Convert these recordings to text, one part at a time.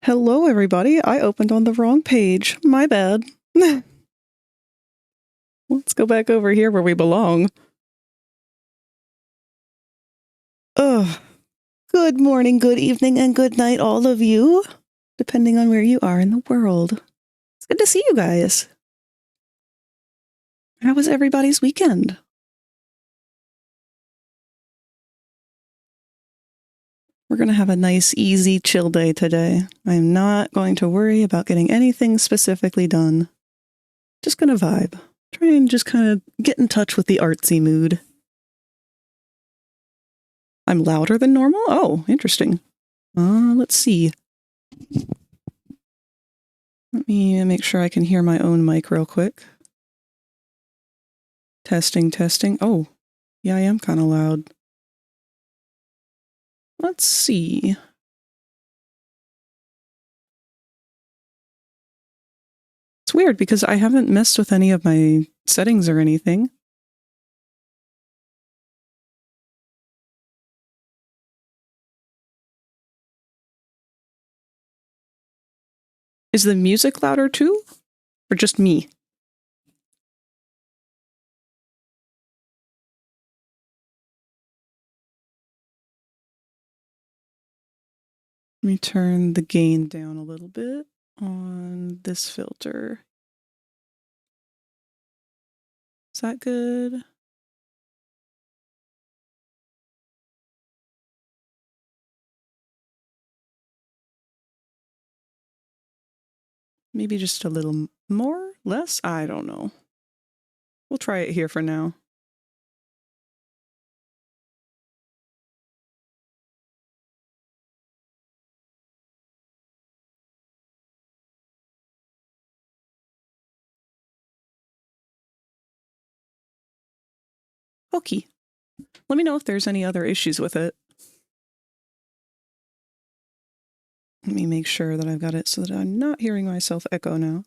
Hello, everybody. I opened on the wrong page. My bad. Let's go back over here where we belong. Ugh. Good morning, good evening, and good night, all of you, depending on where you are in the world. It's good to see you guys. How was everybody's weekend? We're going to have a nice, easy, chill day today. I am not going to worry about getting anything specifically done. Just going to vibe. Try and just kind of get in touch with the artsy mood. I'm louder than normal? Oh, interesting. Let's see. Let me make sure I can hear my own mic real quick. Testing, testing. Oh, yeah, I am kind of loud. Let's see. It's weird because I haven't messed with any of my settings or anything. Is the music louder too? Or just me? Let me turn the gain down a little bit on this filter. Is that good? Maybe just a little more? Less? I don't know. We'll try it here for now. Okay. Let me know if there's any other issues with it. Let me make sure that I've got it so that I'm not hearing myself echo now.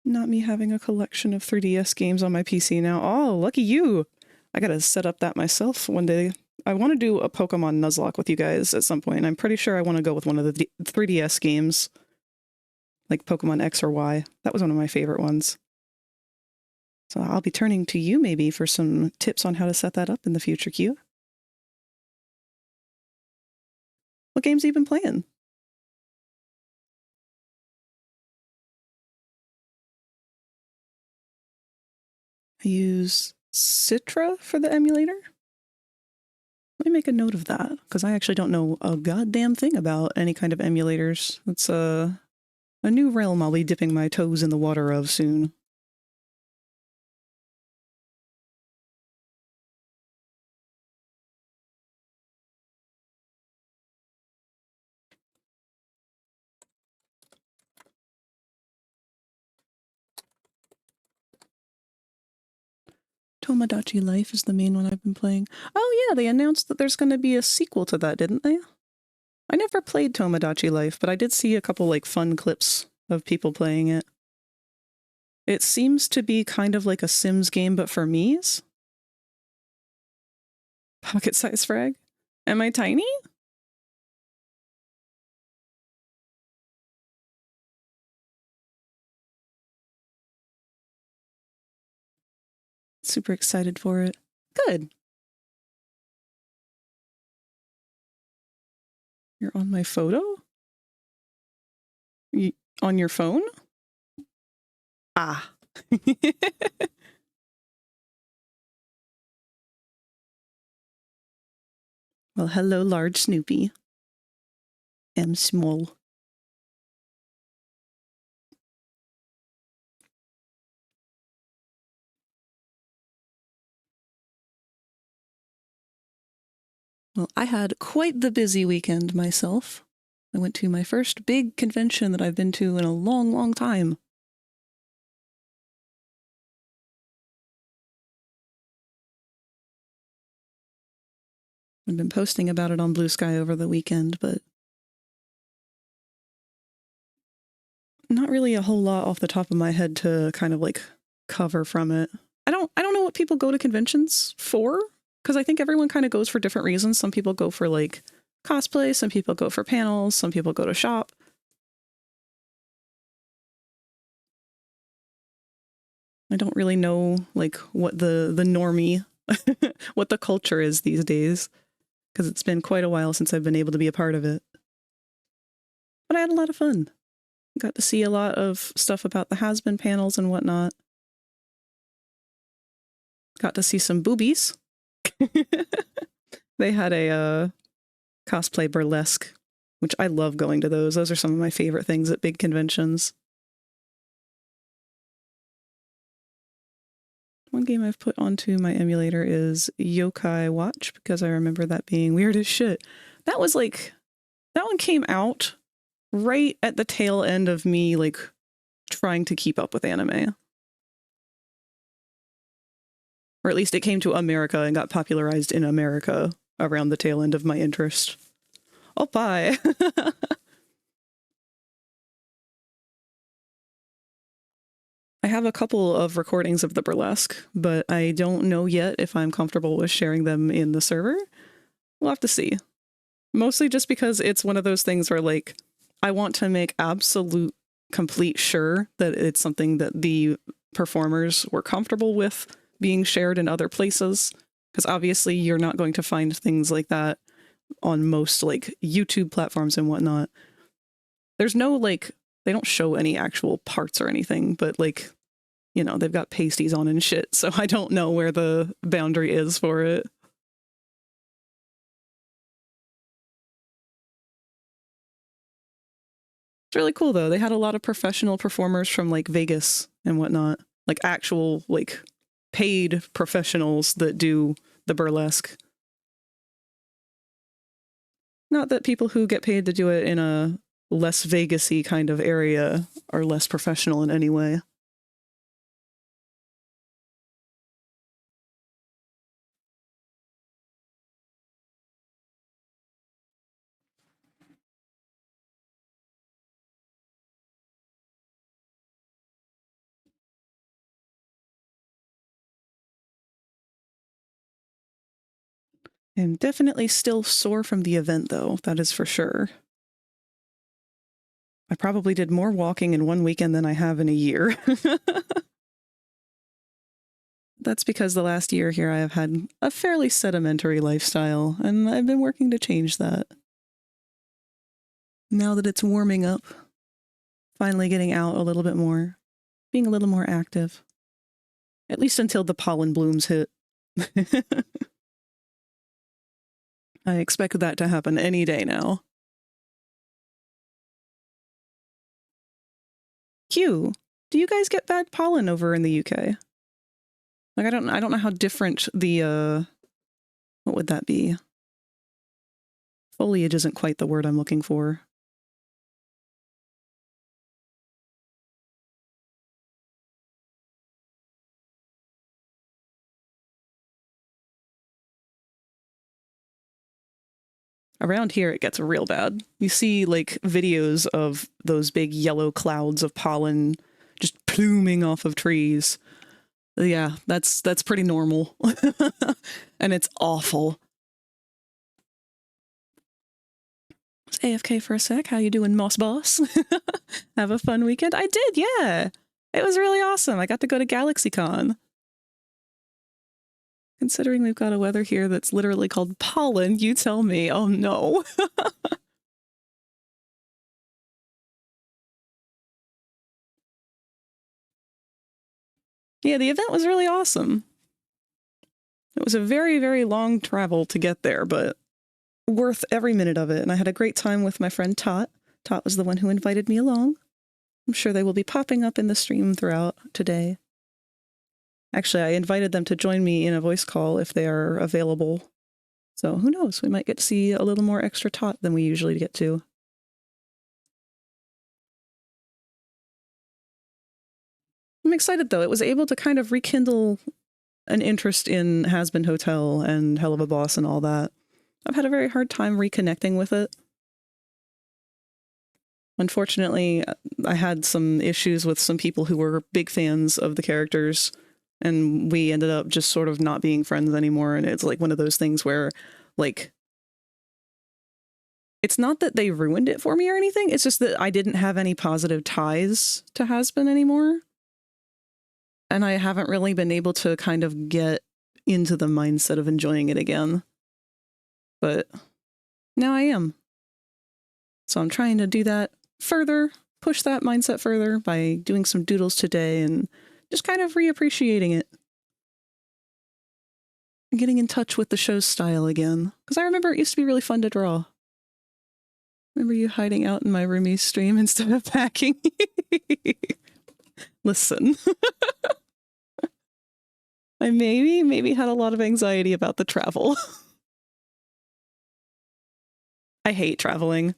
Not me having a collection of 3DS games on my PC now. Oh, lucky you! I gotta set up that myself one day. I want to do a Pokemon Nuzlocke with you guys at some point. I'm pretty sure I want to go with one of the 3DS games. Like Pokemon X or Y. That was one of my favorite ones. So I'll be turning to you maybe for some tips on how to set that up in the future, Q. What games have you been playing? I use Citra for the emulator. Let me make a note of that, because I actually don't know a goddamn thing about any kind of emulators. It's a new realm I'll be dipping my toes in the water of soon. Tomodachi Life is the main one I've been playing. Oh yeah, they announced that there's going to be a sequel to that, didn't they? I never played Tomodachi Life, but I did see a couple like fun clips of people playing it. It seems to be kind of like a Sims game, but for me's. Pocket size frag? Am I tiny? Super excited for it. Good. You're on my photo? On your phone? Ah. Well, hello, large Snoopy. M small. Well, I had quite the busy weekend myself. I went to my first big convention that I've been to in a long, long time. I've been posting about it on Blue Sky over the weekend, but not really a whole lot off the top of my head to kind of like cover from it. I don't know what people go to conventions for. because I think everyone kind of goes for different reasons. Some people go for like cosplay, some people go for panels, some people go to shop. I don't really know like what the normie, what the culture is these days, because it's been quite a while since I've been able to be a part of it. But I had a lot of fun. Got to see a lot of stuff about the Hazbin panels and whatnot. Got to see some boobies. They had a cosplay burlesque, which I love going to those. Those are some of my favorite things at big conventions. One game I've put onto my emulator is Yokai Watch, because I remember that being weird as shit. That was like, that one came out right at the tail end of me like trying to keep up with anime. Or at least it came to America and got popularized in America around the tail end of my interest. Oh, bye. I have a couple of recordings of the burlesque, but I don't know yet if I'm comfortable with sharing them in the server. We'll have to see. Mostly just because it's one of those things where, like, I want to make absolute, complete sure that it's something that the performers were comfortable with being shared in other places. Because obviously you're not going to find things like that on most, like, YouTube platforms and whatnot. There's no, like, they don't show any actual parts or anything, but, like, you know, they've got pasties on and shit, so I don't know where the boundary is for it. It's really cool, though. They had a lot of professional performers from, like, Vegas and whatnot. Like, actual, like, paid professionals that do the burlesque. Not that people who get paid to do it in a less Vegas-y kind of area are less professional in any way. I'm definitely still sore from the event, though, that is for sure. I probably did more walking in one weekend than I have in a year. That's because the last year here I have had a fairly sedimentary lifestyle, and I've been working to change that. Now that it's warming up, finally getting out a little bit more, being a little more active. At least until the pollen blooms hit. I expect that to happen any day now. Q, do you guys get bad pollen over in the UK? Like, I don't know how different the, what would that be? Foliage isn't quite the word I'm looking for. Around here, it gets real bad. You see, like, videos of those big yellow clouds of pollen just pluming off of trees. Yeah, that's pretty normal. And it's awful. It's AFK for a sec. How you doing, Moss Boss? Have a fun weekend? I did, yeah. It was really awesome. I got to go to GalaxyCon. Considering we've got a weather here that's literally called pollen, you tell me. Oh no. Yeah, the event was really awesome. It was a very, very long travel to get there, but worth every minute of it. And I had a great time with my friend Tot. Tot was the one who invited me along. I'm sure they will be popping up in the stream throughout today. Actually, I invited them to join me in a voice call if they are available. So who knows, we might get to see a little more extra Tot than we usually get to. I'm excited though, it was able to kind of rekindle an interest in Hazbin Hotel and Helluva Boss and all that. I've had a very hard time reconnecting with it. Unfortunately, I had some issues with some people who were big fans of the characters And we ended up just sort of not being friends anymore. And it's like one of those things where, like, it's not that they ruined it for me or anything. It's just that I didn't have any positive ties to Hazbin anymore. And I haven't really been able to kind of get into the mindset of enjoying it again. But now I am. So I'm trying to do that further, push that mindset further by doing some doodles today and just kind of reappreciating it. And getting in touch with the show's style again. Because I remember it used to be really fun to draw. Remember you hiding out in my roomie's stream instead of packing? Listen. I maybe had a lot of anxiety about the travel. I hate traveling.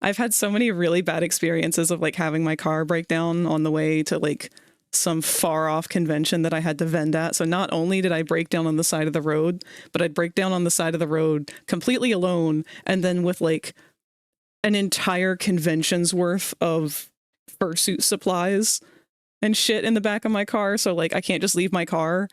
I've had so many really bad experiences of like having my car break down on the way to like some far off convention that I had to vend at. So not only did I break down on the side of the road, but I'd break down on the side of the road completely alone. And then with like an entire convention's worth of fursuit supplies and shit in the back of my car. So like I can't just leave my car.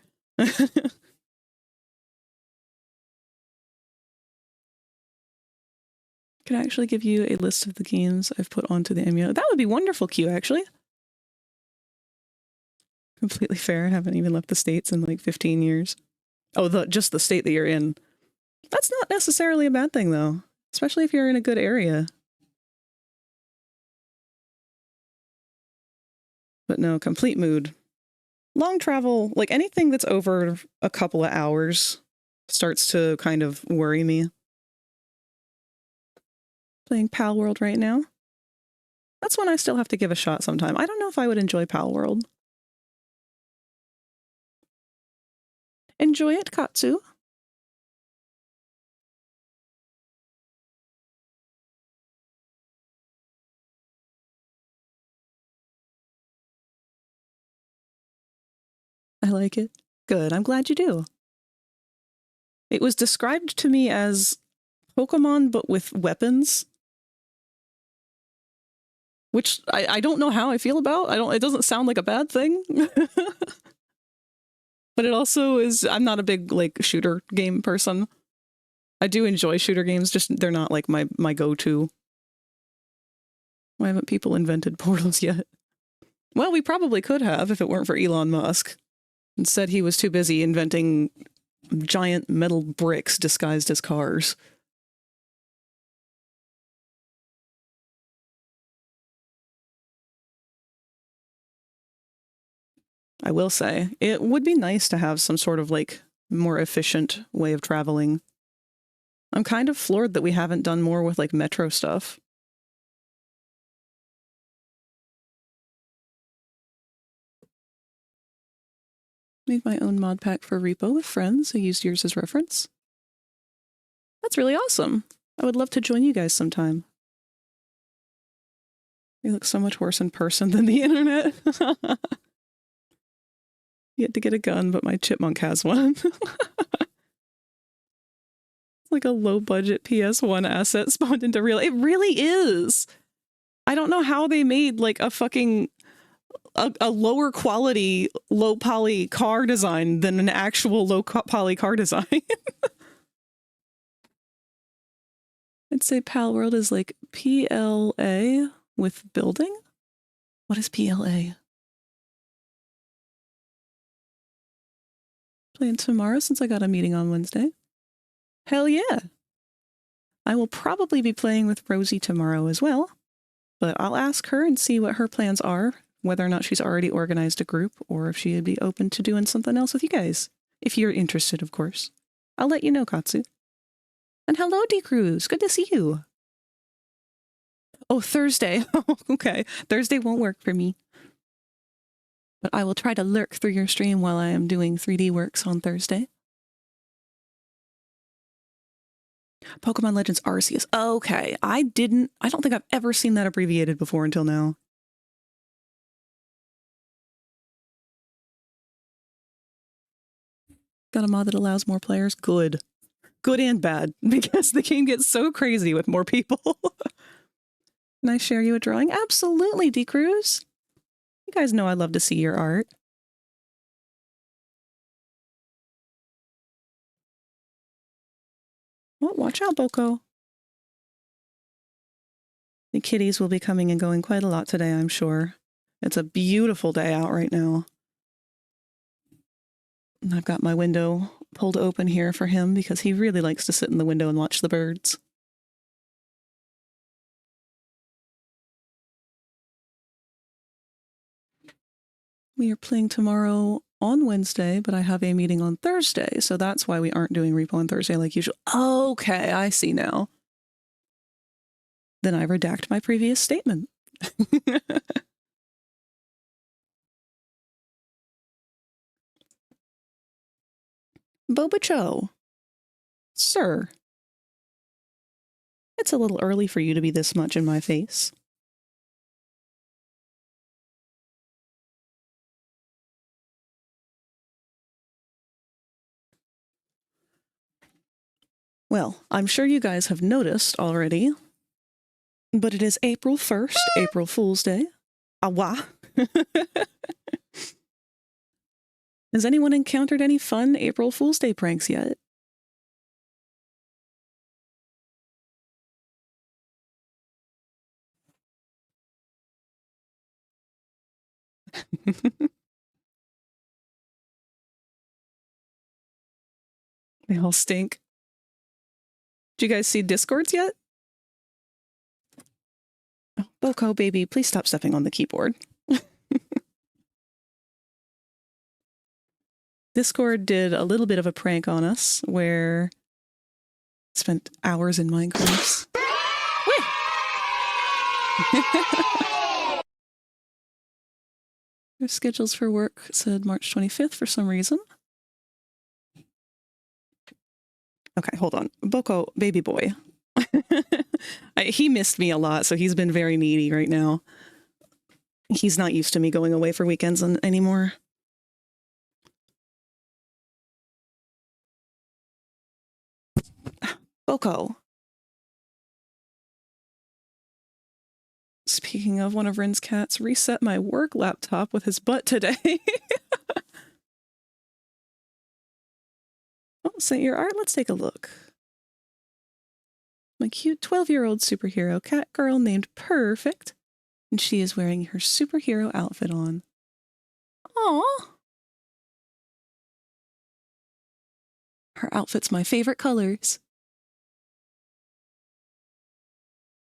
Can I actually give you a list of the games I've put onto the emulator? That would be wonderful, Q, actually. Completely fair. I haven't even left the States in like 15 years. Oh, just the state that you're in. That's not necessarily a bad thing, though. Especially if you're in a good area. But no, complete mood. Long travel, like anything that's over a couple of hours starts to kind of worry me. Playing Pal World right now. That's one I still have to give a shot sometime. I don't know if I would enjoy Pal World. Enjoy it, Katsu. I like it. Good, I'm glad you do. It was described to me as Pokemon, but with weapons. Which I don't know how I feel about. It doesn't sound like a bad thing. But it also is, I'm not a big like shooter game person. I do enjoy shooter games, just they're not like my go-to. Why haven't people invented portals yet? Well, we probably could have if it weren't for Elon Musk. Instead, he was too busy inventing giant metal bricks disguised as cars. I will say, it would be nice to have some sort of like more efficient way of traveling. I'm kind of floored that we haven't done more with like metro stuff. Made my own mod pack for repo with friends who used yours as reference. That's really awesome. I would love to join you guys sometime. You look so much worse in person than the internet. You had to get a gun, but my chipmunk has one. It's like a low-budget PS1 asset spawned into real. It really is. I don't know how they made like a fucking a lower quality, low poly car design than an actual low poly car design. I'd say Pal World is like PLA with building. What is PLA? Playing tomorrow since I got a meeting on Wednesday. Hell yeah. I will probably be playing with Rosie tomorrow as well, but I'll ask her and see what her plans are, whether or not she's already organized a group or if she'd be open to doing something else with you guys. If you're interested, of course. I'll let you know, Katsu. And hello, D-Cruz. Good to see you. Oh, Thursday. Okay. Thursday won't work for me. But I will try to lurk through your stream while I am doing 3D works on Thursday. Pokemon Legends Arceus. Okay. I don't think I've ever seen that abbreviated before until now. Got a mod that allows more players? Good. Good and bad, because the game gets so crazy with more people. Can I share you a drawing? Absolutely, D-Cruz. You guys know I love to see your art. Oh, watch out, Boko. The kitties will be coming and going quite a lot today, I'm sure. It's a beautiful day out right now. And I've got my window pulled open here for him because he really likes to sit in the window and watch the birds. We are playing tomorrow on Wednesday, but I have a meeting on Thursday, so that's why we aren't doing repo on Thursday like usual. Okay, I see now. Then I redact my previous statement. Boba Cho. Sir. It's a little early for you to be this much in my face. Well, I'm sure you guys have noticed already, but it is April 1st, April Fool's Day. Awa. Has anyone encountered any fun April Fool's Day pranks yet? They all stink. Did you guys see Discords yet? Oh, Boko, baby, please stop stepping on the keyboard. Discord did a little bit of a prank on us where I spent hours in Minecraft. Their schedules for work said March 25th for some reason. Okay, hold on. Boko, baby boy. He missed me a lot, so he's been very needy right now. He's not used to me going away for weekends anymore. Boko. Speaking of, one of Rin's cats reset my work laptop with his butt today. Oh, sent your art? Let's take a look. My cute 12-year-old superhero cat girl named Perfect, and she is wearing her superhero outfit on. Aww. Her outfit's my favorite colors.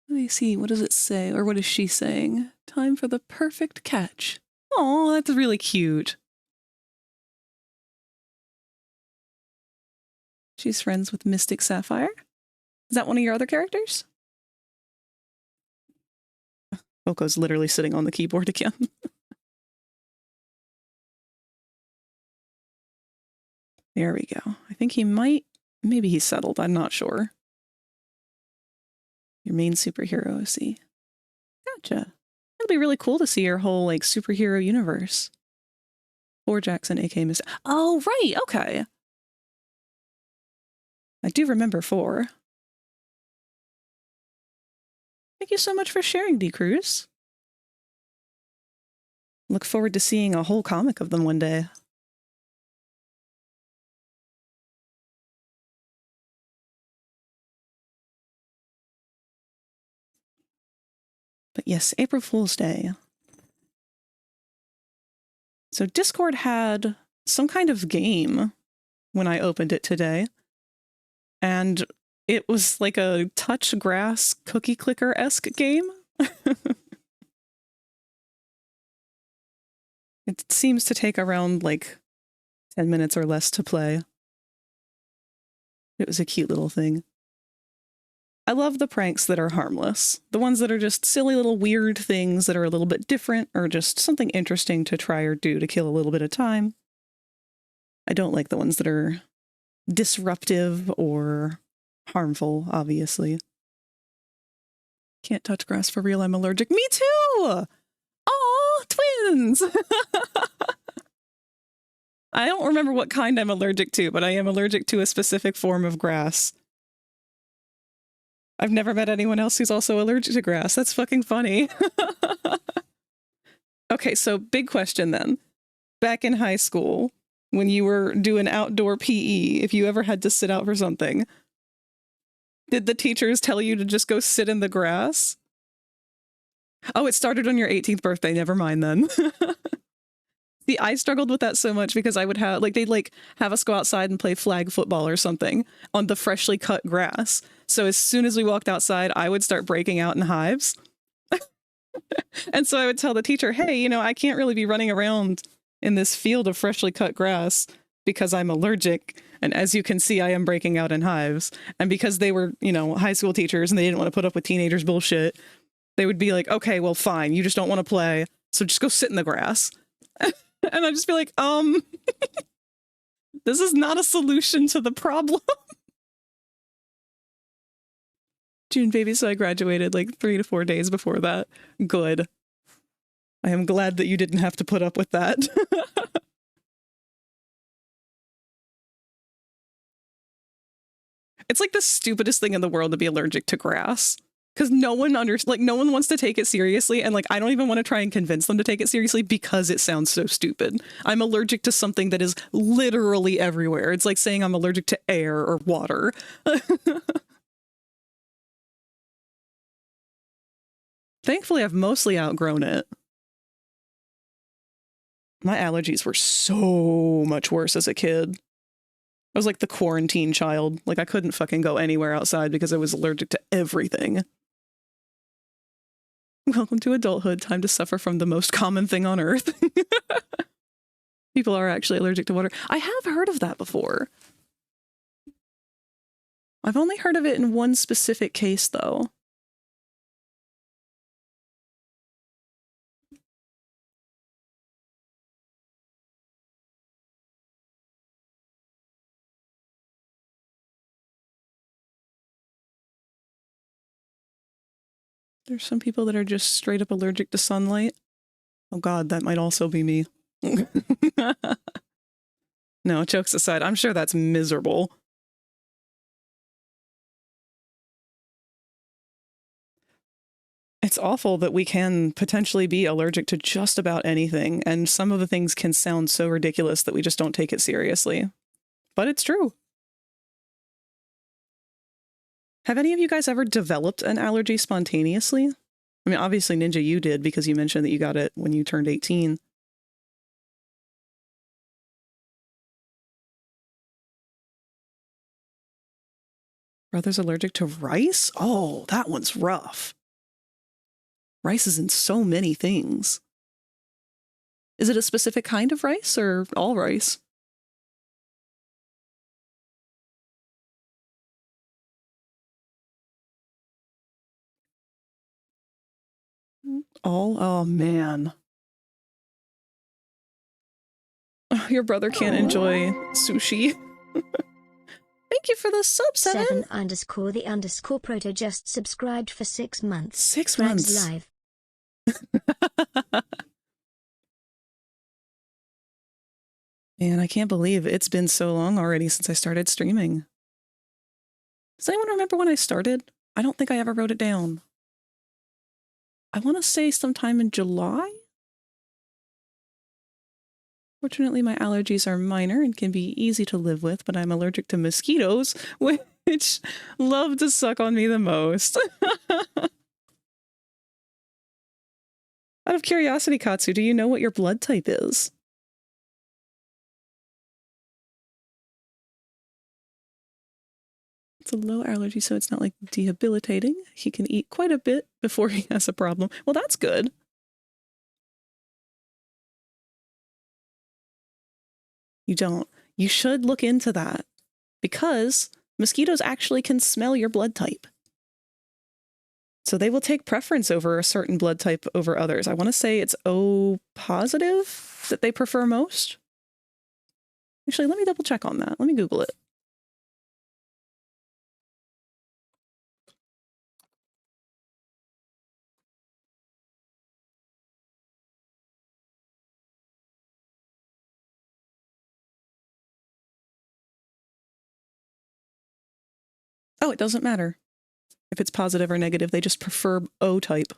Let me see, what does it say, or what is she saying? Time for the perfect catch. Aw, that's really cute. She's friends with Mystic Sapphire. Is that one of your other characters? Boko's literally sitting on the keyboard again. There we go. I think he might, maybe he's settled, I'm not sure. Your main superhero, see. Gotcha. It'll be really cool to see your whole, like, superhero universe. 4 Jackson, aka Miss. Oh, right, okay. I do remember 4. Thank you so much for sharing, D. Cruz. Look forward to seeing a whole comic of them one day. But yes, April Fool's Day. So Discord had some kind of game when I opened it today. And it was like a touch grass cookie clicker-esque game. It seems to take around like 10 minutes or less to play. It was a cute little thing. I love the pranks that are harmless. The ones that are just silly little weird things that are a little bit different or just something interesting to try or do to kill a little bit of time. I don't like the ones that are disruptive or harmful, obviously. Can't touch grass for real, I'm allergic. Me too! Aw, twins! I don't remember what kind I'm allergic to, but I am allergic to a specific form of grass. I've never met anyone else who's also allergic to grass. That's fucking funny. Okay, so big question then. Back in high school, when you were doing outdoor PE, if you ever had to sit out for something, Did the teachers tell you to just go sit in the grass? Oh, it started on your 18th birthday. Never mind then. See, I struggled with that so much because I would have, like, they'd, like, have us go outside and play flag football or something on the freshly cut grass. So as soon as we walked outside, I would start breaking out in hives. And so I would tell the teacher, hey, you know, I can't really be running around in this field of freshly cut grass because I'm allergic. And as you can see, I am breaking out in hives. And because they were, you know, high school teachers and they didn't want to put up with teenagers' bullshit, they would be like, okay, well, fine. You just don't want to play. So just go sit in the grass. And I'd just be like, this is not a solution to the problem. June baby, so I graduated like 3 to 4 days before that. Good. I am glad that you didn't have to put up with that. It's like the stupidest thing in the world to be allergic to grass. Because no one no one wants to take it seriously, and like I don't even want to try and convince them to take it seriously because it sounds so stupid. I'm allergic to something that is literally everywhere. It's like saying I'm allergic to air or water. Thankfully, I've mostly outgrown it. My allergies were so much worse as a kid. I was like the quarantine child. Like I couldn't fucking go anywhere outside because I was allergic to everything. Welcome to adulthood. Time to suffer from the most common thing on earth. People are actually allergic to water. I have heard of that before. I've only heard of it in one specific case, though. There's some people that are just straight up allergic to sunlight. Oh god, that might also be me. No, jokes aside, I'm sure that's miserable. It's awful that we can potentially be allergic to just about anything, and some of the things can sound so ridiculous that we just don't take it seriously. But it's true. Have any of you guys ever developed an allergy spontaneously? I mean, obviously, Ninja, you did because you mentioned that you got it when you turned 18. Brother's allergic to rice? Oh, that one's rough. Rice is in so many things. Is it a specific kind of rice or all rice? All? Oh, man. Your brother can't enjoy sushi. Thank you for the sub, 7. 7_the_proto just subscribed for 6 months. 6 Friends months. live. Man, I can't believe it's been so long already since I started streaming. Does anyone remember when I started? I don't think I ever wrote it down. I want to say sometime in July? Fortunately, my allergies are minor and can be easy to live with, but I'm allergic to mosquitoes, which love to suck on me the most. Out of curiosity, Katsu, do you know what your blood type is? It's a low allergy, so it's not like debilitating. He can eat quite a bit before he has a problem. Well, that's good. You don't. You should look into that because mosquitoes actually can smell your blood type. So they will take preference over a certain blood type over others. I want to say it's O positive that they prefer most. Actually, let me double check on that. Let me Google it. Oh, it doesn't matter if it's positive or negative. They just prefer O type.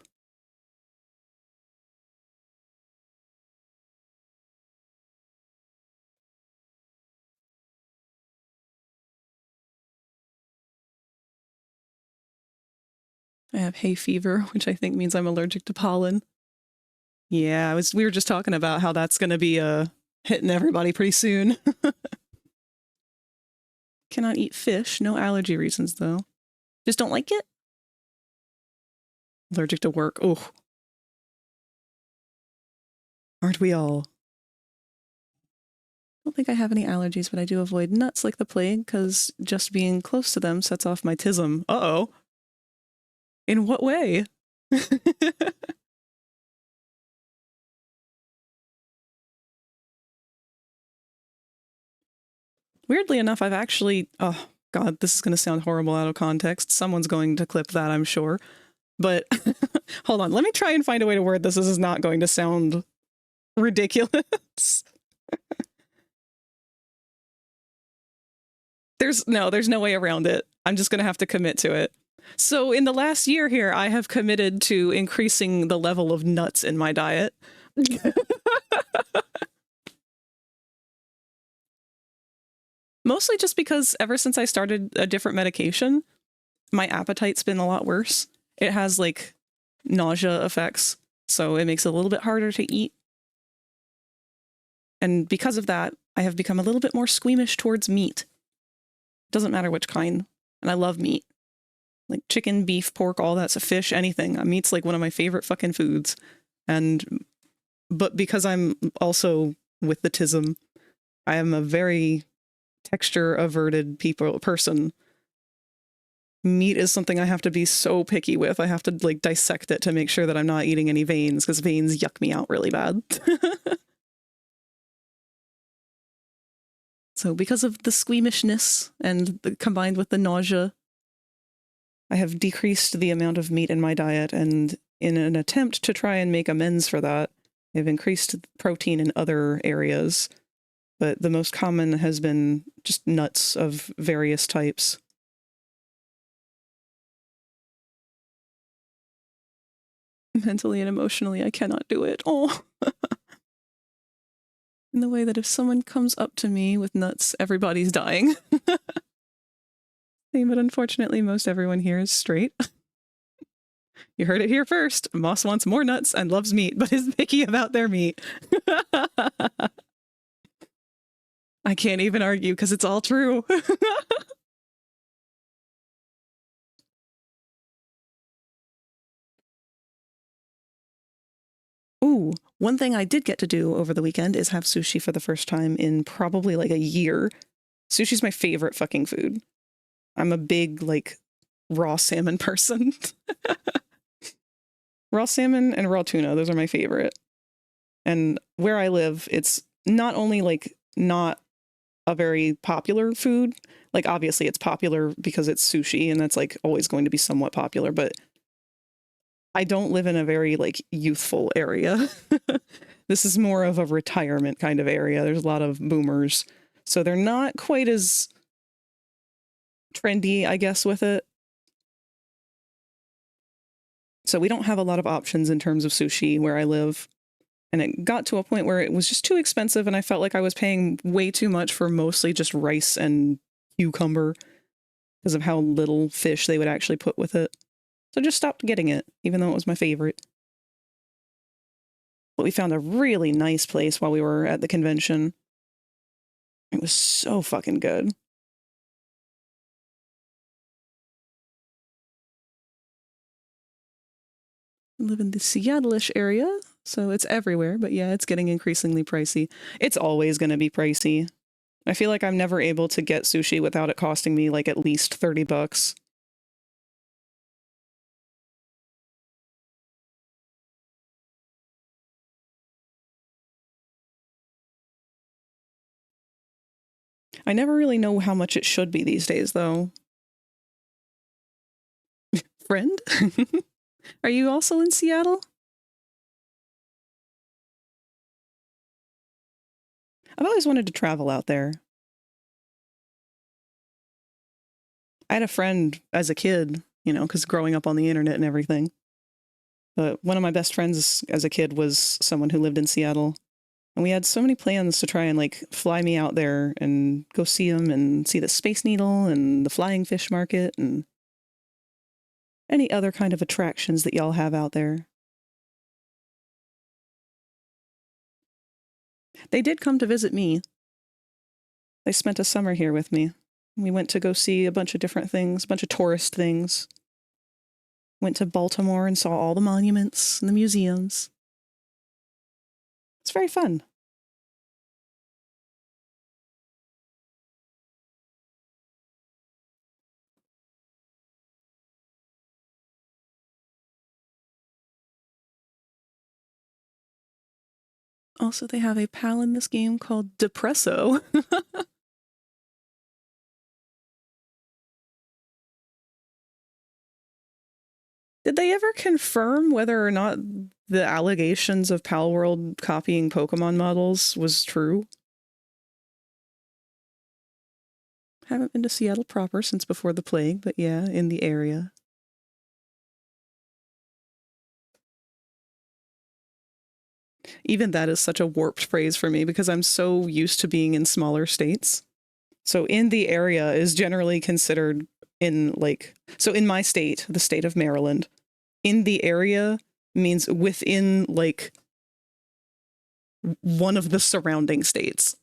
I have hay fever, which I think means I'm allergic to pollen. Yeah, we were just talking about how that's going to be hitting everybody pretty soon. Cannot eat fish. No allergy reasons, though. Just don't like it? Allergic to work. Oh. Aren't we all? I don't think I have any allergies, but I do avoid nuts like the plague, because just being close to them sets off my tism. Uh-oh. In what way? Weirdly enough, I've actually... Oh, God, this is going to sound horrible out of context. Someone's going to clip that, I'm sure. But hold on, let me try and find a way to word this. This is not going to sound ridiculous. There's no way around it. I'm just going to have to commit to it. So in the last year here, I have committed to increasing the level of nuts in my diet. Mostly just because ever since I started a different medication, my appetite's been a lot worse. It has like nausea effects, so it makes it a little bit harder to eat. And because of that, I have become a little bit more squeamish towards meat. Doesn't matter which kind. And I love meat. Like chicken, beef, pork, all that's a fish, anything. Meat's like one of my favorite fucking foods. But because I'm also with the tism, I am a very texture averted person. Meat is something I have to be so picky with. I have to like dissect it to make sure that I'm not eating any veins, because veins yuck me out really bad. So because of the squeamishness and combined with the nausea, I have decreased the amount of meat in my diet, and in an attempt to try and make amends for that, I've increased protein in other areas, but the most common has been just nuts of various types. Mentally and emotionally, I cannot do it. Oh. In the way that if someone comes up to me with nuts, everybody's dying. But unfortunately, most everyone here is straight. You heard it here first. Moss wants more nuts and loves meat, but is picky about their meat. I can't even argue because it's all true. Ooh, one thing I did get to do over the weekend is have sushi for the first time in probably like a year. Sushi's my favorite fucking food. I'm a big, like, raw salmon person. Raw salmon and raw tuna, those are my favorite. And where I live, it's not only, like, not a very popular food. Like, obviously it's popular because it's sushi, and that's, like, always going to be somewhat popular, but I don't live in a very, like, youthful area. This is more of a retirement kind of area. There's a lot of boomers. So they're not quite as trendy, I guess, with it. So we don't have a lot of options in terms of sushi where I live. And it got to a point where it was just too expensive, and I felt like I was paying way too much for mostly just rice and cucumber because of how little fish they would actually put with it. So I just stopped getting it, even though it was my favorite. But we found a really nice place while we were at the convention. It was so fucking good. I live in the Seattle-ish area, so it's everywhere, but yeah, it's getting increasingly pricey. It's always going to be pricey. I feel like I'm never able to get sushi without it costing me like at least $30. I never really know how much it should be these days, though. Friend? Are you also in Seattle? I've always wanted to travel out there. I had a friend as a kid, you know, because growing up on the internet and everything. But one of my best friends as a kid was someone who lived in Seattle. And we had so many plans to try and, like, fly me out there and go see him and see the Space Needle and the Flying Fish Market. And Any other kind of attractions that y'all have out there? They did come to visit me. They spent a summer here with me. We went to go see a bunch of different things, a bunch of tourist things. Went to Baltimore and saw all the monuments and the museums. It's very fun. Also, they have a pal in this game called Depresso. Did they ever confirm whether or not the allegations of Palworld copying Pokemon models was true? Haven't been to Seattle proper since before the plague, but yeah, in the area. Even that is such a warped phrase for me because I'm so used to being in smaller states. So in the area is generally considered in like, so in my state, the state of Maryland, in the area means within like one of the surrounding states.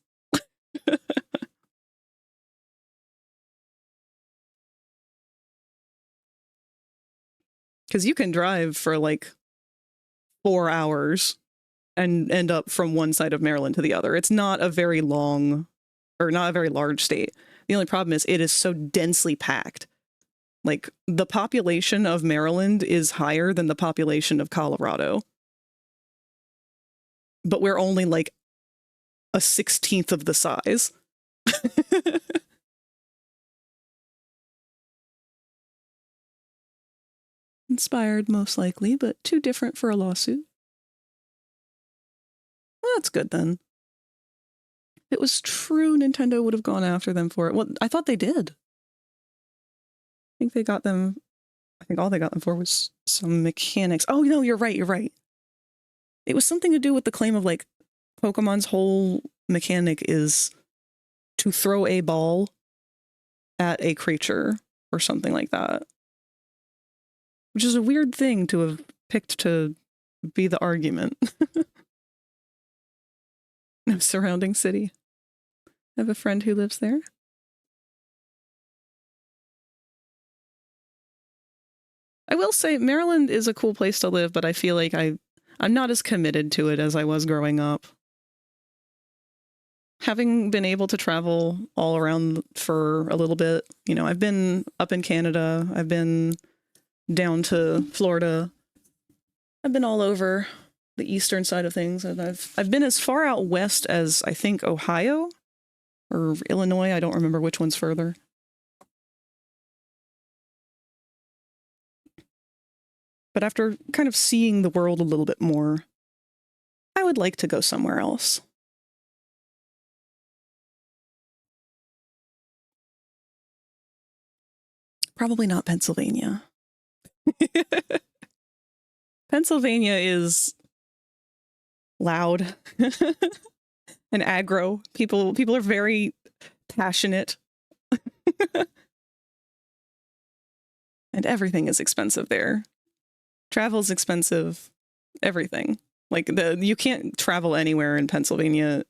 Because you can drive for like 4 hours and end up from one side of Maryland to the other. It's not a very long or not a very large state. The only problem is it is so densely packed. Like the population of Maryland is higher than the population of Colorado. But we're only like a 16th of the size. Inspired, most likely, but too different for a lawsuit. Well, that's good then. If it was true, Nintendo would have gone after them for it. Well, I thought they did. I think they got them. I think all they got them for was some mechanics. Oh, no, you're right. You're right. It was something to do with the claim of like Pokemon's whole mechanic is to throw a ball at a creature or something like that. Which is a weird thing to have picked to be the argument. No surrounding city. I have a friend who lives there. I will say Maryland is a cool place to live, but I feel like I'm not as committed to it as I was growing up. Having been able to travel all around for a little bit, you know, I've been up in Canada, I've been down to Florida, I've been all over the eastern side of things, and I've been as far out west as I think Ohio or Illinois. I don't remember which one's further. But after kind of seeing the world a little bit more, I would like to go somewhere else. Probably not Pennsylvania. Pennsylvania is loud and aggro. People are very passionate. And everything is expensive there. Travel's expensive. Everything. Like you can't travel anywhere in Pennsylvania.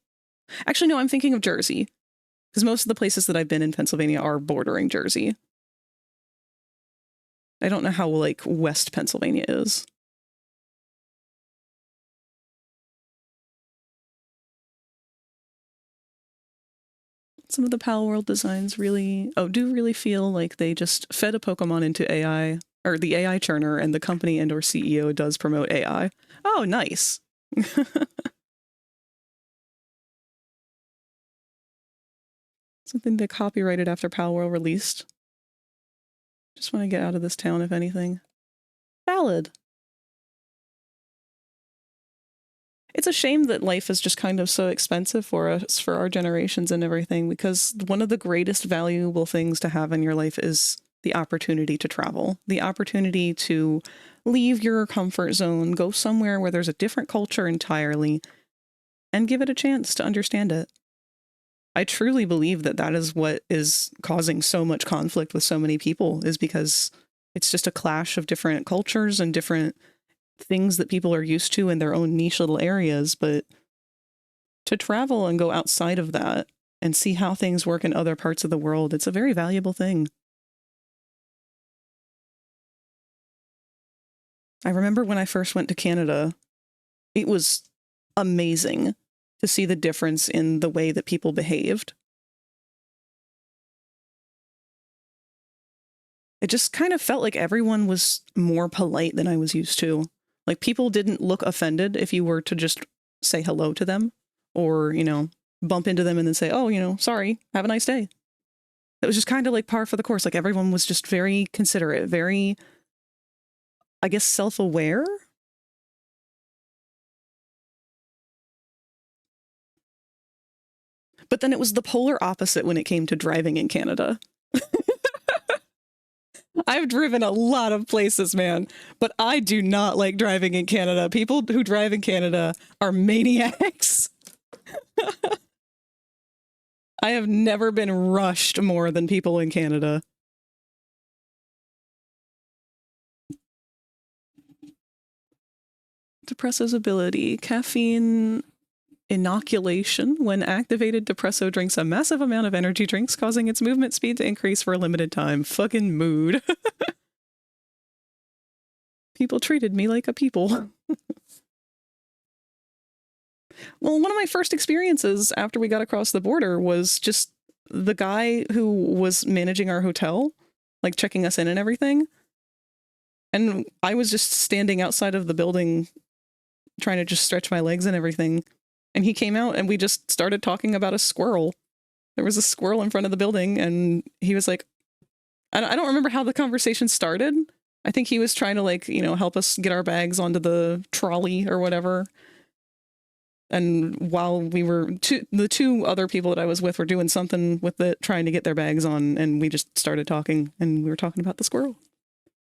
Actually, no, I'm thinking of Jersey. Because most of the places that I've been in Pennsylvania are bordering Jersey. I don't know how like West Pennsylvania is. Some of the Palworld designs do really feel like they just fed a Pokemon into AI, or the AI churner, and the company and or CEO does promote AI. Oh, nice. Something they copyrighted after Palworld released. Just want to get out of this town, if anything. Valid. It's a shame that life is just kind of so expensive for us, for our generations and everything, because one of the greatest valuable things to have in your life is the opportunity to travel, the opportunity to leave your comfort zone, go somewhere where there's a different culture entirely, and give it a chance to understand it. I truly believe that that is what is causing so much conflict with so many people, is because It's just a clash of different cultures and different things that people are used to in their own niche little areas. But to travel and go outside of that and see how things work in other parts of the world, it's a very valuable thing. I remember when I first went to Canada, it was amazing to see the difference in the way that people behaved. It just kind of felt like everyone was more polite than I was used to. Like, people didn't look offended if you were to just say hello to them or, you know, bump into them and then say, oh, you know, sorry, have a nice day. It was just kind of like par for the course. Like, everyone was just very considerate, very, I guess, self-aware. But then it was the polar opposite when it came to driving in Canada. I've driven a lot of places, man, but I do not like driving in Canada. People who drive in Canada are maniacs. I have never been rushed more than people in Canada. Depresso's ability. Caffeine inoculation. When activated, Depresso drinks a massive amount of energy drinks, causing its movement speed to increase for a limited time. Fucking mood. People treated me like a people. Well, one of my first experiences after we got across the border was just the guy who was managing our hotel, like checking us in and everything. And I was just standing outside of the building trying to just stretch my legs and everything. And he came out and we just started talking about a squirrel. There was a squirrel in front of the building and he was like, I don't remember how the conversation started. I think he was trying to, like, you know, help us get our bags onto the trolley or whatever. And while we were, the two other people that I was with were doing something with it, trying to get their bags on, and we just started talking, and we were talking about the squirrel.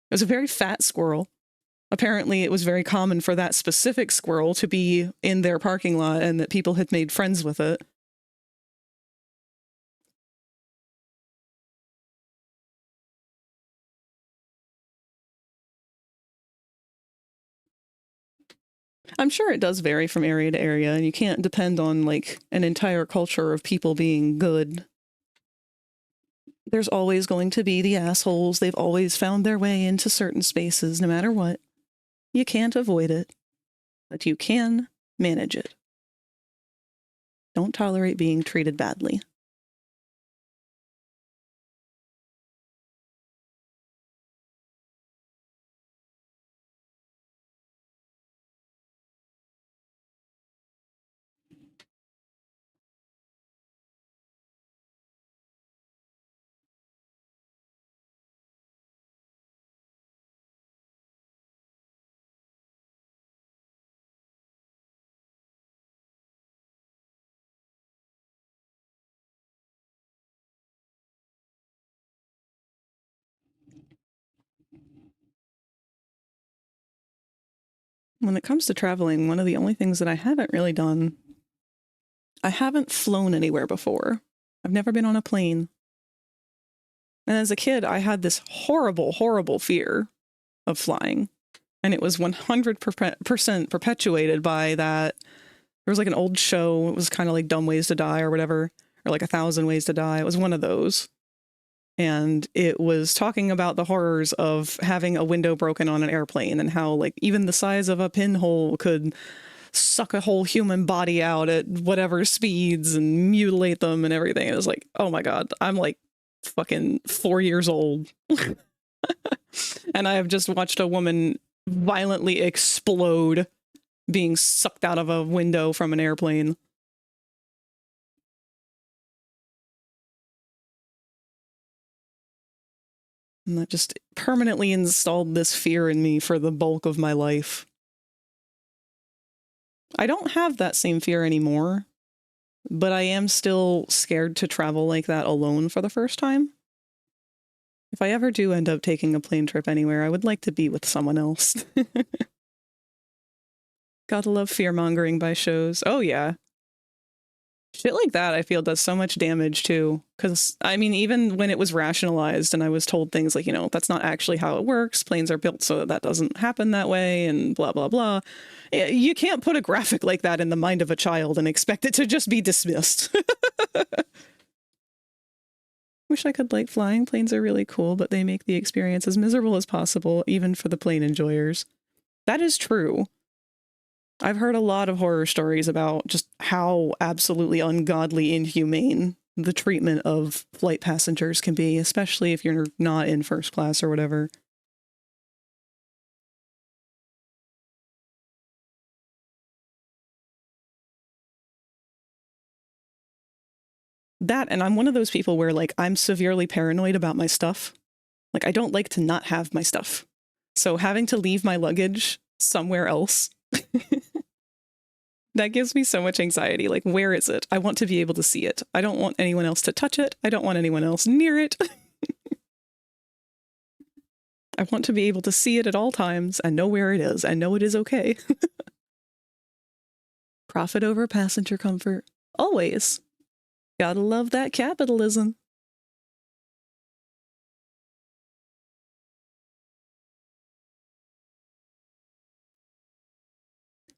It was a very fat squirrel. Apparently, it was very common for that specific squirrel to be in their parking lot, and that people had made friends with it. I'm sure it does vary from area to area, and you can't depend on, like, an entire culture of people being good. There's always going to be the assholes. They've always found their way into certain spaces, no matter what. You can't avoid it, but you can manage it. Don't tolerate being treated badly. When it comes to traveling, one of the only things that I haven't really done, I haven't flown anywhere before. I've never been on a plane. And as a kid, I had this horrible, horrible fear of flying. And it was 100% perpetuated by that. There was like an old show. It was kind of like Dumb Ways to Die or whatever, or like 1,000 Ways to Die. It was one of those. And it was talking about the horrors of having a window broken on an airplane and how, like, even the size of a pinhole could suck a whole human body out at whatever speeds and mutilate them and everything. It was like, oh my God, I'm like fucking 4 years old. And I have just watched a woman violently explode being sucked out of a window from an airplane. And that just permanently installed this fear in me for the bulk of my life. I don't have that same fear anymore, but I am still scared to travel like that alone for the first time. If I ever do end up taking a plane trip anywhere, I would like to be with someone else. Gotta love fear-mongering by shows. Oh yeah. Shit like that, I feel, does so much damage too. Because, I mean, even when it was rationalized and I was told things like, you know, that's not actually how it works. Planes are built so that doesn't happen that way and blah, blah, blah. You can't put a graphic like that in the mind of a child and expect it to just be dismissed. Wish I could like flying. Planes are really cool, but they make the experience as miserable as possible, even for the plane enjoyers. That is true. I've heard a lot of horror stories about just how absolutely ungodly inhumane the treatment of flight passengers can be, especially if you're not in first class or whatever. That, and I'm one of those people where, like, I'm severely paranoid about my stuff. Like, I don't like to not have my stuff. So having to leave my luggage somewhere else... That gives me so much anxiety. Like, where is it? I want to be able to see it. I don't want anyone else to touch it. I don't want anyone else near it. I want to be able to see it at all times and know where it is and know it is okay. Profit over passenger comfort. Always. Gotta love that capitalism.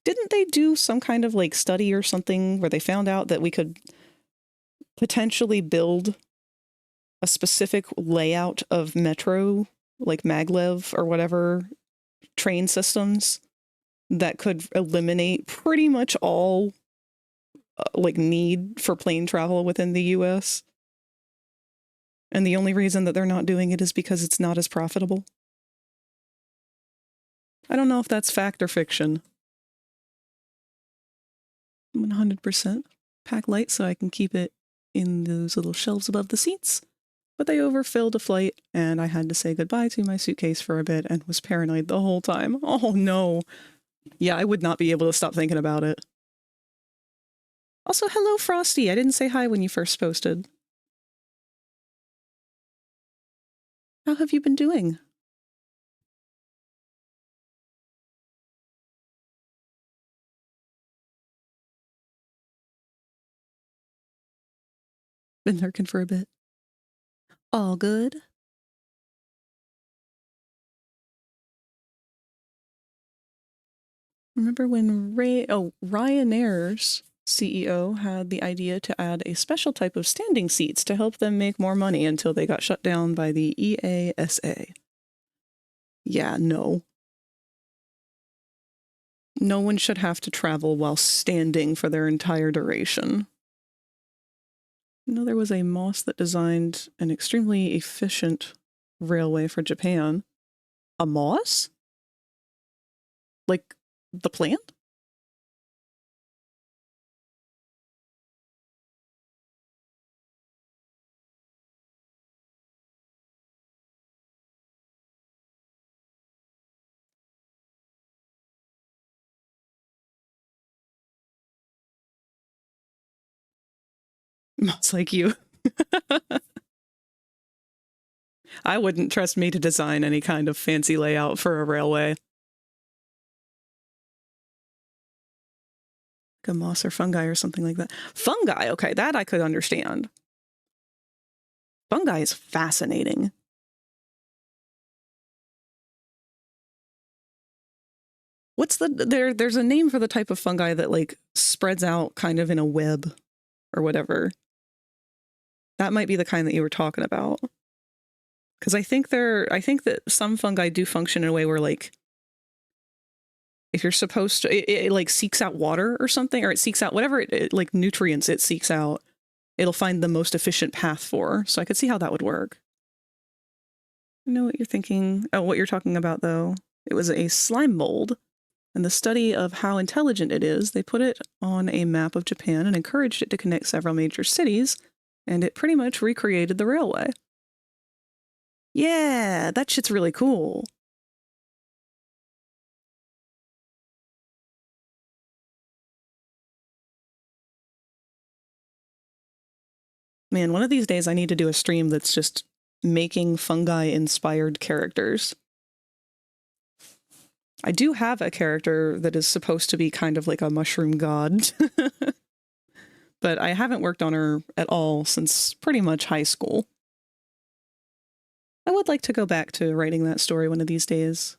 Didn't they do some kind of like study or something where they found out that we could potentially build a specific layout of metro, like maglev or whatever, train systems that could eliminate pretty much all like need for plane travel within the US? And the only reason that they're not doing it is because it's not as profitable. I don't know if that's fact or fiction. 100%. Pack light so I can keep it in those little shelves above the seats. But they overfilled a flight, and I had to say goodbye to my suitcase for a bit and was paranoid the whole time. Oh no. Yeah, I would not be able to stop thinking about it. Also, hello Frosty. I didn't say hi when you first posted. How have you been doing? Been lurking for a bit. All good. Remember when Ryanair's CEO had the idea to add a special type of standing seats to help them make more money until they got shut down by the EASA. Yeah, no. No one should have to travel while standing for their entire duration. You know, there was a Moss that designed an extremely efficient railway for Japan. A Moss? Like the plant? Moss like you. I wouldn't trust me to design any kind of fancy layout for a railway. Like a moss or fungi or something like that. Fungi, okay, that I could understand. Fungi is fascinating. What's there's a name for the type of fungi that like spreads out kind of in a web or whatever. That might be the kind that you were talking about. Because I think that some fungi do function in a way where like if you're supposed to, it like seeks out water or something, or it seeks out whatever like nutrients it seeks out, it'll find the most efficient path for. So I could see how that would work. I know what you're thinking. Oh, what you're talking about though. It was a slime mold, and the study of how intelligent it is, they put it on a map of Japan and encouraged it to connect several major cities, and it pretty much recreated the railway. Yeah, that shit's really cool. Man, one of these days I need to do a stream that's just making fungi-inspired characters. I do have a character that is supposed to be kind of like a mushroom god. but I haven't worked on her at all since pretty much high school. I would like to go back to writing that story one of these days.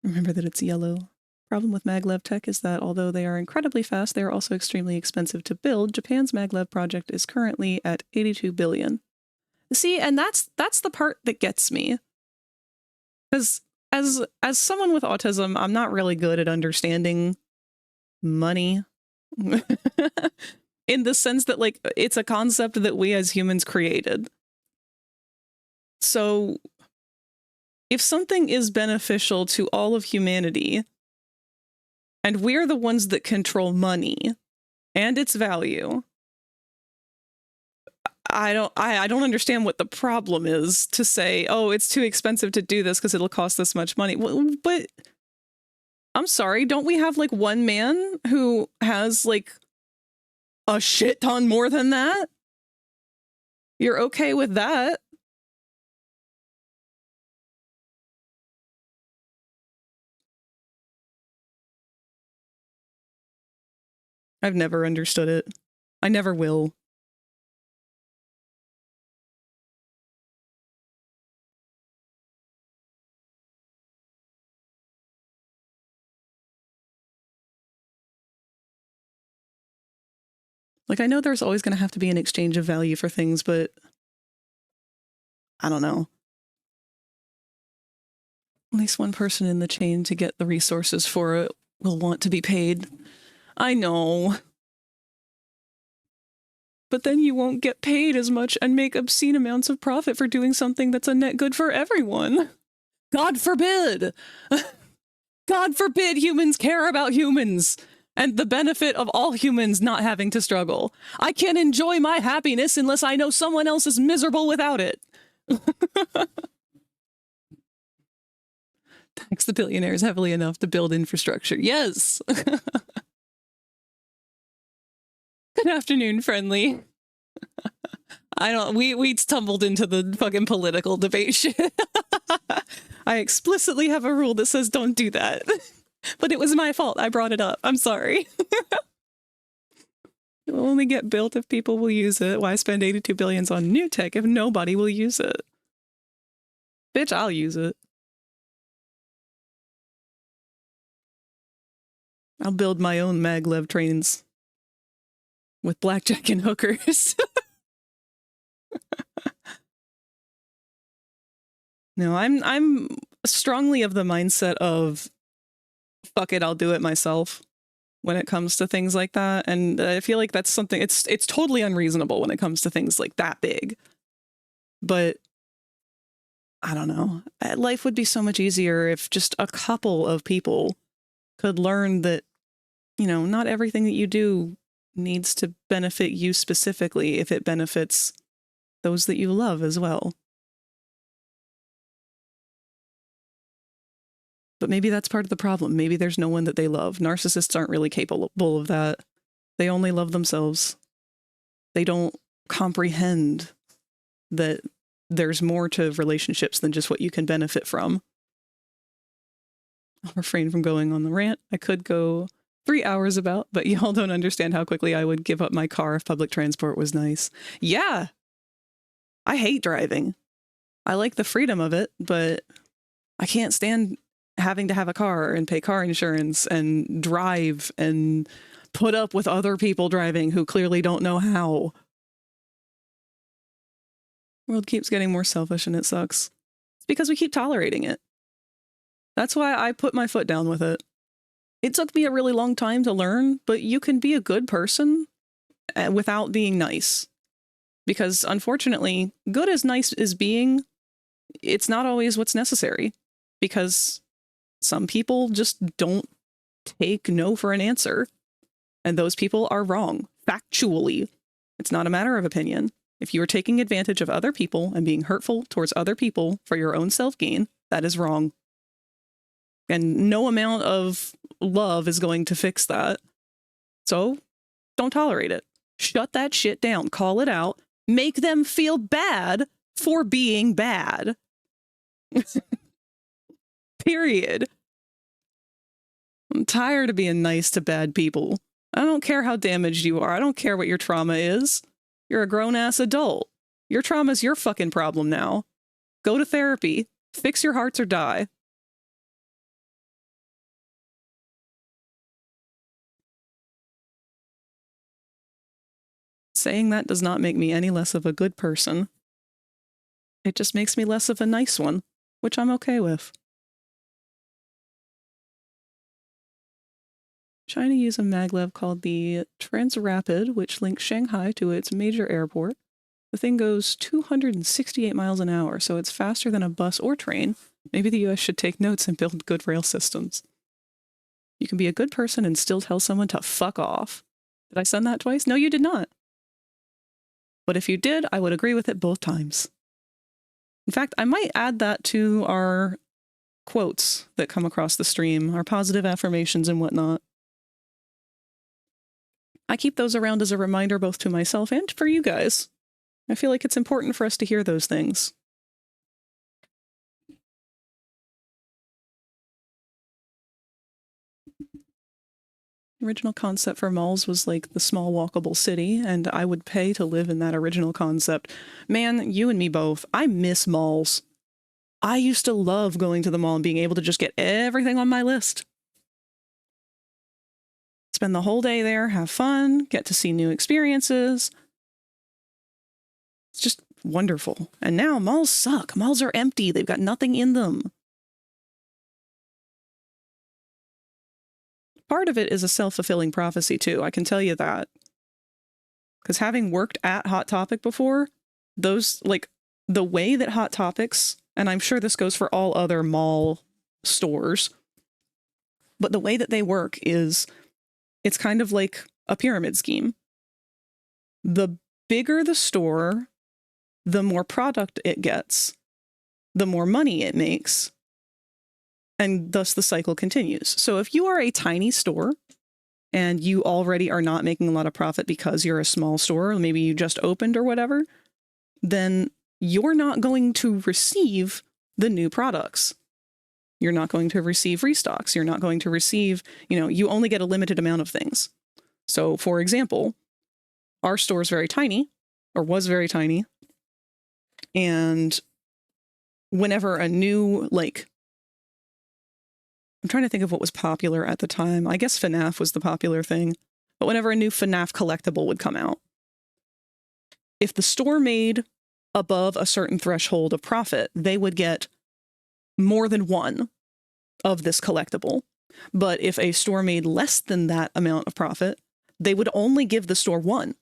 Remember that it's yellow. Problem with maglev tech is that although they are incredibly fast, they are also extremely expensive to build. Japan's maglev project is currently at 82 billion. See, and that's the part that gets me. Because as someone with autism, I'm not really good at understanding money. In the sense that, like, it's a concept that we as humans created. So if something is beneficial to all of humanity, and we're the ones that control money and its value, I don't understand what the problem is to say, oh, it's too expensive to do this because it'll cost this much money. But I'm sorry, don't we have like one man who has like a shit ton more than that? You're okay with that? I've never understood it. I never will. Like, I know there's always going to have to be an exchange of value for things, but I don't know. At least one person in the chain to get the resources for it will want to be paid. I know. But then you won't get paid as much and make obscene amounts of profit for doing something that's a net good for everyone. God forbid! God forbid humans care about humans and the benefit of all humans not having to struggle. I can't enjoy my happiness unless I know someone else is miserable without it. Tax the billionaires heavily enough to build infrastructure. Yes! Good afternoon, friendly. We stumbled into the fucking political debate shit. I explicitly have a rule that says don't do that. But it was my fault. I brought it up. I'm sorry. It will only get built if people will use it. Why spend 82 billions on new tech if nobody will use it? Bitch, I'll use it. I'll build my own maglev trains with blackjack and hookers. No, I'm strongly of the mindset of fuck it, I'll do it myself when it comes to things like that. And I feel like that's something, it's totally unreasonable when it comes to things like that big. But I don't know. Life would be so much easier if just a couple of people could learn that, you know, not everything that you do needs to benefit you specifically if it benefits those that you love as well. But maybe that's part of the problem. Maybe there's no one that they love. Narcissists aren't really capable of that. They only love themselves. They don't comprehend that there's more to relationships than just what you can benefit from. I'll refrain from going on the rant. I could go 3 hours about, but y'all don't understand how quickly I would give up my car if public transport was nice. Yeah! I hate driving. I like the freedom of it, but I can't stand having to have a car and pay car insurance and drive and put up with other people driving who clearly don't know how. World keeps getting more selfish and it sucks. It's because we keep tolerating it. That's why I put my foot down with it. It took me a really long time to learn, but you can be a good person without being nice. Because unfortunately, good as nice as being, it's not always what's necessary. Because some people just don't take no for an answer. And those people are wrong, factually. It's not a matter of opinion. If you are taking advantage of other people and being hurtful towards other people for your own self-gain, that is wrong. And no amount of love is going to fix that. So don't tolerate it. Shut that shit down. Call it out. Make them feel bad for being bad. Period. I'm tired of being nice to bad people. I don't care how damaged you are. I don't care what your trauma is. You're a grown-ass adult. Your trauma's your fucking problem now. Go to therapy. Fix your hearts or die. Saying that does not make me any less of a good person. It just makes me less of a nice one, which I'm okay with. China uses a maglev called the Transrapid, which links Shanghai to its major airport. The thing goes 268 miles an hour, so it's faster than a bus or train. Maybe the US should take notes and build good rail systems. You can be a good person and still tell someone to fuck off. Did I send that twice? No, you did not. But if you did, I would agree with it both times. In fact, I might add that to our quotes that come across the stream, our positive affirmations and whatnot. I keep those around as a reminder both to myself and for you guys. I feel like it's important for us to hear those things. The original concept for malls was like the small walkable city, and I would pay to live in that original concept. Man, you and me both. I miss malls. I used to love going to the mall and being able to just get everything on my list. Spend the whole day there, have fun, get to see new experiences. It's just wonderful. And now malls suck. Malls are empty. They've got nothing in them. Part of it is a self-fulfilling prophecy, too. I can tell you that. Because having worked at Hot Topic before, those, like, the way that Hot Topics, and I'm sure this goes for all other mall stores, but the way that they work is, it's kind of like a pyramid scheme. The bigger the store, the more product it gets, the more money it makes, and thus the cycle continues. So if you are a tiny store and you already are not making a lot of profit because you're a small store, or maybe you just opened or whatever, then you're not going to receive the new products. You're not going to receive restocks. You're not going to receive, you only get a limited amount of things. So for example, our store is very tiny, or was very tiny. And whenever a new, I'm trying to think of what was popular at the time. I guess FNAF was the popular thing. But whenever a new FNAF collectible would come out, if the store made above a certain threshold of profit, they would get more than one of this collectible. But if a store made less than that amount of profit, they would only give the store one.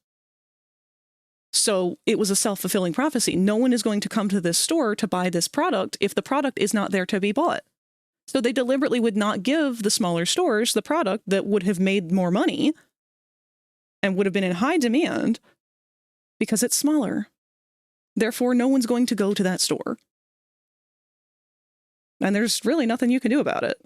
So it was a self-fulfilling prophecy. No one is going to come to this store to buy this product if the product is not there to be bought. So they deliberately would not give the smaller stores the product that would have made more money and would have been in high demand because it's smaller. Therefore, no one's going to go to that store. And there's really nothing you can do about it.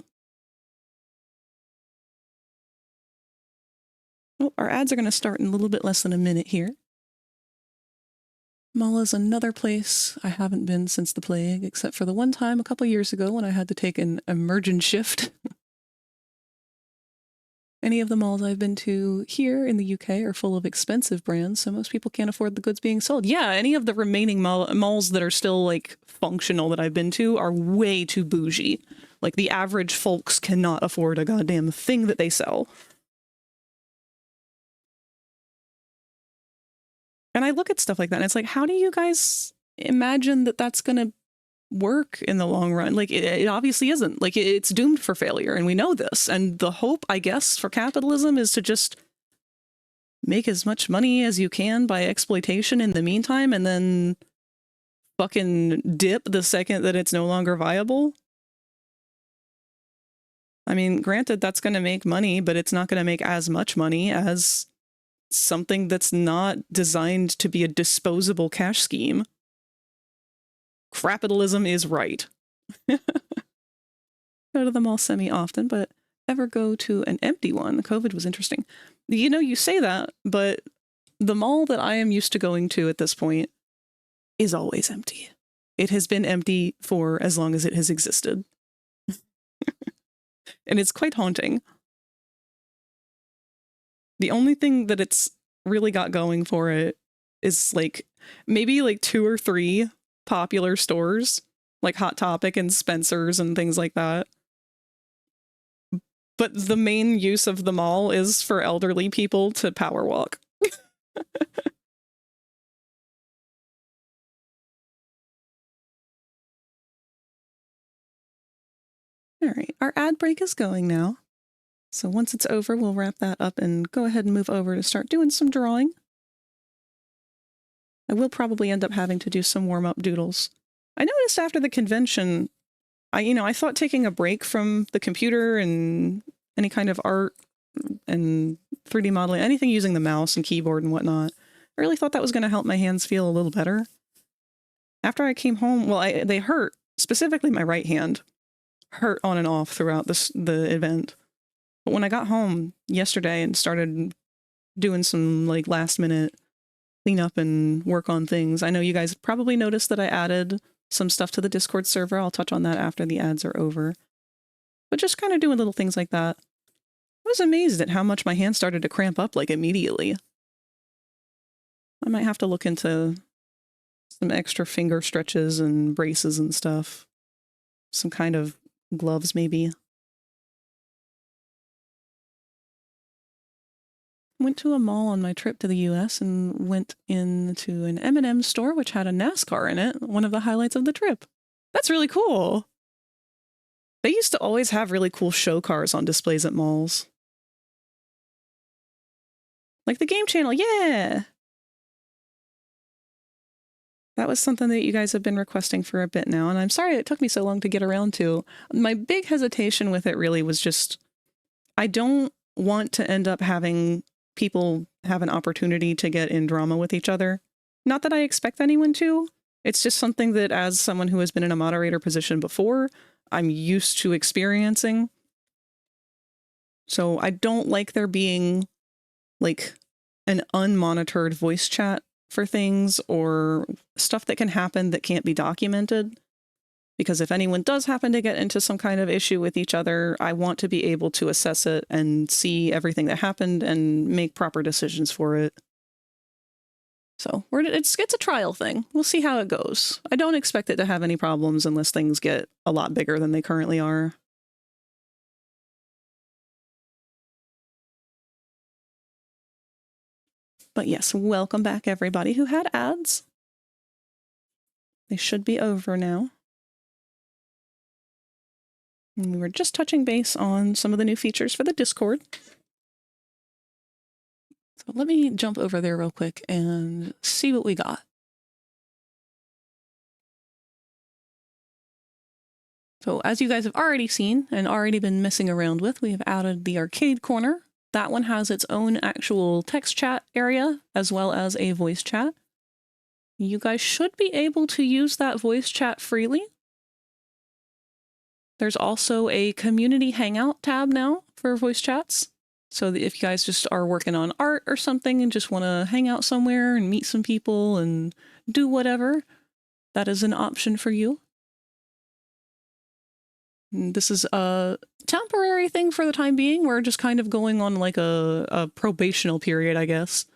Oh, our ads are going to start in a little bit less than a minute here. Mall is another place I haven't been since the plague, except for the one time a couple years ago when I had to take an emergent shift. Any of the malls I've been to here in the UK are full of expensive brands, so most people can't afford the goods being sold. Yeah, any of the remaining malls that are still, functional that I've been to are way too bougie. Like, the average folks cannot afford a goddamn thing that they sell. And I look at stuff like that, and it's like, how do you guys imagine that that's going to work in the long run? It obviously isn't. It's doomed for failure, and we know this. And the hope, I guess, for capitalism is to just make as much money as you can by exploitation in the meantime, and then fucking dip the second that it's no longer viable. I mean, granted, that's going to make money, but it's not going to make as much money as something that's not designed to be a disposable cash scheme. Capitalism is right. Go to the mall semi-often, but ever go to an empty one? COVID was interesting. You say that, but the mall that I am used to going to at this point is always empty. It has been empty for as long as it has existed. And it's quite haunting. The only thing that it's really got going for it is like maybe like 2 or 3 popular stores, like Hot Topic and Spencer's and things like that. But the main use of the mall is for elderly people to power walk. All right, our ad break is going now. So once it's over, we'll wrap that up and go ahead and move over to start doing some drawing. I will probably end up having to do some warm-up doodles. I noticed after the convention, I thought taking a break from the computer and any kind of art and 3D modeling, anything using the mouse and keyboard and whatnot, I really thought that was going to help my hands feel a little better. After I came home, well, they hurt, specifically my right hand, hurt on and off throughout the event. But when I got home yesterday and started doing some like last minute cleanup and work on things, I know you guys probably noticed that I added some stuff to the Discord server. I'll touch on that after the ads are over. But just kind of doing little things like that. I was amazed at how much my hand started to cramp up like immediately. I might have to look into some extra finger stretches and braces and stuff. Some kind of gloves maybe. Went to a mall on my trip to the US and went into an M&M store which had a NASCAR in it, one of the highlights of the trip. That's really cool. They used to always have really cool show cars on displays at malls. Like the Game Channel, yeah! That was something that you guys have been requesting for a bit now, and I'm sorry it took me so long to get around to. My big hesitation with it really was just, I don't want to end up having people have an opportunity to get in drama with each other. Not that I expect anyone to. It's just something that as someone who has been in a moderator position before, I'm used to experiencing. So I don't like there being like an unmonitored voice chat for things or stuff that can happen that can't be documented. Because if anyone does happen to get into some kind of issue with each other, I want to be able to assess it and see everything that happened and make proper decisions for it. So it's a trial thing. We'll see how it goes. I don't expect it to have any problems unless things get a lot bigger than they currently are. But yes, welcome back everybody who had ads. They should be over now. And we were just touching base on some of the new features for the Discord. So let me jump over there real quick and see what we got. So as you guys have already seen and already been messing around with, we have added the arcade corner. That one has its own actual text chat area as well as a voice chat. You guys should be able to use that voice chat freely. There's also a community hangout tab now for voice chats. So if you guys just are working on art or something and just want to hang out somewhere and meet some people and do whatever, that is an option for you. And this is a temporary thing for the time being. We're just kind of going on like a probational period, I guess,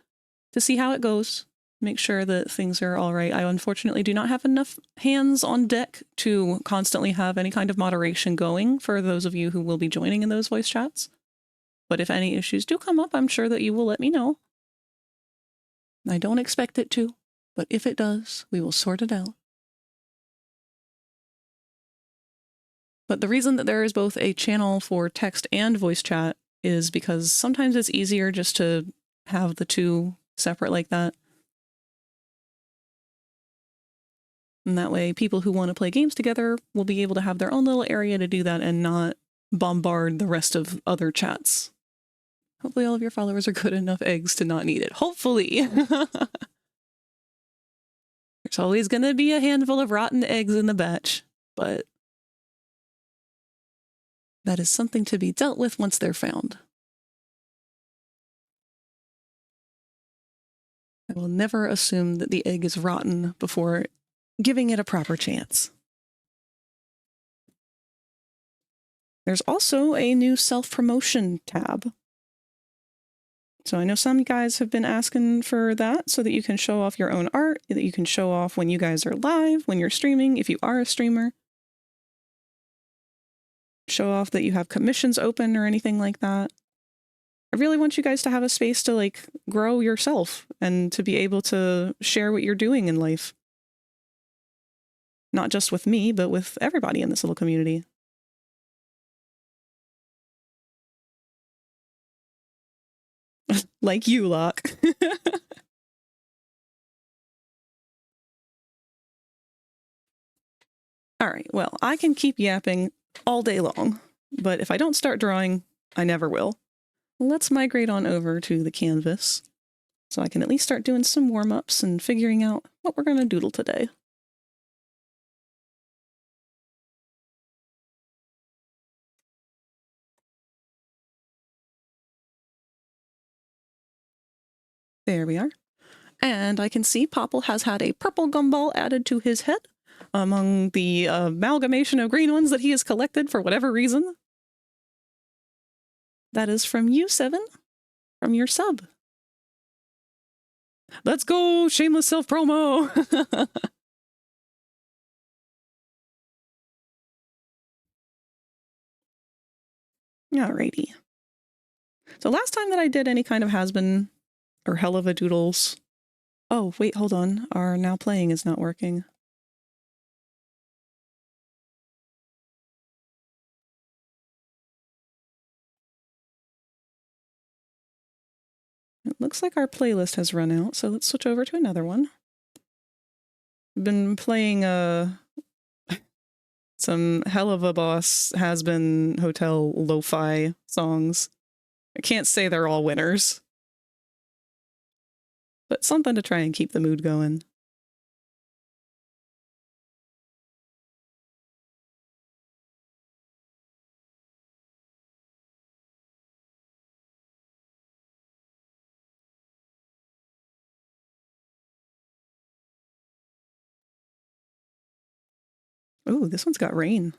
to see how it goes. Make sure that things are all right. I unfortunately do not have enough hands on deck to constantly have any kind of moderation going for those of you who will be joining in those voice chats. But if any issues do come up, I'm sure that you will let me know. I don't expect it to, but if it does, we will sort it out. But the reason that there is both a channel for text and voice chat is because sometimes it's easier just to have the two separate like that. And that way people who want to play games together will be able to have their own little area to do that and not bombard the rest of other chats. Hopefully all of your followers are good enough eggs to not need it. Hopefully! There's always going to be a handful of rotten eggs in the batch, but that is something to be dealt with once they're found. I will never assume that the egg is rotten before giving it a proper chance. There's also a new self-promotion tab. So I know some guys have been asking for that so that you can show off your own art, that you can show off when you guys are live, when you're streaming, if you are a streamer. Show off that you have commissions open or anything like that. I really want you guys to have a space to like grow yourself and to be able to share what you're doing in life. Not just with me, but with everybody in this little community. Like you, Locke. All right, well, I can keep yapping all day long, but if I don't start drawing, I never will. Let's migrate on over to the canvas so I can at least start doing some warm-ups and figuring out what we're going to doodle today. There we are. And I can see Popple has had a purple gumball added to his head among the amalgamation of green ones that he has collected for whatever reason. That is from you, Seven, from your sub. Let's go! Shameless self-promo! Alrighty. So last time that I did any kind of Hazbin or Helluva doodles... Oh, wait, hold on. Our now playing is not working. It looks like our playlist has run out, so let's switch over to another one. I've been playing some Helluva Boss Hazbin Hotel lo-fi songs. I can't say they're all winners, but something to try and keep the mood going. Ooh, this one's got rain.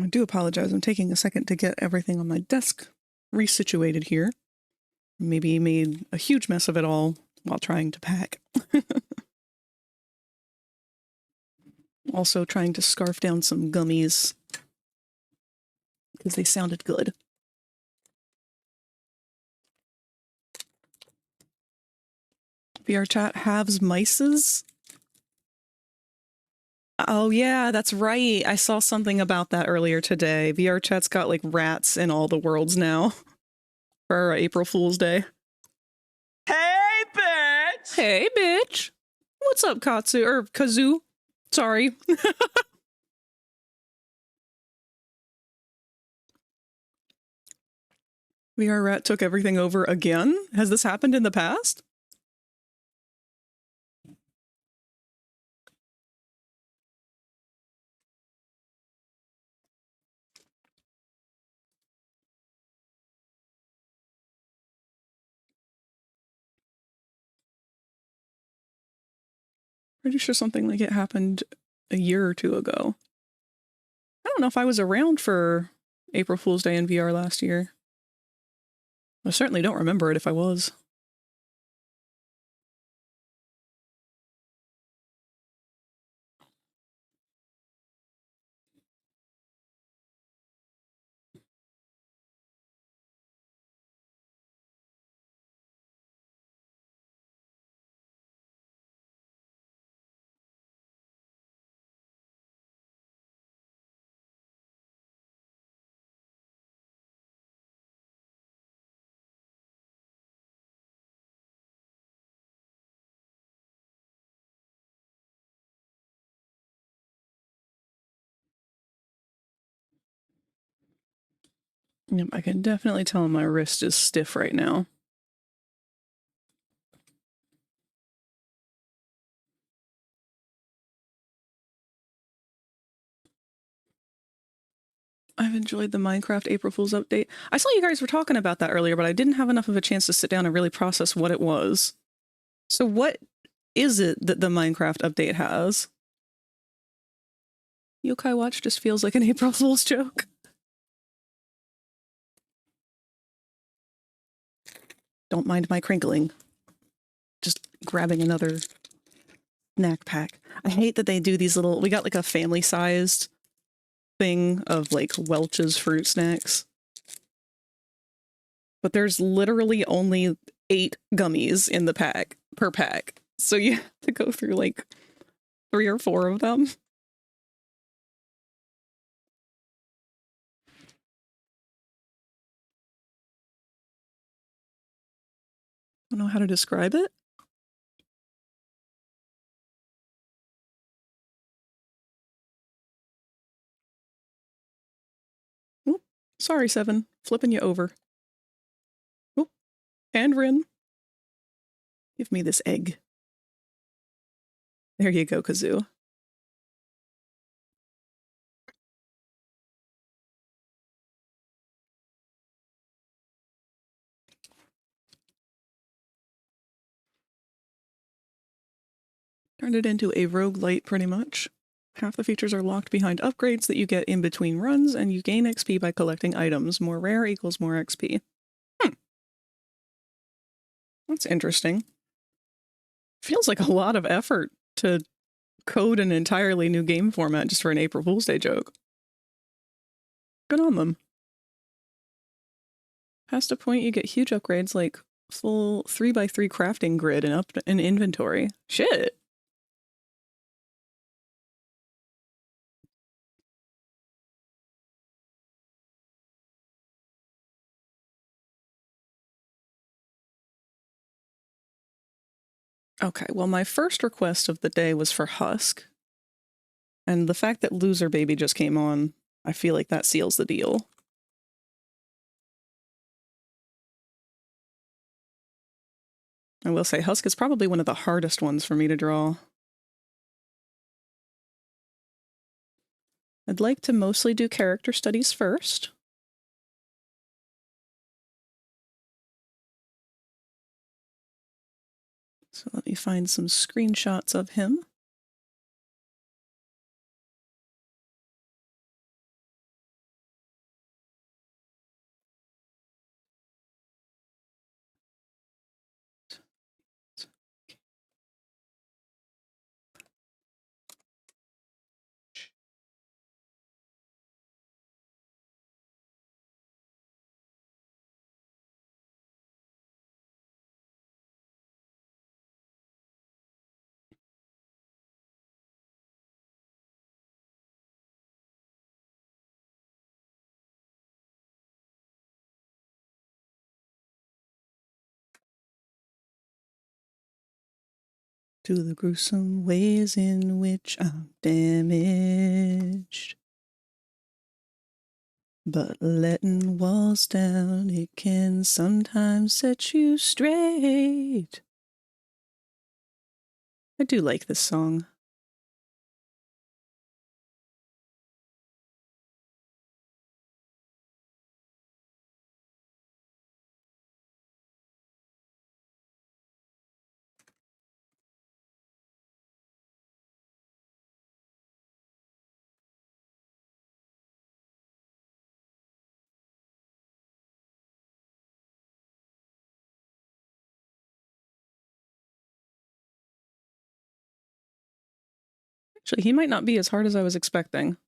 I do apologize. I'm taking a second to get everything on my desk resituated here. Maybe made a huge mess of it all while trying to pack. Also trying to scarf down some gummies because they sounded good. VR chat halves mices. Oh yeah, that's right. I saw something about that earlier today. VR chat's got like rats in all the worlds now for April Fool's Day. Hey, bitch! Hey, bitch. What's up, Katsu? Or Kazoo? Sorry. VR rat took everything over again? Has this happened in the past? Pretty sure something like it happened a year or two ago. I don't know if I was around for April Fool's Day in VR last year. I certainly don't remember it if I was. Yep, I can definitely tell my wrist is stiff right now. I've enjoyed the Minecraft April Fool's update. I saw you guys were talking about that earlier, but I didn't have enough of a chance to sit down and really process what it was. So what is it that the Minecraft update has? Yokai Watch just feels like an April Fool's joke. Don't mind my crinkling. Just grabbing another snack pack. I hate that they do these little... We got like a family-sized thing of like Welch's fruit snacks. But there's literally only 8 gummies in the pack, per pack. So you have to go through like 3 or 4 of them. I don't know how to describe it. Oop, sorry, Seven. Flipping you over. Oop, and Rin. Give me this egg. There you go, Kazoo. Turned it into a roguelite, pretty much. Half the features are locked behind upgrades that you get in between runs, and you gain XP by collecting items. More rare equals more XP. That's interesting. Feels like a lot of effort to code an entirely new game format just for an April Fool's Day joke. Good on them. Past a point, you get huge upgrades like full 3x3 crafting grid and up an inventory. Shit. Okay, well, my first request of the day was for Husk. And the fact that Loser Baby just came on, I feel like that seals the deal. I will say Husk is probably one of the hardest ones for me to draw. I'd like to mostly do character studies first. So let me find some screenshots of him. To the gruesome ways in which I'm damaged. But letting walls down, it can sometimes set you straight. I do like this song. Actually, he might not be as hard as I was expecting.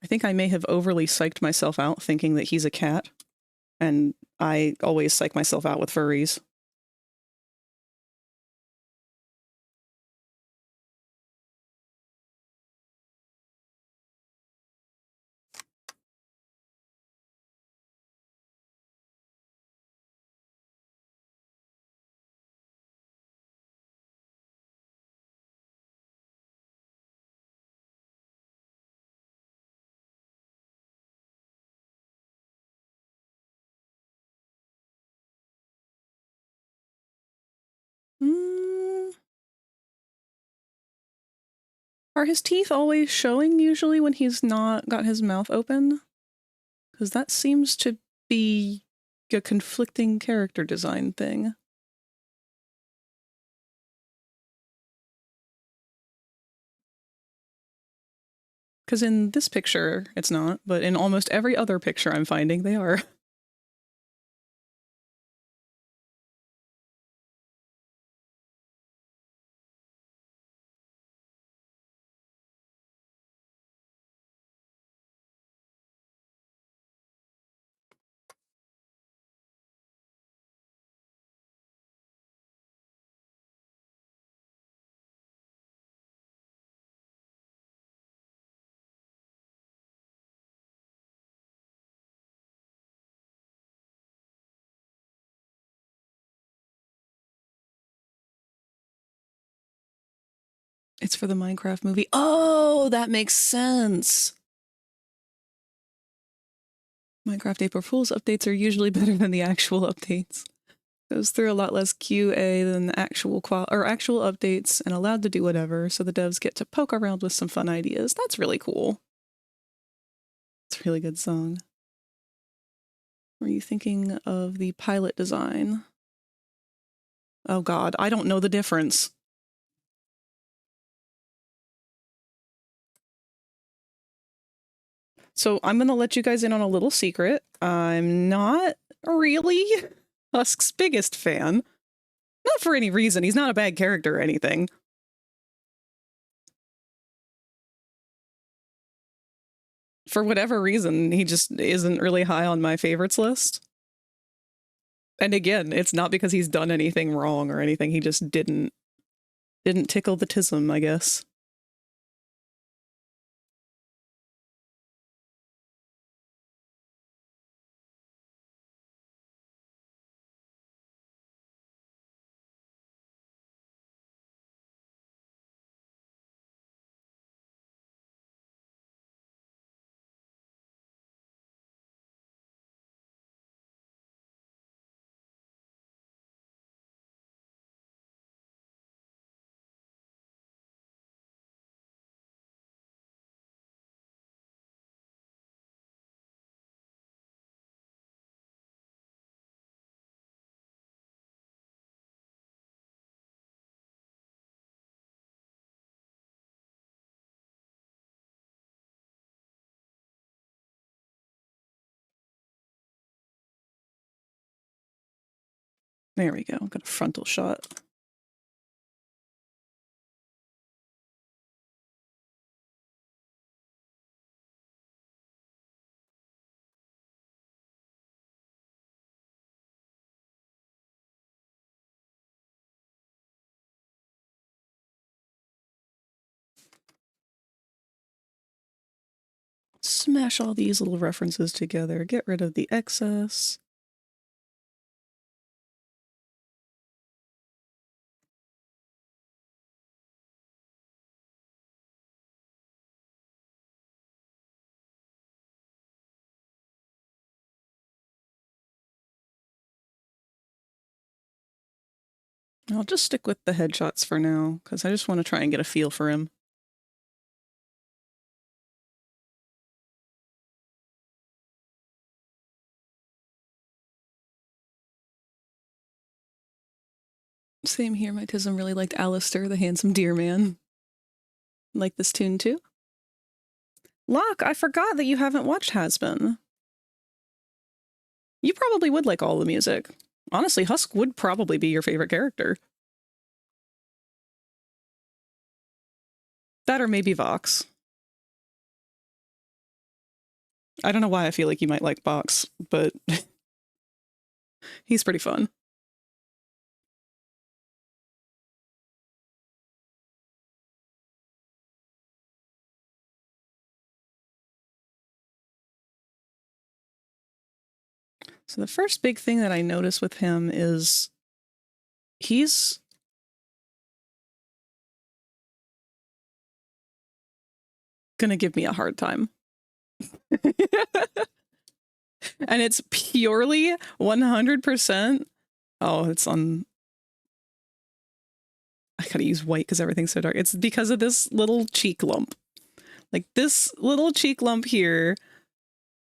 I think I may have overly psyched myself out thinking that he's a cat, and I always psych myself out with furries. Are his teeth always showing usually when he's not got his mouth open? Because that seems to be a conflicting character design thing. Because in this picture, it's not, but in almost every other picture I'm finding, they are. It's for the Minecraft movie. Oh, that makes sense. Minecraft April Fool's updates are usually better than the actual updates. Goes through a lot less QA than the actual actual updates and allowed to do whatever, so the devs get to poke around with some fun ideas. That's really cool. It's a really good song. Were you thinking of the pilot design? Oh god, I don't know the difference. So I'm gonna let you guys in on a little secret. I'm not really Husk's biggest fan. Not for any reason. He's not a bad character or anything. For whatever reason, he just isn't really high on my favorites list. And again, it's not because he's done anything wrong or anything. He just didn't tickle the tism, I guess. There we go. Got a frontal shot. Smash all these little references together. Get rid of the excess. I'll just stick with the headshots for now, because I just want to try and get a feel for him. Same here, my Tism really liked Alistair, the handsome deer man. Like this tune too? Locke, I forgot that you haven't watched Hazbin. You probably would like all the music. Honestly, Husk would probably be your favorite character. That or maybe Vox. I don't know why I feel like you might like Vox, but he's pretty fun. So the first big thing that I notice with him is he's gonna give me a hard time. And it's purely 100%. Oh, it's on. gotta use white because everything's so dark. It's because of this little cheek lump. Like, this little cheek lump here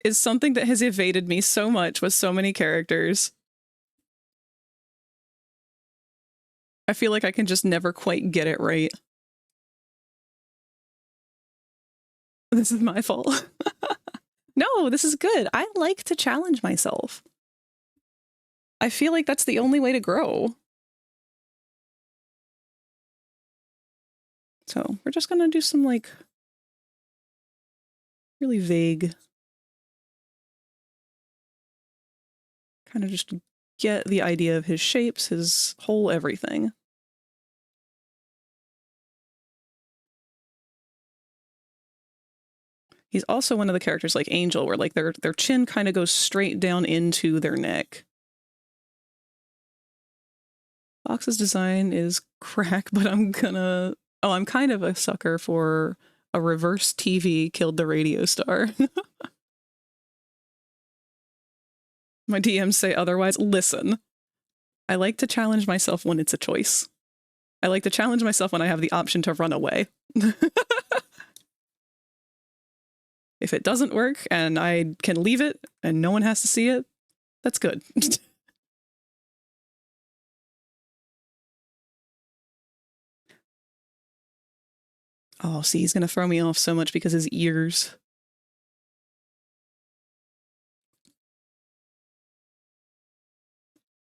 is something that has evaded me so much with so many characters. I feel like I can just never quite get it right. This is my fault. No, this is good. I like to challenge myself. I feel like that's the only way to grow. So we're just gonna do some like really vague, kind of just get the idea of his shapes, his whole everything. He's also one of the characters like Angel, where like their chin kind of goes straight down into their neck. Fox's design is crack, but I'm kind of a sucker for a reverse TV killed the radio star. My DMs say otherwise. Listen, I like to challenge myself when it's a choice. I like to challenge myself when I have the option to run away. If it doesn't work and I can leave it and no one has to see it, that's good. Oh, see, he's going to throw me off so much because his ears.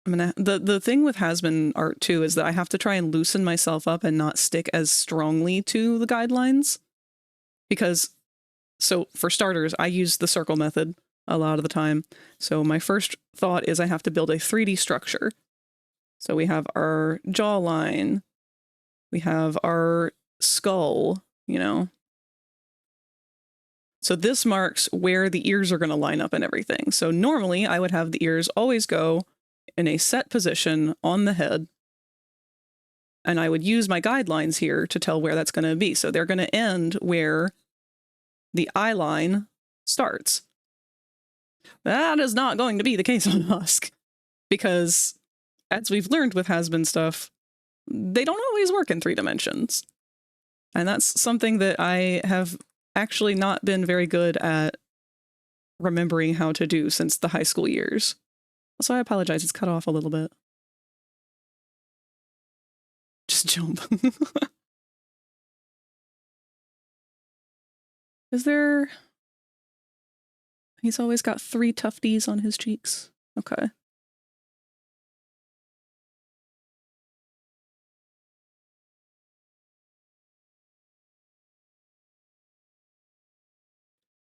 I mean, the thing with Hazbin art too is that I have to try and loosen myself up and not stick as strongly to the guidelines. Because, so for starters, I use the circle method a lot of the time. So my first thought is I have to build a 3D structure. So we have our jawline, we have our skull, you know. So this marks where the ears are going to line up and everything. So normally I would have the ears always go in a set position on the head. And I would use my guidelines here to tell where that's going to be. So they're going to end where the eye line starts. That is not going to be the case on Husk, because as we've learned with Hazbin stuff, they don't always work in 3 dimensions. And that's something that I have actually not been very good at remembering how to do since the high school years. So I apologize, it's cut off a little bit. Just jump. Is there... He's always got 3 tufties on his cheeks. Okay.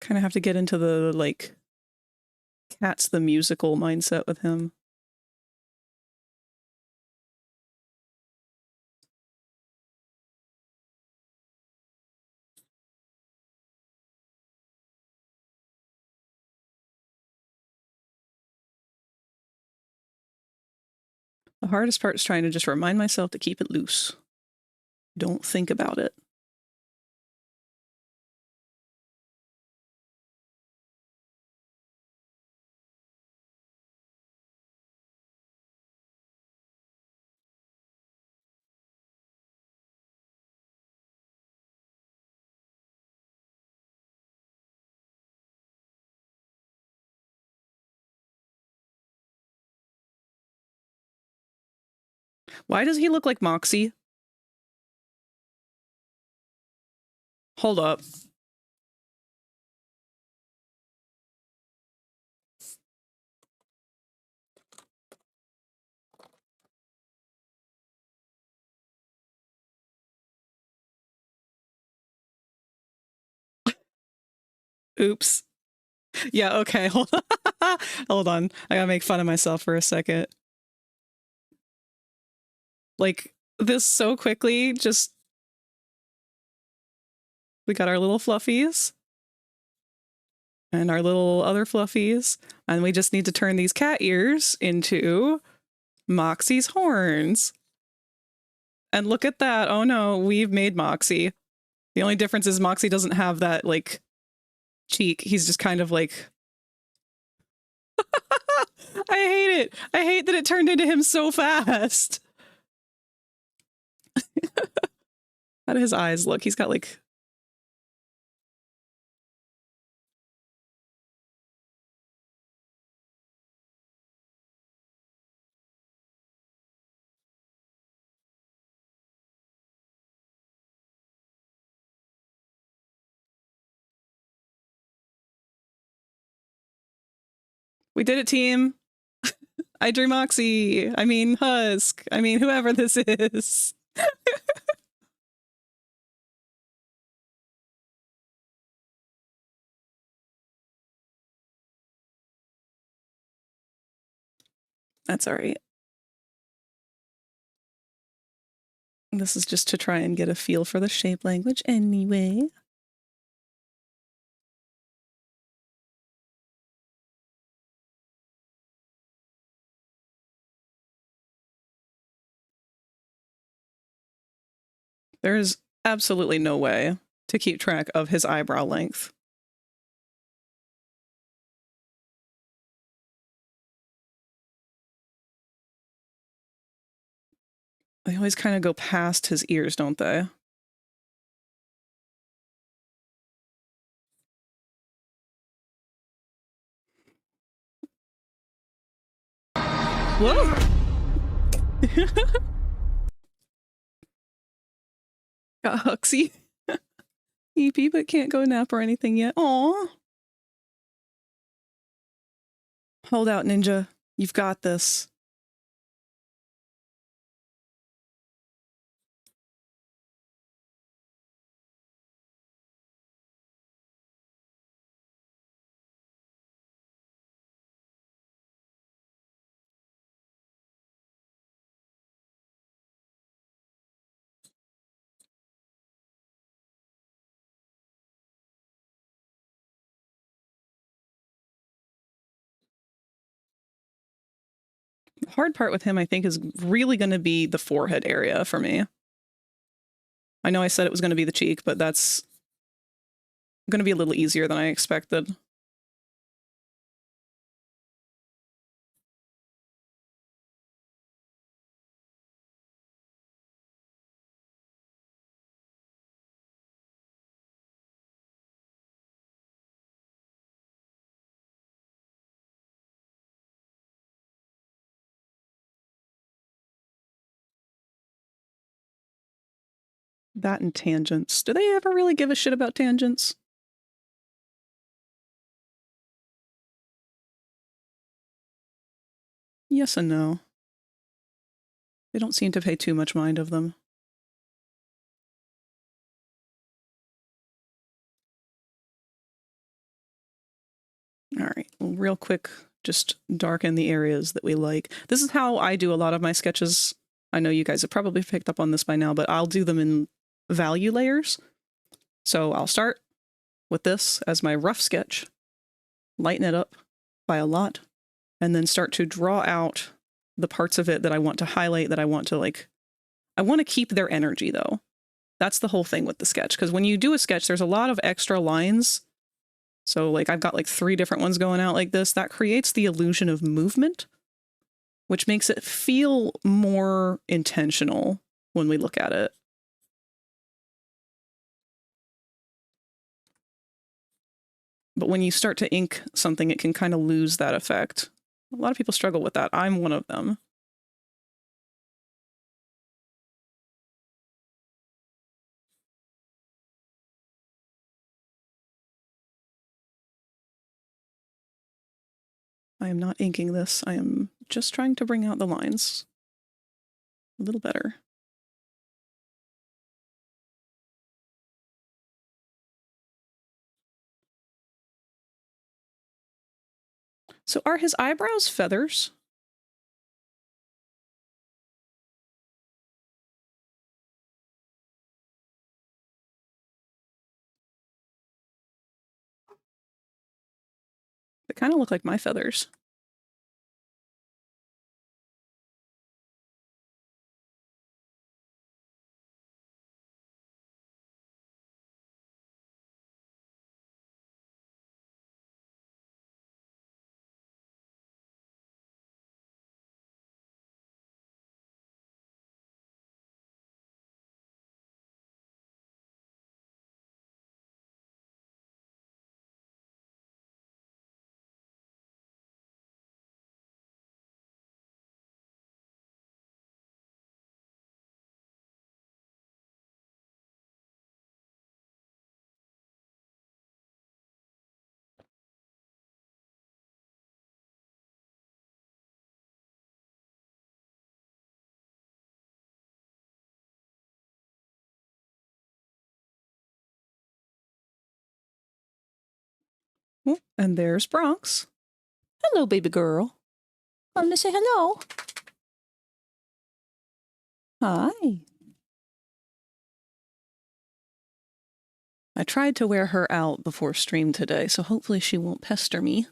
Kind of have to get into the, like, Cats the musical mindset with him. The hardest part is trying to just remind myself to keep it loose. Don't think about it. Why does he look like Moxie? Hold up. Oops. Yeah, okay, hold on. Hold on. I gotta make fun of myself for a second. Like, this so quickly, just... We got our little fluffies. And our little other fluffies. And we just need to turn these cat ears into Moxie's horns. And look at that. Oh no, we've made Moxie. The only difference is Moxie doesn't have that, like, cheek. He's just kind of like... I hate it. I hate that it turned into him so fast. How do his eyes look? He's got like... We did it, team. I dream Oxy. I mean Husk. I mean whoever this is. That's all right. This is just to try and get a feel for the shape language anyway. There's absolutely no way to keep track of his eyebrow length. They always kind of go past his ears, don't they? Whoa! Got Huxy. EP, but can't go nap or anything yet. Aw. Hold out, Ninja. You've got this. The hard part with him, I think, is really going to be the forehead area for me. I know I said it was going to be the cheek, but that's going to be a little easier than I expected. That and tangents. Do they ever really give a shit about tangents? Yes and no. They don't seem to pay too much mind of them. All right, well, real quick, just darken the areas that we like. This is how I do a lot of my sketches. I know you guys have probably picked up on this by now, but I'll do them in value layers. So I'll start with this as my rough sketch, lighten it up by a lot, and then start to draw out the parts of it that I want to highlight, that I want to like, I want to keep their energy though. That's the whole thing with the sketch. Because when you do a sketch, there's a lot of extra lines. So like I've got like 3 different ones going out like this. That creates the illusion of movement, which makes it feel more intentional when we look at it. But when you start to ink something, it can kind of lose that effect. A lot of people struggle with that. I'm one of them. I am not inking this. I am just trying to bring out the lines a little better. So are his eyebrows feathers? They kind of look like my feathers. Oh, and there's Bronx. Hello, baby girl. I'm to say hello. Hi. I tried to wear her out before stream today, so hopefully she won't pester me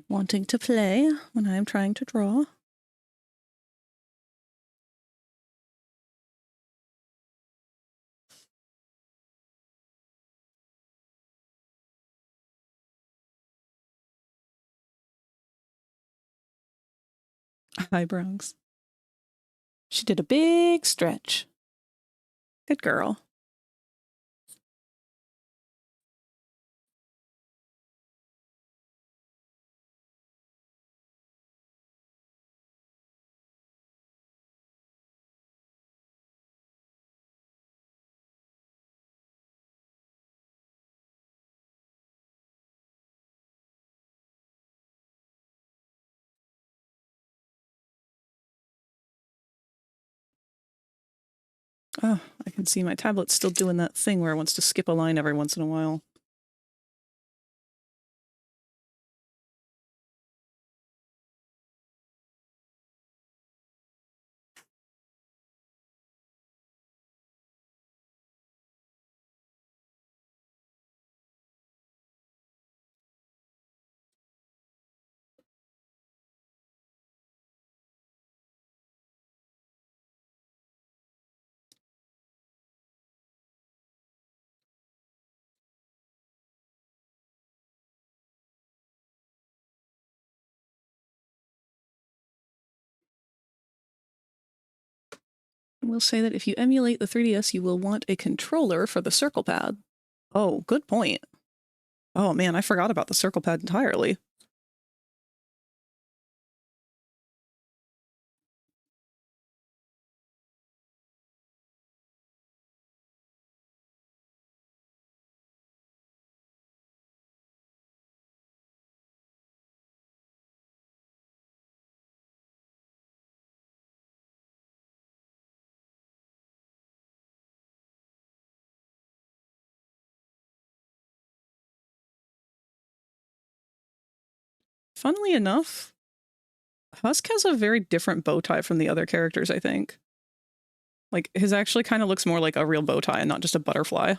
wanting to play when I am trying to draw. Hi, Bronx. She did a big stretch. Good girl. Oh, I can see my tablet's still doing that thing where it wants to skip a line every once in a while. We'll say that if you emulate the 3DS, you will want a controller for the circle pad. Oh, good point. Oh man, I forgot about the circle pad entirely. Funnily enough, Husk has a very different bow tie from the other characters, I think. Like, his actually kind of looks more like a real bow tie and not just a butterfly.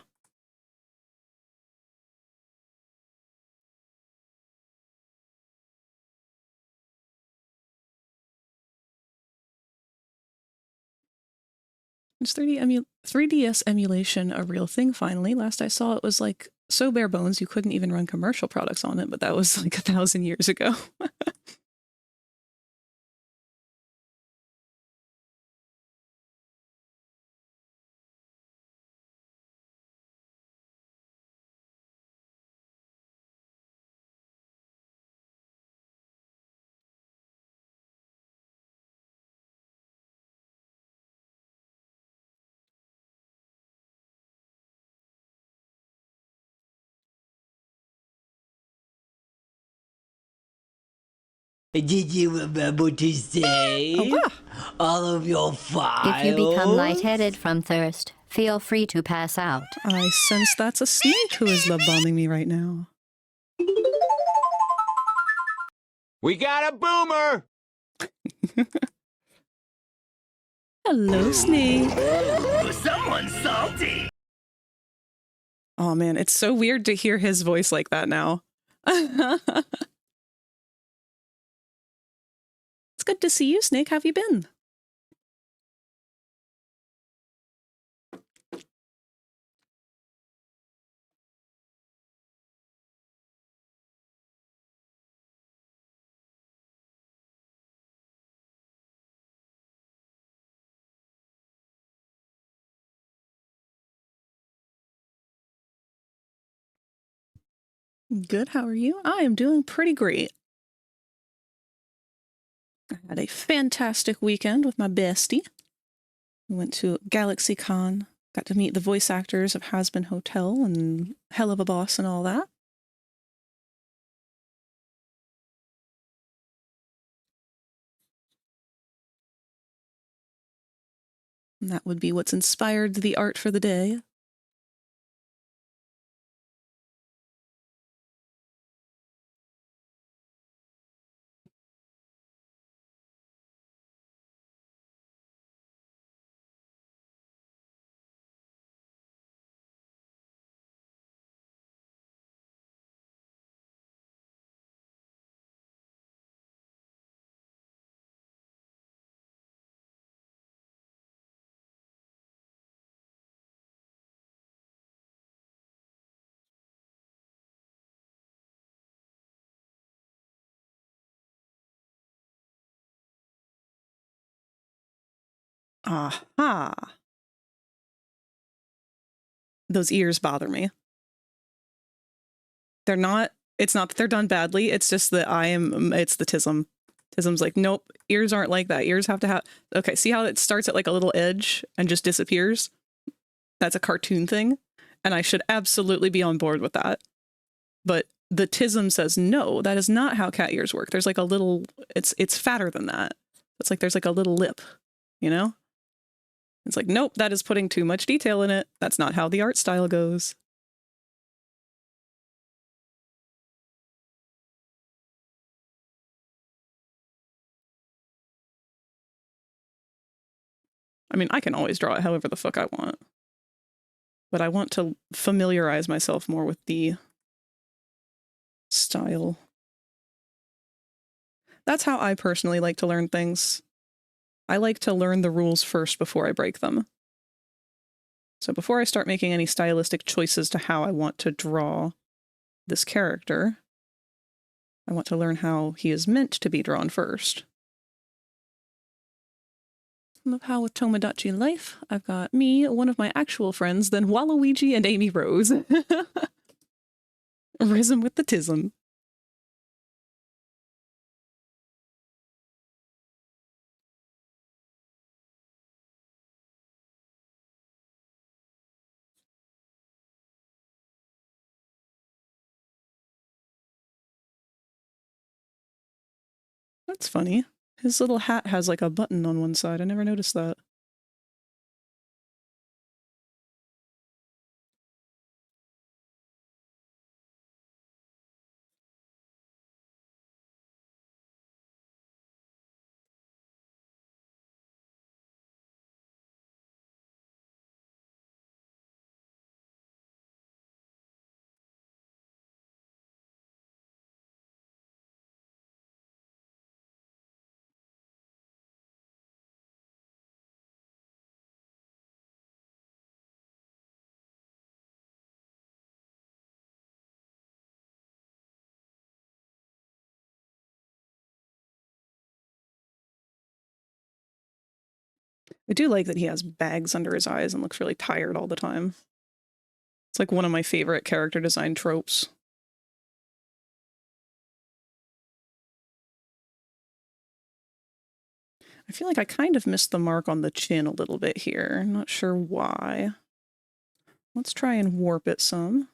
Is 3DS emulation a real thing finally? Last I saw it was like so bare bones you couldn't even run commercial products on it, but that was like 1,000 years ago. Did you remember to save Oh, all of your files? If you become lightheaded from thirst, feel free to pass out. I sense that's a snake who is love bombing me right now. We got a boomer! Hello, snake. Someone's salty! Oh man, it's so weird to hear his voice like that now. It's good to see you, Snake. How have you been? Good, how are you? I am doing pretty great. I had a fantastic weekend with my bestie. We went to GalaxyCon, got to meet the voice actors of Hazbin Hotel and Helluva Boss and all that. And that would be what's inspired the art for the day. Aha. Those ears bother me. They're not, it's not that they're done badly, it's just that it's the Tism. Tism's like, nope, ears aren't like that. Ears have to have, okay, see how it starts at like a little edge and just disappears? That's a cartoon thing, and I should absolutely be on board with that. But the Tism says, no, that is not how cat ears work. There's like a little, it's fatter than that. It's like there's like a little lip, you know? It's like, nope, that is putting too much detail in it. That's not how the art style goes. I mean, I can always draw it however the fuck I want. But I want to familiarize myself more with the style. That's how I personally like to learn things. I like to learn the rules first before I break them. So before I start making any stylistic choices to how I want to draw this character, I want to learn how he is meant to be drawn first. Love how with Tomodachi Life, I've got me, one of my actual friends, then Waluigi and Amy Rose. Risen with the Tism. That's funny. His little hat has like a button on one side. I never noticed that. I do like that he has bags under his eyes and looks really tired all the time. It's like one of my favorite character design tropes. I feel like I kind of missed the mark on the chin a little bit here. I'm not sure why. Let's try and warp it some.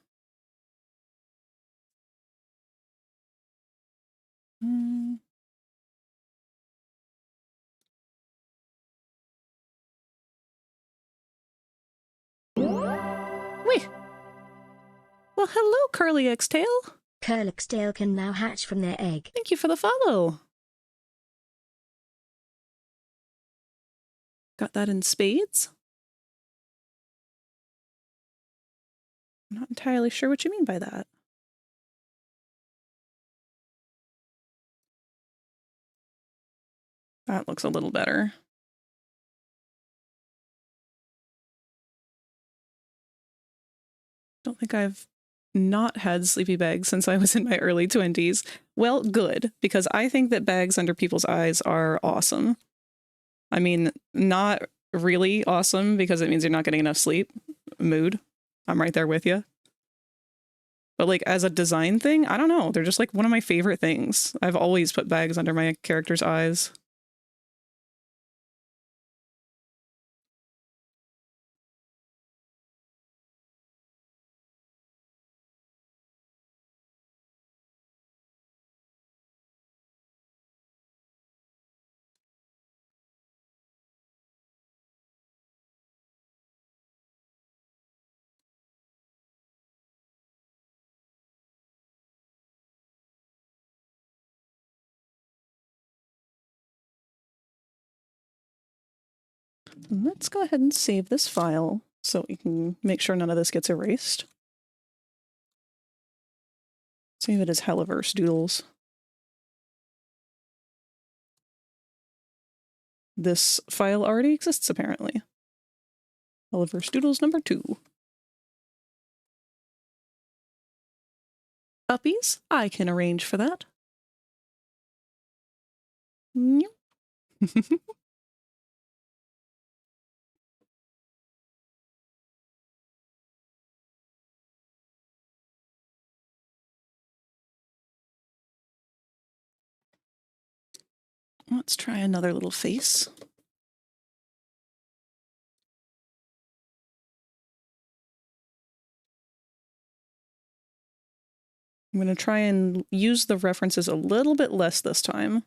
Wait. Well, hello, Curly X-Tail. Curlixtail can now hatch from their egg. Thank you for the follow. Got that in spades? I'm not entirely sure what you mean by that. That looks a little better. Don't think I've not had sleepy bags since I was in my early 20s. Well, good, because I think that bags under people's eyes are awesome. I mean, not really awesome because it means you're not getting enough sleep. Mood. I'm right there with you. But like as a design thing, I don't know. They're just like one of my favorite things. I've always put bags under my character's eyes. Let's go ahead and save this file so we can make sure none of this gets erased. Save it as Helluverse Doodles. This file already exists, apparently. Helluverse Doodles number 2. Uppies? I can arrange for that. Let's try another little face. I'm going to try and use the references a little bit less this time.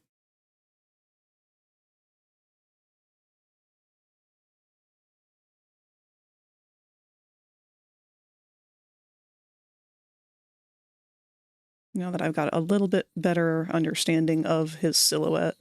Now that I've got a little bit better understanding of his silhouette.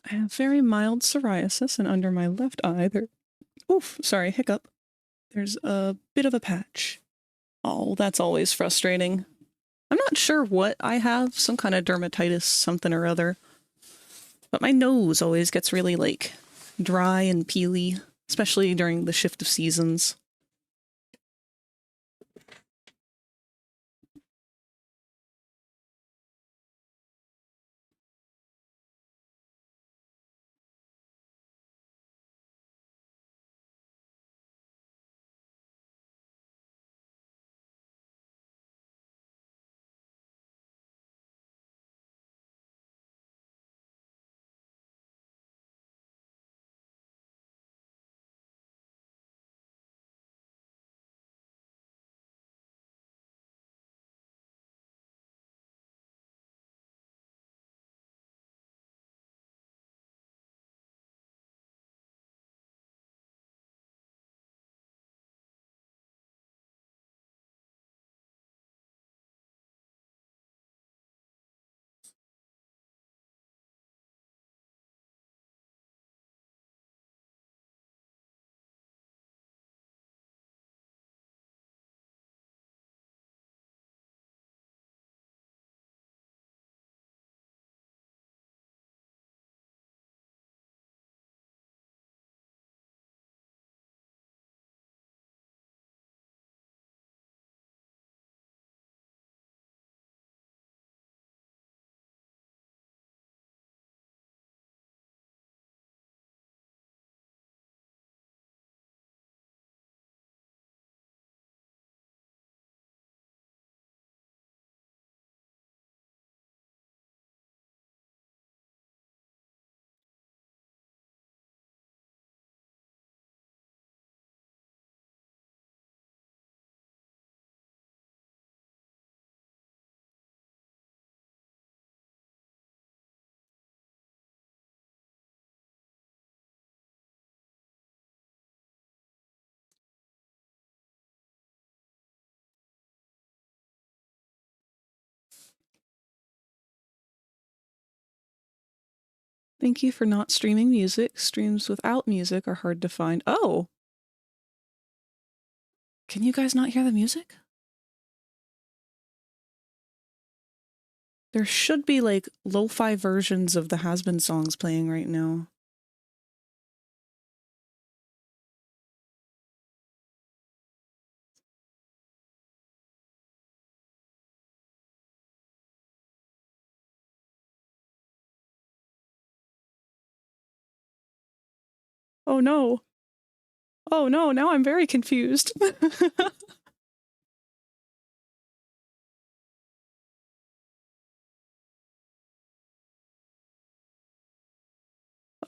I have very mild psoriasis, and under my left eye there... Oof, sorry, hiccup. There's a bit of a patch. Oh, that's always frustrating. I'm not sure what I have, some kind of dermatitis, something or other. But my nose always gets really, like, dry and peely, especially during the shift of seasons. Thank you for not streaming music. Streams without music are hard to find. Oh! Can you guys not hear the music? There should be, like, lo-fi versions of the Hazbin songs playing right now. Oh no! Oh no, now I'm very confused.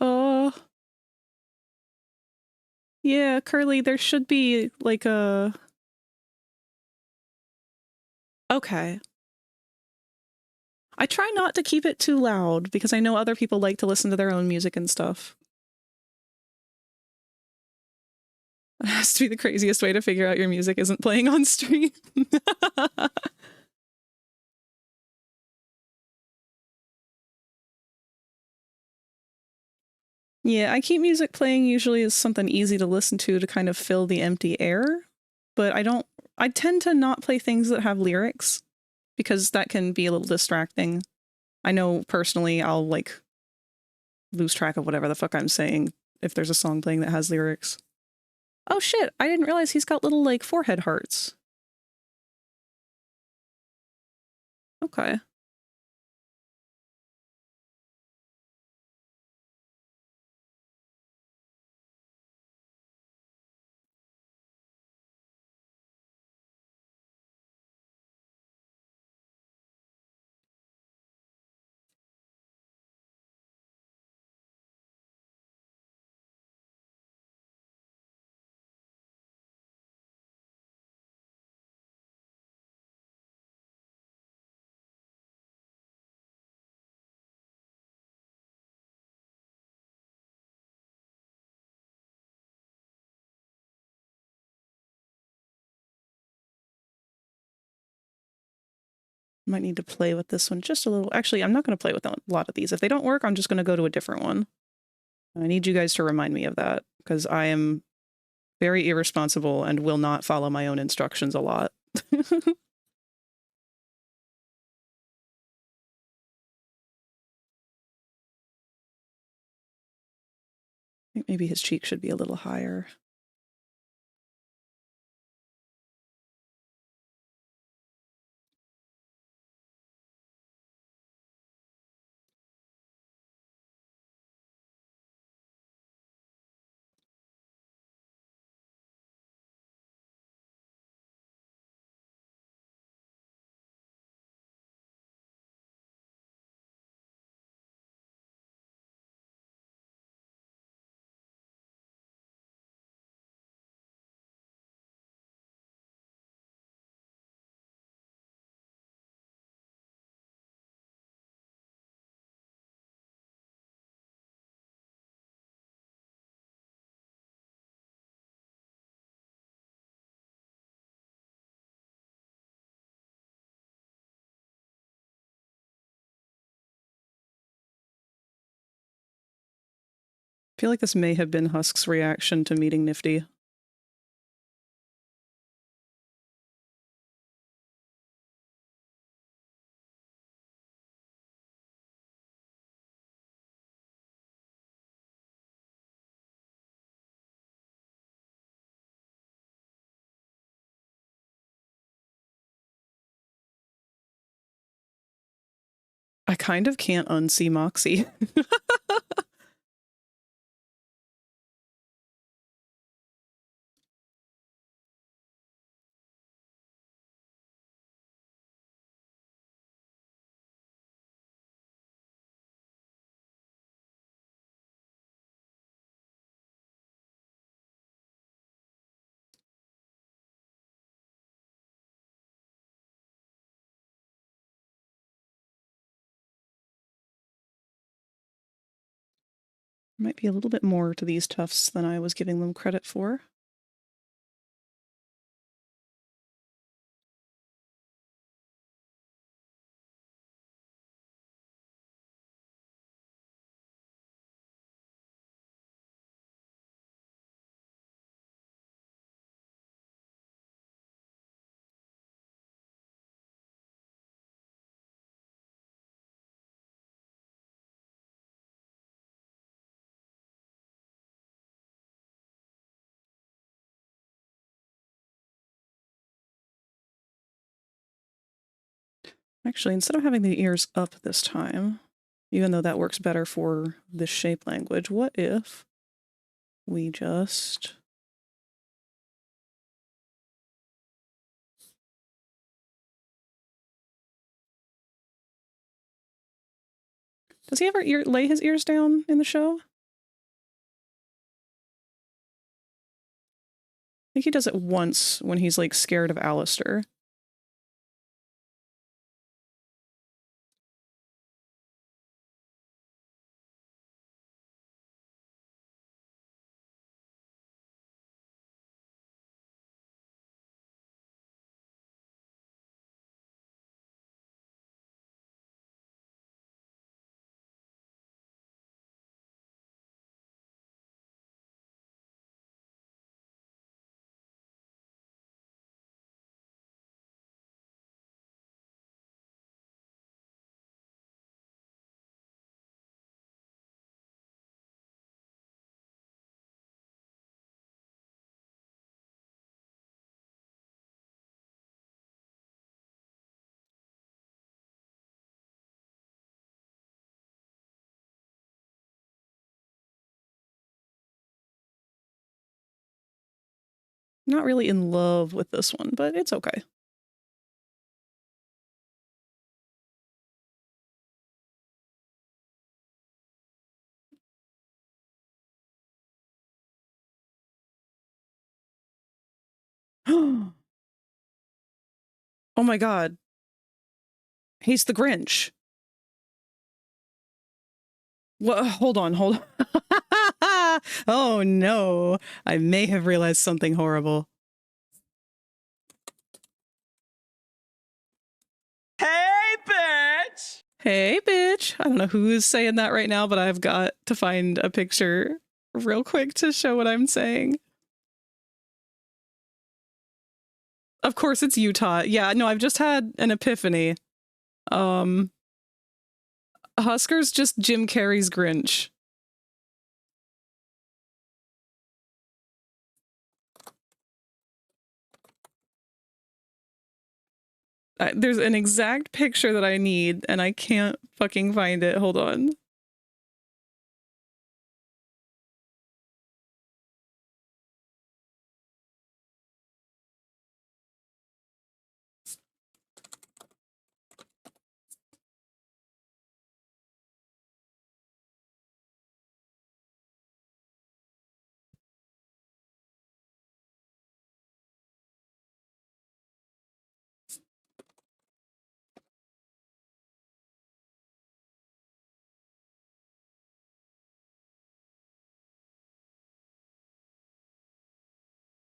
Uh, Yeah, Curly, there should be like a... Okay. I try not to keep it too loud because I know other people like to listen to their own music and stuff. It has to be the craziest way to figure out your music isn't playing on stream. Yeah, I keep music playing usually as something easy to listen to kind of fill the empty air, but I tend to not play things that have lyrics because that can be a little distracting. I know personally I'll like lose track of whatever the fuck I'm saying if there's a song playing that has lyrics. Oh shit, I didn't realize he's got little like forehead hearts. Okay. Might need to play with this one just a little. Actually, I'm not going to play with a lot of these. If they don't work, I'm just going to go to a different one. I need you guys to remind me of that because I am very irresponsible and will not follow my own instructions a lot. I think maybe his cheek should be a little higher. I feel like this may have been Husk's reaction to meeting Nifty. I kind of can't unsee Moxie. Might be a little bit more to these tufts than I was giving them credit for. Actually, instead of having the ears up this time, even though that works better for this shape language, what if we just... Does he ever lay his ears down in the show? think he does it once when he's like scared of Alistair. Not really in love with this one, but it's okay. Oh my god. He's the Grinch. What? Hold on, hold on. Oh no. I may have realized something horrible. Hey, bitch! Hey, bitch. I don't know who's saying that right now, but I've got to find a picture real quick to show what I'm saying. Of course it's Utah. Yeah, no, I've just had an epiphany. Husker's just Jim Carrey's Grinch. There's an exact picture that I need, and I can't fucking find it. Hold on.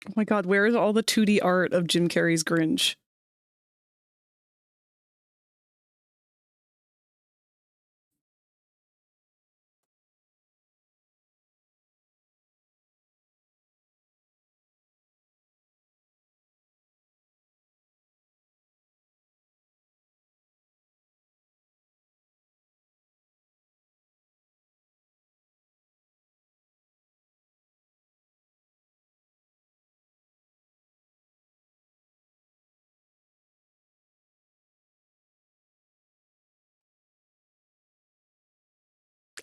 Oh my god, where is all the 2D art of Jim Carrey's Grinch?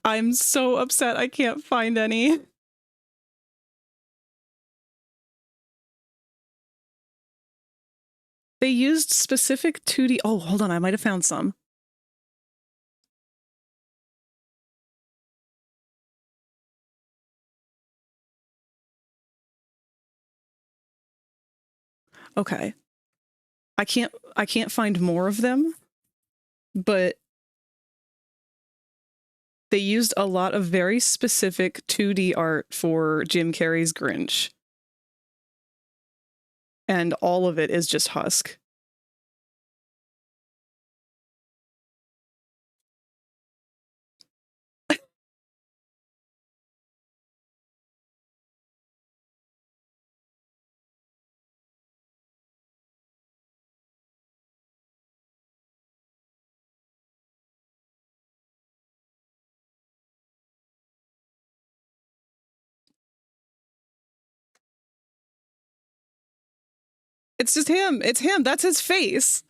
I'm so upset I can't find any. They used specific 2D. Oh, hold on. I might have found some. Okay. I can't find more of them, but they used a lot of very specific 2D art for Jim Carrey's Grinch. And all of it is just Husk. It's just him. It's him. That's his face.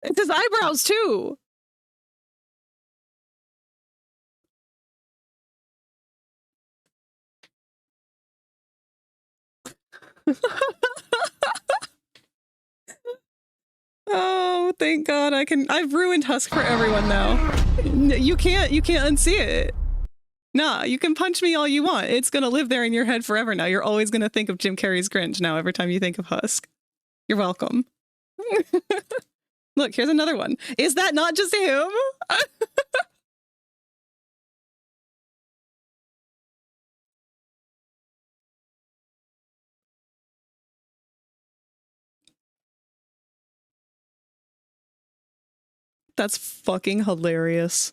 It's his eyebrows, too. Oh, thank God I've ruined Husk for everyone now. You can't unsee it. Nah, you can punch me all you want. It's gonna live there in your head forever now. You're always gonna think of Jim Carrey's Grinch now every time you think of Husk. You're welcome. Look, here's another one. Is that not just him? That's fucking hilarious.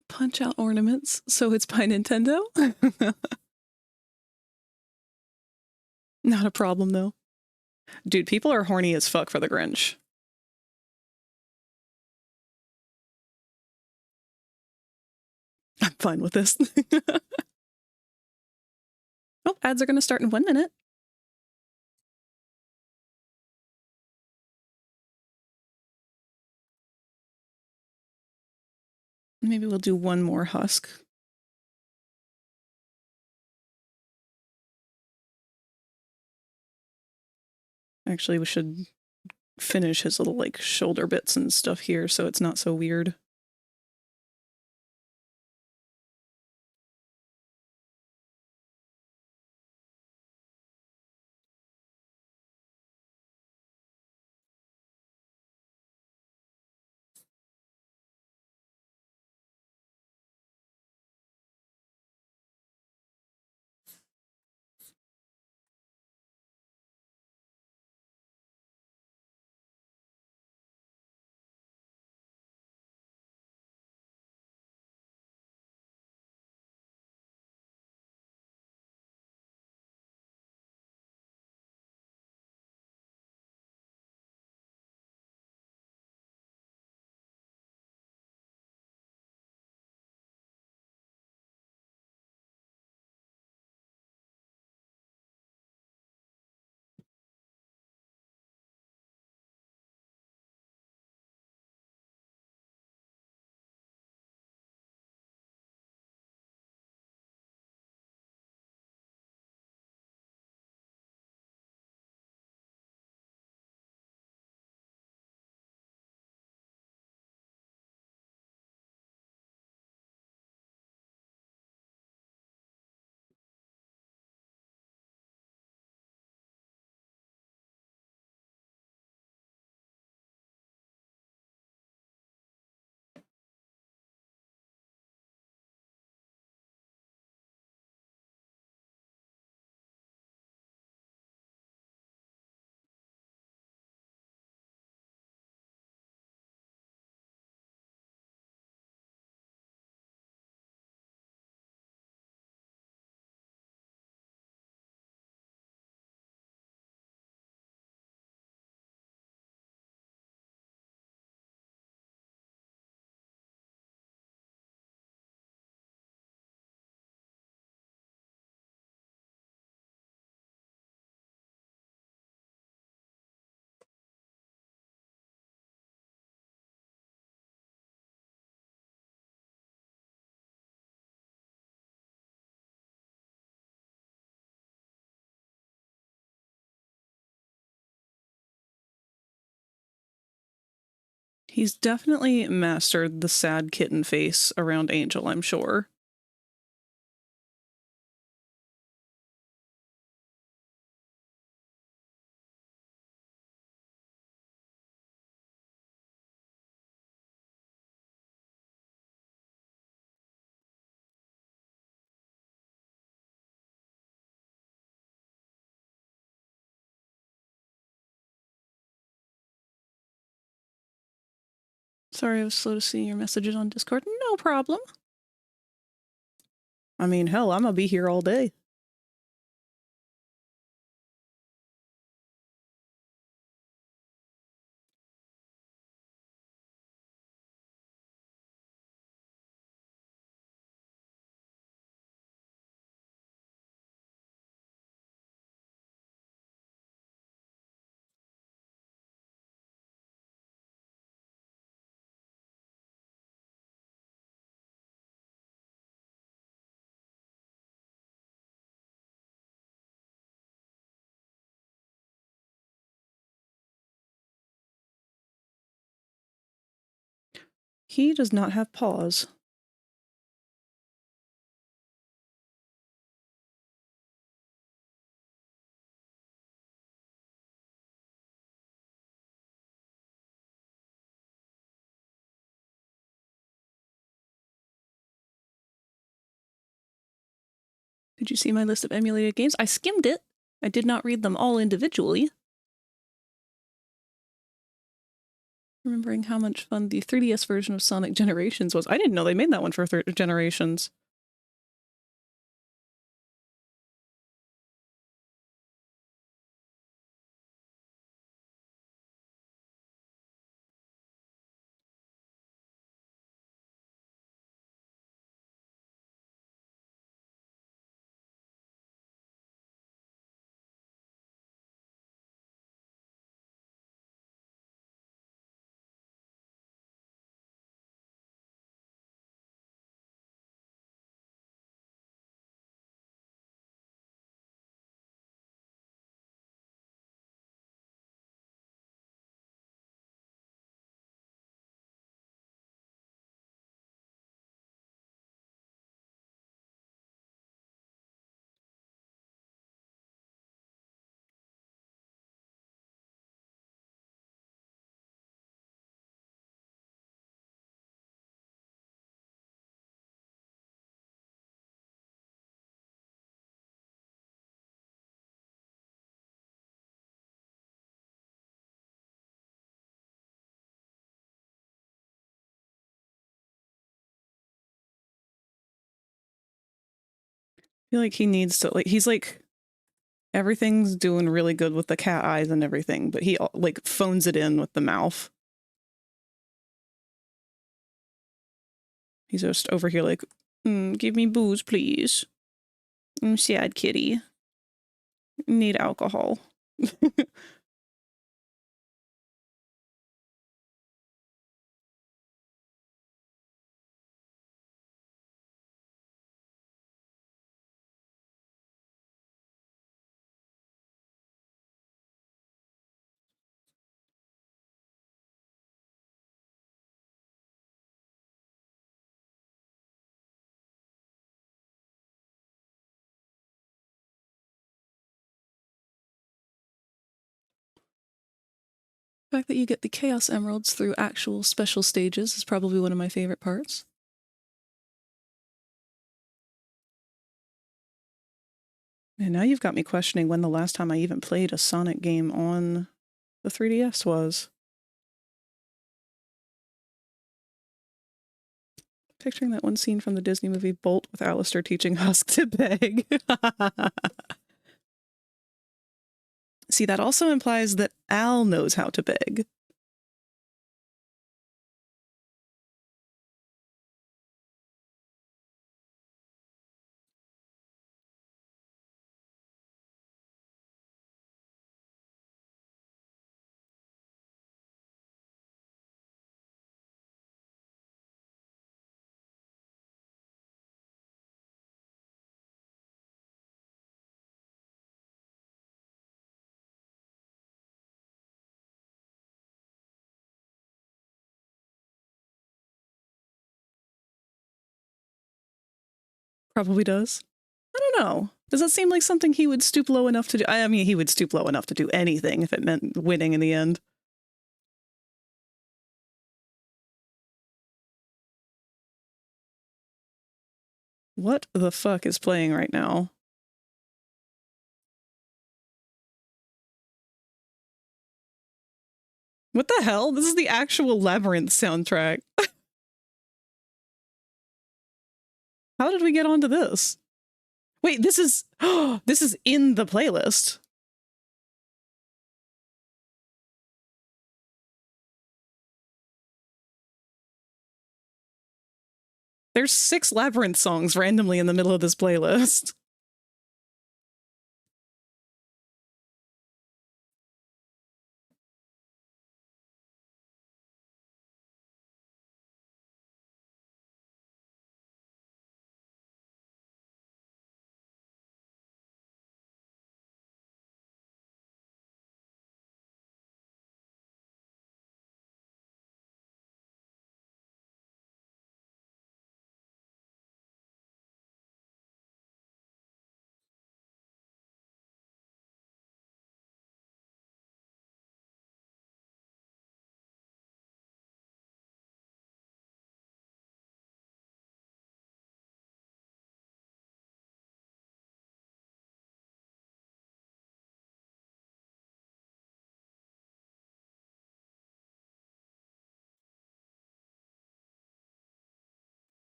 Punch out ornaments, so it's by Nintendo? Not a problem, though. Dude, people are horny as fuck for the Grinch. I'm fine with this. Oh, ads are gonna start in 1 minute. Maybe we'll do one more Husk. Actually, we should finish his little, like, shoulder bits and stuff here so it's not so weird. He's definitely mastered the sad kitten face around Angel, I'm sure. Sorry I was slow to see your messages on Discord. No problem. I mean, hell, I'm gonna be here all day. He does not have paws. Did you see my list of emulated games? I skimmed it. I did not read them all individually. Remembering how much fun the 3DS version of Sonic Generations was. I didn't know they made that one for Generations. I feel like he needs to, like, he's like, everything's doing really good with the cat eyes and everything, but he, like, phones it in with the mouth. He's just over here like, give me booze, please. I'm sad kitty. Need alcohol. The fact that you get the Chaos Emeralds through actual special stages is probably one of my favorite parts. And now you've got me questioning when the last time I even played a Sonic game on the 3DS was. Picturing that one scene from the Disney movie Bolt with Alistair teaching Husk to beg. See, that also implies that Al knows how to beg. Probably does. I don't know. Does that seem like something he would stoop low enough to do? I mean, he would stoop low enough to do anything if it meant winning in the end. What the fuck is playing right now? What the hell? This is the actual Labyrinth soundtrack. How did we get onto this? Wait, this is this is in the playlist. There's 6 Labyrinth songs randomly in the middle of this playlist.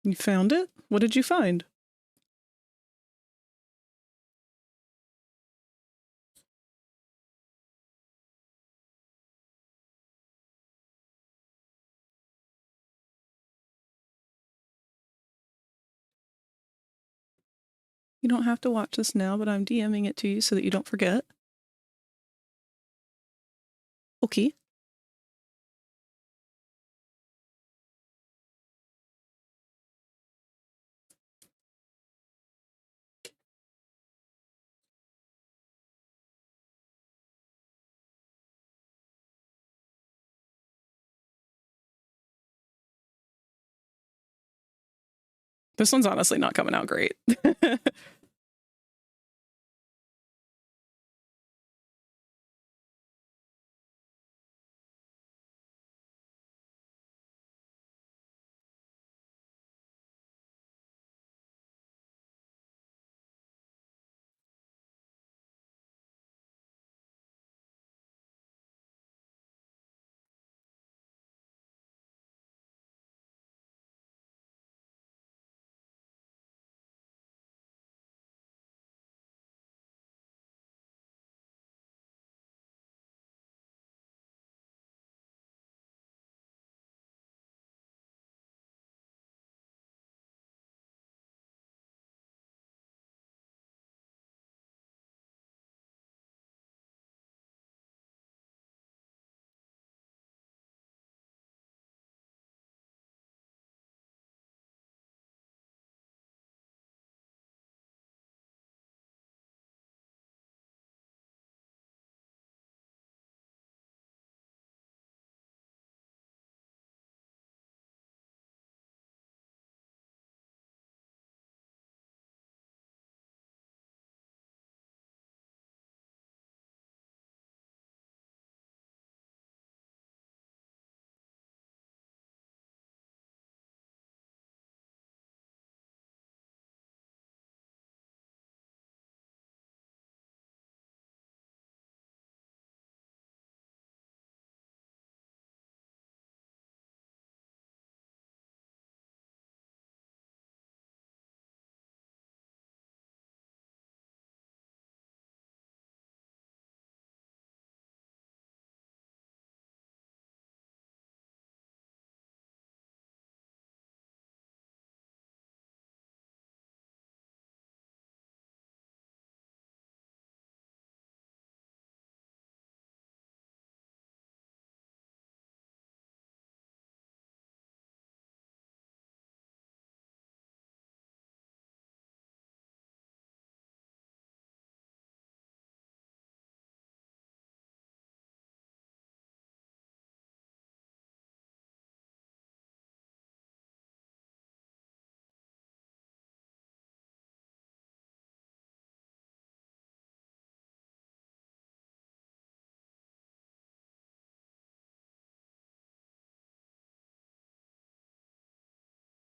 You found it? What did you find? You don't have to watch this now, but I'm DMing it to you so that you don't forget. Okay. This one's honestly not coming out great.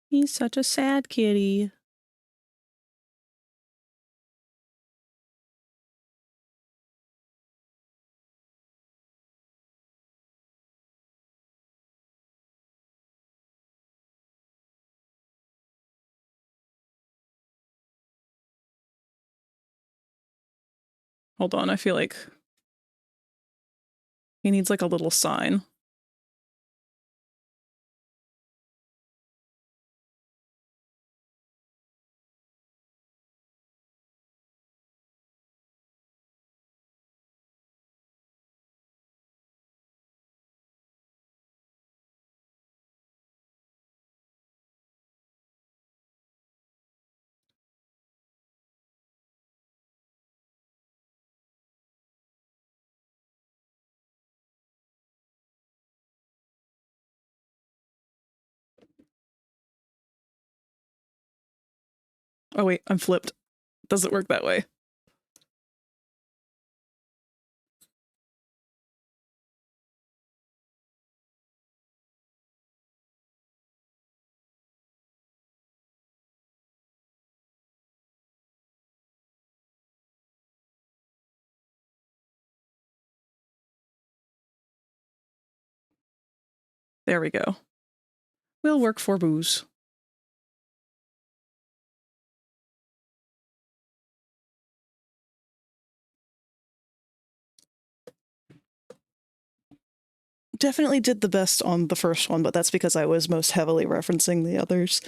He's such a sad kitty. Hold on, I feel like he needs like a little sign. Oh wait, I'm flipped. Doesn't work that way. There we go. Will work for booze. definitely did the best on the first one, but that's because I was most heavily referencing the others.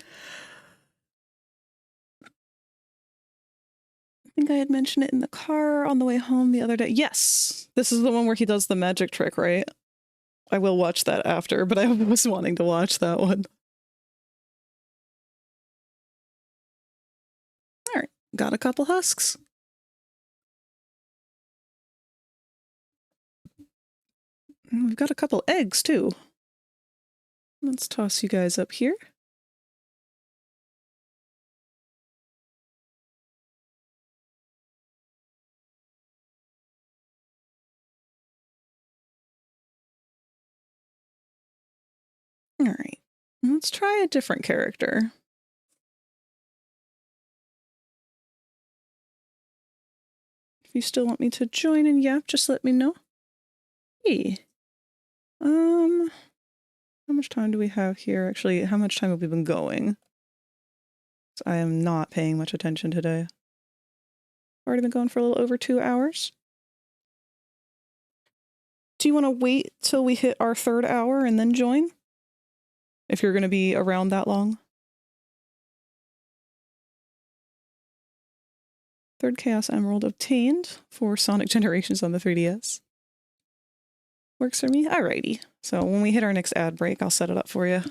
I think I had mentioned it in the car on the way home the other day. Yes! This is the one where he does the magic trick, right? I will watch that after, but I was wanting to watch that one. Alright, got a couple husks. And we've got a couple eggs, too. Let's toss you guys up here. Alright, let's try a different character. If you still want me to join and yap, just let me know. Hey. How much time do we have here? Actually, how much time have we been going? I am not paying much attention today. Already been going for a little over 2 hours. Do you want to wait till we hit our 3rd hour and then join? If you're going to be around that long? 3rd Chaos Emerald obtained for Sonic Generations on the 3DS. Works for me? Alrighty. So when we hit our next ad break, I'll set it up for you.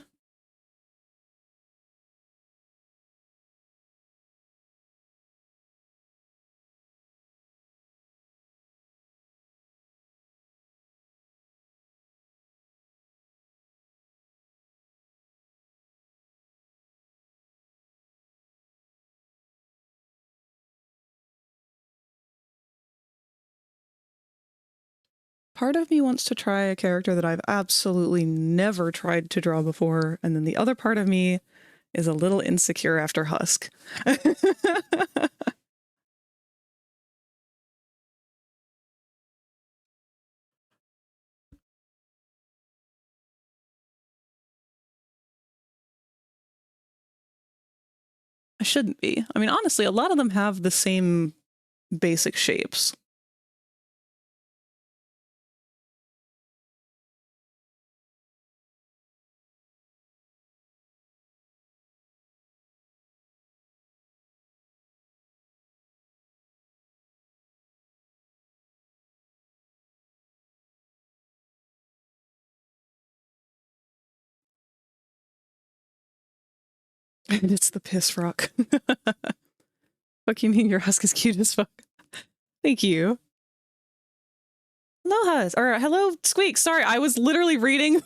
Part of me wants to try a character that I've absolutely never tried to draw before, and then the other part of me is a little insecure after Husk. I shouldn't be. I mean, honestly, a lot of them have the same basic shapes. And it's the piss rock. Fuck you mean your Husk is cute as fuck? Thank you. Hello, Hus. Or hello, Squeaks. Sorry, I was literally reading.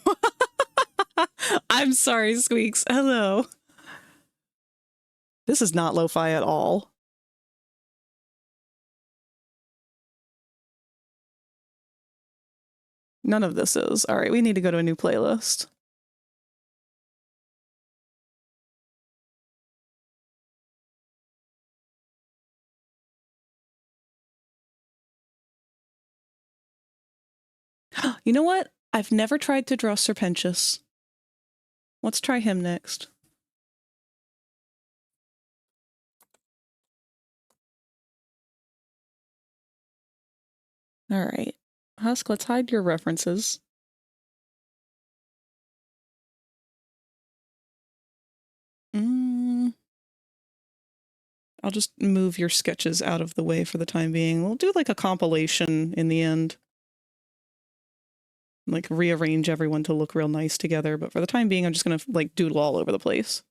I'm sorry, Squeaks. Hello. This is not lo-fi at all. None of this is. All right, we need to go to a new playlist. You know what? I've never tried to draw Serpentius. Let's try him next. All right. Husk, let's hide your references. I'll just move your sketches out of the way for the time being. We'll do like a compilation in the end. Like rearrange everyone to look real nice together, but for the time being, I'm just gonna like doodle all over the place.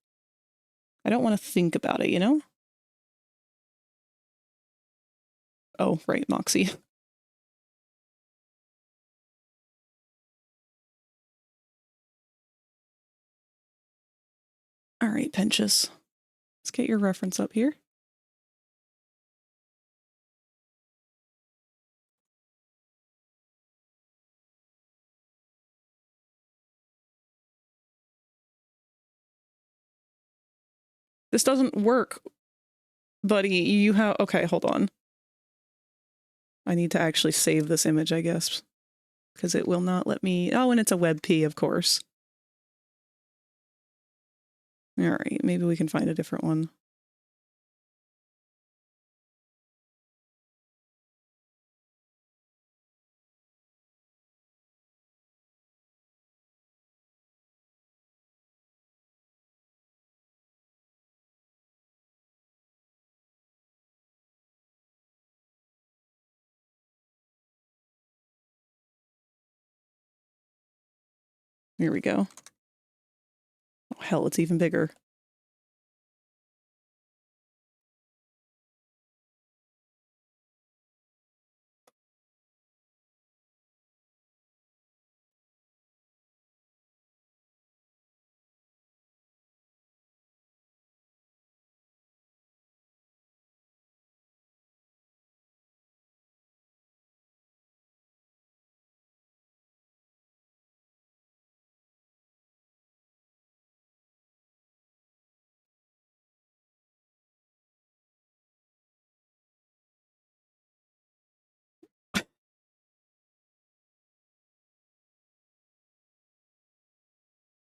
I don't want to think about it, you know? Oh, right, Moxie. All right, Penches. Let's get your reference up here. This doesn't work, buddy. You have... Okay, hold on. I need to actually save this image, I guess. Because it will not let me... Oh, and it's a WebP, of course. All right, maybe we can find a different one. Here we go. Oh, hell, it's even bigger.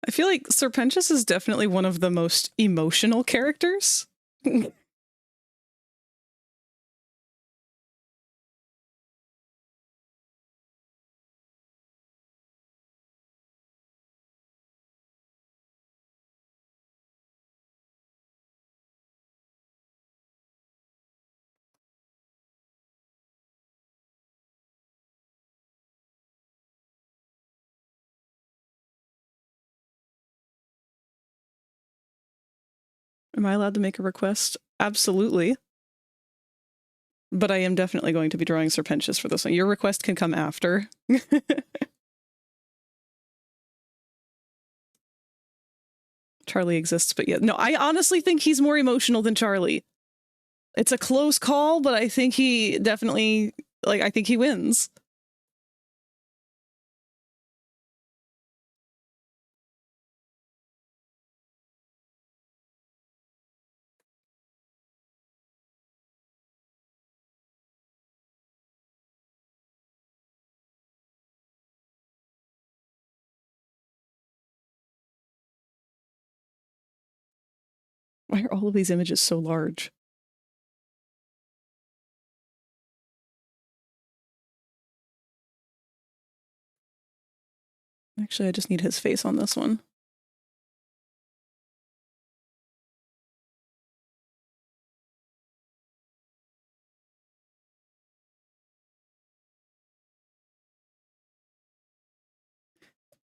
I feel like Serpentius is definitely one of the most emotional characters. Am I allowed to make a request? Absolutely. But I am definitely going to be drawing Serpentius for this one. Your request can come after. Charlie exists, but yeah. No, I honestly think he's more emotional than Charlie. It's a close call, but I think he definitely, like, I think he wins. Why are all of these images so large? Actually, I just need his face on this one.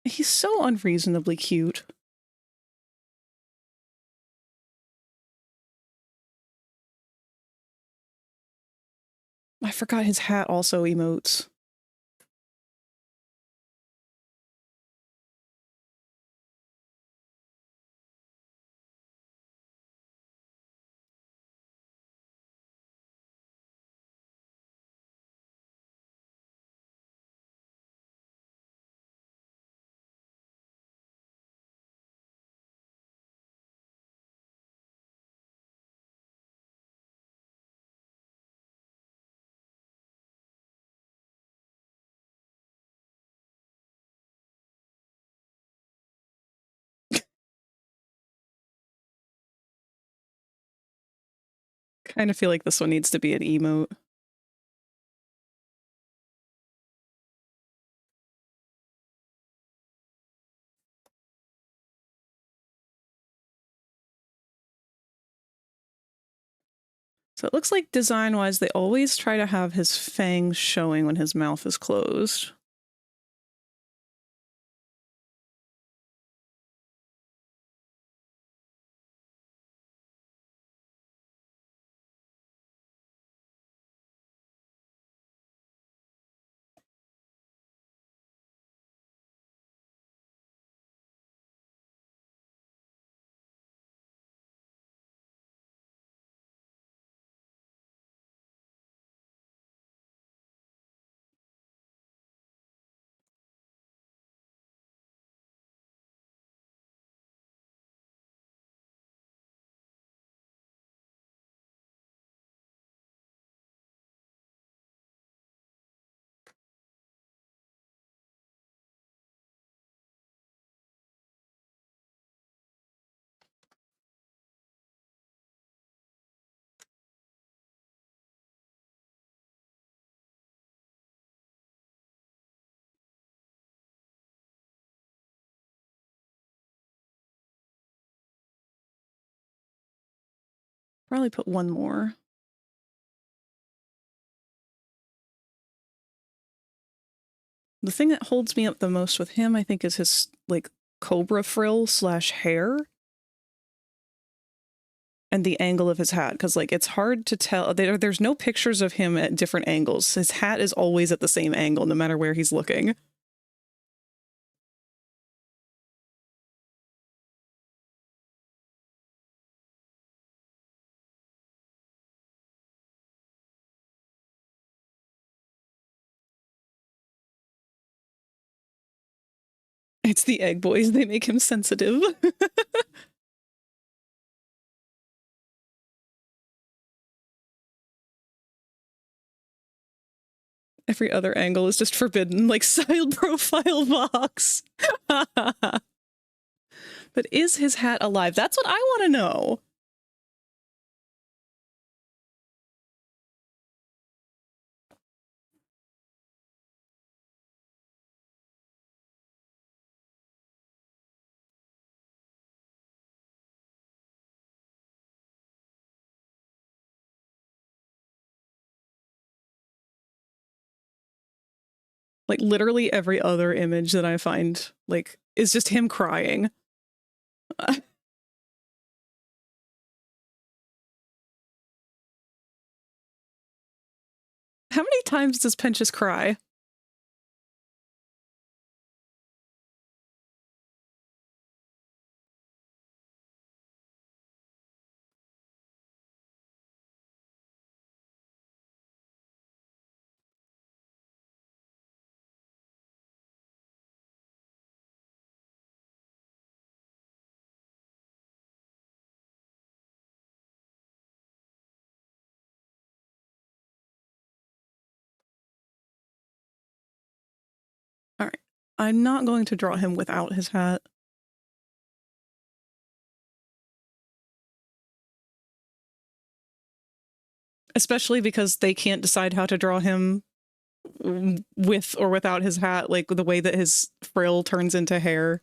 He's so unreasonably cute. I forgot his hat also emotes. Kind of feel like this one needs to be an emote. So it looks like design-wise, they always try to have his fangs showing when his mouth is closed. Probably put one more. The thing that holds me up the most with him, I think, is his, like, cobra frill / hair. And the angle of his hat, because, like, it's hard to tell. There's no pictures of him at different angles. His hat is always at the same angle, no matter where he's looking. It's the egg boys. They make him sensitive. Every other angle is just forbidden, like side profile box. But is his hat alive? That's what I want to know. Like, literally every other image that I find, like, is just him crying. How many times does Penchus cry? All right. I'm not going to draw him without his hat. Especially because they can't decide how to draw him with or without his hat, like the way that his frill turns into hair.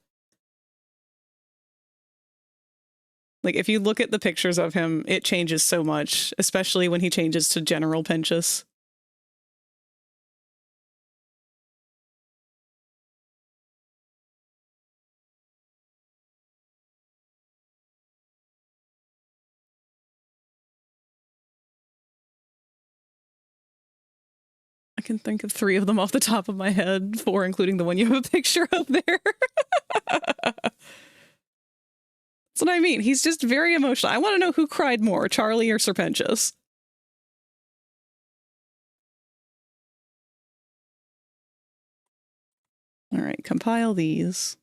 Like, if you look at the pictures of him, it changes so much, especially when he changes to General Penchus. I can think of 3 of them off the top of my head, 4 including the one you have a picture of there. That's what I mean. He's just very emotional. I want to know who cried more, Charlie or Sir Penchus. All right, compile these.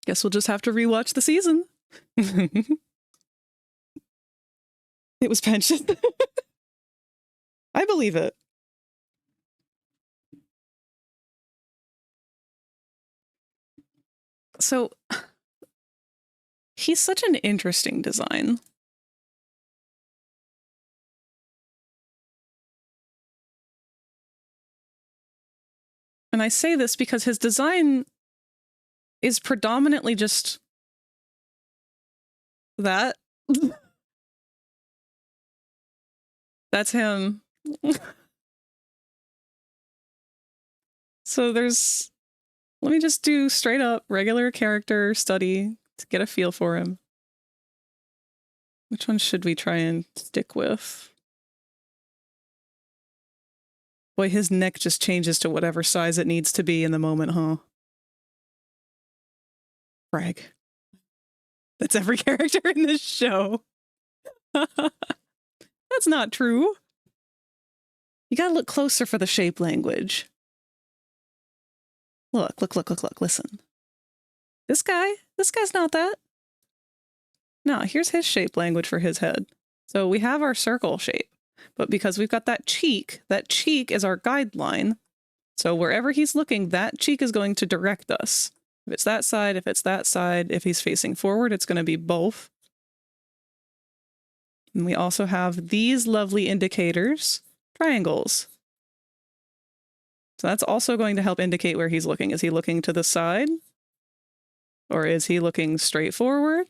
Guess we'll just have to rewatch the season. It was Penchus. I believe it. So, he's such an interesting design. And I say this because his design is predominantly just that. That's him. So there's... Let me just do straight up regular character study to get a feel for him. Which one should we try and stick with? Boy, his neck just changes to whatever size it needs to be in the moment, huh? Brag. That's every character in this show. That's not true. You gotta look closer for the shape language. Look, listen. This guy's not that. No, here's his shape language for his head. So we have our circle shape, but because we've got that cheek is our guideline. So wherever he's looking, that cheek is going to direct us. If it's that side, if he's facing forward, it's going to be both. And we also have these lovely indicators, triangles. So that's also going to help indicate where he's looking. Is he looking to the side? Or is he looking straight forward?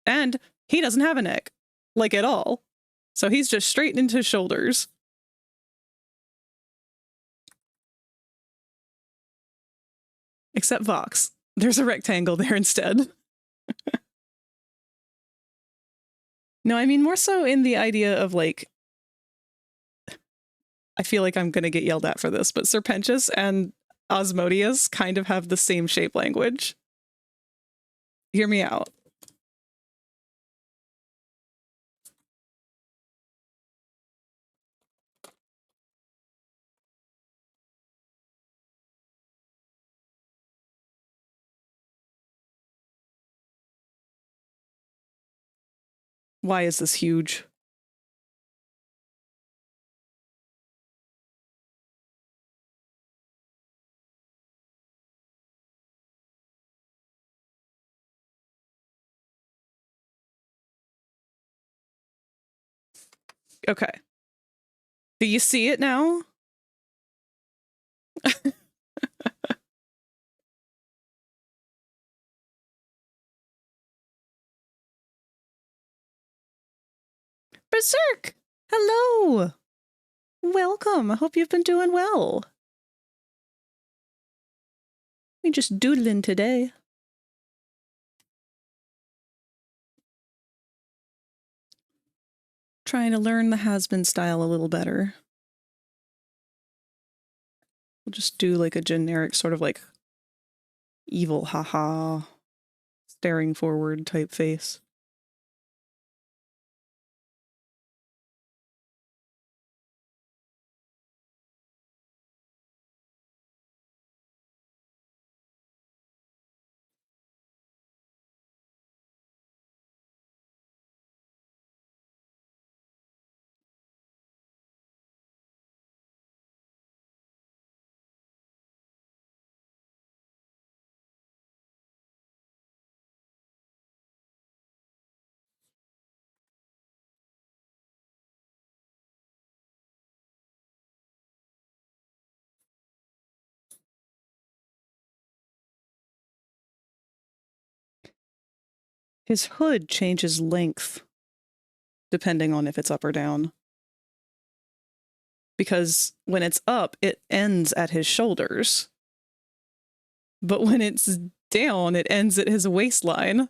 And he doesn't have a neck, like at all. So he's just straight into his shoulders. Except Vox. There's a rectangle there instead. No, I mean more so in the idea of like, I feel like I'm going to get yelled at for this, but Serpentius and Osmodius kind of have the same shape language. Hear me out. Why is this huge? Okay. Do you see it now? Berserk! Hello! Welcome. I hope you've been doing well. We just doodling today. Trying to learn the Hazbin style a little better. We'll just do like a generic sort of like evil haha staring forward type face. His hood changes length depending on if it's up or down. Because when it's up, it ends at his shoulders. But when it's down, it ends at his waistline.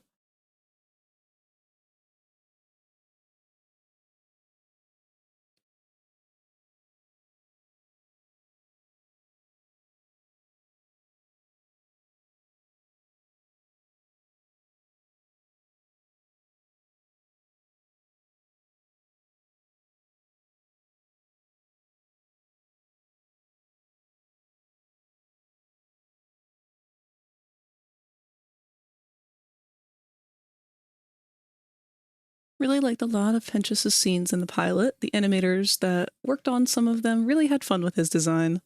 Really liked a lot of Pentius's scenes in the pilot. The animators that worked on some of them really had fun with his design.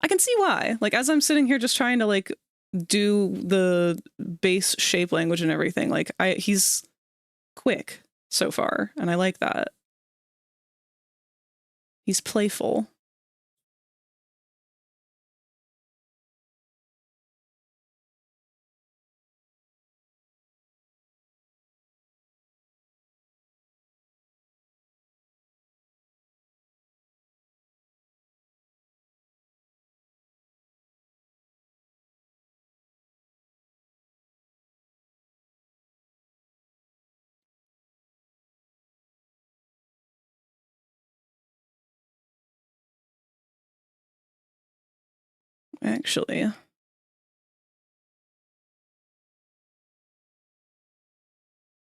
I can see why. Like, as I'm sitting here just trying to, like, do the base shape language and everything, like, he's quick so far, and I like that. He's playful. Actually,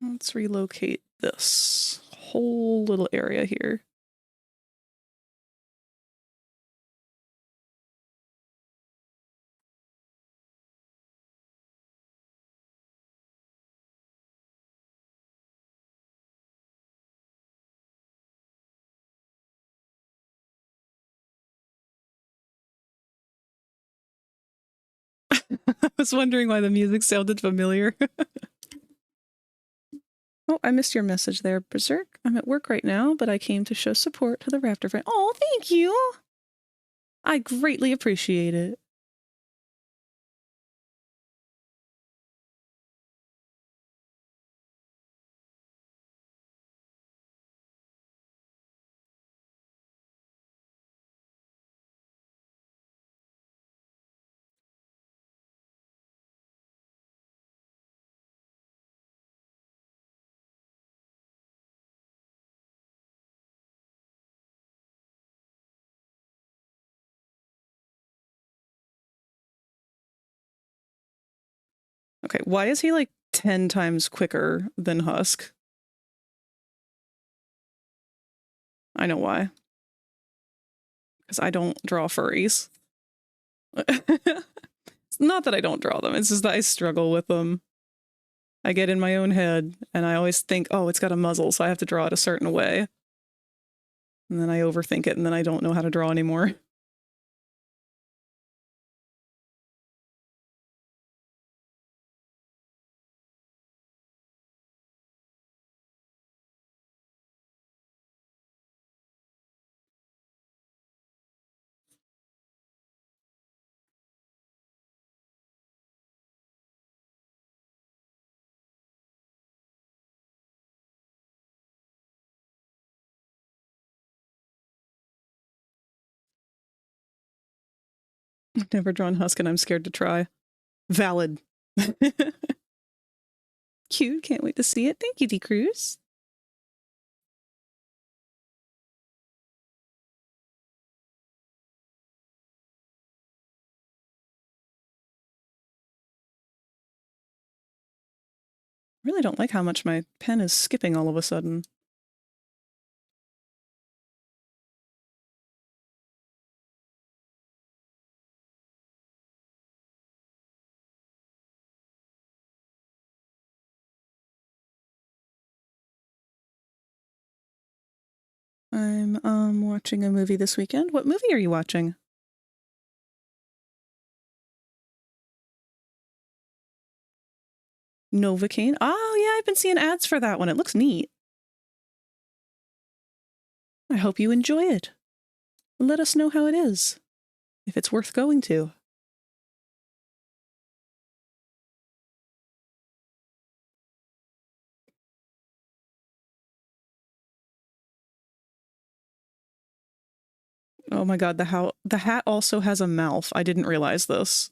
let's relocate this whole little area here. I was wondering why the music sounded familiar. Oh, I missed your message there, Berserk. I'm at work right now, but I came to show support to the Raptor friend. Oh, thank you! I greatly appreciate it. Okay, why is he like 10 times quicker than Husk? I know why. Because I don't draw furries. It's not that I don't draw them, it's just that I struggle with them. I get in my own head, and I always think, oh, it's got a muzzle, so I have to draw it a certain way. And then I overthink it, and then I don't know how to draw anymore. I've never drawn Husk, and I'm scared to try. Valid. Cute, can't wait to see it. Thank you, D. Cruz. I really don't like how much my pen is skipping all of a sudden. I'm watching a movie this weekend. What movie are you watching? Novocaine? Oh, yeah, I've been seeing ads for that one. It looks neat. I hope you enjoy it. Let us know how it is. If it's worth going to. Oh my god, the hat also has a mouth. I didn't realize this.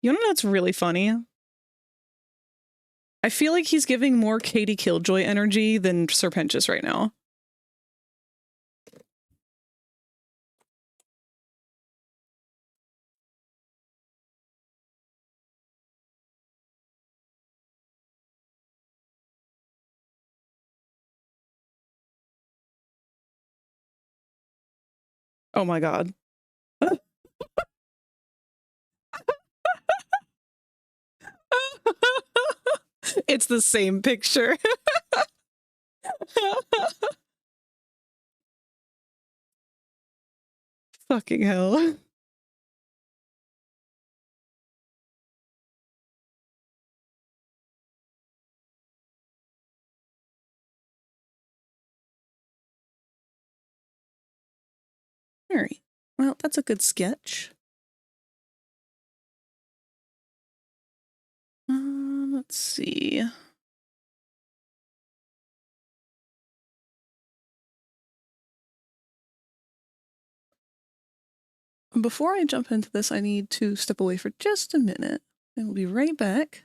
You know what's really funny? I feel like he's giving more Katie Killjoy energy than Serpentious right now. Oh my god. It's the same picture. Fucking hell. Alright. Well, that's a good sketch. Let's see. Before I jump into this, I need to step away for just a minute. And we'll be right back.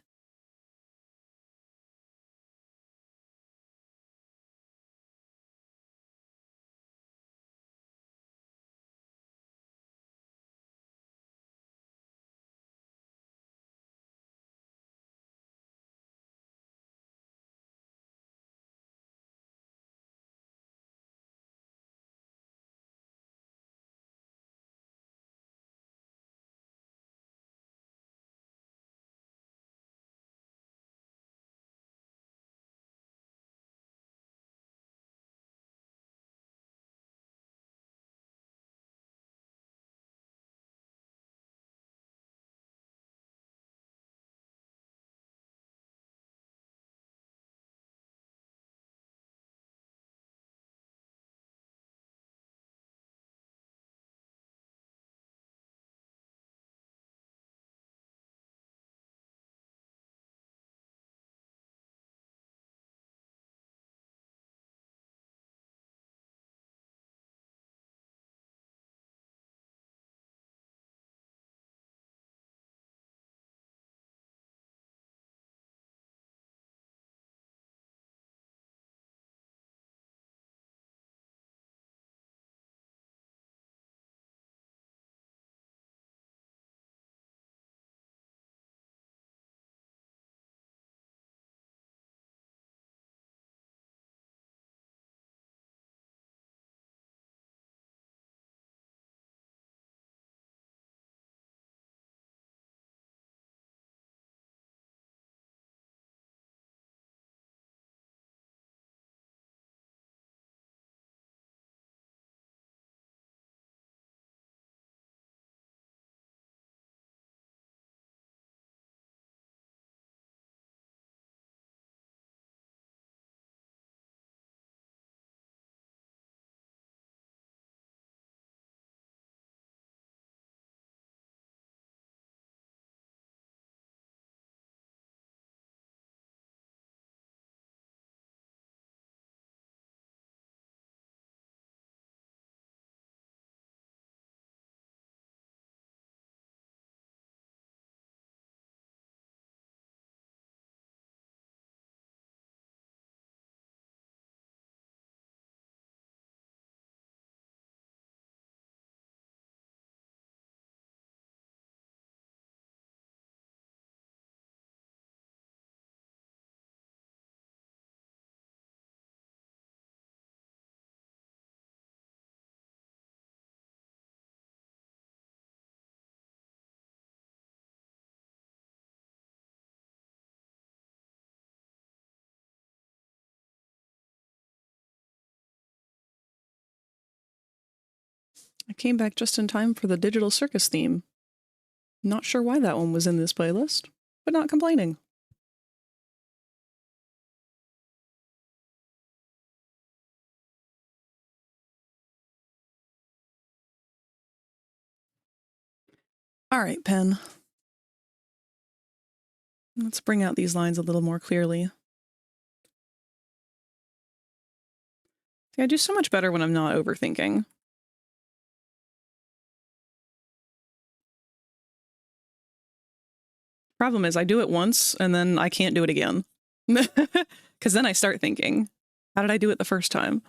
I came back just in time for the Digital Circus theme. Not sure why that one was in this playlist, but not complaining. All right, pen. Let's bring out these lines a little more clearly. See, I do so much better when I'm not overthinking. Problem is, I do it once and then I can't do it again. Because then I start thinking, how did I do it the first time?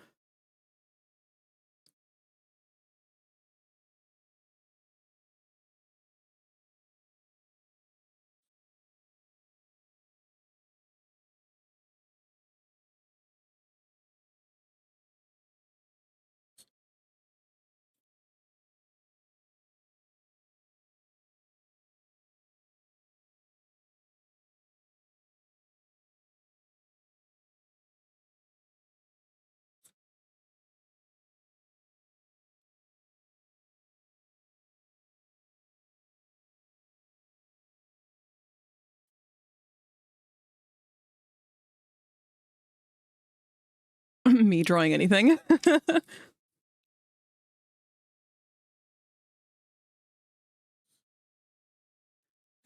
Me drawing anything.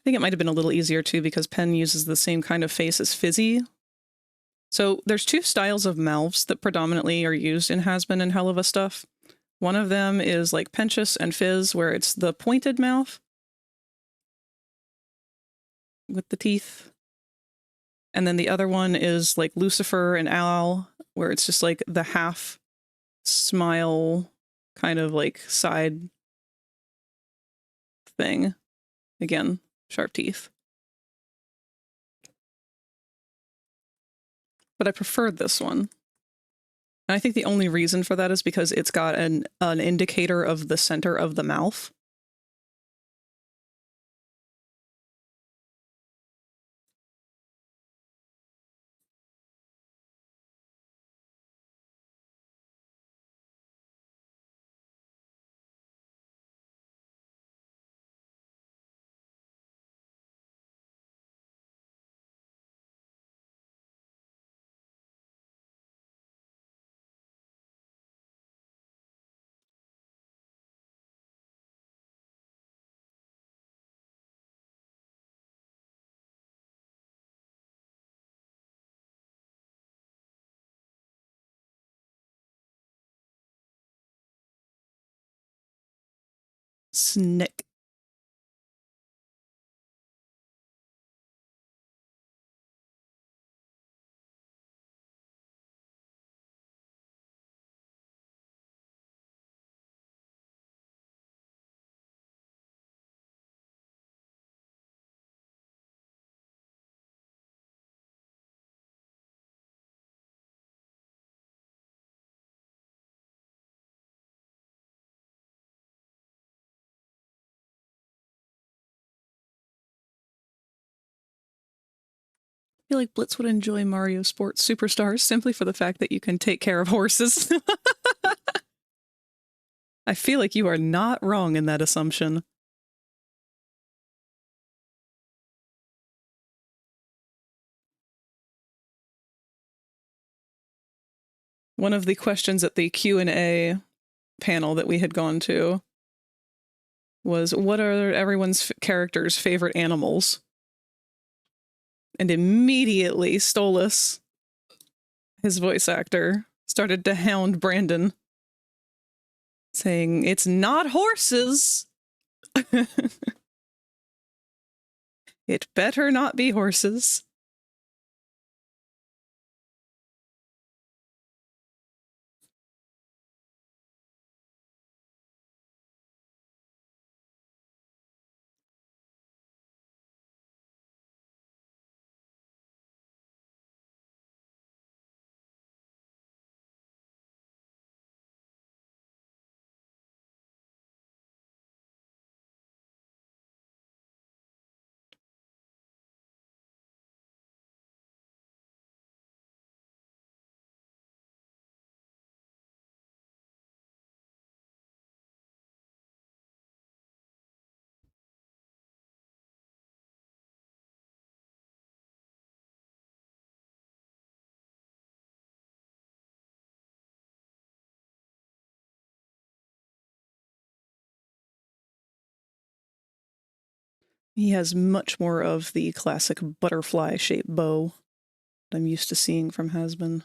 think it might have been a little easier too because Penn uses the same kind of face as Fizzy. So there's two styles of mouths that predominantly are used in Hazbin and Helluva stuff. One of them is like Penchus and Fizz, where it's the pointed mouth with the teeth. And then the other one is like Lucifer and Al, where it's just like the half smile kind of like side thing. Again, sharp teeth. But I preferred this one. And I think the only reason for that is because it's got an indicator of the center of the mouth. Snick. I feel like Blitz would enjoy Mario Sports Superstars simply for the fact that you can take care of horses. I feel like you are not wrong in that assumption. One of the questions at the Q&A panel that we had gone to was, what are everyone's character's favorite animals? And immediately Stolas, his voice actor, started to hound Brandon, saying, it's not horses. It better not be horses. He has much more of the classic butterfly-shaped bow that I'm used to seeing from Hazbin.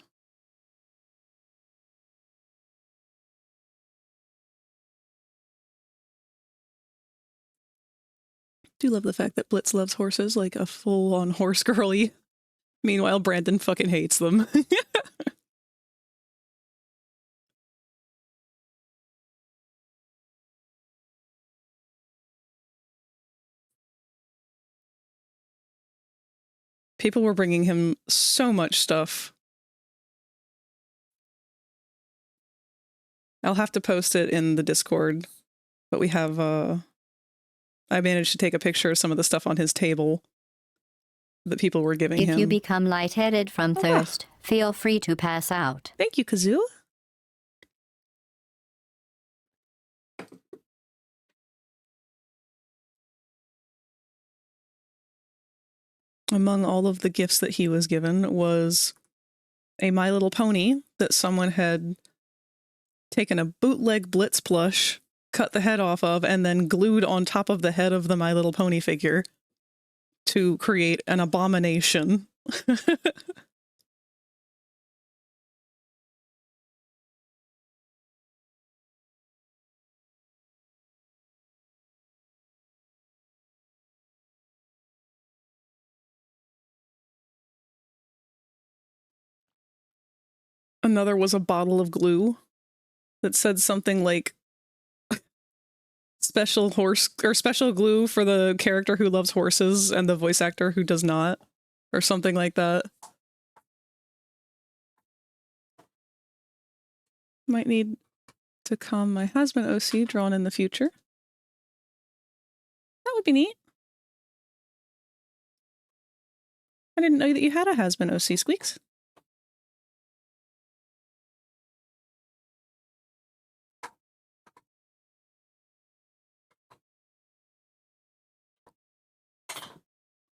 Do love the fact that Blitz loves horses like a full-on horse girly. Meanwhile, Brandon fucking hates them. People were bringing him so much stuff. I'll have to post it in the Discord, but we have, I managed to take a picture of some of the stuff on his table that people were giving him. If you become lightheaded from thirst, feel free to pass out. Thank you, Kazoo. Among all of the gifts that he was given was a My Little Pony that someone had taken a bootleg Blitz plush, cut the head off of, and then glued on top of the head of the My Little Pony figure. to create an abomination. Another was a bottle of glue that said something like special horse or special glue for the character who loves horses and the voice actor who does not, or something like that. Might need to calm my Hazbin OC drawn in the future. That would be neat. I didn't know that you had a Hazbin OC, Squeaks.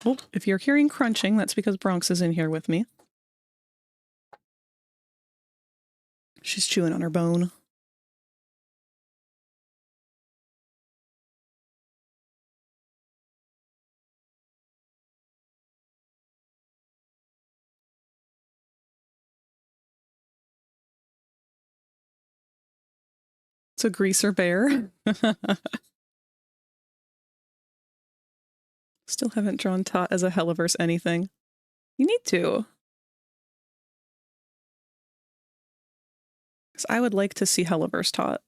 Oh, if you're hearing crunching, that's because Bronx is in here with me. She's chewing on her bone. It's a greaser bear. Still haven't drawn Tot as a Helluverse anything. You need to. Because I would like to see Helluverse Tot.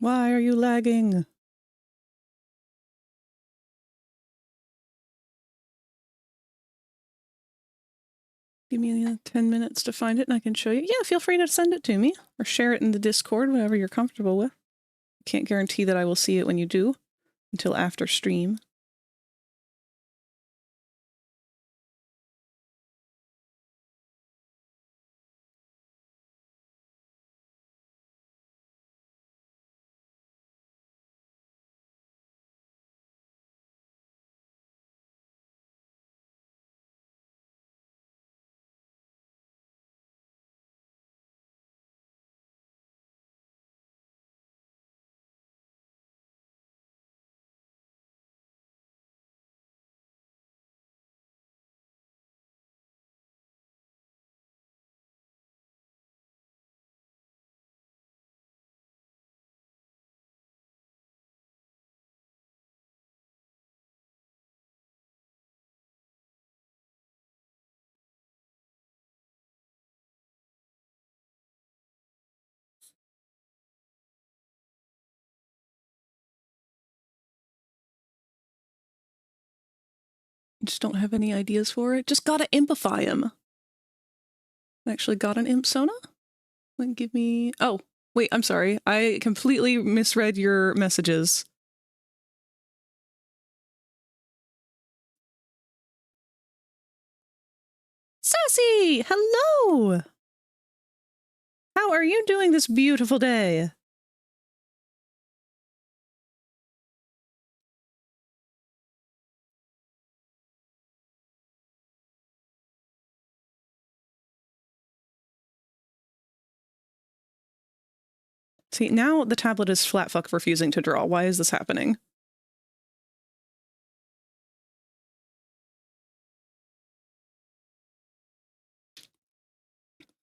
Why are you lagging? Give me 10 minutes to find it and I can show you. Yeah, feel free to send it to me or share it in the Discord, whatever you're comfortable with. Can't guarantee that I will see it when you do until after stream. Just don't have any ideas for it. Just gotta impify him. I actually got an imp Sona. Then give me... Oh, wait, I'm sorry. I completely misread your messages. Sassy! Hello! How are you doing this beautiful day? See, now the tablet is flat fuck refusing to draw. Why is this happening?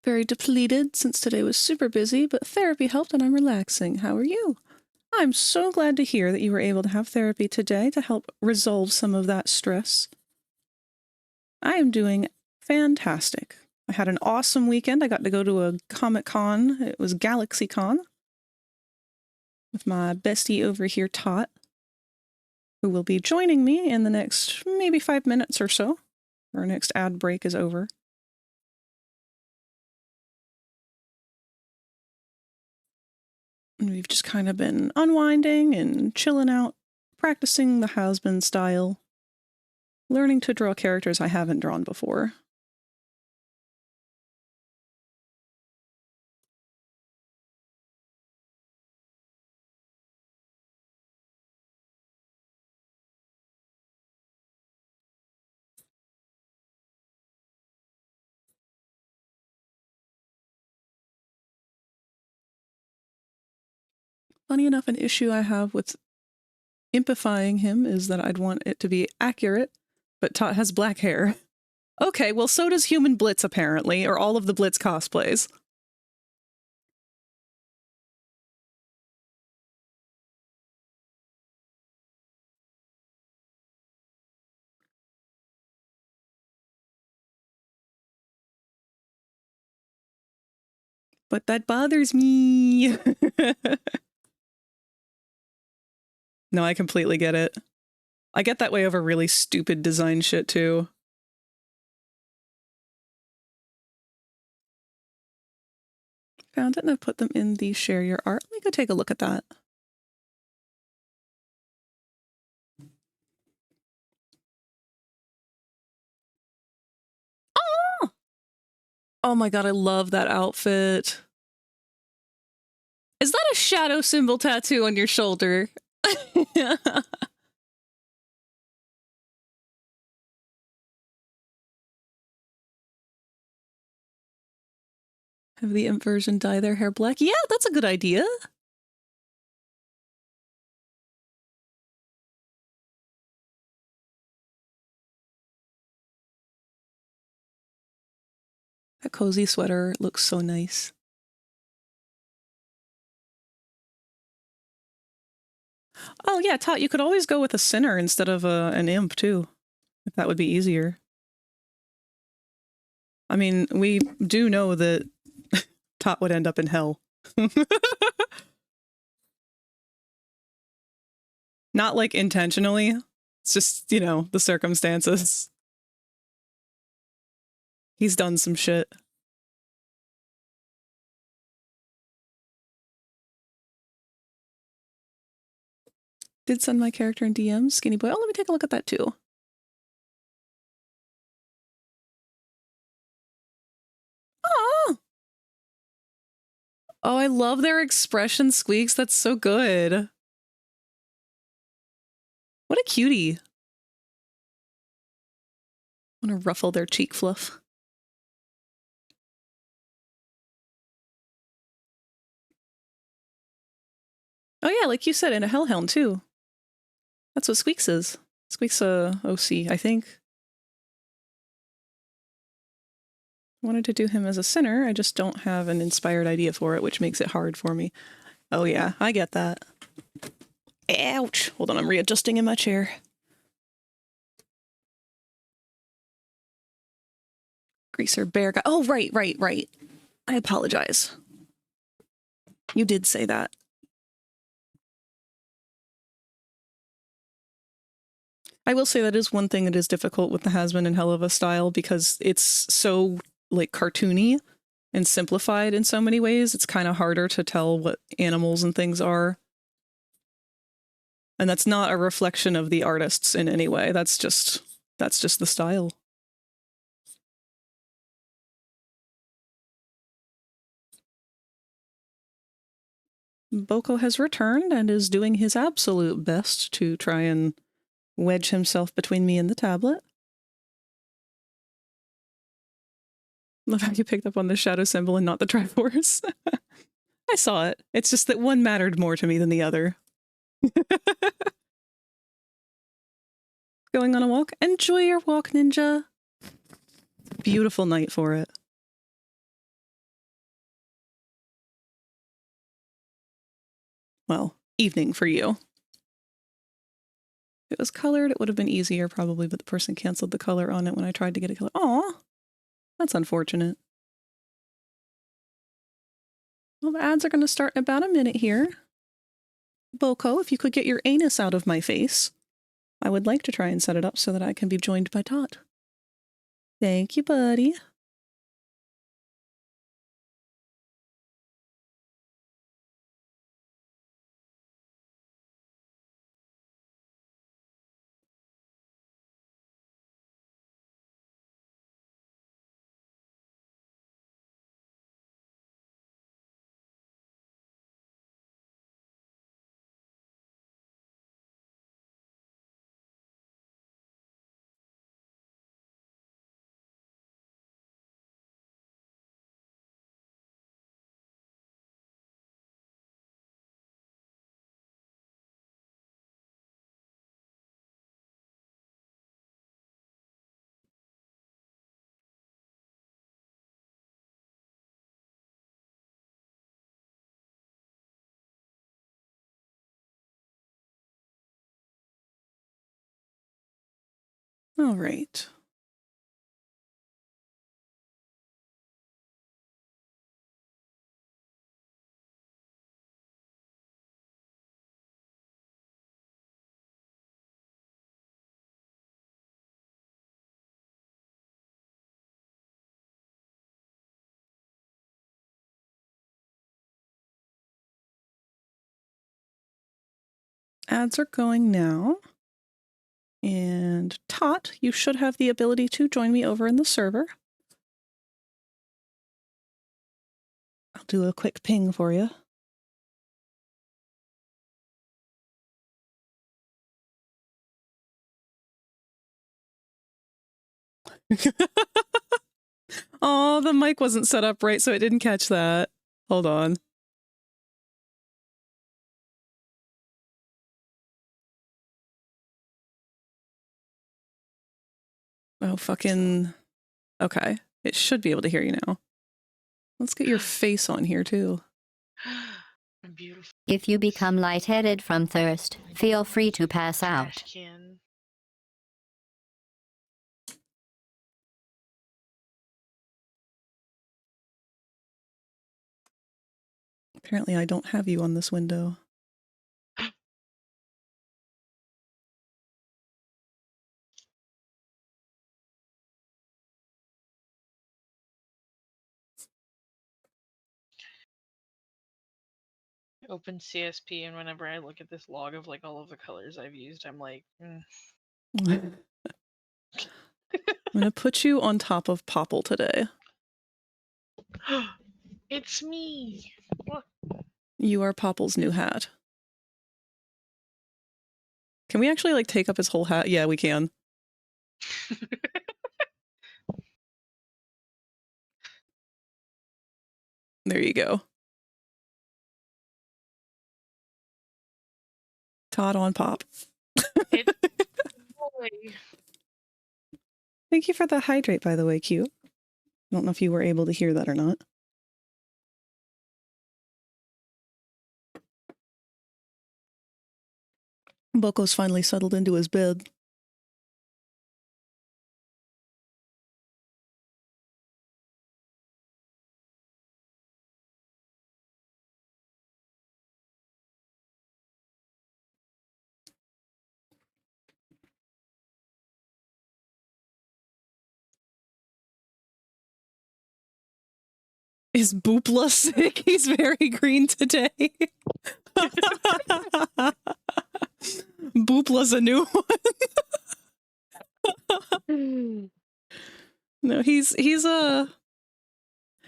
Very depleted since today was super busy, but therapy helped and I'm relaxing. How are you? I'm so glad to hear that you were able to have therapy today to help resolve some of that stress. I am doing fantastic. I had an awesome weekend. I got to go to a Comic-Con. It was GalaxyCon with my bestie over here, Tot, who will be joining me in the next maybe 5 minutes or so. Our next ad break is over. And we've just kind of been unwinding and chilling out, practicing the Hazbin style, learning to draw characters I haven't drawn before. Funny enough, an issue I have with impifying him is that I'd want it to be accurate, but Tot has black hair. Okay, well so does Human Blitz apparently, or all of the Blitz cosplays. But that bothers me. No, I completely get it. I get that way over really stupid design shit too. Found it and I've put them in the share your art. Let me go take a look at that. Oh! Oh my god, I love that outfit. Is that a shadow symbol tattoo on your shoulder? Have the imp version dye their hair black? Yeah, that's a good idea. That cozy sweater looks so nice. Oh yeah, Tot, you could always go with a sinner instead of an imp too, if that would be easier. I mean, we do know that Tot would end up in hell. Not like intentionally. It's just, you know, the circumstances. He's done some shit. Did send my character in DMs, Skinny Boy. Oh, let me take a look at that too. Oh! Oh, I love their expression squeaks. That's so good. What a cutie. I want to ruffle their cheek fluff. Oh yeah, like you said, in a Hellhound too. That's what Squeaks is. Squeaks OC, I think. I wanted to do him as a sinner, I just don't have an inspired idea for it, which makes it hard for me. Oh yeah, I get that. Ouch! Hold on, I'm readjusting in my chair. Greaser bear guy. Oh, right. I apologize. You did say that. I will say that is one thing that is difficult with the Hazbin and Helluva style because it's so like cartoony and simplified in so many ways. It's kind of harder to tell what animals and things are. And that's not a reflection of the artists in any way. That's just the style. Boko has returned and is doing his absolute best to try and wedge himself between me and the tablet. Love how you picked up on the shadow symbol and not the Triforce. I saw it. It's just that one mattered more to me than the other. Going on a walk? Enjoy your walk, Ninja. Beautiful night for it. well, evening for you. If it was colored, it would have been easier probably, but the person canceled the color on it when I tried to get it colored. Aw, that's unfortunate. Well, the ads are going to start in about a minute here. Boko, if you could get your anus out of my face, I would like to try and set it up so that I can be joined by Tot. Thank you, buddy. All right. Ads are going now. And Tot, you should have the ability to join me over in the server. I'll do a quick ping for you. Oh, the mic wasn't set up right, so it didn't catch that. Hold on. Oh, fucking... Okay. It should be able to hear you now. Let's get your face on here, too. I'm beautiful. If you become lightheaded from thirst, feel free to pass out. Trash can. Apparently I don't have you on this window. Open CSP, and whenever I look at this log of like all of the colors I've used, I'm like, I'm gonna put you on top of Popple today. it's me. What? You are Popple's new hat. Can we actually like take up his whole hat? Yeah, we can. There you go. Todd on Pop. Boy. Thank you for the hydrate, by the way, Q. I don't know if you were able to hear that or not. Boko's finally settled into his bed. Is Boopla sick? He's very green today. Boopla's a new one. No, he's a...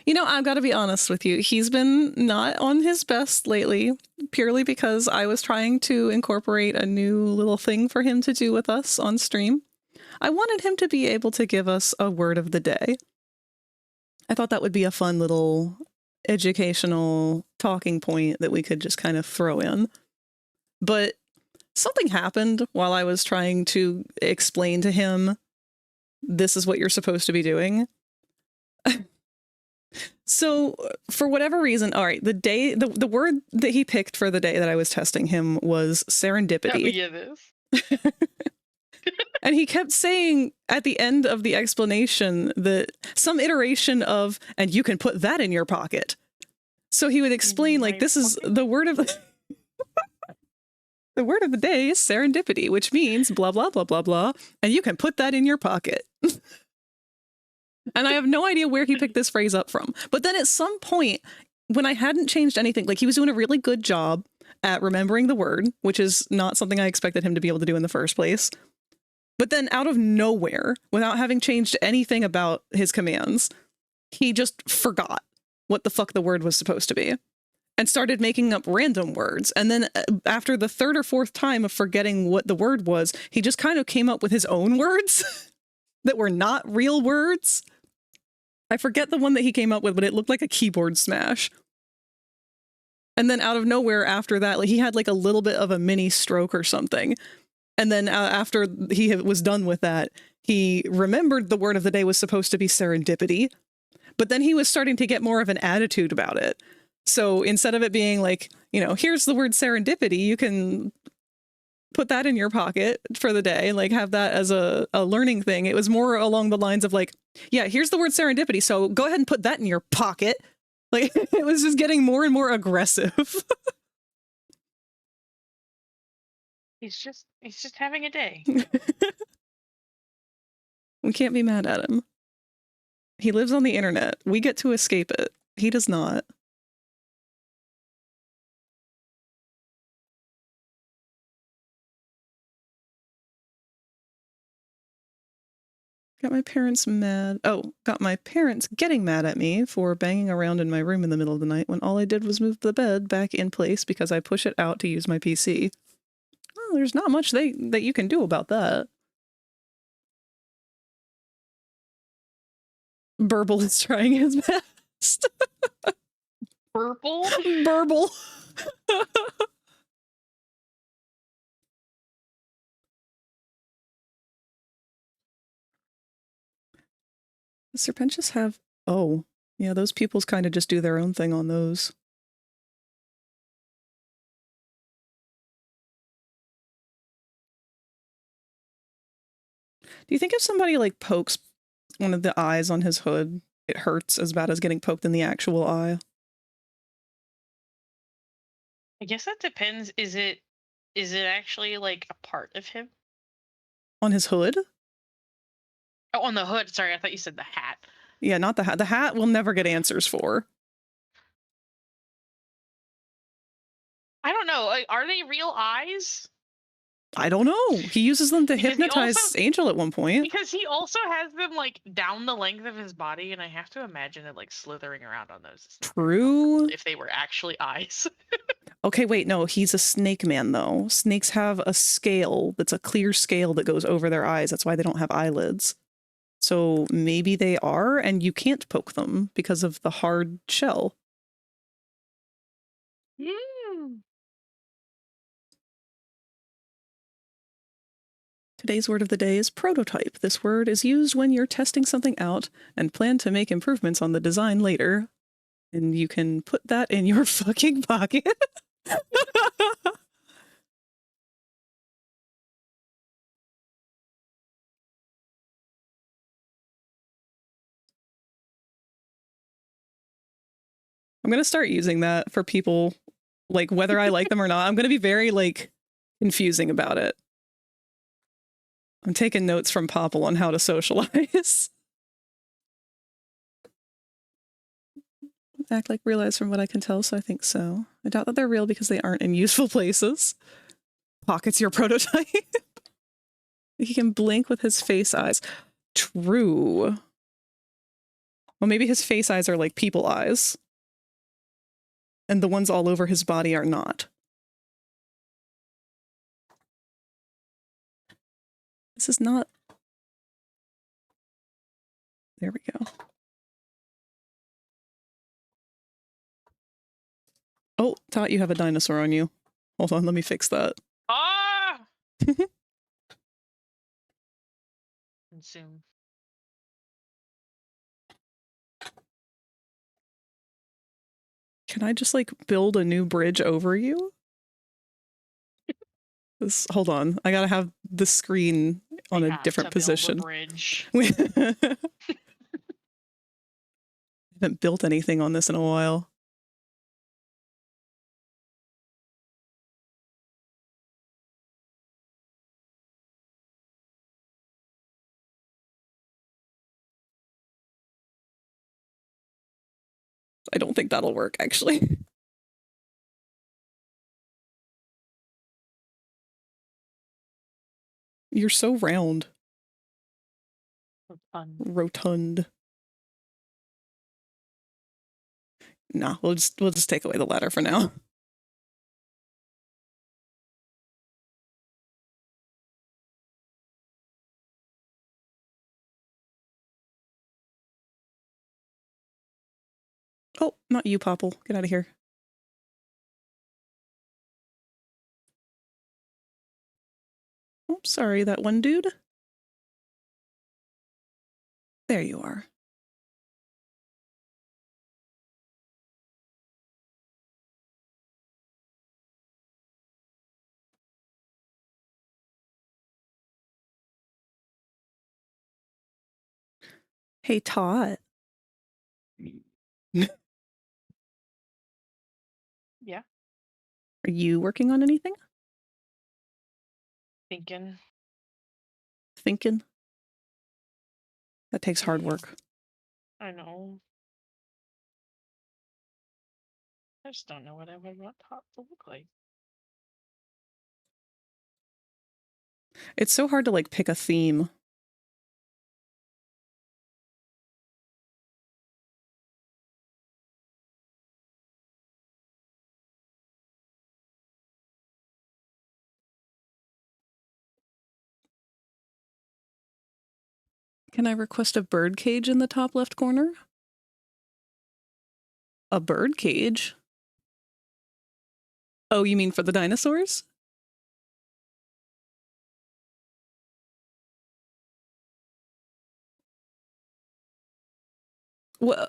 You know, I've got to be honest with you. He's been not on his best lately, purely because I was trying to incorporate a new little thing for him to do with us on stream. I wanted him to be able to give us a word of the day. I thought that would be a fun little educational talking point that we could just kind of throw in. But something happened while I was trying to explain to him, this is what you're supposed to be doing. So for whatever reason, all right, the word that he picked for the day that I was testing him was serendipity. Yeah, this. And he kept saying at the end of the explanation that some iteration of, and you can put that in your pocket. So he would explain, like, this is the word of the word of the day is serendipity, which means blah, blah, blah, blah, blah. And you can put that in your pocket. And I have no idea where he picked this phrase up from. But then at some point, when I hadn't changed anything, like he was doing a really good job at remembering the word, which is not something I expected him to be able to do in the first place. But then out of nowhere, without having changed anything about his commands, he just forgot what the fuck the word was supposed to be and started making up random words. And then after the third or fourth time of forgetting what the word was, he just kind of came up with his own words that were not real words. I forget the one that he came up with, but it looked like a keyboard smash. And then out of nowhere after that, like he had like a little bit of a mini stroke or something. And then after he was done with that, he remembered the word of the day was supposed to be serendipity. But then he was starting to get more of an attitude about it. So instead of it being like, you know, here's the word serendipity, you can put that in your pocket for the day, like have that as a learning thing. It was more along the lines of like, yeah, here's the word serendipity, so go ahead and put that in your pocket. Like it was just getting more and more aggressive. He's just having a day. We can't be mad at him. He lives on the internet. We get to escape it. He does not. Got my parents mad. Oh, got my parents getting mad at me for banging around in my room in the middle of the night when all I did was move the bed back in place because I push it out to use my PC. Well, there's not much that you can do about that. Burble is trying his best. Purple? Burble. Does Serpentius have... Oh, yeah, those pupils kind of just do their own thing on those. Do you think if somebody, like, pokes one of the eyes on his hood, it hurts as bad as getting poked in the actual eye? I guess that depends. Is it actually like a part of him? On his hood? Oh, on the hood. Sorry, I thought you said the hat. Yeah, not the hat. The hat we'll never get answers for. I don't know. Like, are they real eyes? I don't know. He uses them to Because he hypnotize also- Angel at one point. Because he also has them like down the length of his body, and I have to imagine it like slithering around on those. It's not very True. comfortable if they were actually eyes. Okay, wait, no, he's a snake man, though. Snakes have a scale that's a clear scale that goes over their eyes. That's why they don't have eyelids. So maybe they are, and you can't poke them because of the hard shell. Today's word of the day is prototype. This word is used when you're testing something out and plan to make improvements on the design later. And you can put that in your fucking pocket. I'm going to start using that for people, like, whether I like them or not. I'm going to be very, like, confusing about it. I'm taking notes from Popple on how to socialize. Act like real eyes from what I can tell, so I think so. I doubt that they're real because they aren't in useful places. Pocket's your prototype. He can blink with his face eyes. True. Well, maybe his face eyes are like people eyes. And the ones all over his body are not. This is not... There we go. Oh, Tot, you have a dinosaur on you. Hold on, let me fix that. Ah! Consume. Can I just like build a new bridge over you? Hold on. I gotta have the screen on We a have different to build a position. bridge. We haven't built anything on this in a while. I don't think that'll work, actually. You're so round. Rotund. Nah, we'll just take away the ladder for now. Oh, not you, Popple. Get out of here. Oh, sorry, that one dude. There you are. Hey, Tot. Yeah, Are you working on anything? thinking. Thinking? That takes hard work. I know. I just don't know what I would want Top to look like. It's so hard to like pick a theme. Can I request a bird cage in the top left corner? A bird cage? Oh, you mean for the dinosaurs? Well,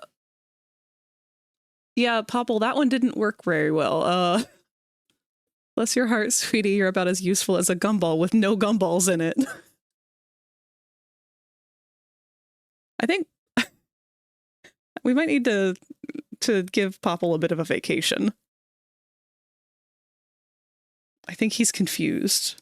yeah, Popple, that one didn't work very well. Bless your heart, sweetie, you're about as useful as a gumball with no gumballs in it. I think we might need to give Popple a bit of a vacation. I think he's confused.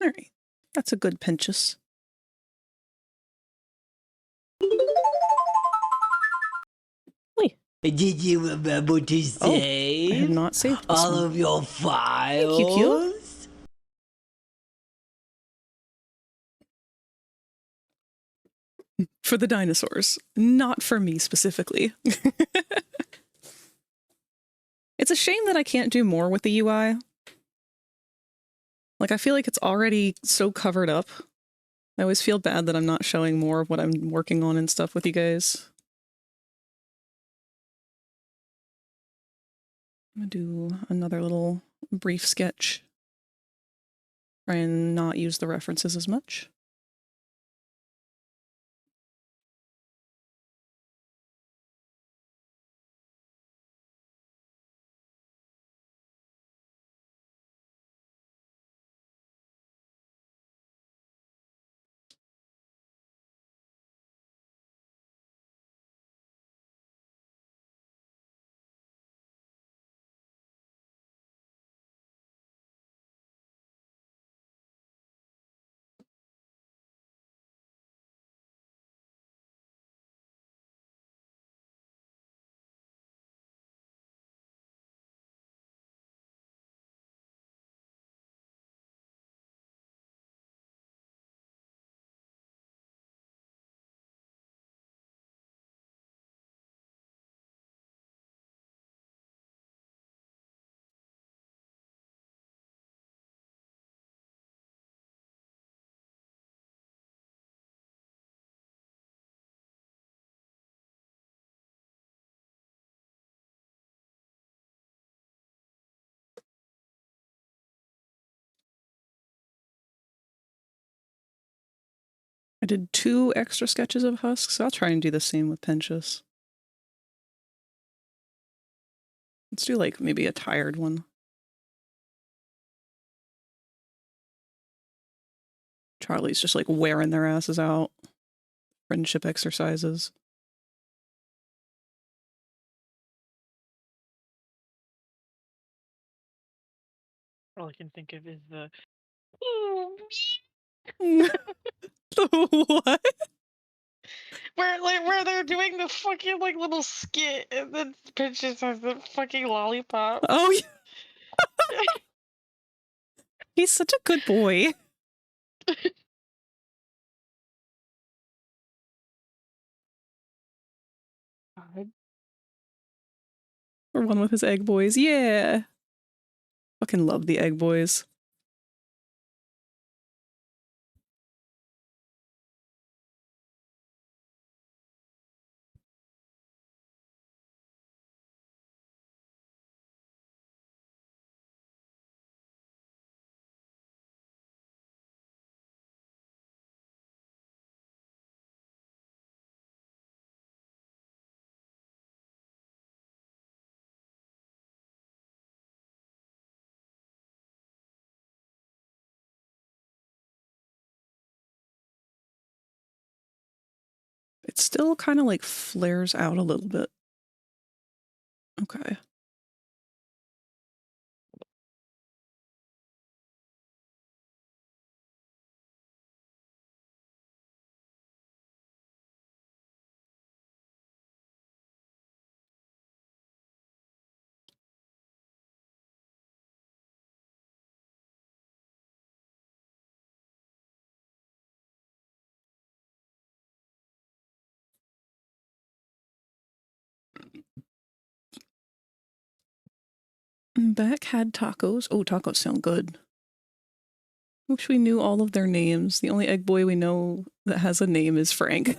All right, that's a good pinches. Wait. Did you remember to save I have not saved this all one. of your files? Thank you, Q. For the dinosaurs, not for me specifically. It's a shame that I can't do more with the UI. Like, I feel like it's already so covered up. I always feel bad that I'm not showing more of what I'm working on and stuff with you guys. I'm gonna do another little brief sketch. Try and not use the references as much. I did 2 extra sketches of husks, so I'll try and do the same with Pinchus. Let's do like maybe a tired one. Charlie's just like wearing their asses out. Friendship exercises. All I can think of is the. What? Where they're doing the fucking like little skit and then Pinches has the fucking lollipop. Oh, yeah. He's such a good boy. God. Or one with his egg boys. Yeah. Fucking love the egg boys. It still kind of like flares out a little bit. Okay. Beck had tacos. Oh, tacos sound good. Wish we knew all of their names. The only egg boy we know that has a name is Frank.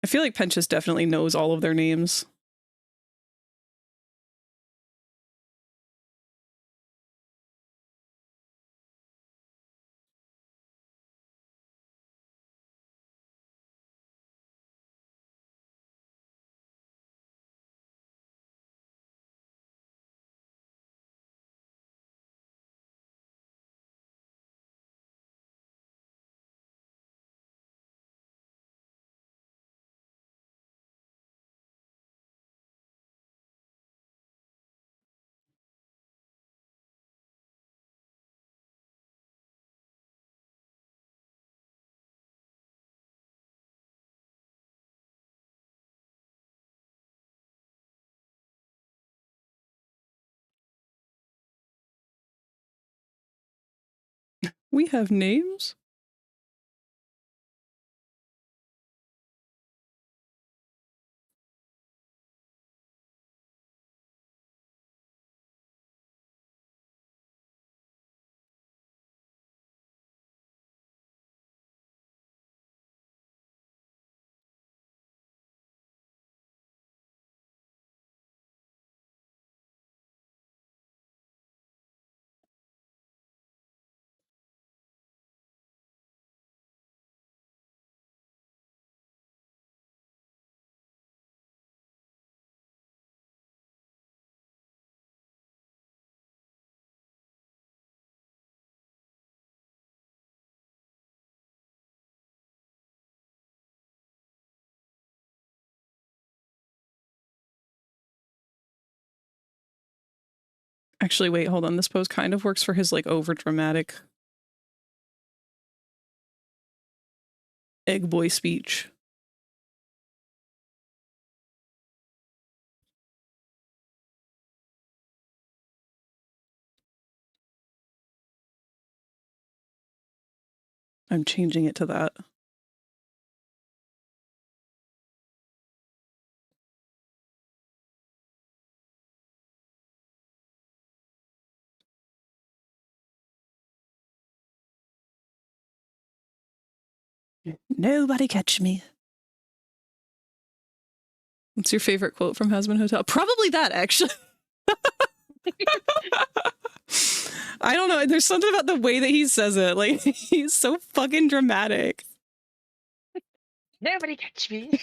I feel like Penchus definitely knows all of their names. We have names? Actually, wait, hold on. This pose kind of works for his like over dramatic egg boy speech. I'm changing it to that. Nobody catch me. What's your favorite quote from Hazbin Hotel? Probably that, actually. I don't know. There's something about the way that he says it. Like, he's so fucking dramatic. Nobody catch me.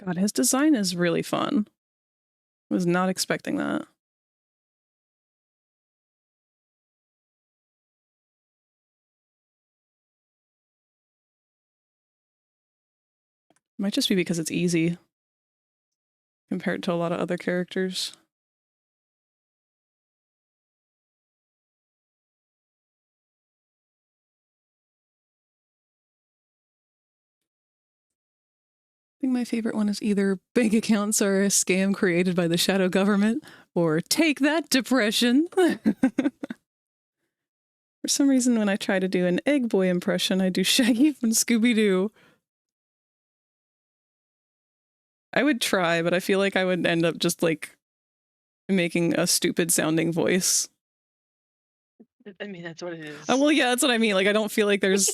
God, his design is really fun. Was not expecting that. Might just be because it's easy compared to a lot of other characters. I think my favorite one is either bank accounts are a scam created by the shadow government or take that depression. For some reason, when I try to do an Egg Boy impression, I do Shaggy from Scooby-Doo. I would try, but I feel like I would end up just like making a stupid sounding voice. I mean, that's what it is. Oh, well, yeah, that's what I mean. Like, I don't feel like there's...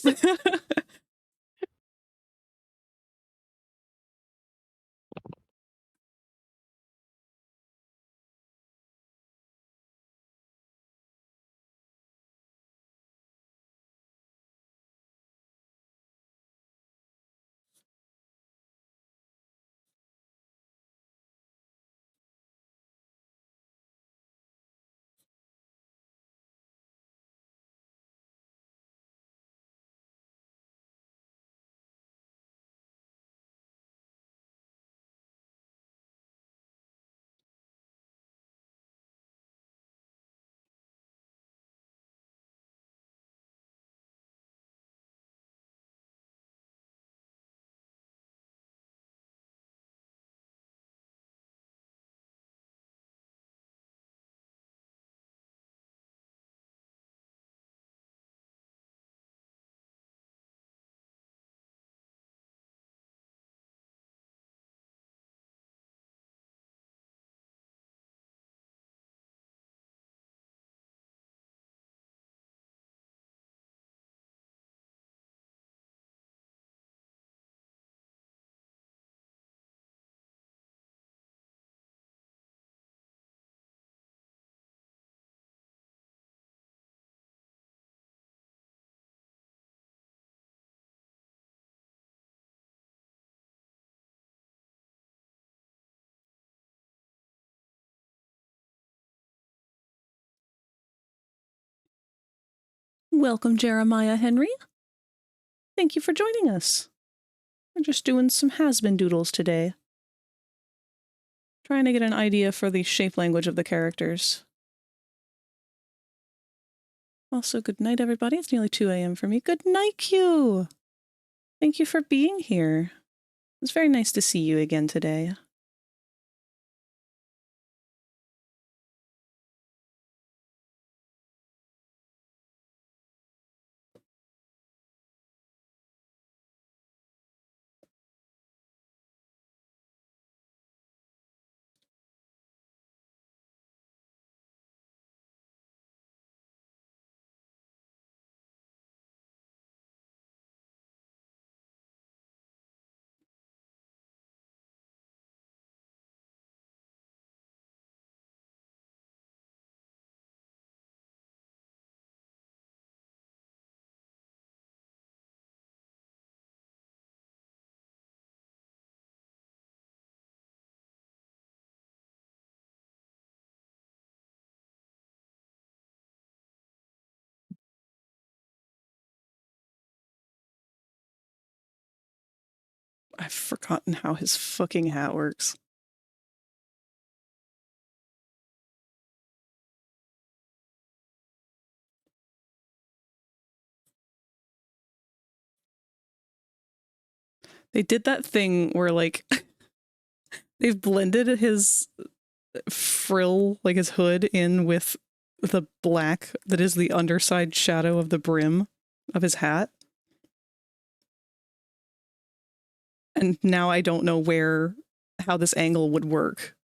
Welcome, Jeremiah Henry. Thank you for joining us. We're just doing some Hazbin doodles today. Trying to get an idea for the shape language of the characters. Also, good night, everybody. It's nearly 2 a.m. for me. Good night, Q! Thank you for being here. It's very nice to see you again today. I've forgotten how his fucking hat works. They did that thing where, like, they've blended his frill, like his hood, in with the black that is the underside shadow of the brim of his hat. And now I don't know how this angle would work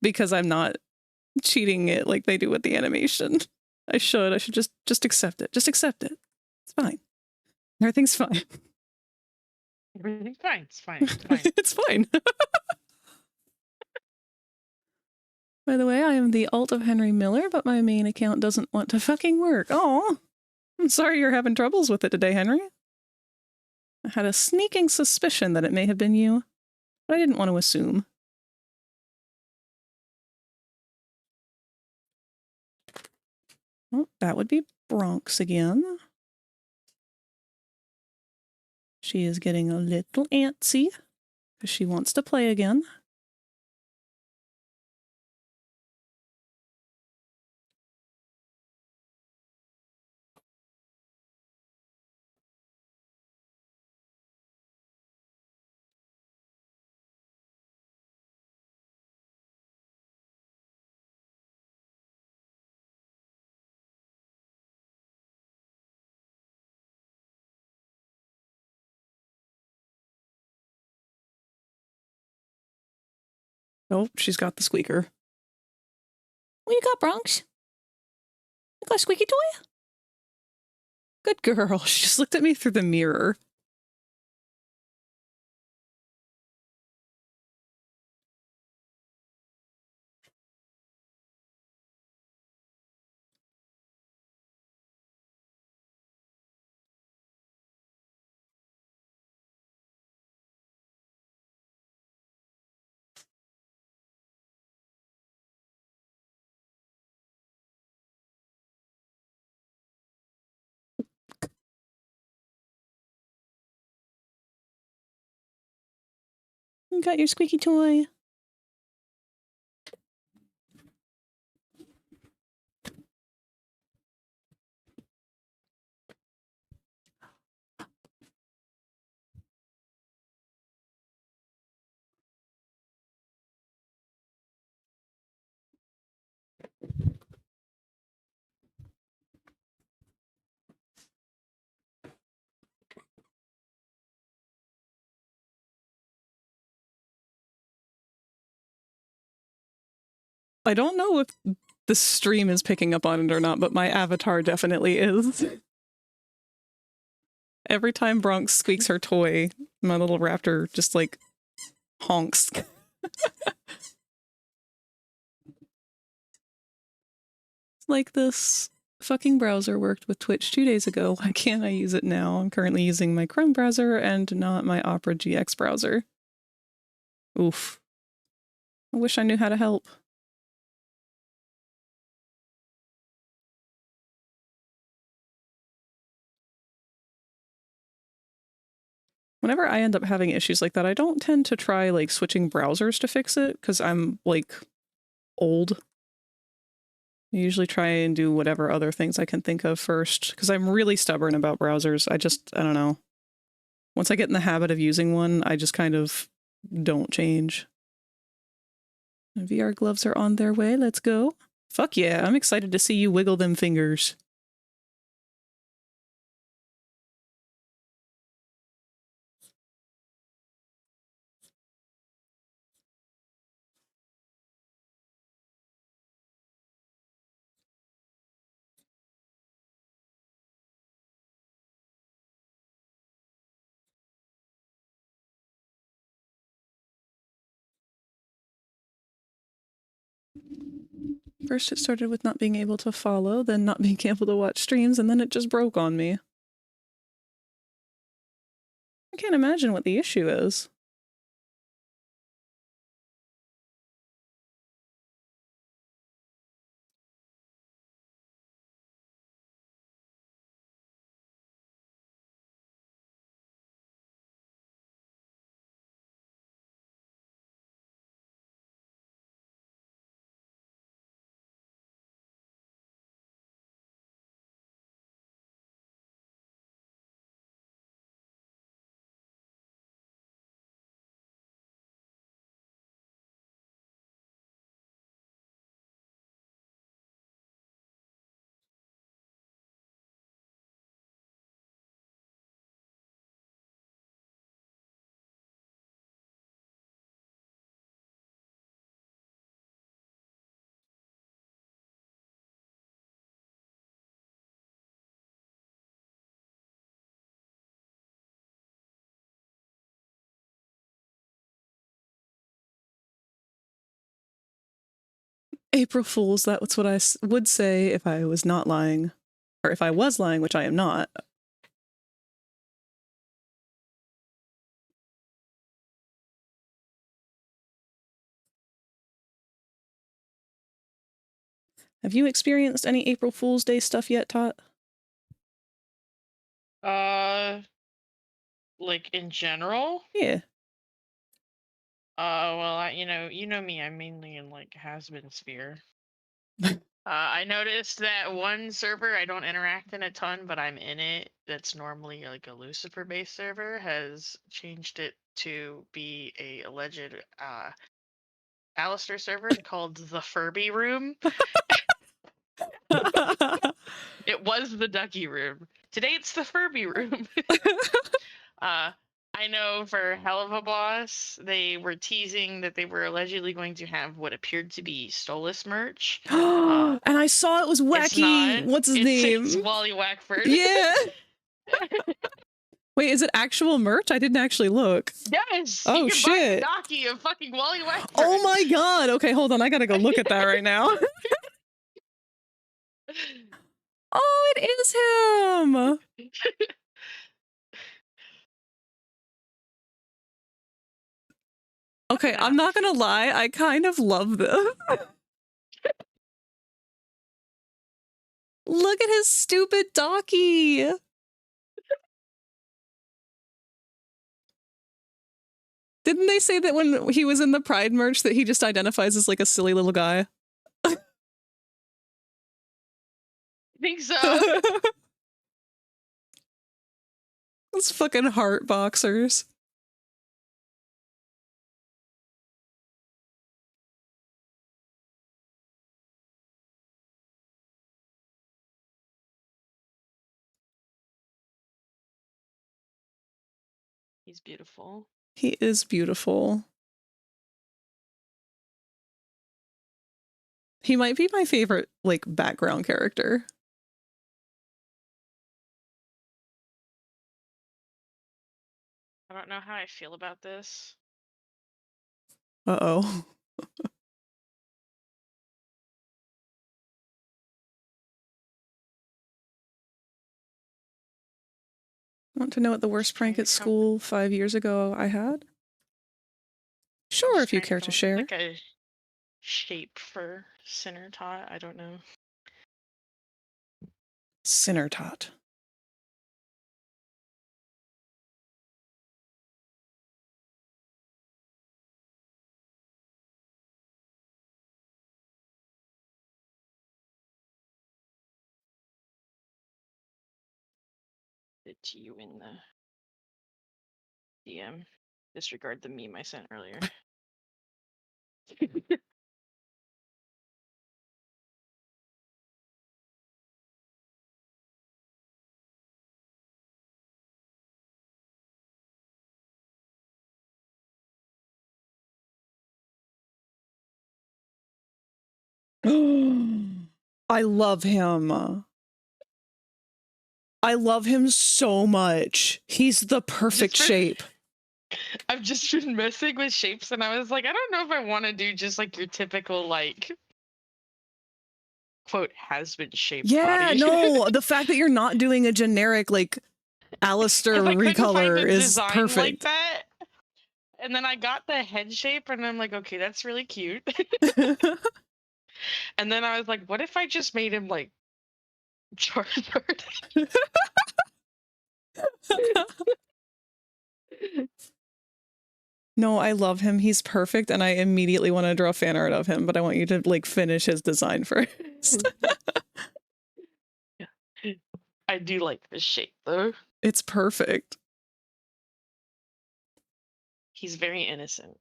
because I'm not cheating it like they do with the animation. I should just accept it. Just accept it. It's fine. Everything's fine. Everything's fine. It's fine. It's fine. It's fine. By the way, I am the alt of Henry Miller, but my main account doesn't want to fucking work. Oh, I'm sorry you're having troubles with it today, Henry. I had a sneaking suspicion that it may have been you, but I didn't want to assume. Oh, that would be Bronx again. She is getting a little antsy because she wants to play again. Oh, she's got the squeaker. What you got, Bronx? You got a squeaky toy? Good girl. She just looked at me through the mirror. You got your squeaky toy. I don't know if the stream is picking up on it or not, but my avatar definitely is. Every time Bronx squeaks her toy, my little raptor just, like, honks. Like this fucking browser worked with Twitch 2 days ago. Why can't I use it now? I'm currently using my Chrome browser and not my Opera GX browser. Oof. I wish I knew how to help. Whenever I end up having issues like that, I don't tend to try, like, switching browsers to fix it, because I'm, like, old. I usually try and do whatever other things I can think of first, because I'm really stubborn about browsers. I don't know. Once I get in the habit of using one, I just kind of don't change. VR gloves are on their way. Let's go. Fuck yeah, I'm excited to see you wiggle them fingers. First it started with not being able to follow, then not being able to watch streams, and then it just broke on me. I can't imagine what the issue is. April Fools, that's what I would say if I was not lying. Or if I was lying, which I am not. Have you experienced any April Fool's Day stuff yet, Tot? Like in general? Yeah. Well, you know me. I'm mainly in like Hazbin sphere. I noticed that one server I don't interact in a ton, but I'm in it. That's normally like a Lucifer-based server. Has changed it to be a alleged Alistair server called the Furby Room. It was the Ducky Room. Today it's the Furby Room. I know for Helluva Boss, they were teasing that they were allegedly going to have what appeared to be Stolas merch. And I saw it was Wacky. What's his name? It's Wally Wackford. Yeah. Wait, is it actual merch? I didn't actually look. Yes. Oh, you can shit. buy a Docky of fucking Wally Wackford. Oh my god. Okay, hold on. I gotta go look at that right now. Oh, it is him. Okay, I'm not gonna lie. I kind of love this. Look at his stupid Docky. Didn't they say that when he was in the Pride merch that he just identifies as like a silly little guy? I think so. Those fucking heart boxers. He's beautiful. He is beautiful. He might be my favorite, like, background character. I don't know how I feel about this. Uh-oh. Want to know what the worst prank at school 5 years ago I had? Sure, if you care to share. Like a shape for Sinner Tot. I don't know. Sinner Tot. It to you in the DM. Disregard the meme I sent earlier. I love him. I love him so much. He's the perfect shape. I've just been messing with shapes and I was like, I don't know if I want to do just like your typical like quote has been shaped body. No, the fact that you're not doing a generic like Alistair recolor is perfect. Like that. And then I got the head shape and I'm like, okay, that's really cute. And then I was like, what if I just made him like Charizard? No, I love him. He's perfect, and I immediately want to draw fan art of him, but I want you to like finish his design first. I do like this shape though. It's perfect. He's very innocent.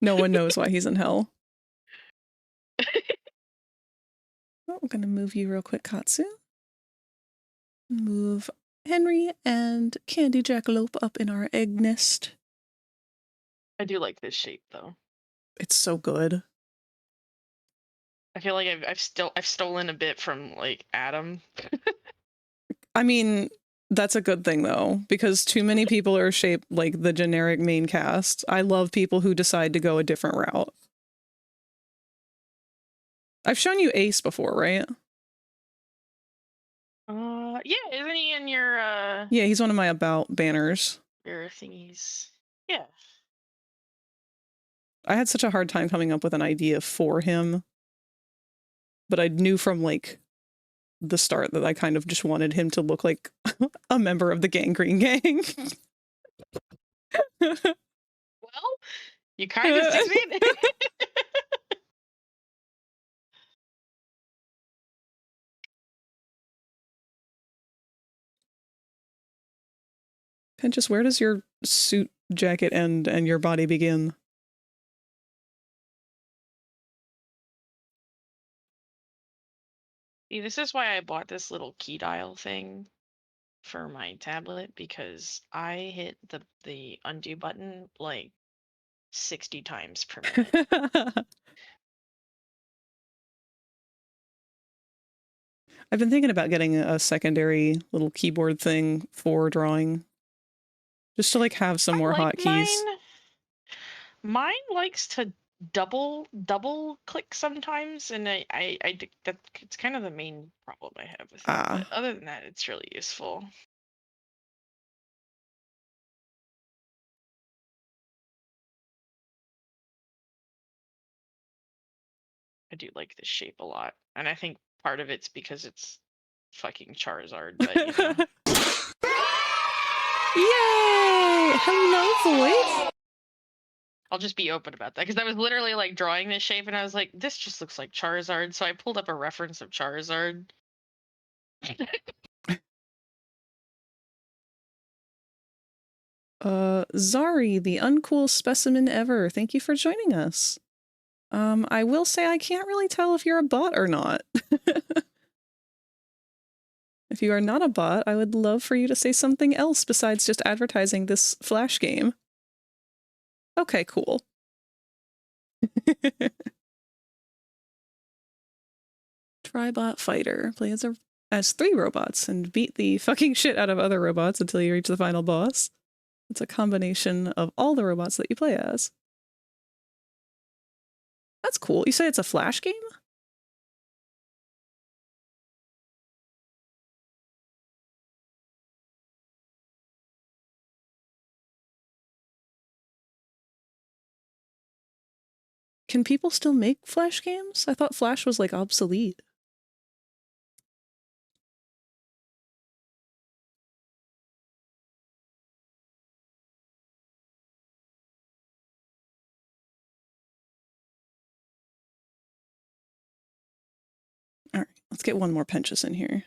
No one knows why he's in hell. Well, I'm gonna move you real quick, Katsu. Move Henry and Candy Jackalope up in our egg nest. I do like this shape though. It's so good. I feel like I've stolen a bit from like Adam. I mean, that's a good thing though, because too many people are shaped like the generic main cast. I love people who decide to go a different route. I've shown you Ace before, right? Yeah, isn't he in your Yeah, he's one of my about banners. your thingies? Yeah. I had such a hard time coming up with an idea for him, but I knew from like the start that I kind of just wanted him to look like a member of the Gangrene Gang. Well, you kind of succeeded. Pinchus, where does your suit jacket end and your body begin? See, this is why I bought this little key dial thing for my tablet, because I hit the undo button like 60 times per minute. I've been thinking about getting a secondary little keyboard thing for drawing. Just to like have some more hotkeys. Mine likes to double click sometimes, and that it's kind of the main problem I have with it. But other than that, it's really useful. I do like this shape a lot, and I think part of it's because it's fucking Charizard, but you know. Yay! Hello, voice! I'll just be open about that, because I was literally like drawing this shape and I was like, this just looks like Charizard, so I pulled up a reference of Charizard. Zari, the uncool specimen ever, thank you for joining us. I will say I can't really tell if you're a bot or not. If you are not a bot, I would love for you to say something else besides just advertising this Flash game. Okay, cool. Tribot fighter. Play as 3 robots and beat the fucking shit out of other robots until you reach the final boss. It's a combination of all the robots that you play as. That's cool. You say it's a Flash game? Can people still make Flash games? I thought Flash was like obsolete. All right, let's get one more Pinchus in here.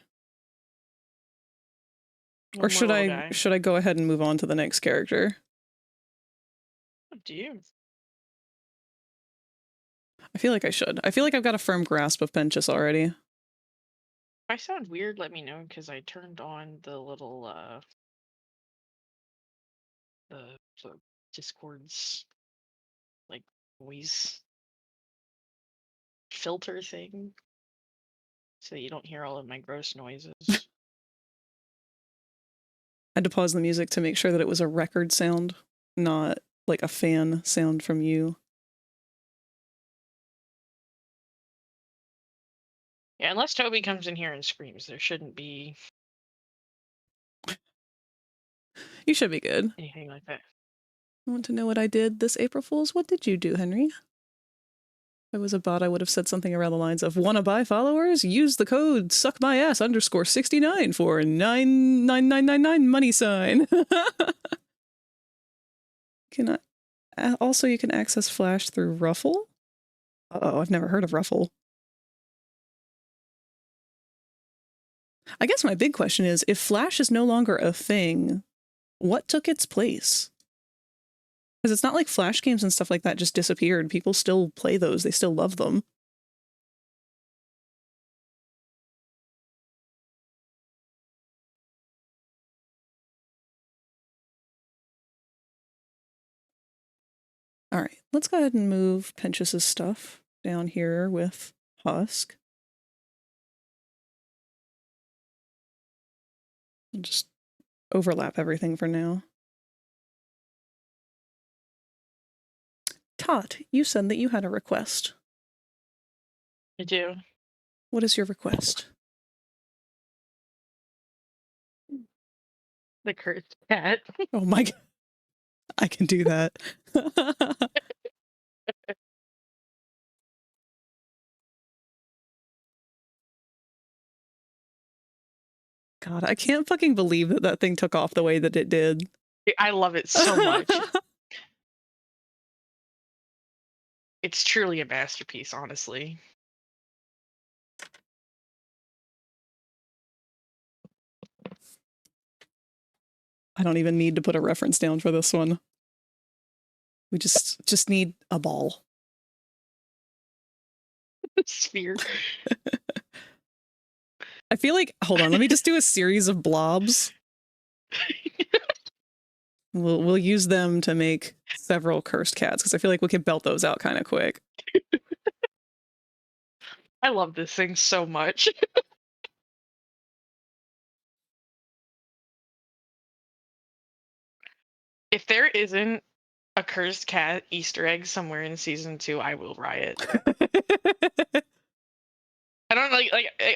Or should I go ahead and move on to the next character? Up to you. I feel like I should. I feel like I've got a firm grasp of Pinchus already. If I sound weird, let me know, because I turned on the little the Discord's like noise filter thing, so you don't hear all of my gross noises. I had to pause the music to make sure that it was a record sound, not like a fan sound from you. Yeah, unless Toby comes in here and screams, there shouldn't be You should be good. anything like that. You want to know what I did this April Fool's? What did you do, Henry? If I was a bot, I would have said something around the lines of, wanna buy followers? Use the code suckmyass_69 for 99999 money sign. Also, you can access Flash through Ruffle? Uh-oh, I've never heard of Ruffle. I guess my big question is, if Flash is no longer a thing, what took its place? Because it's not like Flash games and stuff like that just disappeared. People still play those. They still love them. All right, let's go ahead and move Pinchus's stuff down here with Husk. I'll just overlap everything for now. Tot, you said that you had a request. I do. What is your request? The cursed cat. Oh my god. I can do that. God, I can't fucking believe that that thing took off the way that it did. I love it so much. It's truly a masterpiece, honestly. I don't even need to put a reference down for this one. We just need a ball. Sphere. I feel like, hold on, let me just do a series of blobs. We'll use them to make several cursed cats because I feel like we could belt those out kind of quick. I love this thing so much. If there isn't a cursed cat Easter egg somewhere in season 2, I will riot. I don't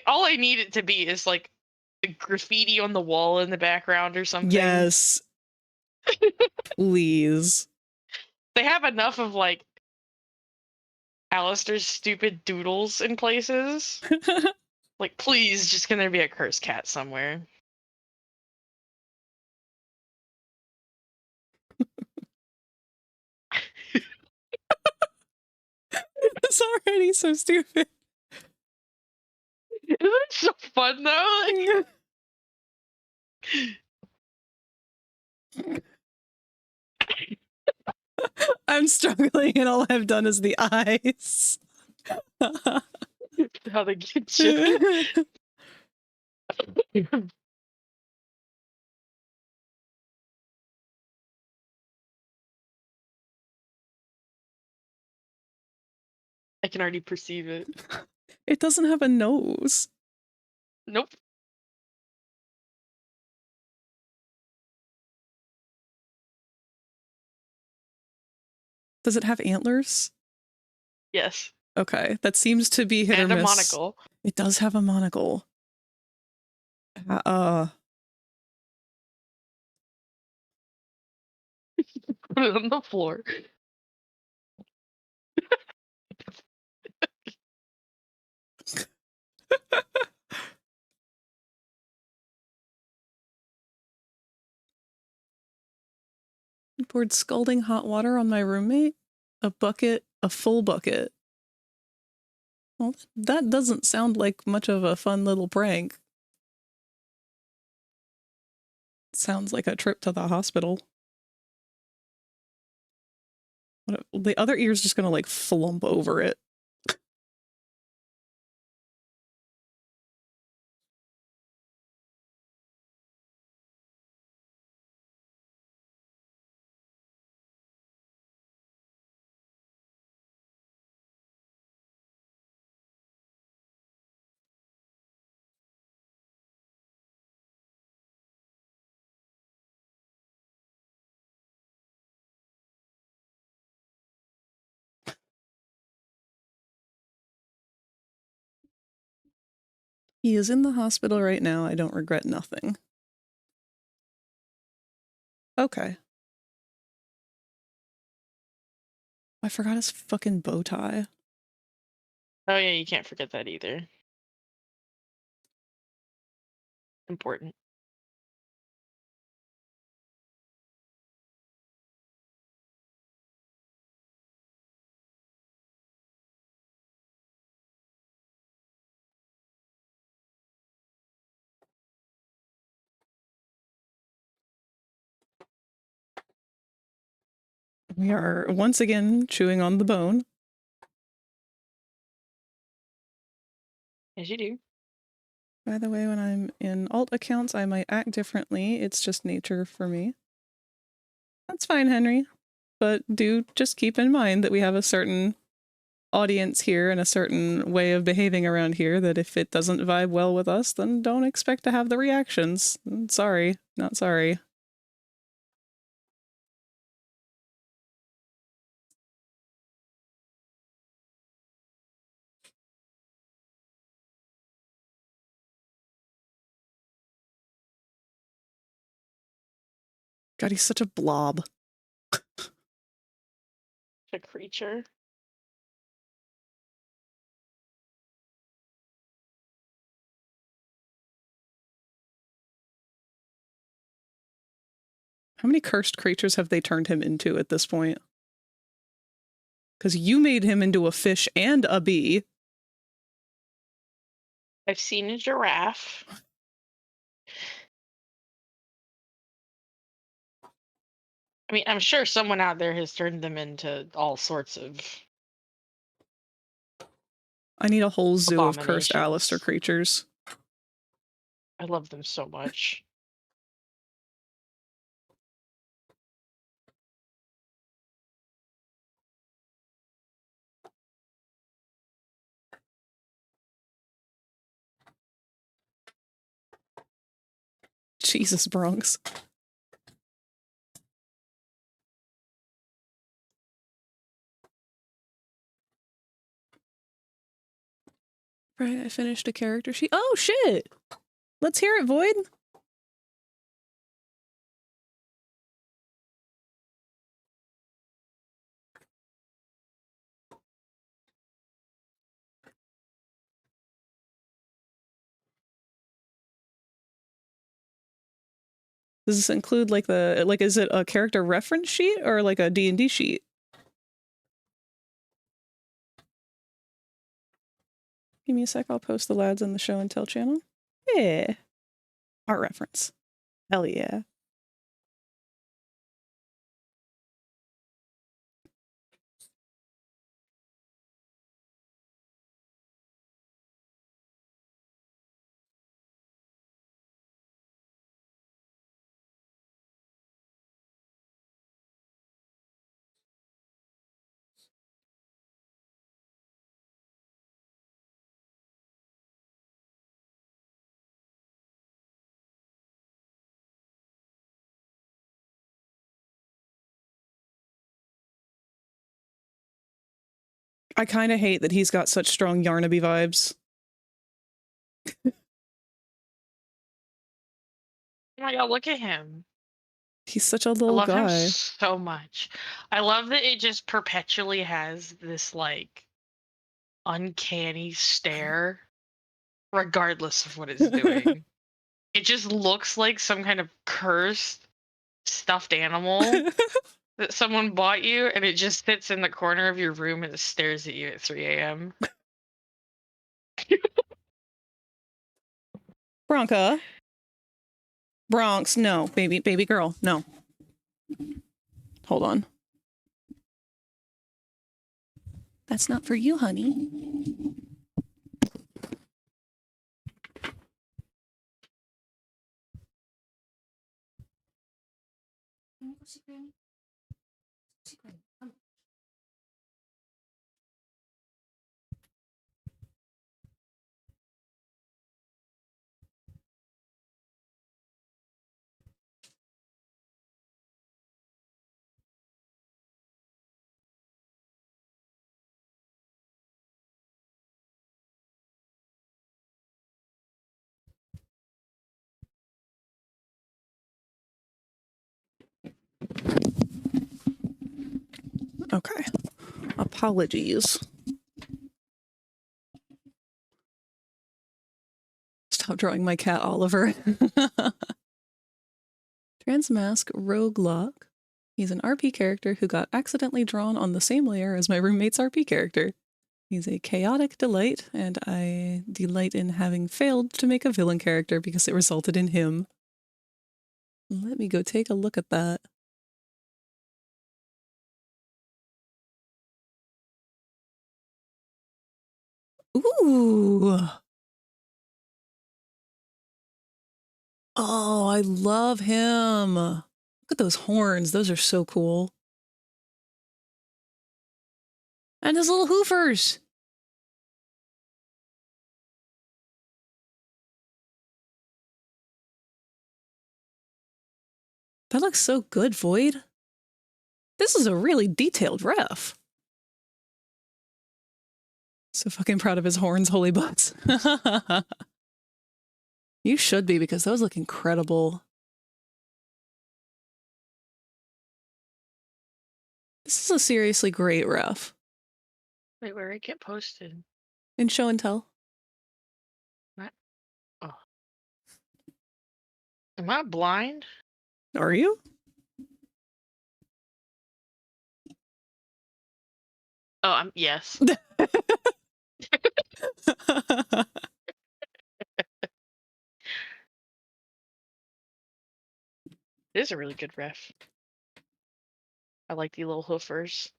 all I need it to be is like a graffiti on the wall in the background or something. Yes. Please. They have enough of like Alistair's stupid doodles in places. Like, please, just can there be a cursed cat somewhere? It's already so stupid. Isn't it so fun though? I'm struggling and all I've done is the eyes. How they get you. I can already perceive it. It doesn't have a nose. Nope. Does it have antlers? Yes. Okay, that seems to be hit And or a miss. monocle. It does have a monocle. Put it on the floor. poured scalding hot water on my roommate. A bucket, a full bucket. Well, that doesn't sound like much of a fun little prank. Sounds like a trip to the hospital. The other ear's just gonna like flump over it. He is in the hospital right now. I don't regret nothing. Okay. I forgot his fucking bow tie. Oh yeah, you can't forget that either. Important. We are once again chewing on the bone. As you do. By the way, when I'm in alt accounts, I might act differently. It's just nature for me. That's fine, Henry. But do just keep in mind that we have a certain audience here and a certain way of behaving around here that if it doesn't vibe well with us, then don't expect to have the reactions. Sorry, not sorry. God, he's such a blob. A creature. How many cursed creatures have they turned him into at this point? Because you made him into a fish and a bee. I've seen a giraffe. I mean, I'm sure someone out there has turned them into all sorts of I need a whole zoo of cursed abominations. Alistair creatures. I love them so much. Jesus, Bronx. Right, I finished a character sheet. Oh, shit! Let's hear it, Void. Does this include like is it a character reference sheet or like a D&D sheet? Give me a sec, I'll post the lads in the show and tell channel. Yeah. Art reference. Hell yeah. I kind of hate that he's got such strong Yarnaby vibes. Oh my god, look at him. He's such a I little love him guy. so much. I love that it just perpetually has this like uncanny stare, regardless of what it's doing. It just looks like some kind of cursed stuffed animal that someone bought you, and it just sits in the corner of your room and it stares at you at 3 a.m. Bronca. Bronx, no. Baby girl, no. Hold on. That's not for you, honey. Okay. Apologies. Stop drawing my cat, Oliver. Transmask Roguelock. He's an RP character who got accidentally drawn on the same layer as my roommate's RP character. He's a chaotic delight, and I delight in having failed to make a villain character because it resulted in him. Let me go take a look at that. Ooh. Oh, I love him. Look at those horns. Those are so cool. And his little hoofers. That looks so good, Void. This is a really detailed ref. So fucking proud of his horns, holy butts. You should be, because those look incredible. This is a seriously great ref. Wait, where it get posted? In show and tell. What? Oh. Am I blind? Are you? Oh, I'm yes. It is a really good ref. I like the little hoofers.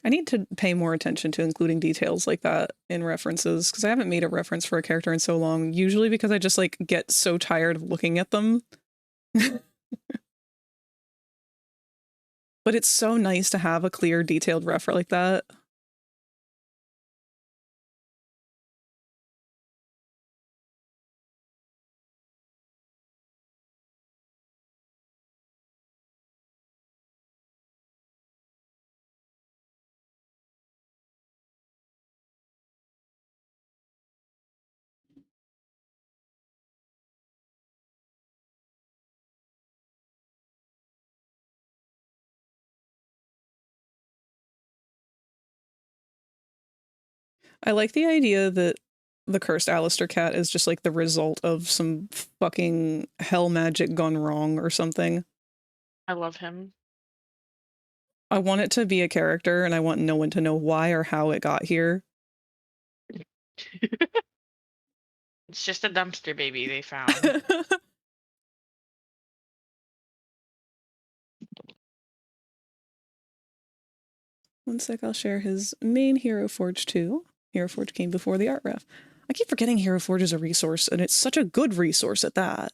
I need to pay more attention to including details like that in references, because I haven't made a reference for a character in so long, usually because I just like get so tired of looking at them. But it's so nice to have a clear, detailed refer like that. I like the idea that the cursed Alistair cat is just like the result of some fucking hell magic gone wrong or something. I love him. I want it to be a character, and I want no one to know why or how it got here. It's just a dumpster baby they found. One sec, I'll share his main Hero Forge too. Hero Forge came before the art ref. I keep forgetting Hero Forge is a resource, and it's such a good resource at that.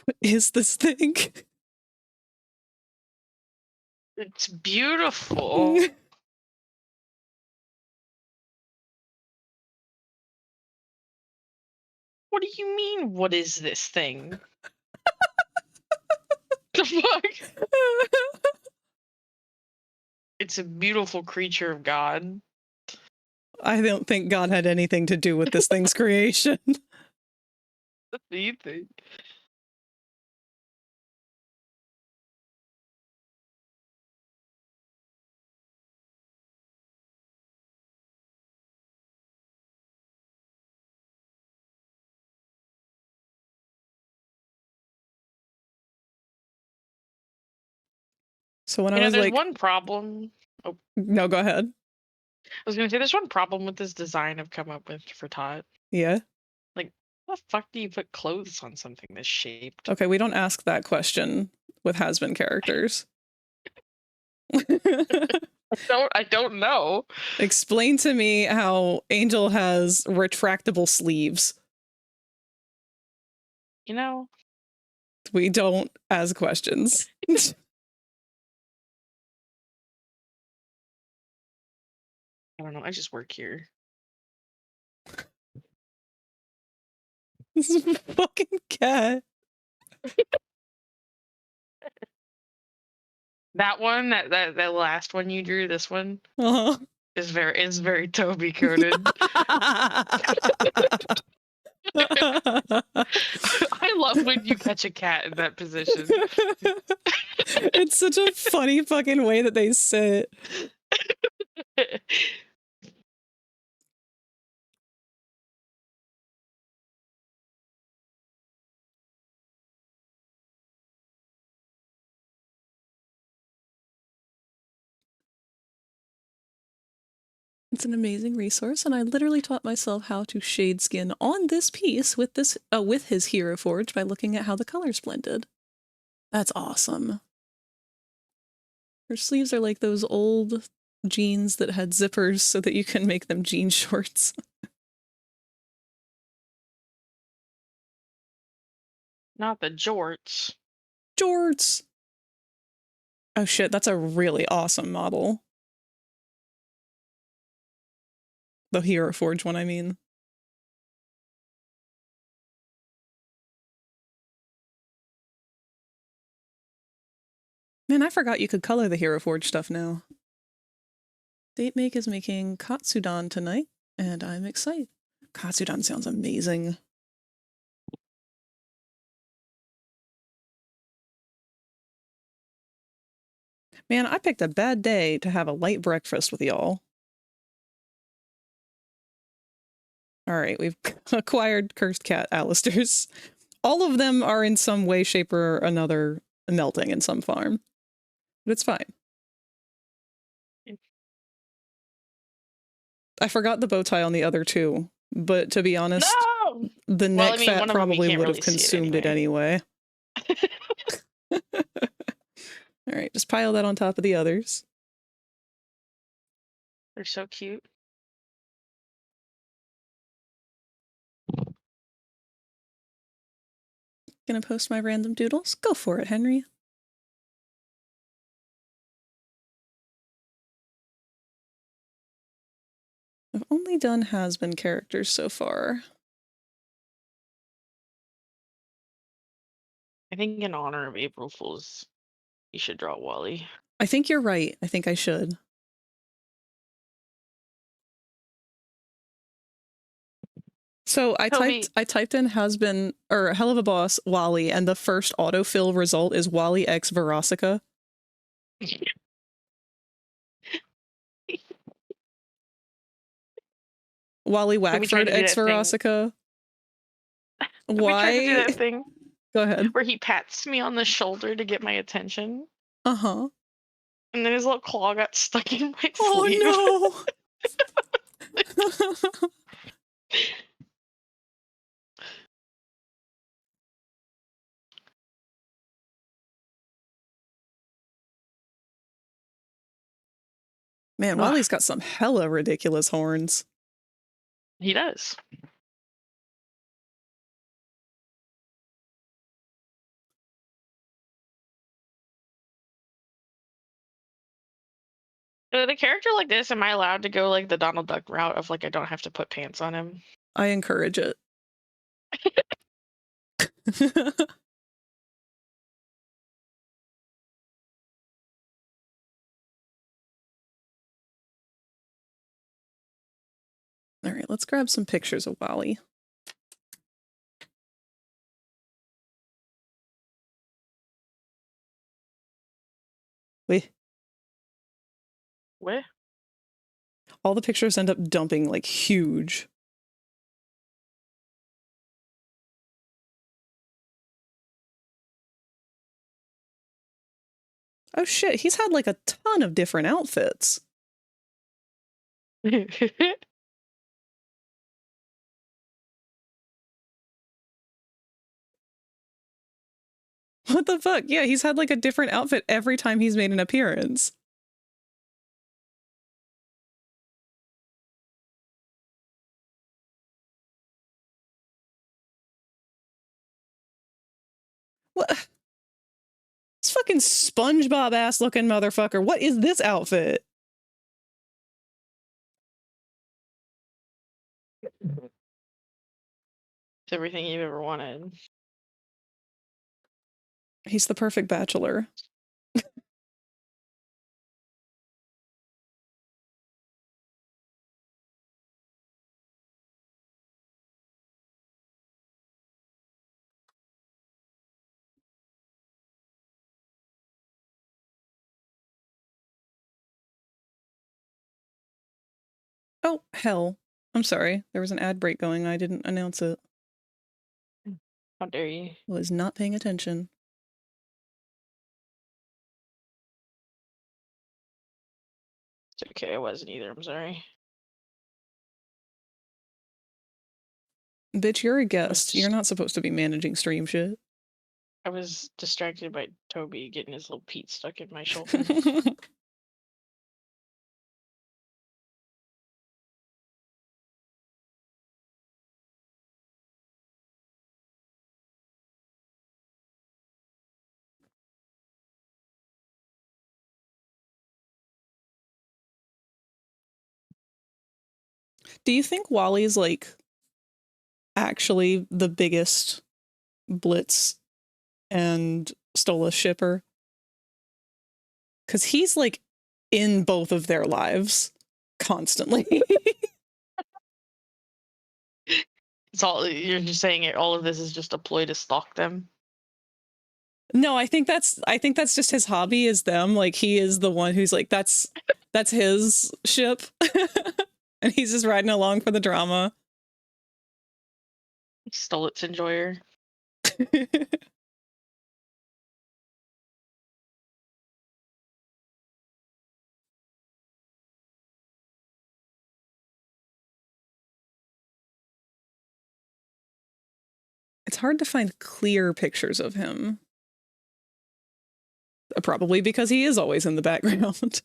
What is this thing? It's beautiful. What do you mean, what is this thing? The fuck? It's a beautiful creature of God. I don't think God had anything to do with this thing's creation. What do you think? So when You I know, was there's like, one problem. Oh, no, go ahead. I was gonna say there's one problem with this design I've come up with for Tot. Yeah. Like, how the fuck do you put clothes on something this shaped? Okay, we don't ask that question with Hazbin characters. I don't know. Explain to me how Angel has retractable sleeves. You know, We don't ask questions. I don't know. I just work here. This is a fucking cat. That one, that last one you drew, this one Uh-huh. is very Toby coded. I love when you catch a cat in that position. It's such a funny fucking way that they sit. It's an amazing resource, and I literally taught myself how to shade skin on this piece with his Hero Forge by looking at how the colors blended. That's awesome. Her sleeves are like those old jeans that had zippers so that you can make them jean shorts. Not the jorts. Jorts! Oh shit, that's a really awesome model. The Hero Forge one, I mean. Man, I forgot you could color the Hero Forge stuff now. Date Make is making Katsudan tonight, and I'm excited. Katsudan sounds amazing. Man, I picked a bad day to have a light breakfast with y'all. Alright, we've acquired Cursed Cat Alistairs. All of them are in some way, shape, or another melting in some farm. But it's fine. I forgot the bow tie on the other two, but to be honest, No! the neck fat one of them you probably can't would have really see it consumed it anyway. Alright, just pile that on top of the others. They're so cute. Gonna post my random doodles? Go for it, Henry. I've only done Hazbin characters so far. I think in honor of April Fools, you should draw Wally. I think you're right. I think I should. So I typed in Hazbin or Helluva Boss Wally, and the first autofill result is Wally X Verosica. Wally Wackford X Verosica. Why? We tried to do that thing. Go ahead. Where he pats me on the shoulder to get my attention. Uh-huh. And then his little claw got stuck in my sleeve. Oh no! Man, Wally's got some hella ridiculous horns. He does. The character like this, am I allowed to go like the Donald Duck route of like I don't have to put pants on him? I encourage it. All right, let's grab some pictures of Wally. Wait. What? All the pictures end up dumping like huge. Oh shit, he's had like a ton of different outfits. What the fuck? Yeah, he's had like a different outfit every time he's made an appearance. What? This fucking SpongeBob ass looking motherfucker. What is this outfit? It's everything you've ever wanted. He's the perfect bachelor. Oh, hell. I'm sorry. There was an ad break going. I didn't announce it. How dare you? Was not paying attention. It's okay, I wasn't either. I'm sorry. Bitch, you're a guest. You're not supposed to be managing stream shit. I was distracted by Toby getting his little Pete stuck in my shoulder. Do you think Wally's like actually the biggest Blitz and Stola shipper? Because he's like in both of their lives constantly. It's all you're just saying. All of this is just a ploy to stalk them. No, I think that's just his hobby is them. Like he is the one who's like that's his ship. And he's just riding along for the drama. Stolitz enjoyer. It's hard to find clear pictures of him. Probably because he is always in the background.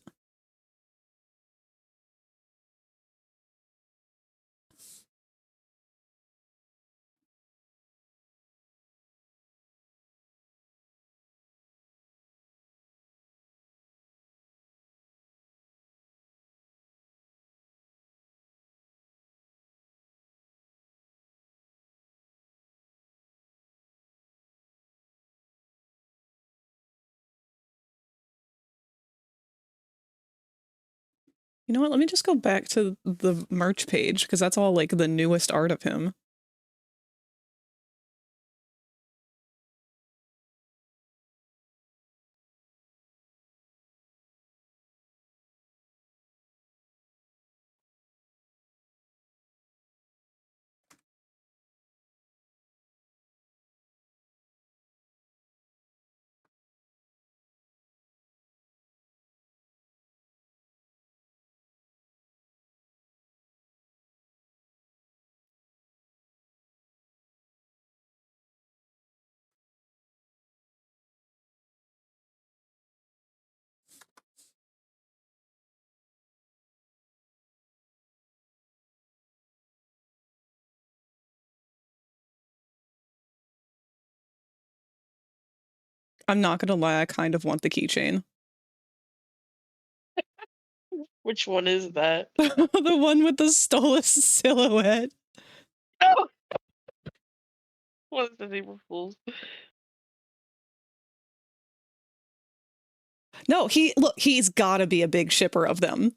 You know what? Let me just go back to the merch page because that's all like the newest art of him. I'm not gonna lie, I kind of want the keychain. Which one is that? The one with the Stolas silhouette. Oh! What is the name of fools? No, he's gotta be a big shipper of them.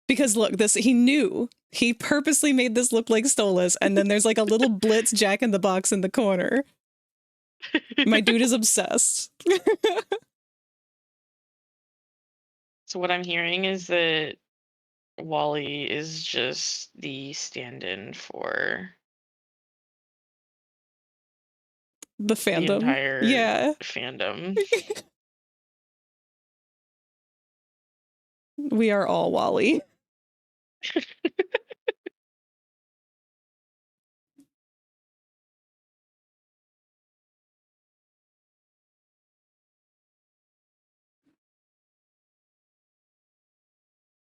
Because look, he knew. He purposely made this look like Stolas, and then there's like a little Blitz Jack in the Box in the corner. My dude is obsessed. So what I'm hearing is that Wally is just the stand-in for The the fandom. entire Yeah. fandom. We are all Wally.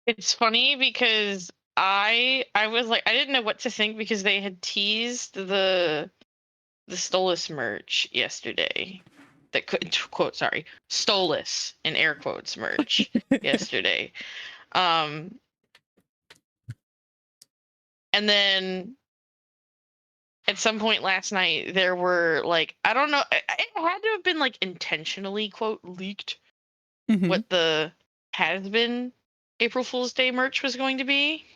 It's funny because I was like, I didn't know what to think because they had teased the Stolas merch yesterday. That could quote, sorry, Stolas in air quotes merch yesterday. And And then at some point last night, there were like, I don't know, it had to have been like intentionally, quote, leaked Mhm. what the Hazbin April Fool's Day merch was going to be.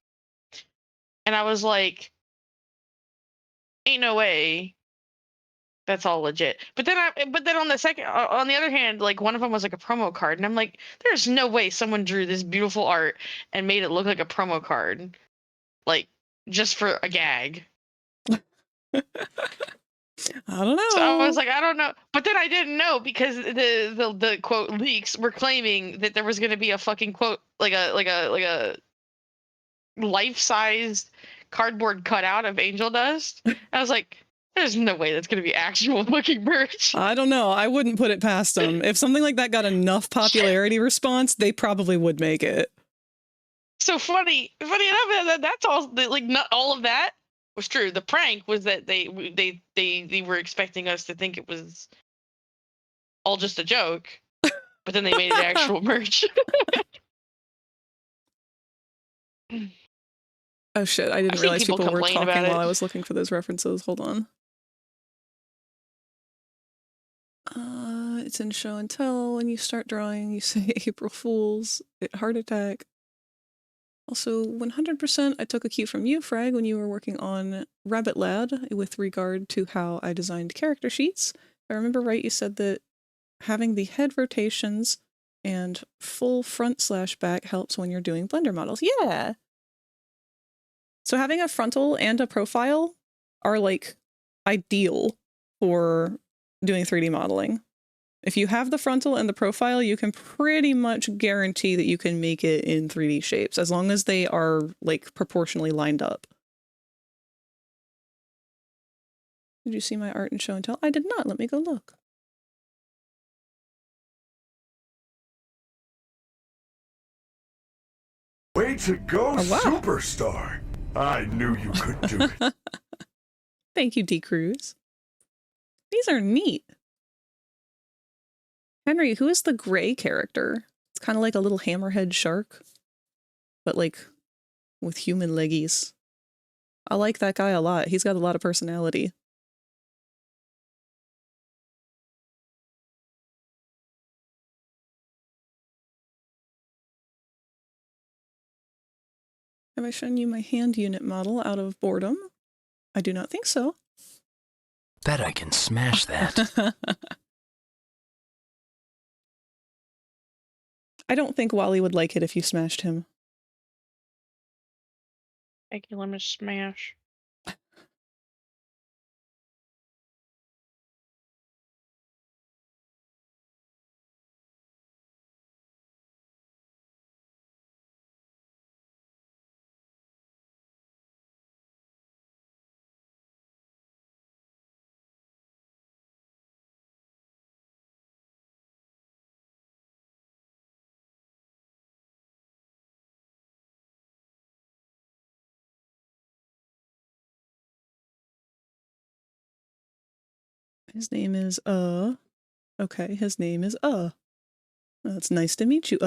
And I was like, ain't no way that's all legit. But then on the other hand, like one of them was like a promo card, and I'm like, there's no way someone drew this beautiful art and made it look like a promo card, like just for a gag. I don't know. So I was like, I don't know. But then I didn't know because the quote leaks were claiming that there was going to be a fucking quote like a life-sized cardboard cutout of Angel Dust. I was like, there's no way that's going to be actual fucking merch. I don't know. I wouldn't put it past them. If something like that got enough popularity response, they probably would make it. So funny enough, that's all. Like, not all of that was true. The prank was that they were expecting us to think it was all just a joke, but then they made it actual merch. Oh shit, I I've didn't seen realize people people were complain talking about while it. I was looking for those references. Hold on. It's in show and tell. When you start drawing, you say April Fools, heart attack. Also, 100% I took a cue from you, Frag, when you were working on Rabbit Lad with regard to how I designed character sheets. If I remember right, you said that having the head rotations and full front/back helps when you're doing Blender models. Yeah! So having a frontal and a profile are like ideal for doing 3D modeling. If you have the frontal and the profile, you can pretty much guarantee that you can make it in 3D shapes, as long as they are like proportionally lined up. Did you see my art in show and tell? I did not. Let me go look. Way to go, Oh, wow. superstar! I knew you could do it. Thank you, D. Cruz. These are neat. Henry, who is the gray character? It's kind of like a little hammerhead shark, but like with human leggies. I like that guy a lot. He's got a lot of personality. Have I shown you my hand unit model out of boredom? I do not think so. Bet I can smash that. I don't think Wally would like it if you smashed him. Thank you, let me smash. His name is, okay, his name is, Well, it's nice to meet you,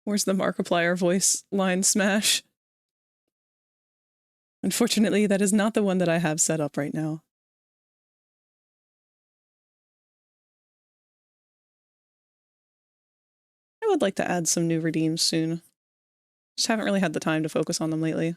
Where's the Markiplier voice line smash? Unfortunately, that is not the one that I have set up right now. I would like to add some new redeems soon. Just haven't really had the time to focus on them lately.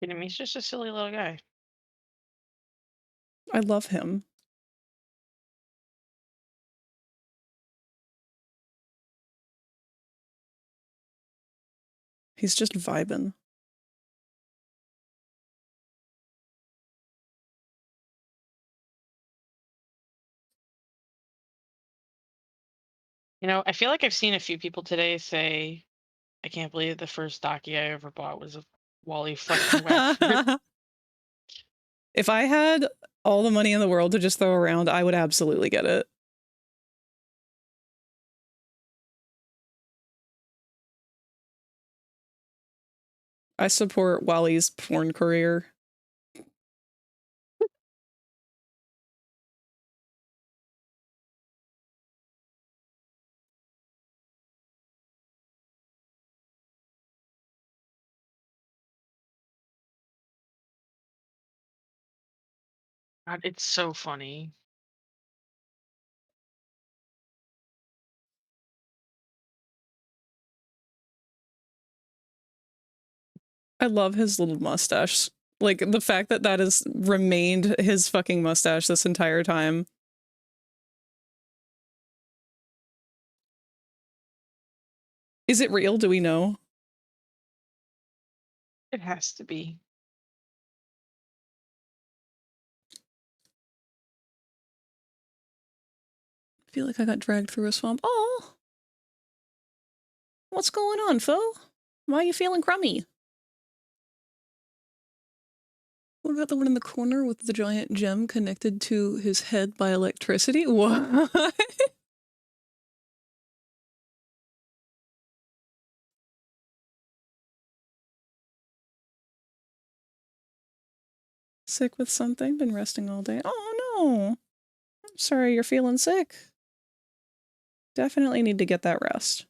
kidding me? He's just a silly little guy. I love him. He's just vibing. You know, I feel like I've seen a few people today say, I can't believe the first Docky I ever bought was a Wally fucking Whackford. If I had all the money in the world to just throw around, I would absolutely get it. I support Wally's porn career. God, it's so funny. I love his little mustache. Like, the fact that that has remained his fucking mustache this entire time. Is it real? Do we know? It has to be. I feel like I got dragged through a swamp. Oh! What's going on, foe? Why are you feeling crummy? What about the one in the corner with the giant gem connected to his head by electricity? What? Sick with something? Been resting all day. Oh no! I'm sorry you're feeling sick. Definitely need to get that rest.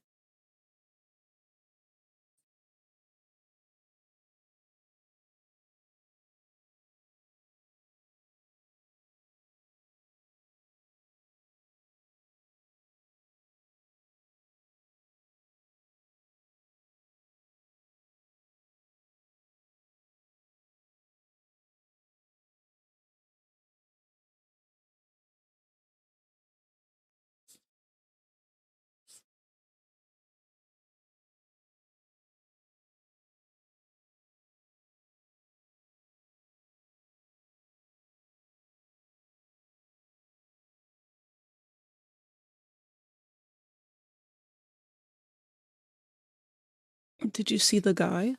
Did you see the guy?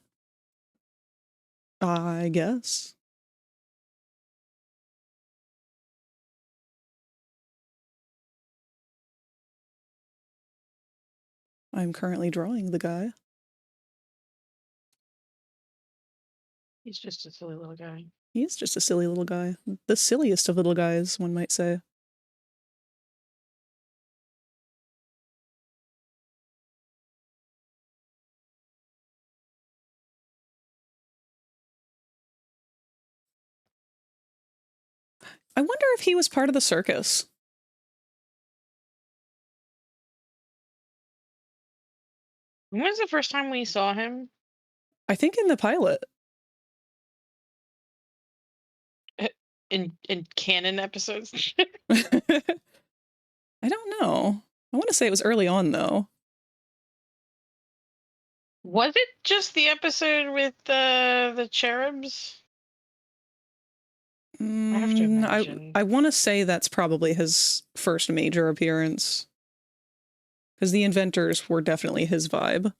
I guess. I'm currently drawing the guy. He's just a silly little guy. He's just a silly little guy. The silliest of little guys, one might say. I wonder if he was part of the circus. When was the first time we saw him? I think in the pilot. In canon episodes? I don't know. I want to say it was early on, though. Was it just the episode with the cherubs? I have to imagine. I want to say that's probably his first major appearance. Because the inventors were definitely his vibe.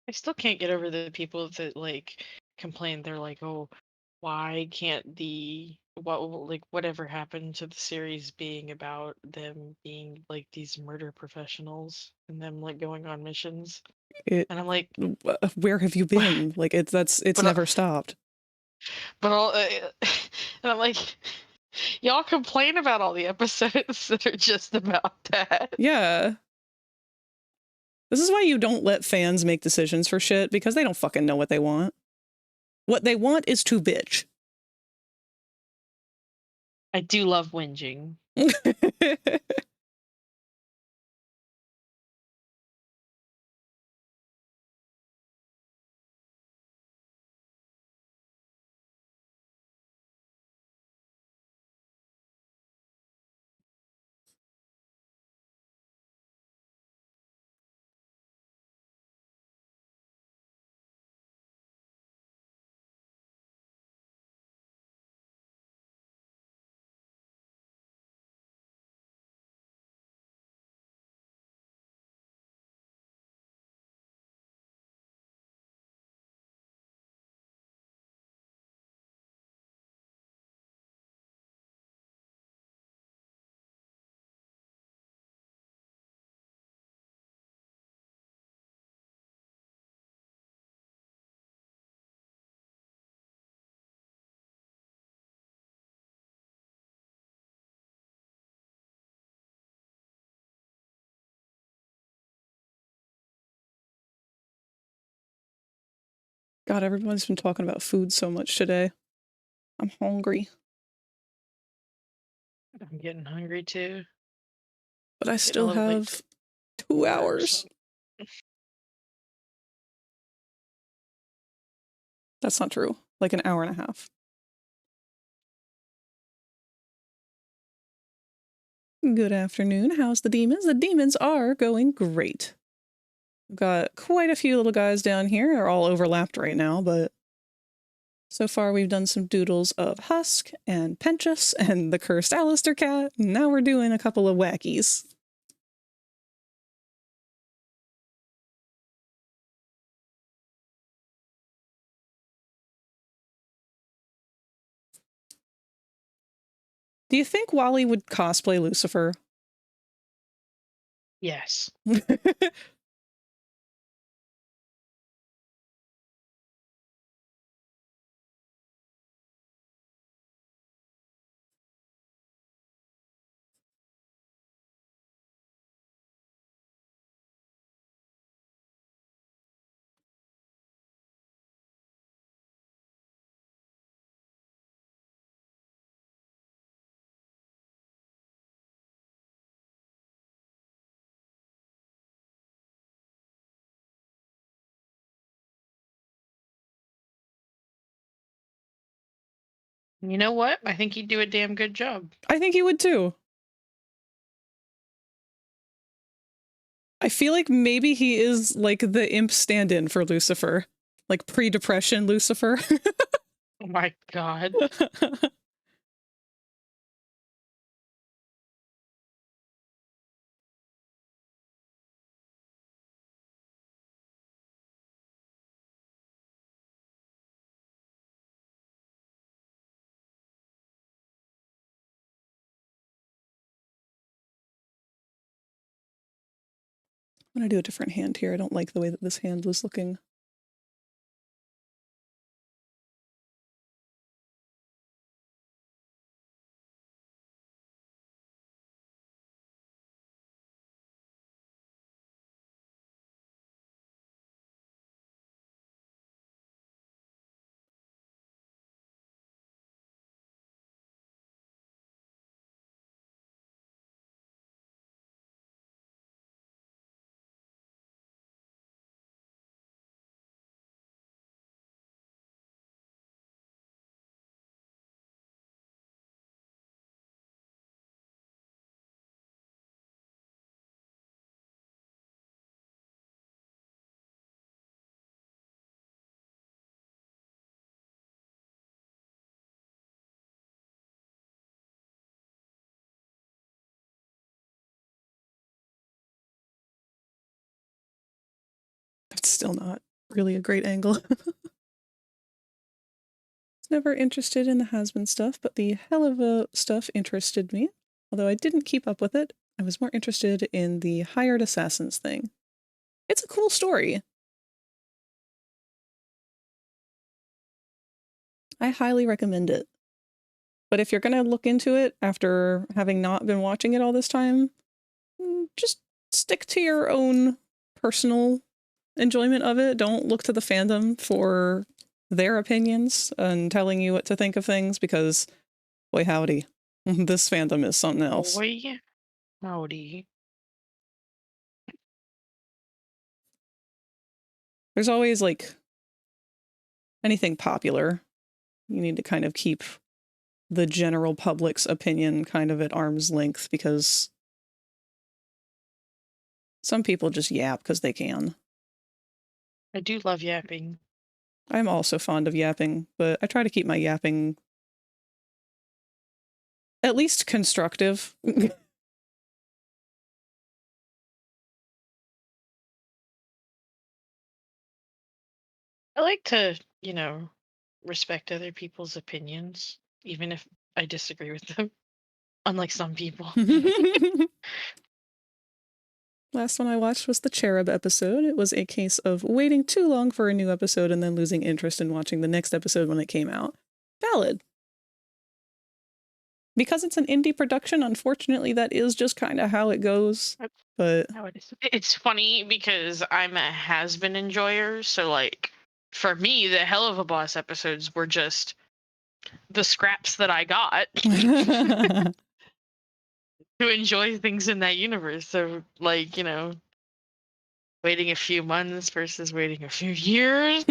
I still can't get over the people that like complain. They're like, "Oh, why can't whatever happened to the series being about them being like these murder professionals and them like going on missions?" And I'm like, Where have you been? Like, it's But, never stopped. but all, and I'm like, y'all complain about all the episodes that are just about that. Yeah. This is why you don't let fans make decisions for shit, because they don't fucking know what they want. What they want is to bitch. I do love whinging. God, everyone's been talking about food so much today. I'm hungry, I'm getting hungry too. but I Getting a still little late have to 2 order hours. some. That's not true. Like an hour and a half. Good afternoon. How's the demons? The demons are going great. We've got quite a few little guys down here. They're all overlapped right now, but so far we've done some doodles of Husk and Penchus and the cursed Alistair cat. And now we're doing a couple of wackies. Do you think Wally would cosplay Lucifer? Yes. You know what? I think he'd do a damn good job. I think he would too. I feel like maybe he is like the imp stand-in for Lucifer. Like pre-depression Lucifer. Oh my god. I'm gonna do a different hand here. I don't like the way that this hand was looking. That's still not really a great angle. Never interested in the Hazbin stuff, but the Helluva stuff interested me. Although I didn't keep up with it, I was more interested in the hired assassins thing. It's a cool story. I highly recommend it. But if you're gonna look into it after having not been watching it all this time, just stick to your own personal enjoyment of it. Don't look to the fandom for their opinions and telling you what to think of things, because boy howdy, This fandom is something else. Boy, howdy. There's always, like, anything popular. You need to kind of keep the general public's opinion kind of at arm's length because some people just yap because they can. I do love yapping. I'm also fond of yapping, but I try to keep my yapping at least constructive. I like to, respect other people's opinions, even if I disagree with them. Unlike some people. Last one I watched was the Cherub episode. It was a case of waiting too long for a new episode and then losing interest in watching the next episode when it came out. Valid. Because it's an indie production, unfortunately, that is just kind of how it goes. But It's funny because I'm a Hazbin enjoyer, so like for me, the Helluva Boss episodes were just the scraps that I got to enjoy things in that universe. So like, waiting a few months versus waiting a few years.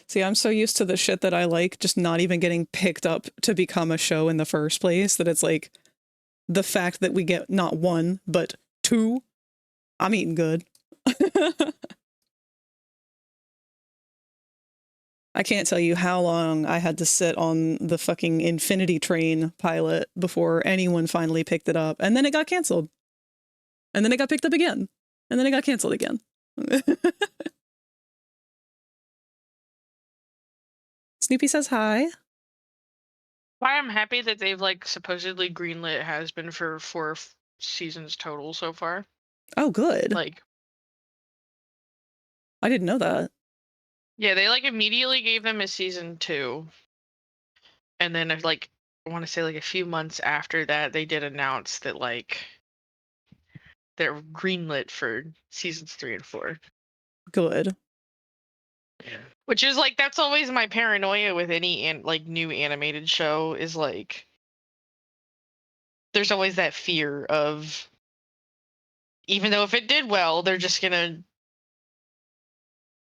See, I'm so used to the shit that I like just not even getting picked up to become a show in the first place that it's like the fact that we get not one, but two. I'm eating good. I can't tell you how long I had to sit on the fucking Infinity Train pilot before anyone finally picked it up. And then it got canceled. And then it got picked up again. And then it got canceled again. Snoopy says hi. Why I'm happy that they've like supposedly greenlit has been for 4 seasons total so far. Oh, good. Like, I didn't know that. Yeah, they like immediately gave them a season 2. And then like I want to say like a few months after that, they did announce that like they're greenlit for seasons 3 and 4. Good. Which is like that's always my paranoia with any like new animated show is like there's always that fear of even though if it did well, they're just gonna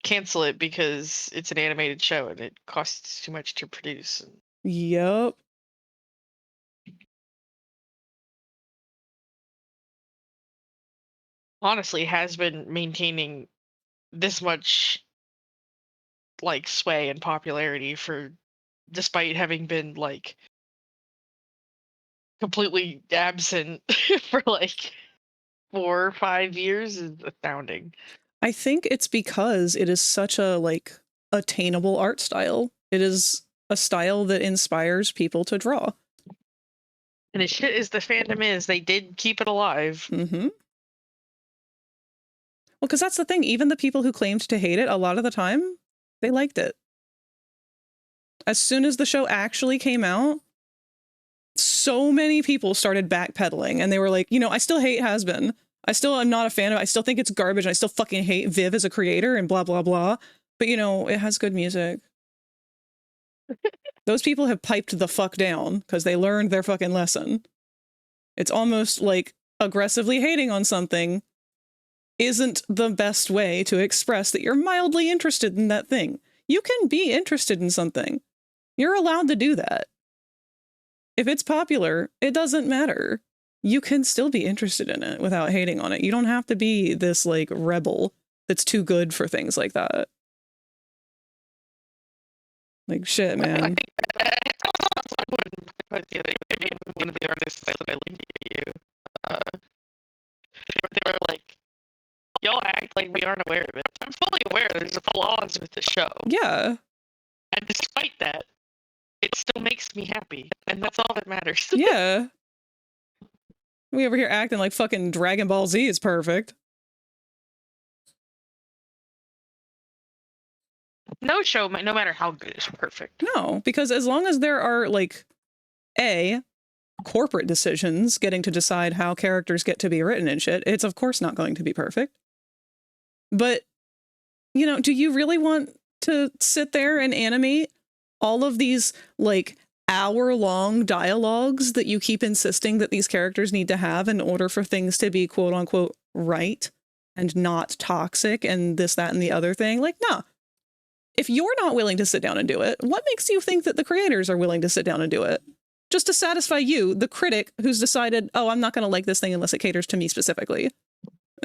cancel it because it's an animated show and it costs too much to produce. Yep. Honestly, has been maintaining this much like sway and popularity for despite having been like completely absent for like 4 or 5 years is astounding. I think it's because it is such a like attainable art style. It is a style that inspires people to draw. And as shit as the fandom is, they did keep it alive. Mm-hmm. Well, because that's the thing. Even the people who claimed to hate it, a lot of the time, they liked it. As soon as the show actually came out, so many people started backpedaling and they were like, I still hate Hazbin. I still am not a fan of it. I still think it's garbage. And I still fucking hate Viv as a creator and blah, blah, blah. But, it has good music. Those people have piped the fuck down because they learned their fucking lesson. It's almost like aggressively hating on something isn't the best way to express that you're mildly interested in that thing. You can be interested in something. You're allowed to do that. If it's popular, it doesn't matter. You can still be interested in it without hating on it. You don't have to be this like rebel that's too good for things like that. Like shit, man. One of the artists that I linked to you, they were like, y'all act like we aren't aware of it. I'm fully aware there's flaws with the show. Yeah. And despite that, it still makes me happy. And that's all that matters. Yeah. We over here acting like fucking Dragon Ball Z is perfect. No show, no matter how good, is perfect. No, because as long as there are, like, corporate decisions getting to decide how characters get to be written and shit, it's of course not going to be perfect. But You know, do you really want to sit there and animate all of these, like, hour-long dialogues that you keep insisting that these characters need to have in order for things to be quote-unquote right and not toxic and this, that, and the other thing? Like, nah. If you're not willing to sit down and do it, what makes you think that the creators are willing to sit down and do it? Just to satisfy you, the critic who's decided, oh, I'm not going to like this thing unless it caters to me specifically.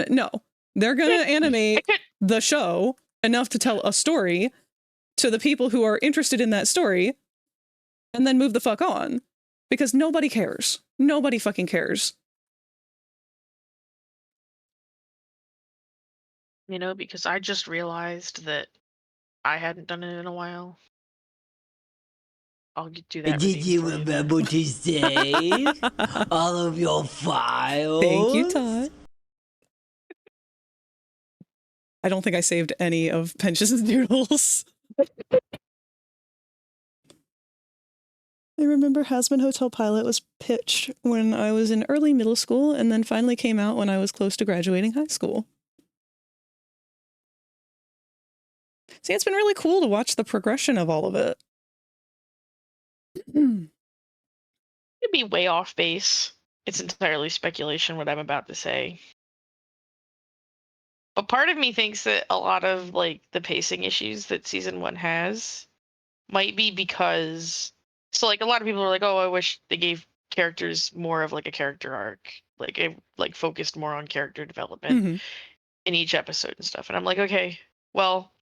No. They're going to animate the show enough to tell a story to the people who are interested in that story and then move the fuck on. Because nobody cares. Nobody fucking cares. You know, because I just realized that I hadn't done it in a while. I'll do that. Did you for remember to save all of your files? Thank you, Todd. I don't think I saved any of Pench's doodles. I remember Hazbin Hotel Pilot was pitched when I was in early middle school and then finally came out when I was close to graduating high school. See, it's been really cool to watch the progression of all of it. It'd be way off base. It's entirely speculation what I'm about to say. But part of me thinks that a lot of like the pacing issues that season 1 has might be because like a lot of people are like, oh, I wish they gave characters more of like a character arc, like it like focused more on character development in each episode and stuff. And I'm like, okay, well,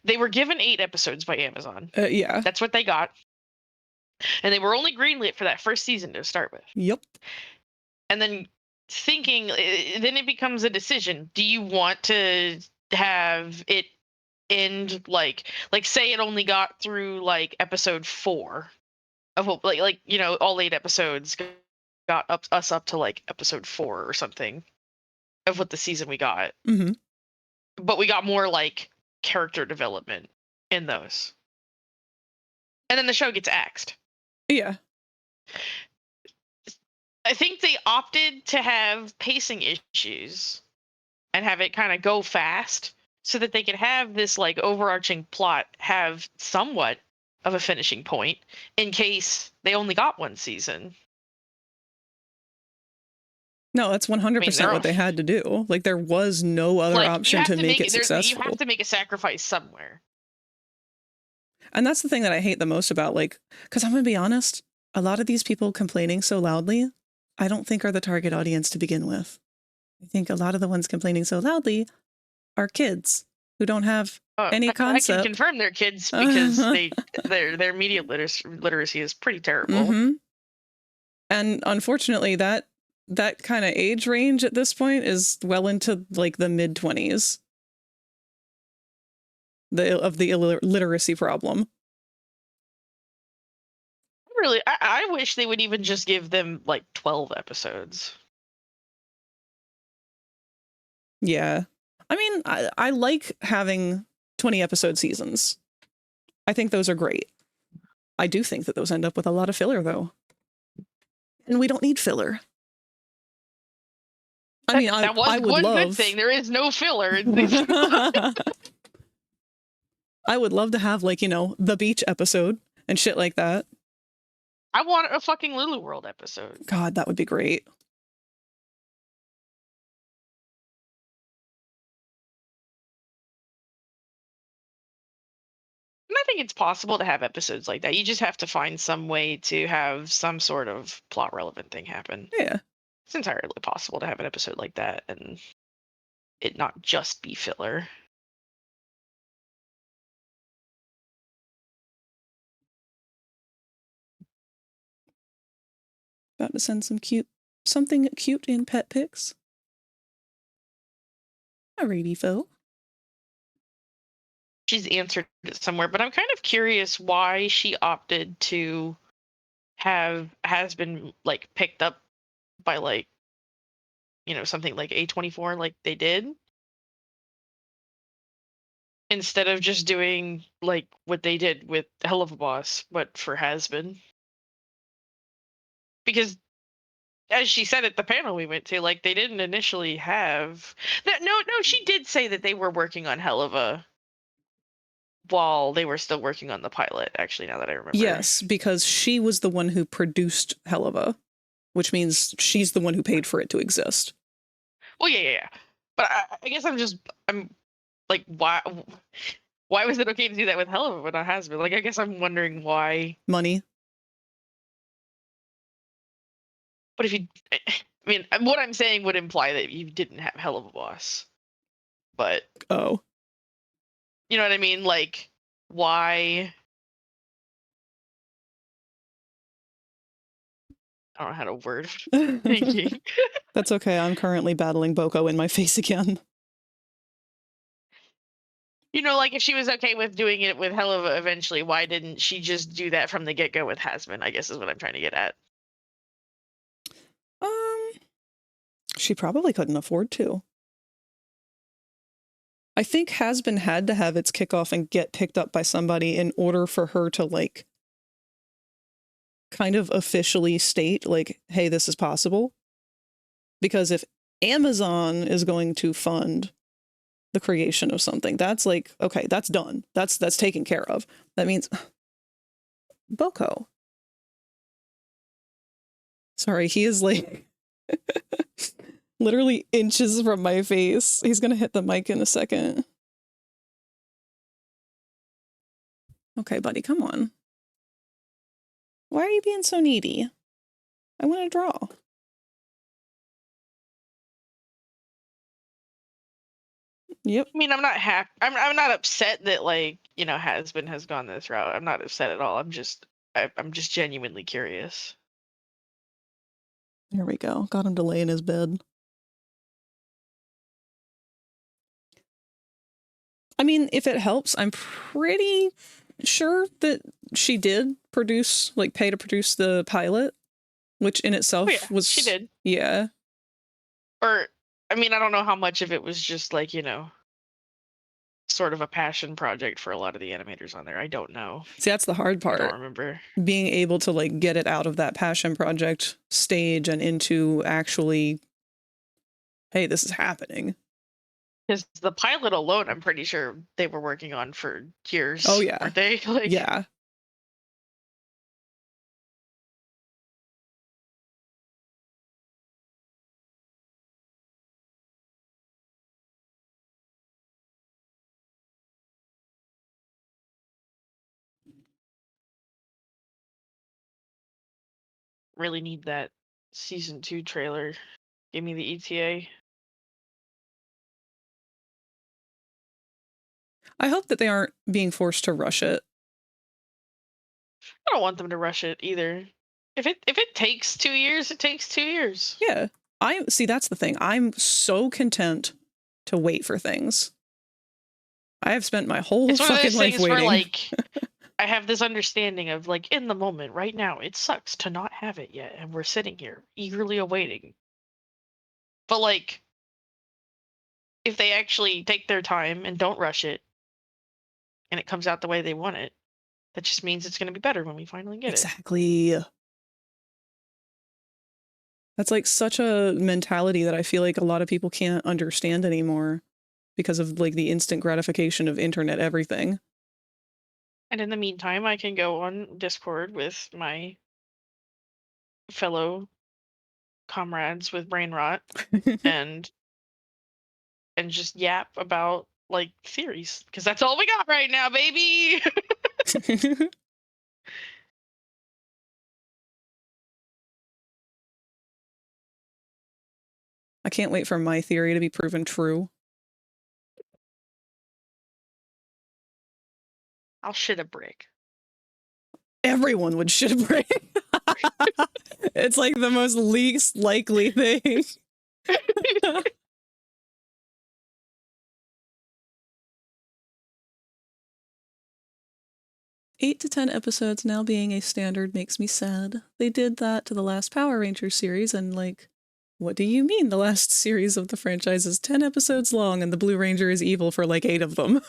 they were given 8 episodes by Amazon. Yeah. That's what they got. And they were only greenlit for that first season to start with. Yep. And then thinking, then it becomes a decision. Do you want to have it end like say it only got through like episode 4 of like you know, all 8 episodes got us up to like episode 4 or something of what the season we got. But we got more like character development in those. And then the show gets axed. Yeah. I think they opted to have pacing issues and have it kind of go fast so that they could have this like overarching plot have somewhat of a finishing point in case they only got 1 season. No, that's 100% what they had to do. Like, there was no other option to make it successful. You have to make a sacrifice somewhere. And that's the thing that I hate the most about, like, because I'm going to be honest, a lot of these people complaining so loudly, I don't think are the target audience to begin with. I think a lot of the ones complaining so loudly are kids who don't have any concept. I can confirm they're kids because their media literacy is pretty terrible. And unfortunately, that kind of age range at this point is well into like the mid-20s. Of the illiteracy problem. Really, I wish they would even just give them like 12 episodes. Yeah. I mean, I like having 20 episode seasons. I think those are great. I do think that those end up with a lot of filler, though. And we don't need filler. I mean, that was I would one love... good thing. There is no filler. I would love to have, like, you know, the beach episode and shit like that. I want a fucking Lulu World episode. God, that would be great. And I think it's possible to have episodes like that. You just have to find some way to have some sort of plot relevant thing happen. Yeah. It's entirely possible to have an episode like that and it not just be filler. About to send something cute in pet pics. Alrighty, Phil. She's answered it somewhere, but I'm kind of curious why she opted to has been like picked up by like, you know, something like A24 like they did. Instead of just doing like what they did with Helluva Boss, but for Hazbin. Because as she said at the panel we went to, like they didn't initially have that. No, she did say that they were working on Helluva while they were still working on the pilot, actually, now that I remember. Yes, because she was the one who produced Helluva, which means she's the one who paid for it to exist. Well, yeah. But I guess I'm like, why was it okay to do that with Helluva but not Hazbin? Like, I guess I'm wondering why. Money. But if you, I mean, what I'm saying would imply that you didn't have Helluva Boss. But Oh. you know what I mean? Like, why? I don't know how to word thinking. That's okay. I'm currently battling Boko in my face again. You know, like if she was okay with doing it with Helluva eventually, why didn't she just do that from the get-go with Hazbin? I guess is what I'm trying to get at. She probably couldn't afford to. I think Hazbin had to have its kickoff and get picked up by somebody in order for her to, like, kind of officially state, like, hey, this is possible. Because if Amazon is going to fund the creation of something, that's like, okay, that's done. That's taken care of. That means Boko. Sorry, he is like literally inches from my face. He's gonna hit the mic in a second. Okay, buddy, come on. Why are you being so needy? I want to draw. Yep. I mean, I'm not happy. I'm not upset that, like, you know, Hazbin has gone this route. I'm not upset at all. I'm just genuinely curious. There we go. Got him to lay in his bed. I mean, if it helps, I'm pretty sure that she did produce, like, pay to produce the pilot, which in itself was... She did. Yeah. Or, I mean, I don't know how much of it was just, like, you know, sort of a passion project for a lot of the animators on there. I don't know. See, that's the hard part. I don't remember. Being able to, like, get it out of that passion project stage and into actually, hey, this is happening. Because the pilot alone, I'm pretty sure they were working on for years. Oh, yeah. Weren't they? Like, yeah. Really need that season 2 trailer. Give me the ETA. I hope that they aren't being forced to rush it. I don't want them to rush it either. If it takes 2 years, it takes 2 years. Yeah. See, that's the thing. I'm so content to wait for things. I have spent my whole It's one of fucking those life things waiting. where, like, I have this understanding of, like, in the moment, right now, it sucks to not have it yet, and we're sitting here eagerly awaiting. But, like, if they actually take their time and don't rush it, and it comes out the way they want it, that just means it's going to be better when we finally get it. Exactly. That's like such a mentality that I feel like a lot of people can't understand anymore because of, like, the instant gratification of internet everything. And in the meantime, I can go on Discord with my fellow comrades with brain rot and just yap about, like, theories, because that's all we got right now, baby. I can't wait for my theory to be proven true. I'll shit a brick. Everyone would shit a brick. It's like the most least likely thing. 8 to 10 episodes now being a standard makes me sad. They did that to the last Power Rangers series, and, like, what do you mean the last series of the franchise is 10 episodes long and the Blue Ranger is evil for, like, 8 of them?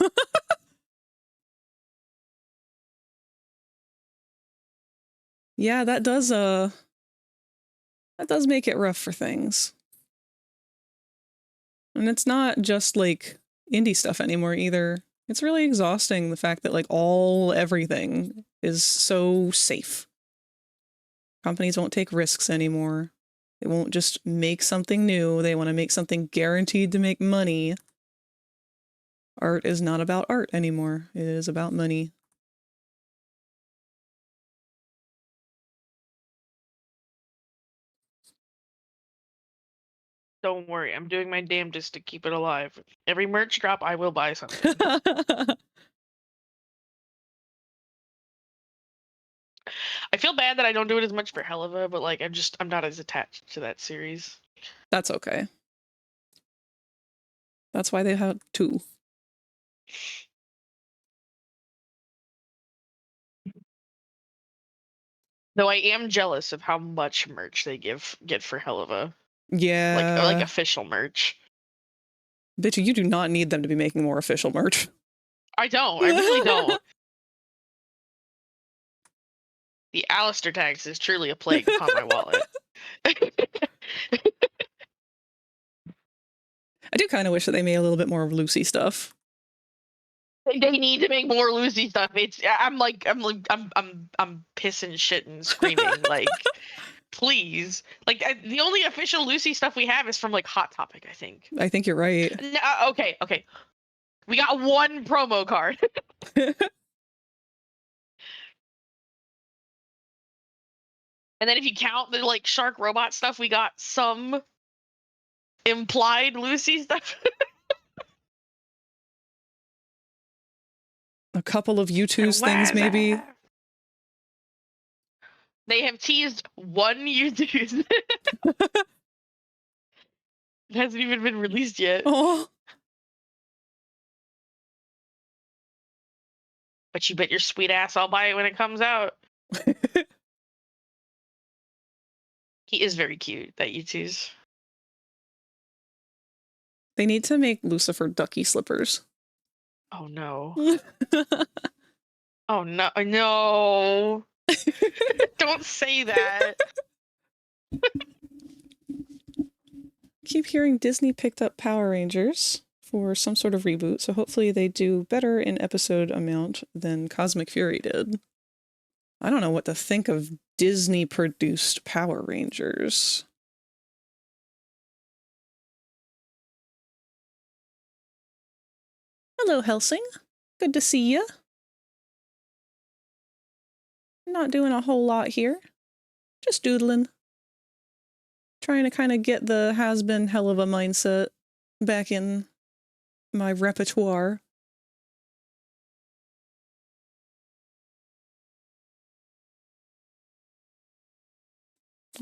Yeah, that does make it rough for things. And it's not just, like, indie stuff anymore either. It's really exhausting, the fact that like everything is so safe. Companies won't take risks anymore. They won't just make something new. They want to make something guaranteed to make money. Art is not about art anymore. It is about money. Don't worry, I'm doing my damnedest to keep it alive. Every merch drop, I will buy something. I feel bad that I don't do it as much for Helluva, but like I'm not as attached to that series. That's okay. That's why they have 2. Though I am jealous of how much merch they get for Helluva. Yeah. Like official merch. Bitch, you do not need them to be making more official merch. I don't. I really don't. The Alistair tax is truly a plague upon my wallet. I do kind of wish that they made a little bit more of Lucy stuff. They need to make more Lucy stuff. I'm pissing shit and screaming like, please. Like the only official Lucy stuff we have is from like Hot Topic, I think. I think you're right. No, okay. We got 1 promo card. And then if you count the like shark robot stuff, we got some implied Lucy stuff. A couple of U2's things, maybe. They have teased 1 U2's. It hasn't even been released yet. Oh. But you bet your sweet ass I'll buy it when it comes out. He is very cute, that U2's. They need to make Lucifer ducky slippers. Oh no. Oh no. No. Don't say that. Keep hearing Disney picked up Power Rangers for some sort of reboot, so hopefully they do better in episode amount than Cosmic Fury did. I don't know what to think of Disney-produced Power Rangers. Hello, Helsing. Good to see you. Not doing a whole lot here. Just doodling. Trying to kind of get the Hazbin Helluva mindset back in my repertoire.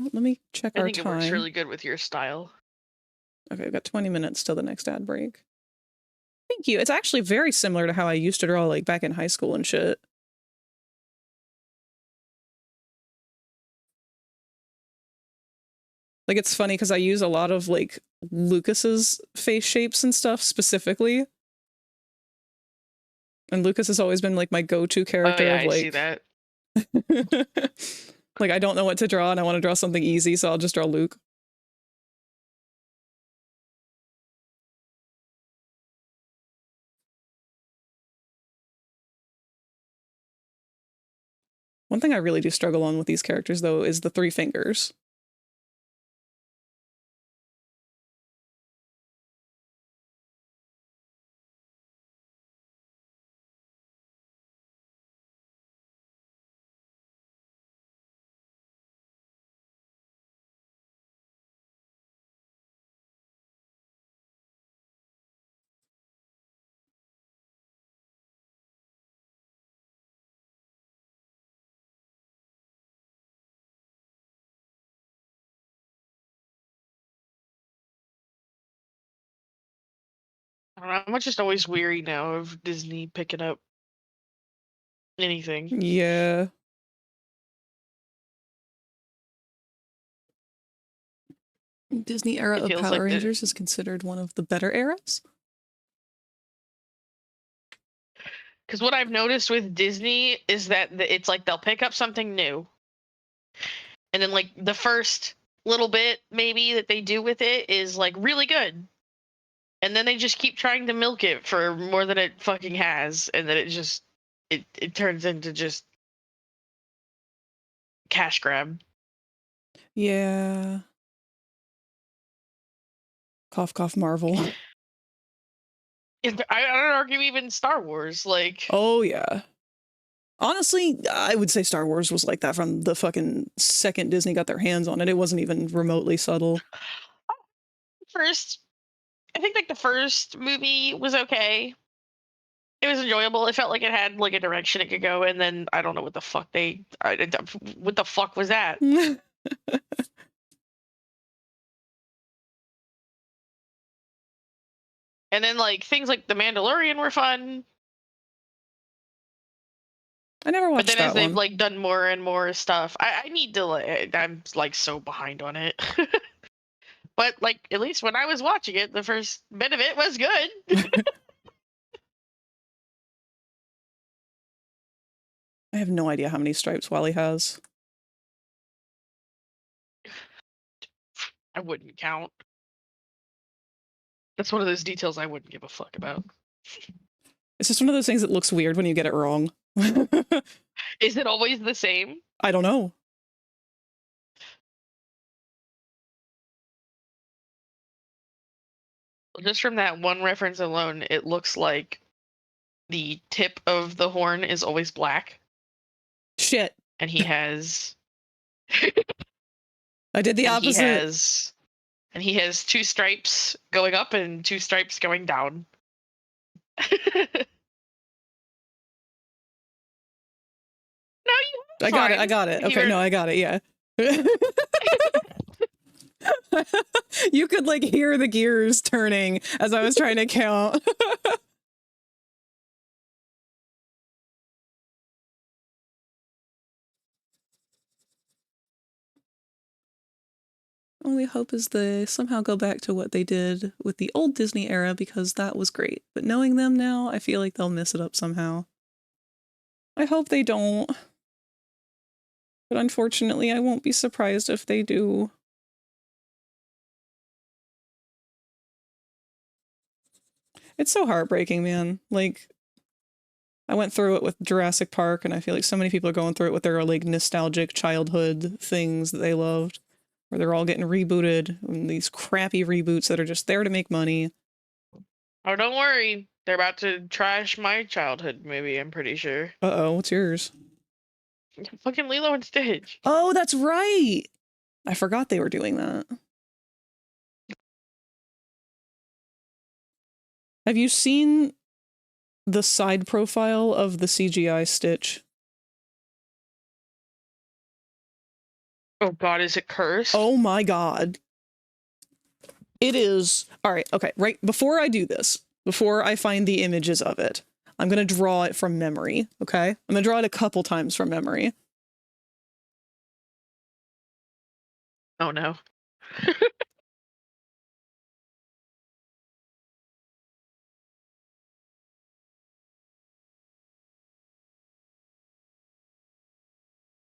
Oh, let me check our I think time. it works really good with your style. Okay, we've got 20 minutes till the next ad break. Thank you. It's actually very similar to how I used to draw like back in high school and shit. Like, it's funny because I use a lot of like Lucas's face shapes and stuff specifically. And Lucas has always been like my go-to character of like, I see that. like, I don't know what to draw and I want to draw something easy, so I'll just draw Luke. One thing I really do struggle on with these characters, though, is the 3 fingers. I don't know, I'm just always weary now of Disney picking up anything. Yeah. Disney era It of feels Power like Rangers is considered one of the better eras. Because what I've noticed with Disney is that it's like they'll pick up something new. And then like the first little bit maybe that they do with it is like really good. and then they just keep trying to milk it for more than it fucking has, and then it turns into just cash grab. Yeah. Cough, cough, Marvel. I don't argue even Star Wars, like. Oh, yeah. Honestly, I would say Star Wars was like that from the fucking second Disney got their hands on it. It wasn't even remotely subtle. First, I think like the first movie was okay. It was enjoyable. It felt like it had like a direction it could go, and then I don't know what the fuck what the fuck was that? And then like things like The Mandalorian were fun. I never watched But then as that they've one. like done more and more stuff, I need to like I'm like so behind on it. But like at least when I was watching it, the first bit of it was good. I have no idea how many stripes Wally has. I wouldn't count. That's one of those details I wouldn't give a fuck about. It's just one of those things that looks weird when you get it wrong. Is it always the same? I don't know. Just from that one reference alone, it looks like the tip of the horn is always black. Shit. And he has I did the opposite. He has two stripes going up and two stripes going down. No, you I got it. Okay, no, I got it, yeah. You could like hear the gears turning as I was trying to count. Only hope is they somehow go back to what they did with the old Disney era, because that was great. But knowing them now, I feel like they'll mess it up somehow. I hope they don't. But unfortunately, I won't be surprised if they do. It's so heartbreaking, man. Like, I went through it with Jurassic Park, and I feel like so many people are going through it with their, like, nostalgic childhood things that they loved. Where they're all getting rebooted, and these crappy reboots that are just there to make money. Oh, don't worry. They're about to trash my childhood movie, I'm pretty sure. Uh-oh, what's yours? Fucking Lilo and Stitch. Oh, that's right! I forgot they were doing that. Have you seen the side profile of the CGI Stitch? Oh god, is it cursed? Oh my god. It is... Alright, okay, right before I do this, before I find the images of it, I'm gonna draw it from memory, okay? I'm gonna draw it a couple times from memory. Oh no.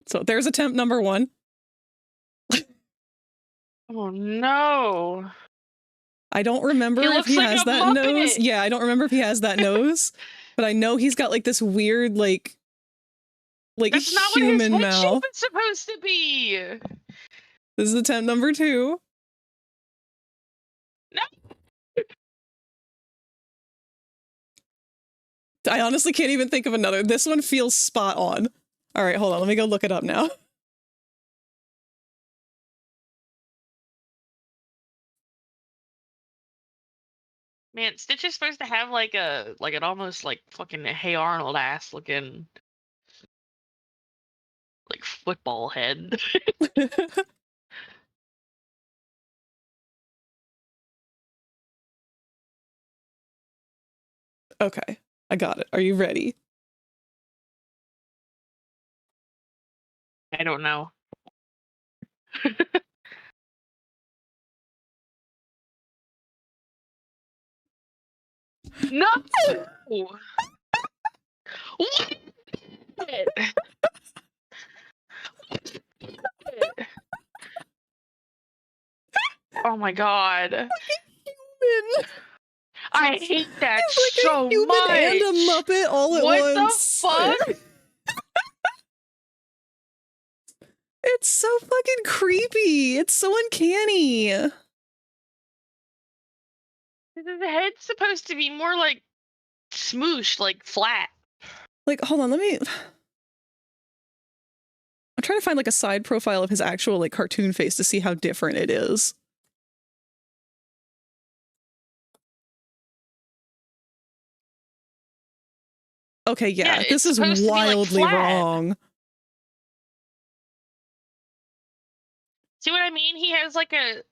So there's attempt number 1. Oh no. I don't remember if he like has a that Muppet. nose. Yeah, I don't remember if he has that nose, but I know he's got like this weird like That's not human what his head mouth. shape is supposed to be. This is attempt number 2. No. I honestly can't even think of another. This one feels spot on. All right, hold on. Let me go look it up now. Man, Stitch is supposed to have like an almost like fucking Hey Arnold ass looking like football head. Okay, I got it. Are you ready? I don't know. No! What? Oh my god. I hate that He's like so a human much. and a Muppet all at What once. the fuck? It's so fucking creepy. It's so uncanny. The head's supposed to be more like smoosh, like flat. Like, hold on, let me... I'm trying to find like a side profile of his actual like cartoon face to see how different it is. Okay, yeah, it's this is supposed to be, like, wildly flat. wrong. See what I mean? He has like a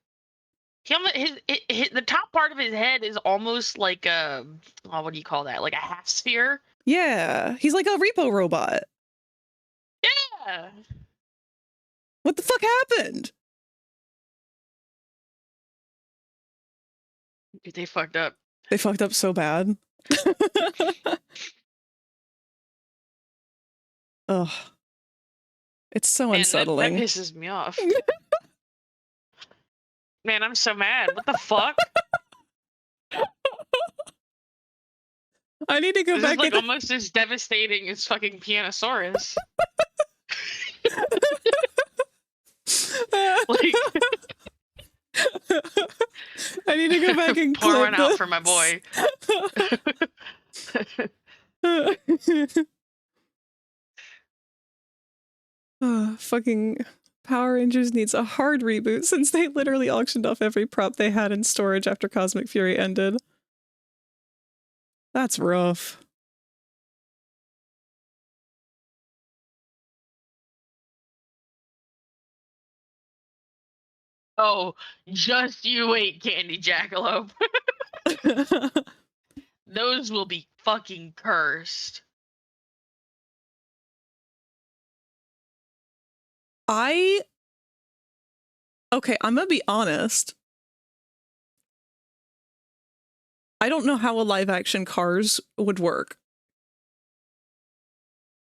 the top part of his head is almost like a what do you call that? Like a half sphere. Yeah, he's like a repo robot. Yeah. What the fuck happened? Dude, they fucked up. They fucked up so bad. Ugh. It's so Man, unsettling. that pisses me off. Man, I'm so mad. What the fuck? I need to go This back is like and almost as devastating as fucking Pianosaurus. Like, I need to go back and pour clip one out this. for my boy. Fucking Power Rangers needs a hard reboot since they literally auctioned off every prop they had in storage after Cosmic Fury ended. That's rough. Oh, just you wait, Candy Jackalope. Those will be fucking cursed. Okay, I'm gonna be honest. I don't know how a live action Cars would work.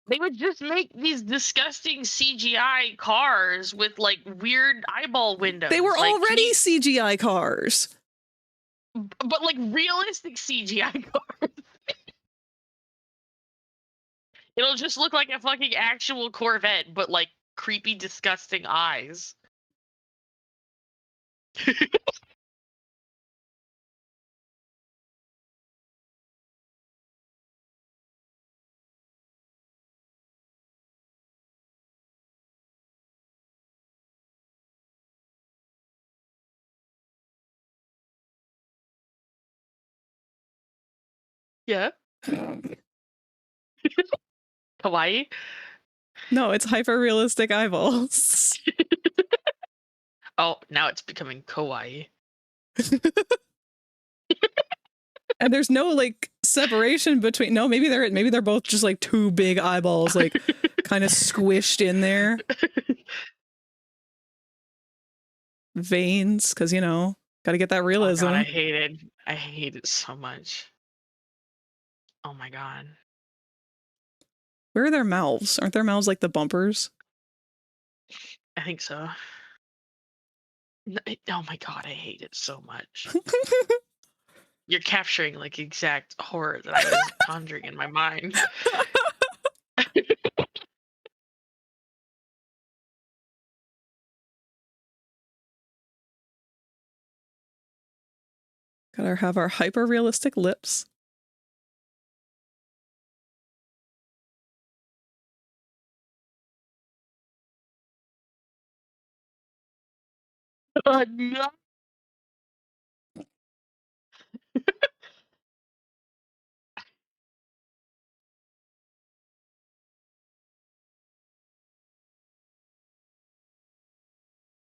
They would just make these disgusting CGI cars with like weird eyeball windows. They were like, already CGI cars. but like realistic CGI cars. It'll just look like a fucking actual Corvette, but like creepy, disgusting eyes. Yeah. Kawaii? No, it's hyper realistic eyeballs. Oh, now it's becoming kawaii. And there's no like separation between. No, maybe they're both just like two big eyeballs, like kind of squished in there. Veins, because you know, gotta get that Oh realism. god, I hate it so much. Oh my god. Where are their mouths? Aren't their mouths like the bumpers? I think so. Oh my god, I hate it so much. You're capturing like exact horror that I was conjuring in my mind. Gotta have our hyper realistic lips. No.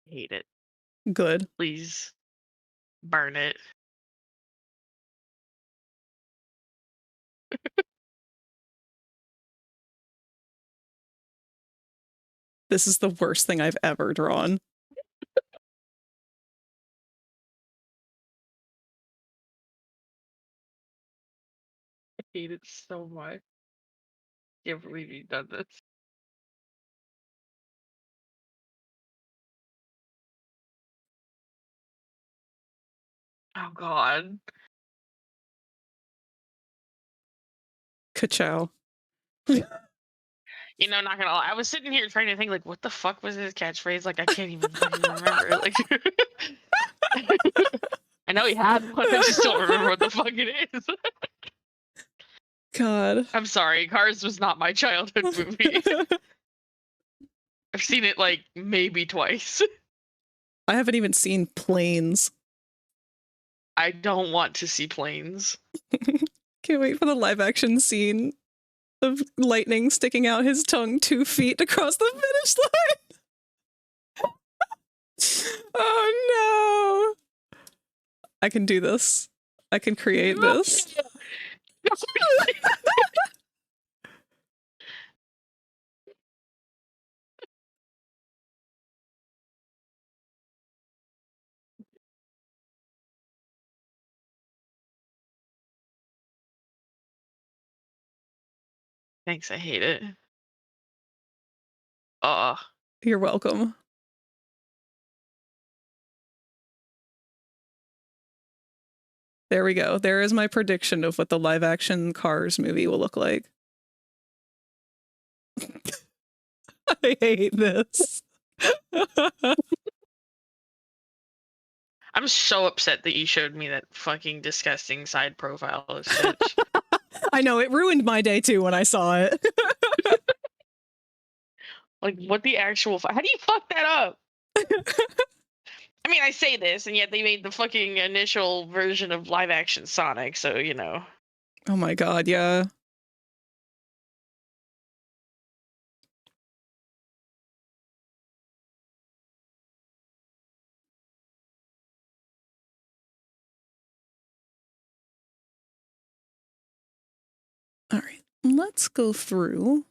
Hate it. Good. Please burn it. This is the worst thing I've ever drawn. I hate it so much. Can't believe you've done this. Oh god. Ka-chow. You know, not gonna lie. I was sitting here trying to think, like, what the fuck was his catchphrase? Like, I can't even fucking remember. Like, I know he had one. I just don't remember what the fuck it is. God. I'm sorry. Cars was not my childhood movie. I've seen it like maybe twice. I haven't even seen Planes. I don't want to see planes. Can't wait for the live action scene of Lightning sticking out his tongue 2 feet across the finish line. Oh no. I can do this. I can create this. Thanks, I hate it. You're welcome. There we go. There is my prediction of what the live action Cars movie will look like. I hate this. I'm so upset that you showed me that fucking disgusting side profile of Stitch. I know, it ruined my day too when I saw it. Like, what the actual how do you fuck that up? I mean, I say this, and yet they made the fucking initial version of live action Sonic, so, you know. Oh my god, yeah. All right, let's go through.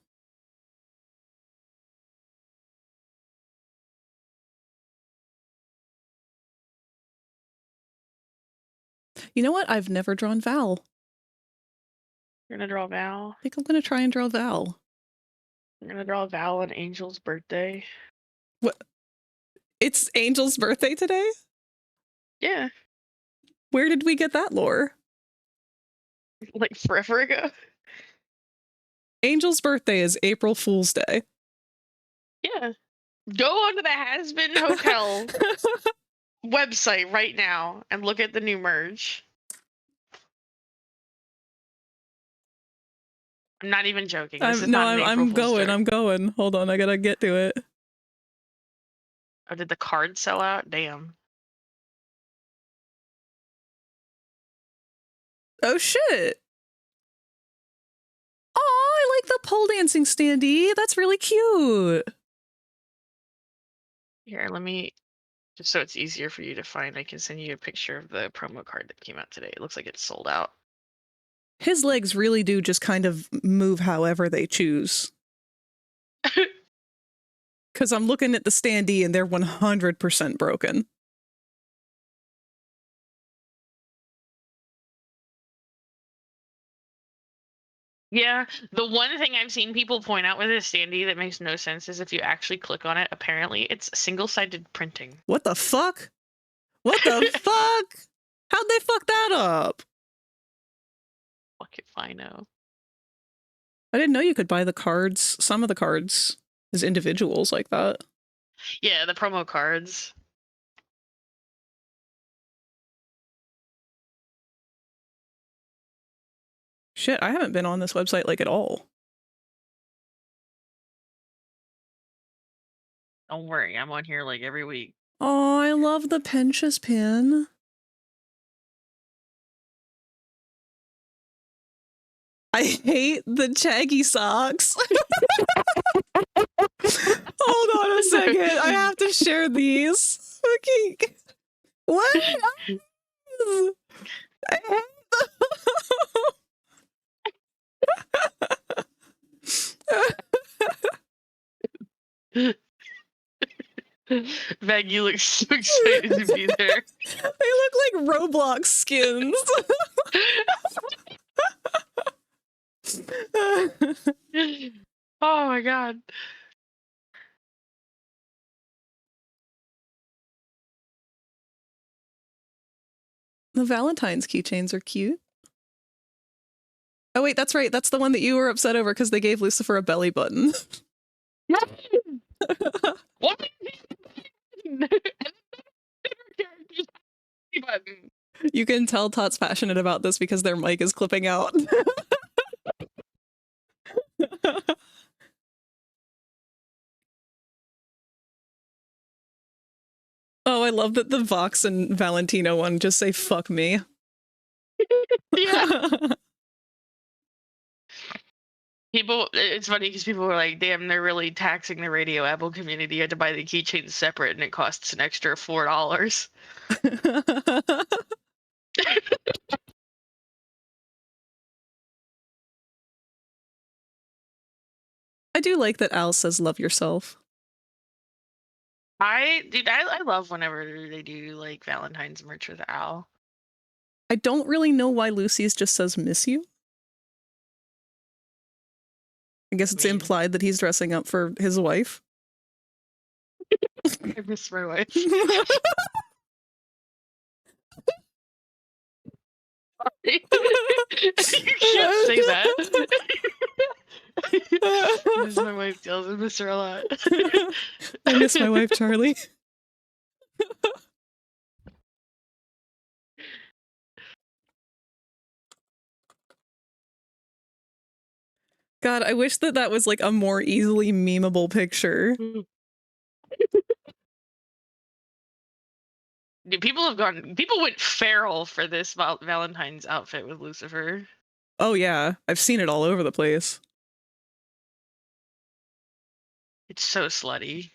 You know what? I've never drawn Val. You're gonna draw Val? I think I'm gonna try and draw Val. I'm gonna draw Val on Angel's birthday. What? It's Angel's birthday today? Yeah. Where did we get that lore? Like forever ago? Angel's birthday is April Fool's Day. Yeah. Go onto the Hazbin Hotel website right now and look at the new merge. I'm not even joking. This is not an April Fool's joke. I'm going. Hold on, I gotta get to it. Oh, did the card sell out? Damn. Oh shit! Oh, I like the pole dancing standee. That's really cute. Here, let me, just so it's easier for you to find, I can send you a picture of the promo card that came out today. It looks like it's sold out. His legs really do just kind of move however they choose. Because I'm looking at the standee and they're 100% broken. Yeah, the one thing I've seen people point out with this standee that makes no sense is if you actually click on it, apparently it's single-sided printing. What the fuck? What the fuck? How'd they fuck that up? Fuck if I know. I didn't know you could buy the cards, some of the cards, as individuals like that. Yeah, the promo cards. Shit, I haven't been on this website like at all. Don't worry, I'm on here like every week. Oh, I love the Penchus pin. I hate the Chaggy socks. Hold on a second. I have to share these. Okay. What? I hate Meg, you look so excited to be there. They look like Roblox skins. Oh my god. The Valentine's keychains are cute. Oh wait, that's right. That's the one that you were upset over because they gave Lucifer a belly button. What? Button. You can tell Tot's passionate about this because their mic is clipping out. Oh, I love that the Vox and Valentino one just say "fuck me." Yeah. People, it's funny because people were like, damn, they're really taxing the Radio Apple community. You had to buy the keychain separate and it costs an extra $4. I do like that Al says "love yourself." I love whenever they do like Valentine's merch with Al. I don't really know why Lucy's just says "miss you." I guess it's implied that he's dressing up for his wife. I miss my wife. You can't say that. I miss my wife, Dales. I miss her a lot. I miss my wife, Charlie. God, I wish that that was like a more easily memeable picture. Dude, people went feral for this Valentine's outfit with Lucifer. Oh yeah, I've seen it all over the place. It's so slutty.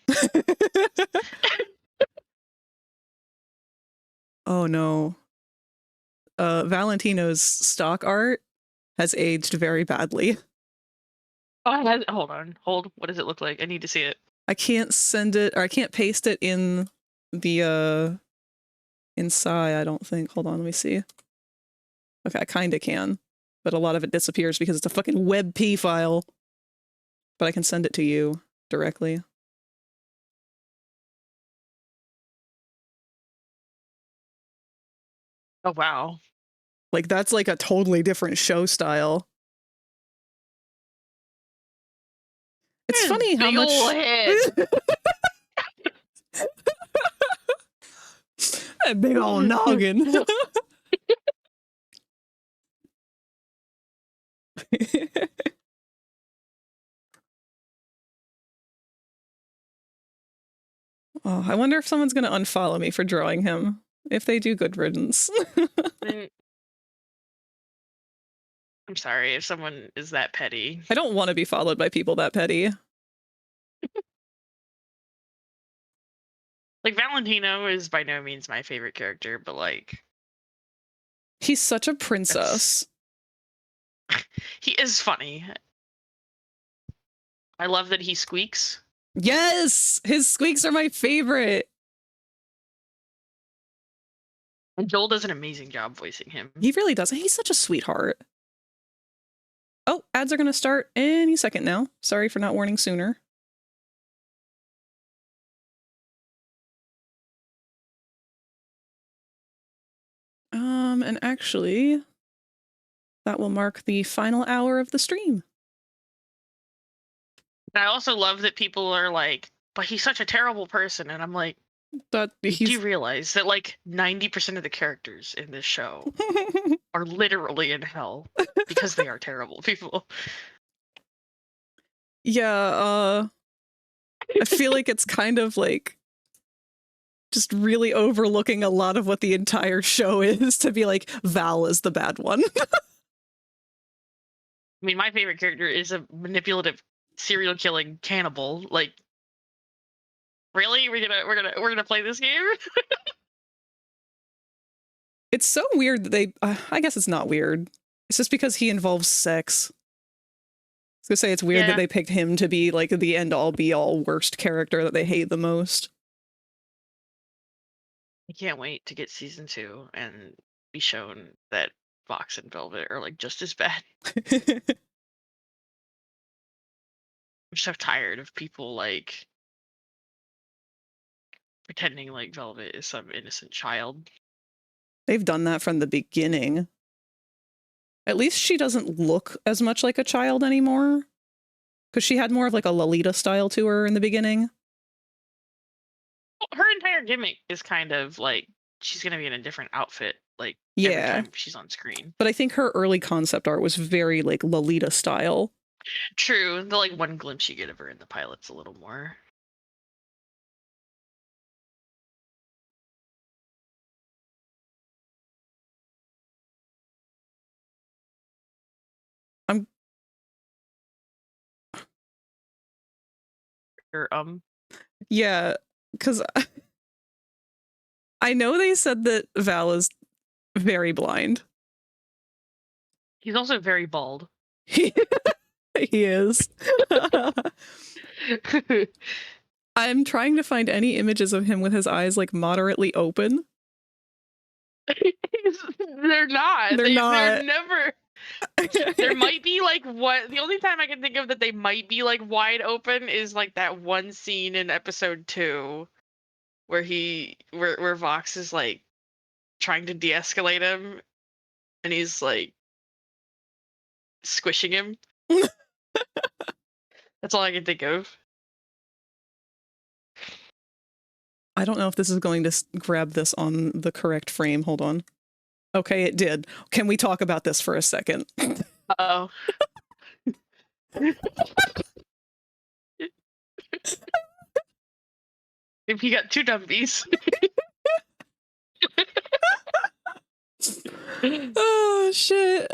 Oh no. Valentino's stock art has aged very badly. Oh, hold. What does it look like? I need to see it. I can't send it, or I can't paste it in the inside, I don't think. Hold on, let me see. Okay, I kinda can, but a lot of it disappears because it's a fucking WebP file. But I can send it to you directly. Oh wow. Like that's like a totally different show style. It's funny how big much ol' head. that big old noggin. Oh, I wonder if someone's gonna unfollow me for drawing him. If they do, good riddance. I'm sorry if someone is that petty. I don't want to be followed by people that petty. Like Valentino is by no means my favorite character, but like he's such a princess. He is funny. I love that he squeaks. Yes! His squeaks are my favorite. And Joel does an amazing job voicing him. He really does. He's such a sweetheart. Oh, ads are going to start any second now. Sorry for not warning sooner. And actually, that will mark the final hour of the stream. And I also love that people are like, but he's such a terrible person. And I'm like, That do you realize that like 90% of the characters in this show are literally in hell because they are terrible people? Yeah, I feel like it's kind of like just really overlooking a lot of what the entire show is to be like, Val is the bad one. I mean, my favorite character is a manipulative serial killing cannibal. Like, really? We're gonna play this game? It's so weird that they I guess it's not weird. It's just because he involves sex. I was gonna say it's weird that they picked him to be like the end all be all worst character that they hate the most. I can't wait to get season 2 and be shown that Fox and Velvet are like just as bad. I'm so tired of people like pretending like Velvet is some innocent child. They've done that from the beginning. At least she doesn't look as much like a child anymore. Because she had more of like a Lolita style to her in the beginning. Her entire gimmick is kind of like she's gonna be in a different outfit, like every Yeah. time she's on screen. But I think her early concept art was very like Lolita style. True, the like one glimpse you get of her in the pilot's a little more. I'm- Or, Yeah, because I know they said that Val is very blind. he's also very bald. He is. I'm trying to find any images of him with his eyes like moderately open. They're not. They're not. They're never. There might be like what the only time I can think of that they might be like wide open is like that one scene in episode 2 where where Vox is like trying to de-escalate him and he's like squishing him. That's all I can think of. I don't know if this is going to grab this on the correct frame. Hold on. Okay, it did. Can we talk about this for a second? Uh-oh. If he got 2 dumpies. Oh, shit.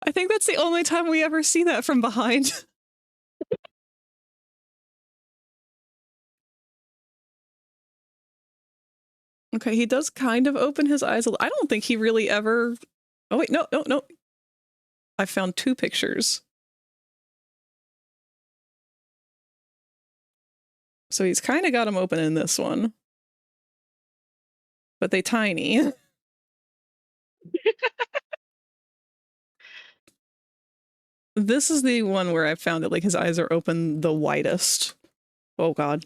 I think that's the only time we ever see that from behind. Okay, he does kind of open his eyes. I don't think he really ever... Oh, wait, no. I found 2 pictures. So he's kind of got them open in this one. But they tiny. This is the one where I found that like his eyes are open the widest. Oh god.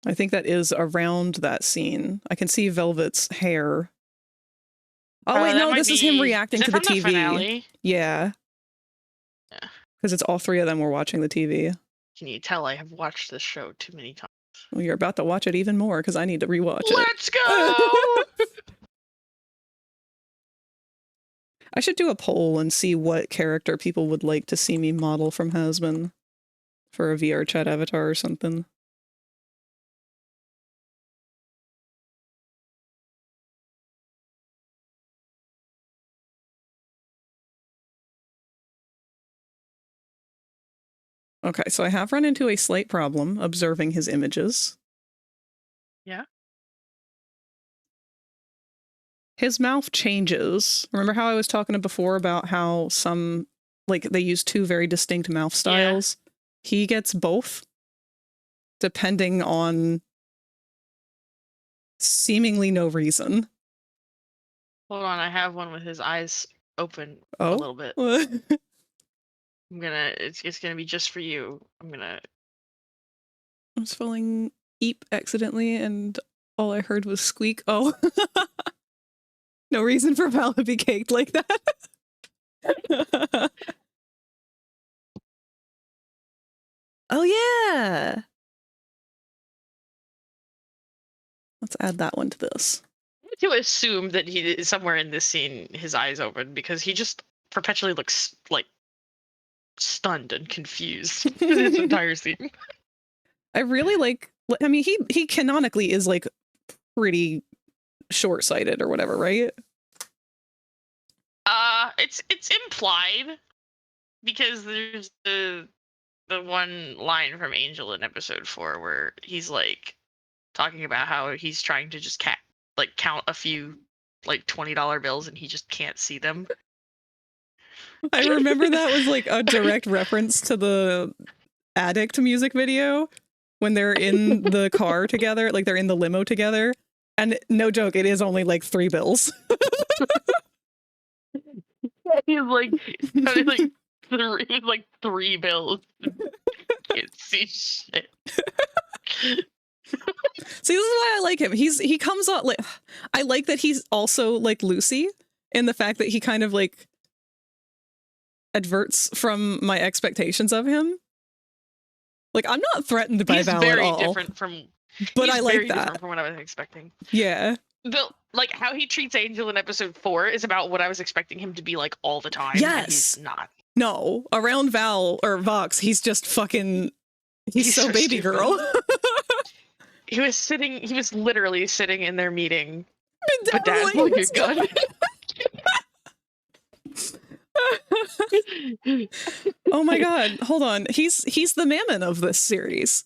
I think that is around that scene. I can see Velvet's hair. Oh wait, no, this is him reacting to the TV. Finale? Yeah. Yeah. Because it's all 3 of them were watching the TV. Can you tell I have watched this show too many times? Well, you're about to watch it even more because I need to rewatch it. Let's go! I should do a poll and see what character people would like to see me model from Hazbin for a VR chat avatar or something. Okay, so I have run into a slight problem observing his images. Yeah. His mouth changes. Remember how I was talking before about how some, like, they use 2 very distinct mouth styles? Yeah. He gets both, depending on seemingly no reason. Hold on, I have one with his eyes open a little bit. I'm gonna, it's gonna be just for you. I was spelling eep accidentally and all I heard was squeak. Oh. No reason for Val to be caked like that. Oh yeah. Let's add that one to this. to assume that he is somewhere in this scene, his eyes open, because he just perpetually looks like stunned and confused this entire scene. I really like, I mean, he canonically is like pretty short-sighted or whatever, right? It's implied because there's the one line from Angel in episode 4 where he's like talking about how he's trying to just count a few like $20 bills and he just can't see them. I remember that was like a direct reference to the Addict music video when they're in the car together, like they're in the limo together. And no joke, it is only like 3 bills. He's like 3 bills. Can't see shit. See, this is why I like him. He comes on like, I like that he's also like Lucy in the fact that he kind of like adverts from my expectations of him. Like, I'm not threatened by He's Val very at all. different from. But He's I like very that. different from what I was expecting. Yeah. Like how he treats Angel in episode 4 is about what I was expecting him to be like all the time. Yes. And he's not. No, around Val or Vox, he's just fucking. He's so baby stupid. girl. He was literally sitting in their meeting, Bedazzling bedazzling a his gun. Oh my god, hold on. He's the Mammon of this series.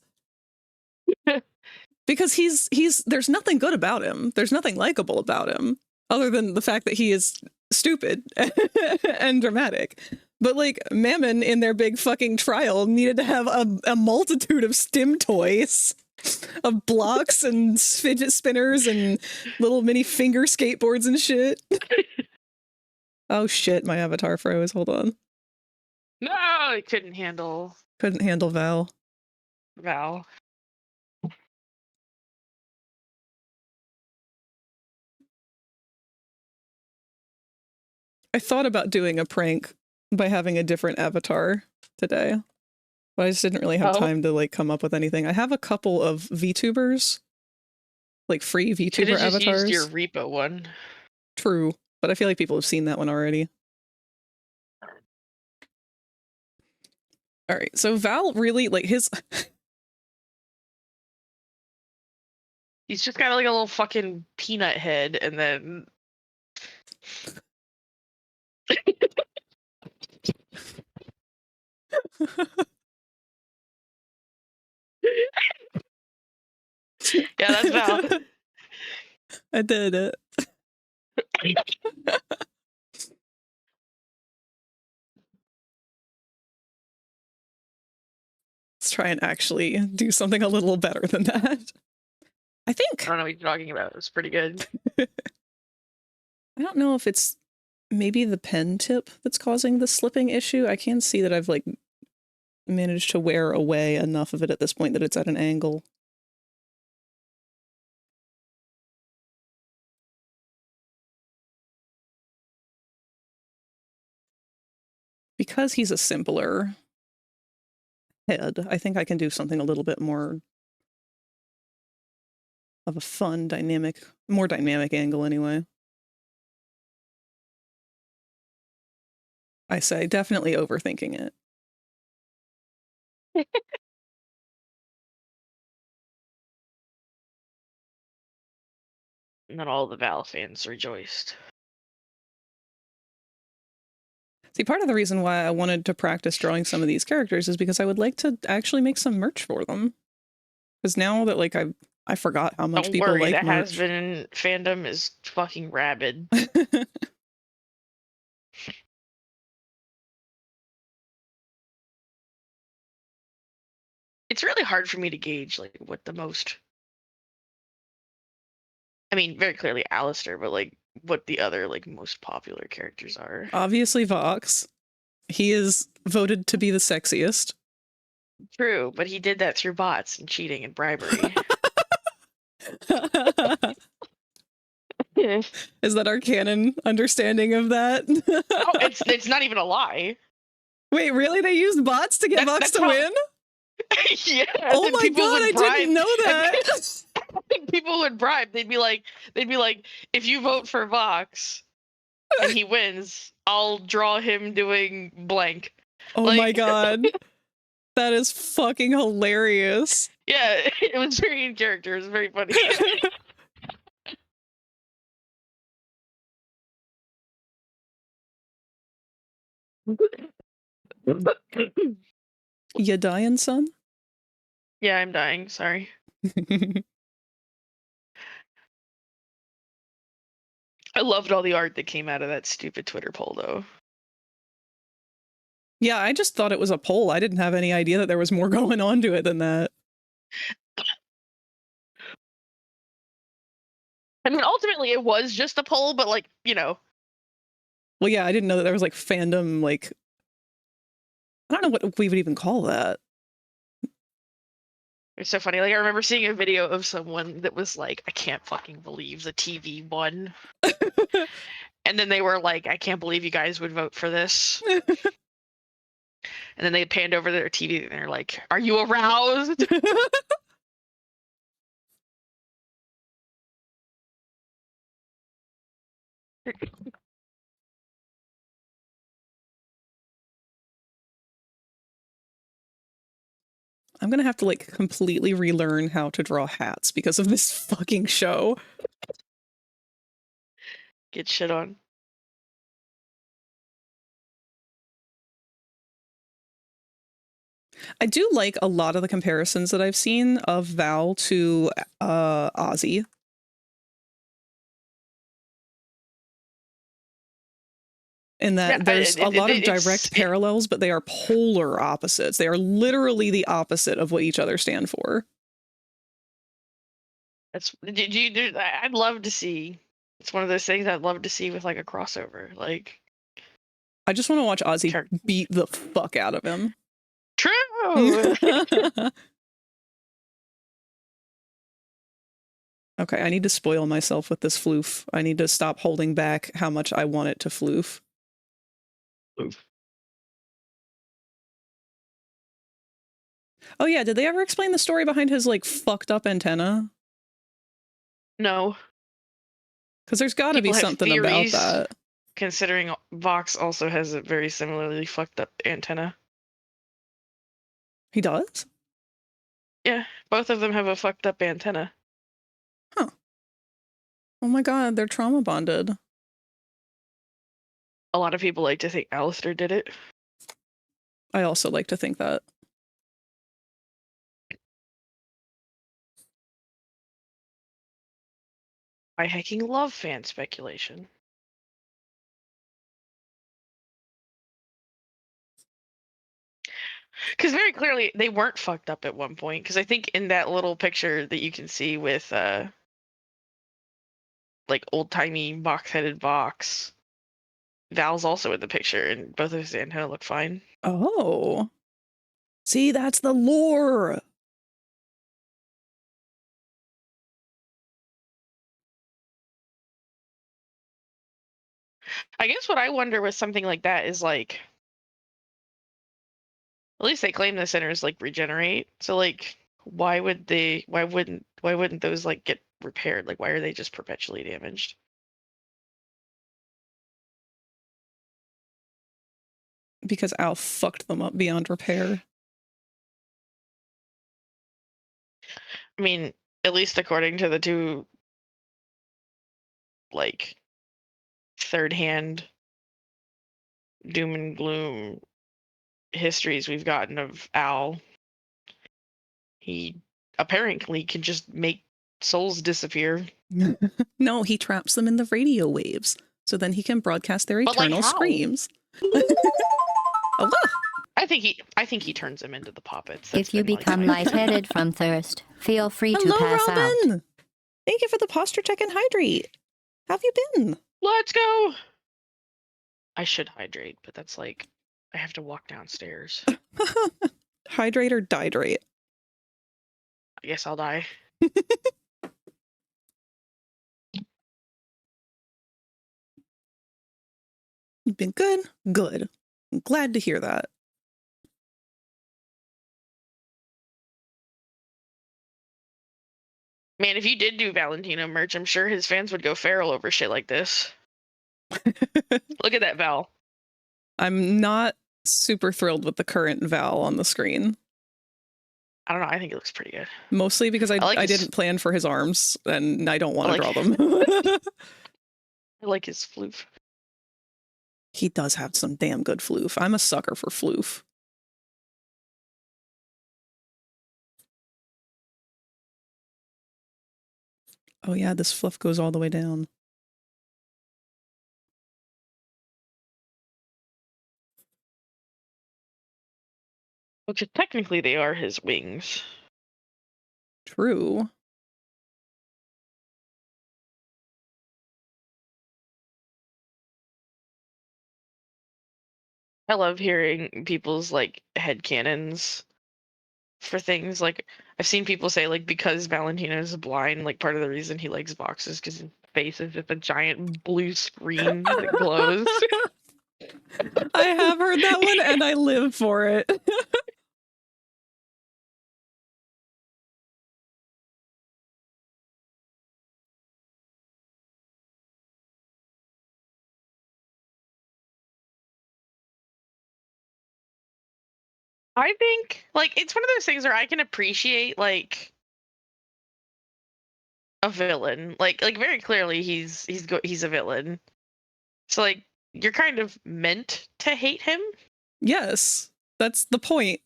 Because he's there's nothing good about him. There's nothing likable about him other than the fact that he is stupid and dramatic. But like Mammon in their big fucking trial needed to have a multitude of stim toys of blocks and fidget spinners and little mini finger skateboards and shit. Oh shit, my avatar froze. Hold on. No, he couldn't handle Val. Val. I thought about doing a prank by having a different avatar today, but I just didn't really have time to like come up with anything. I have a couple of VTubers, like free VTuber Just avatars. used your repo one. True, but I feel like people have seen that one already. All right, so Val really like his. He's just got like a little fucking peanut head, and then. Yeah, that's Val. I did it. Let's try and actually do something a little better than that. I think. I don't know what you're talking about. It's pretty good. I don't know if it's maybe the pen tip that's causing the slipping issue. I can see that I've like managed to wear away enough of it at this point that it's at an angle. Because he's a simpler head, I think I can do something a little bit more of a fun, more dynamic angle anyway. I say definitely overthinking it. And then all the Val fans rejoiced. See, part of the reason why I wanted to practice drawing some of these characters is because I would like to actually make some merch for them. Because now that like I forgot how much Don't people worry, like the merch. Hazbin fandom is fucking rabid. It's really hard for me to gauge like what the most. I mean, very clearly Alistair, but like what the other like most popular characters are. Obviously Vox. He is voted to be the sexiest. True, but he did that through bots and cheating and bribery. Is that our canon understanding of that? Oh, it's not even a lie. Wait, really? They used bots to get Vox to win? Yeah. Oh my god, I didn't know that. People would bribe. They'd be like, if you vote for Vox and he wins, I'll draw him doing blank. Oh like, my god. That is fucking hilarious. Yeah, it was very in character. It was very funny. You dying, son? Yeah, I'm dying. Sorry. I loved all the art that came out of that stupid Twitter poll, though. Yeah, I just thought it was a poll. I didn't have any idea that there was more going on to it than that. I mean, ultimately, it was just a poll, but like, you know. Well, yeah, I didn't know that there was like fandom, like, I don't know what we would even call that. It's so funny. Like I remember seeing a video of someone that was like, I can't fucking believe the TV won. And then they were like, I can't believe you guys would vote for this. And then they panned over their TV and they're like, are you aroused? I'm gonna have to like completely relearn how to draw hats because of this fucking show. Get shit on. I do like a lot of the comparisons that I've seen of Val to Ozzy. In that Yeah, there's a lot of it's- direct parallels, but they are polar opposites. They are literally the opposite of what each other stand for. That's I'd love to see. It's one of those things I'd love to see with like a crossover. Like I just want to watch Ozzy Char- beat the fuck out of him. true. Okay, I need to spoil myself with this floof. I need to stop holding back how much I want it to floof. Oh yeah, did they ever explain the story behind his like fucked up antenna? No, Because there's got to be People have something about theories. that. considering Vox also has a very similarly fucked up antenna. He does? Yeah, both of them have a fucked up antenna. Oh my god, they're trauma bonded. A lot of people like to think Alistair did it. I also like to think that. I hecking love fan speculation. Because very clearly they weren't fucked up at one point. Because I think in that little picture that you can see with like old timey box headed Vox, Val's also in the picture, and both of his antenna look fine. Oh. See, that's the lore. I guess what I wonder with something like that is like, at least they claim the centers like regenerate. So like, why wouldn't those like get repaired? Like, why are they just perpetually damaged? Because Al fucked them up beyond repair. I mean, at least according to the two like third hand doom and gloom histories we've gotten of Al, he apparently can just make souls disappear. No, he traps them in the radio waves. So then he can broadcast their But, like, eternal how? screams. Oh, I think he turns them into the puppets. That's If you been, like, become my- lightheaded from thirst, feel free to hello, pass out. Robin. Thank you for the posture check and hydrate. How have you been? Let's go. I should hydrate, but that's like I have to walk downstairs. Hydrate or dihydrate? I guess I'll die. You've been good? Good. I'm glad to hear that. Man, if you did do Valentino merch, I'm sure his fans would go feral over shit like this. Look at that Val. I'm not super thrilled with the current Val on the screen. I don't know. I think it looks pretty good. Mostly because I like his- didn't plan for his arms, and I don't want to I draw like- them. I like his floof. He does have some damn good floof. I'm a sucker for floof. Oh yeah, this fluff goes all the way down. Which technically they are his wings. True. I love hearing people's like headcanons for things. Like I've seen people say like because Valentino's blind, like part of the reason he likes boxes because his face is just a giant blue screen that glows. I have heard that one and I live for it. I think like it's one of those things where I can appreciate like a villain. Like very clearly he's a villain. So like you're kind of meant to hate him. Yes, that's the point.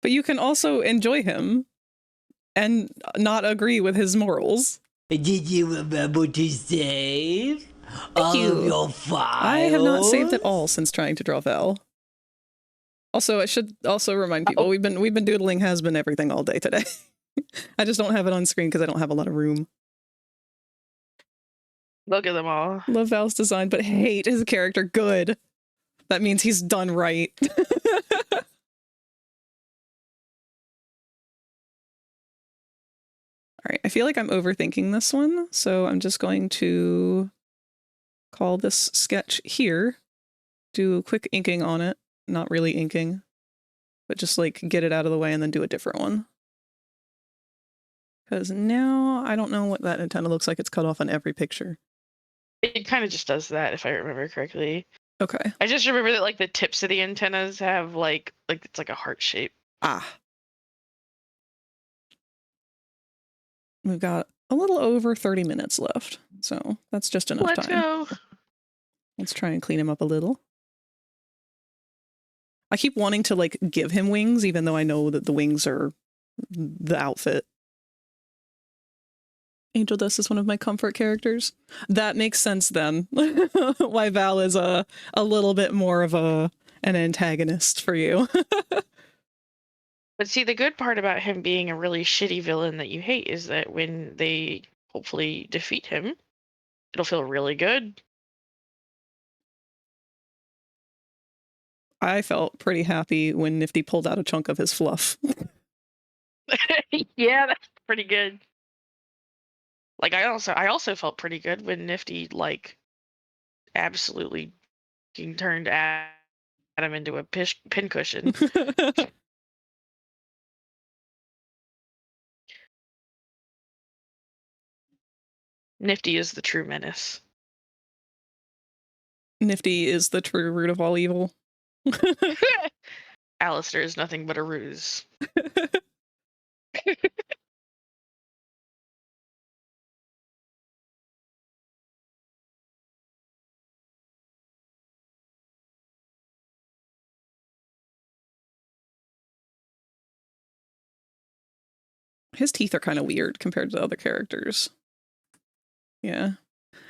But you can also enjoy him and not agree with his morals. Did you remember to save all of you. your files? I have not saved at all since trying to draw Val. Also, I should also remind people we've been doodling Hazbin everything all day today. I just don't have it on screen because I don't have a lot of room. Look at them all. Love Val's design, but hate his character. Good. That means he's done right. All right, I feel like I'm overthinking this one, so I'm just going to call this sketch here, do quick inking on it, not really inking, but just like get it out of the way and then do a different one. Because now I don't know what that antenna looks like. It's cut off on every picture. It kind of just does that if I remember correctly. Okay. I just remember that like the tips of the antennas have like it's like a heart shape. Ah. We've got a little over 30 minutes left, so that's just enough Let's time. go. Let's try and clean him up a little. I keep wanting to like give him wings, even though I know that the wings are the outfit. Angel Dust is one of my comfort characters. That makes sense then. Why Val is a little bit more of an antagonist for you. But see, the good part about him being a really shitty villain that you hate is that when they hopefully defeat him, it'll feel really good. I felt pretty happy when Nifty pulled out a chunk of his fluff. Yeah, that's pretty good. Like I also felt pretty good when Nifty like absolutely turned Adam into a pincushion. Nifty is the true menace. Nifty is the true root of all evil. Alistair is nothing but a ruse. His teeth are kind of weird compared to other characters. Yeah.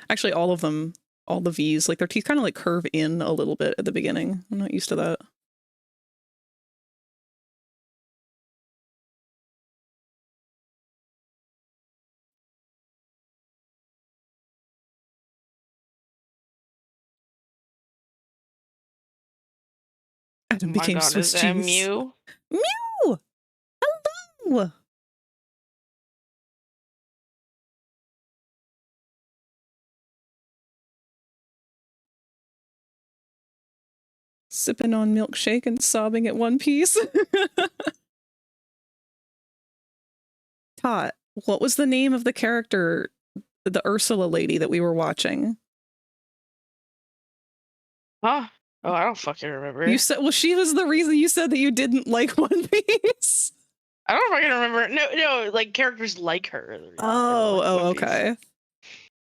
Actually, all of them, all the Vs, like their teeth kind of like curve in a little bit at the beginning. I'm not used to that. Adam became God, Swiss is that cheese. Mew? Mew! Hello! Sipping on milkshake and sobbing at One Piece. Tot, what was the name of the character, the Ursula lady that we were watching? Huh? Oh, I don't fucking remember. You said, well, she was the reason you said that you didn't like One Piece. I don't fucking remember. No, like characters like her. Oh, okay.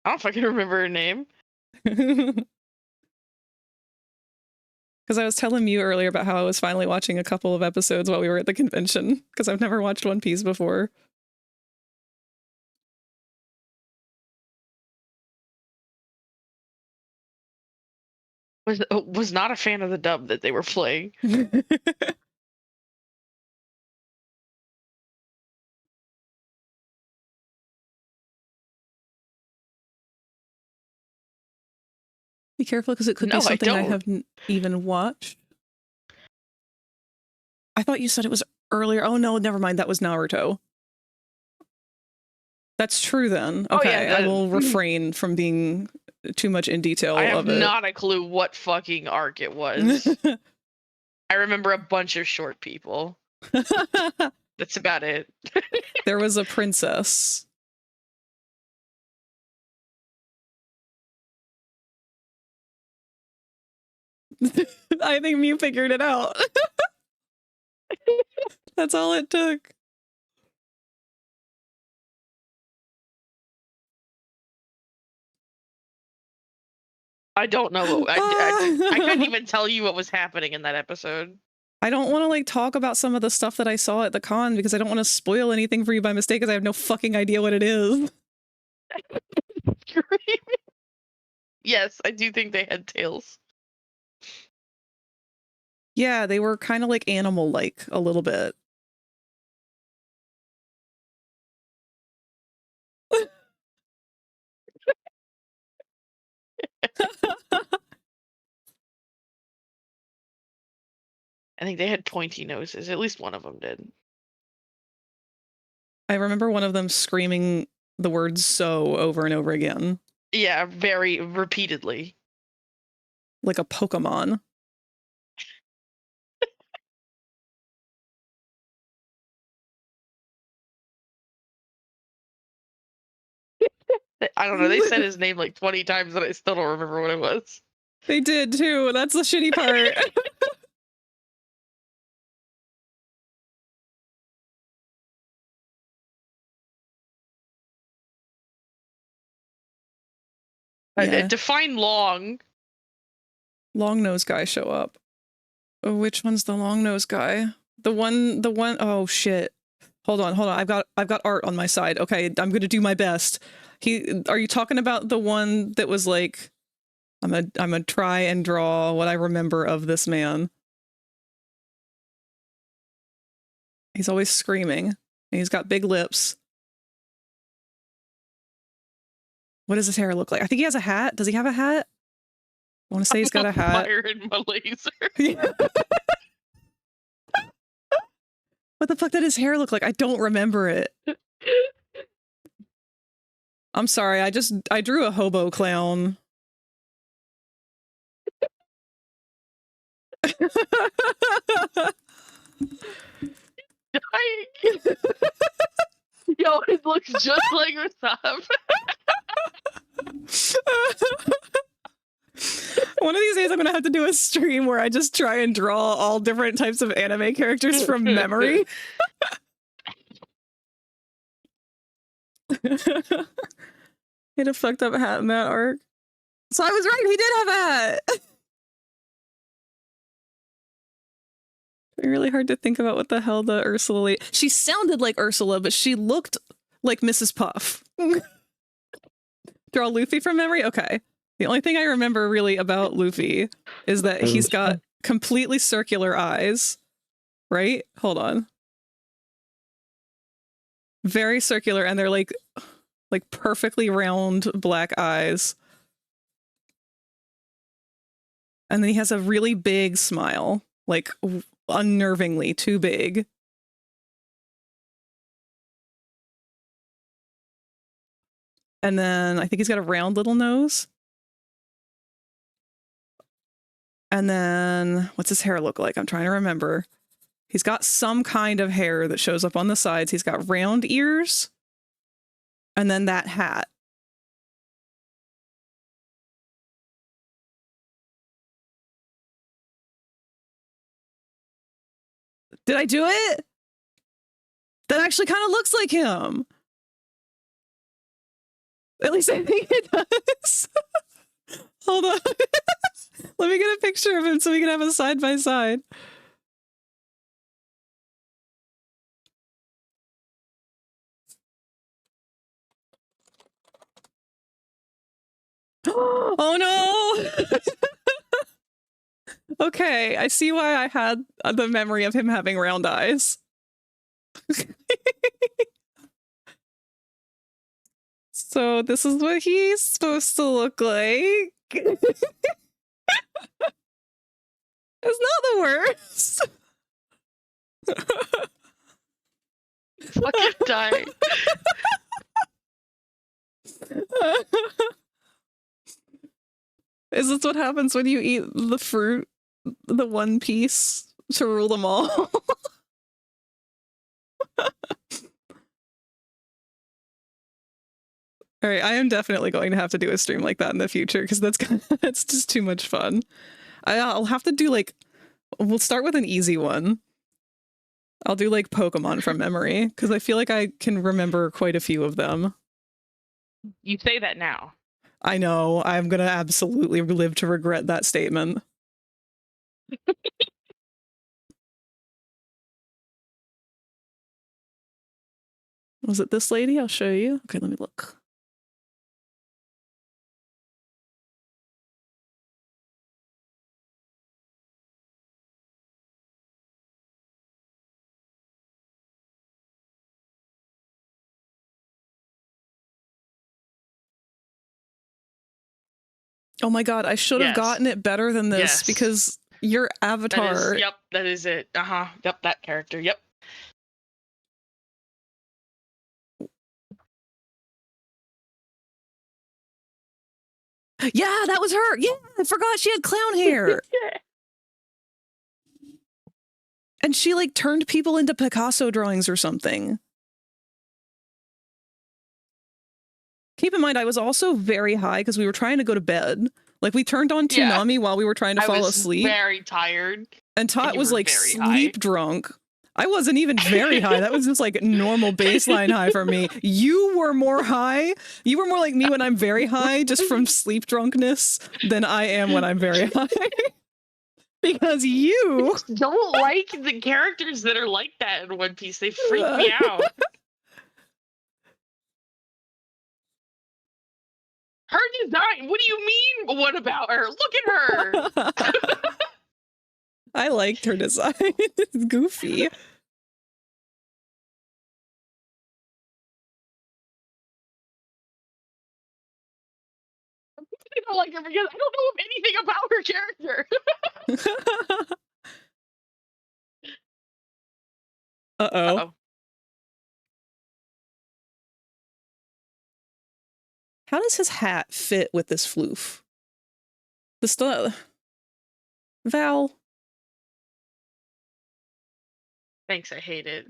I don't fucking remember her name. Because I was telling you earlier about how I was finally watching a couple of episodes while we were at the convention, because I've never watched One Piece before. Was not a fan of the dub that they were playing. Be careful, because it could No, be something I don't. haven't even watched. I thought you said it was earlier. Oh no, never mind. That was Naruto. That's true then. Oh, Okay, yeah, I will refrain from being too much in detail I have of it. not a clue what fucking arc it was. I remember a bunch of short people. That's about it. There was a princess. I think Mew figured it out. That's all it took. I don't know. I couldn't even tell you what was happening in that episode. I don't want to like talk about some of the stuff that I saw at the con because I don't want to spoil anything for you by mistake because I have no fucking idea what it is. Yes, I do think they had tails. Yeah, they were kind of like animal-like a little bit. I think they had pointy noses. At least one of them did. I remember one of them screaming the word "so" over and over again. Yeah, very repeatedly. Like a Pokemon. I don't know. They said his name like 20 times and I still don't remember what it was. They did too. That's the shitty part. Yeah. Define long. Long nose guy show up. Oh, which one's the long nose guy? The one, oh shit. Hold on. I've got art on my side. Okay, I'm gonna do my best. Are you talking about the one that was like, I'm gonna try and draw what I remember of this man. He's always screaming. And he's got big lips. What does his hair look like? I think he has a hat. Does he have a hat? I want to say he's got a hat. Fire in my laser. What the fuck did his hair look like? I don't remember it. I'm sorry. I drew a hobo clown. Yo, it looks just like Rasab. One of these days I'm gonna have to do a stream where I just try and draw all different types of anime characters from memory. He had a fucked up hat in that arc. So I was right, he did have a hat! Really hard to think about what the hell the Ursula lady... She sounded like Ursula, but she looked like Mrs. Puff. Draw Luffy from memory? Okay. The only thing I remember really about Luffy is that he's got completely circular eyes. Right? Hold on. Very circular, and they're like perfectly round black eyes. And then he has a really big smile. Like, unnervingly too big. And then I think he's got a round little nose. And then what's his hair look like? I'm trying to remember. He's got some kind of hair that shows up on the sides. He's got round ears. And then that hat. Did I do it? That actually kind of looks like him. At least I think it does. Hold on. Let me get a picture of him so we can have a side by side. Oh no! Okay, I see why I had the memory of him having round eyes. So this is what he's supposed to look like. It's not the worst. Is this what happens when you eat the fruit, the one piece, to rule them all? All right, I am definitely going to have to do a stream like that in the future because that's just too much fun. I'll have to do like, we'll start with an easy one. I'll do like Pokemon from memory because I feel like I can remember quite a few of them. You say that now. I know, I'm gonna absolutely live to regret that statement. Was it this lady? I'll show you. Okay, let me look. Oh my god, I should have Yes. gotten it better than this Yes. because your avatar. Yep, that is it. Yep, that character. Yep. Yeah, that was her. Yeah, I forgot she had clown hair. And she like turned people into Picasso drawings or something. Keep in mind, I was also very high because we were trying to go to bed. Like we turned on Yeah. Toonami while we were trying to I fall was asleep. very tired. And Tot you was were like very sleep high. drunk. I wasn't even very high. That was just like normal baseline high for me. You were more high. You were more like me when I'm very high, just from sleep drunkenness, than I am when I'm very high. Because you Don't like the characters that are like that in One Piece. They freak me out. Her design. What do you mean? What about her? Look at her. I liked her design. It's goofy. I don't like her because I don't know anything about her character. Uh-oh. Uh-oh. How does his hat fit with this floof? The stuff. Val. Thanks, I hate it.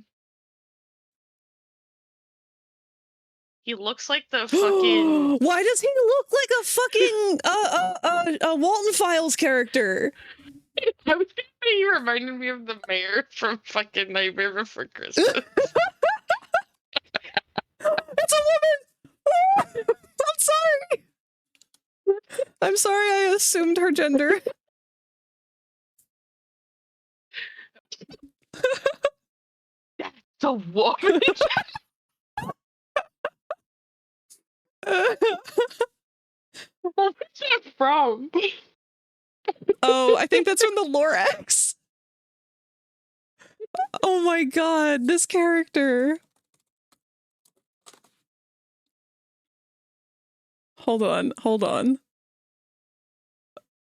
He looks like the fucking... Why does he look like a fucking Walton Files character? I was gonna say he reminded me of the mayor from fucking Nightmare Before Christmas. It's a woman! I'm sorry! I'm sorry I assumed her gender. That's a woman! Where's that from? Oh, I think that's from the Lorax. Oh my god, this character. Hold on.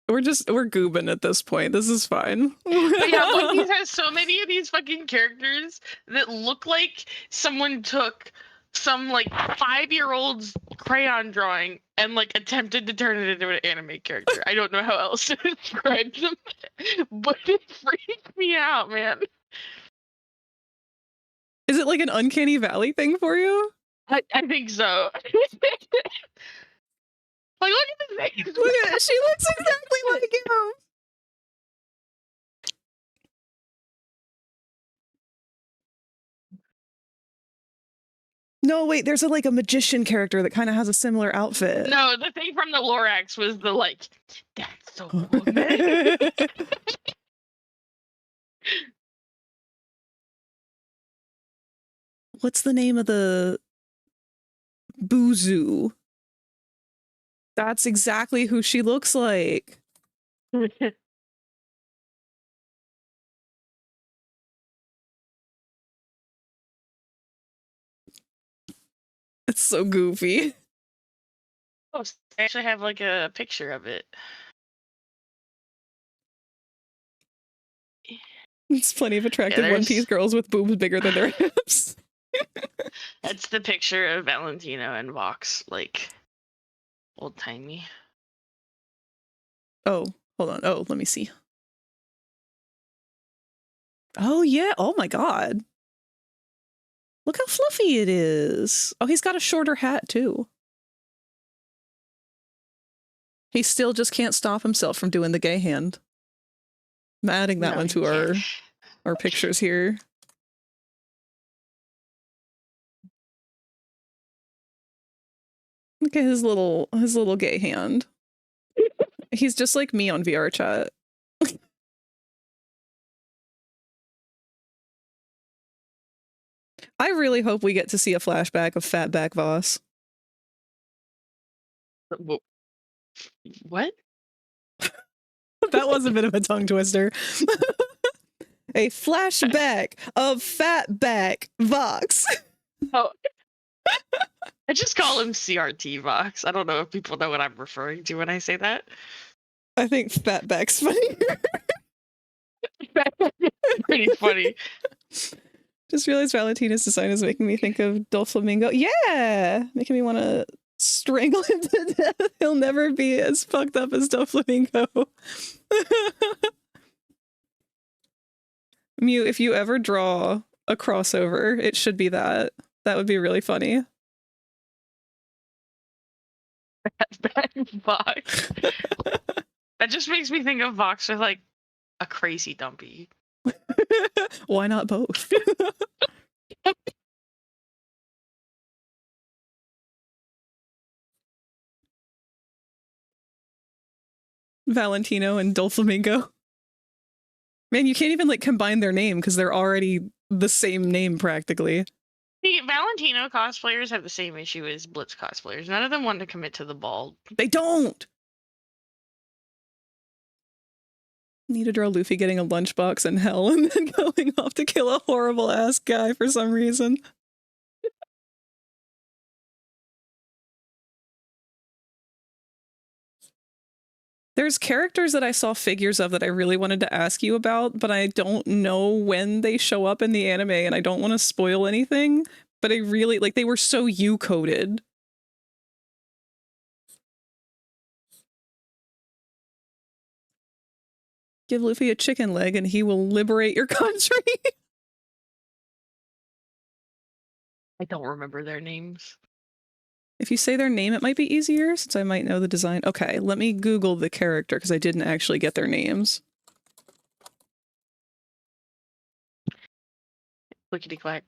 We're goobing at this point. This is fine. But yeah, One Piece has so many of these fucking characters that look like someone took some like 5-year-old's crayon drawing and like attempted to turn it into an anime character. I don't know how else to describe them, but it freaks me out, man. Is it like an uncanny valley thing for you? I think so. Like, look at the face. Look at it. She looks exactly like him. No, wait, there's like a magician character that kind of has a similar outfit. No, the thing from the Lorax was the like, that's a woman. What's the name of the Boozoo? That's exactly who she looks like. It's so goofy. Oh, I actually have like a picture of it. It's plenty of attractive One Piece girls with boobs bigger than their hips. That's the picture of Valentino and Vox, like old timey. Oh, hold on. Oh, let me see. Oh, yeah. Oh, my God. Look how fluffy it is. Oh, he's got a shorter hat, too. He still just can't stop himself from doing the gay hand. I'm adding that one to our pictures here. Look at his little gay hand. He's just like me on VR chat. I really hope we get to see a flashback of Fatback Voss. What? That was a bit of a tongue twister. A flashback of Fatback Vox. Oh. I just call him CRT Vox. I don't know if people know what I'm referring to when I say that. I think Fatback's funny. Pretty funny. Just realized Valentina's design is making me think of Doflamingo. Yeah! Making me want to strangle him to death. He'll never be as fucked up as Doflamingo. Mew, if you ever draw a crossover, it should be that. That would be really funny. Vox. That just makes me think of Vox with like a crazy dumpy. Why not both? Valentino and Doflamingo. Man, you can't even like combine their name because they're already the same name practically. See, Valentino cosplayers have the same issue as Blitz cosplayers. None of them want to commit to the bald. They don't! Need to draw Luffy getting a lunchbox in hell and then going off to kill a horrible ass guy for some reason. There's characters that I saw figures of that I really wanted to ask you about, but I don't know when they show up in the anime and I don't want to spoil anything, but I really, like, they were so U-coded. Give Luffy a chicken leg and he will liberate your country. I don't remember their names. If you say their name, it might be easier since I might know the design. Okay, let me Google the character because I didn't actually get their names. Clickety clack.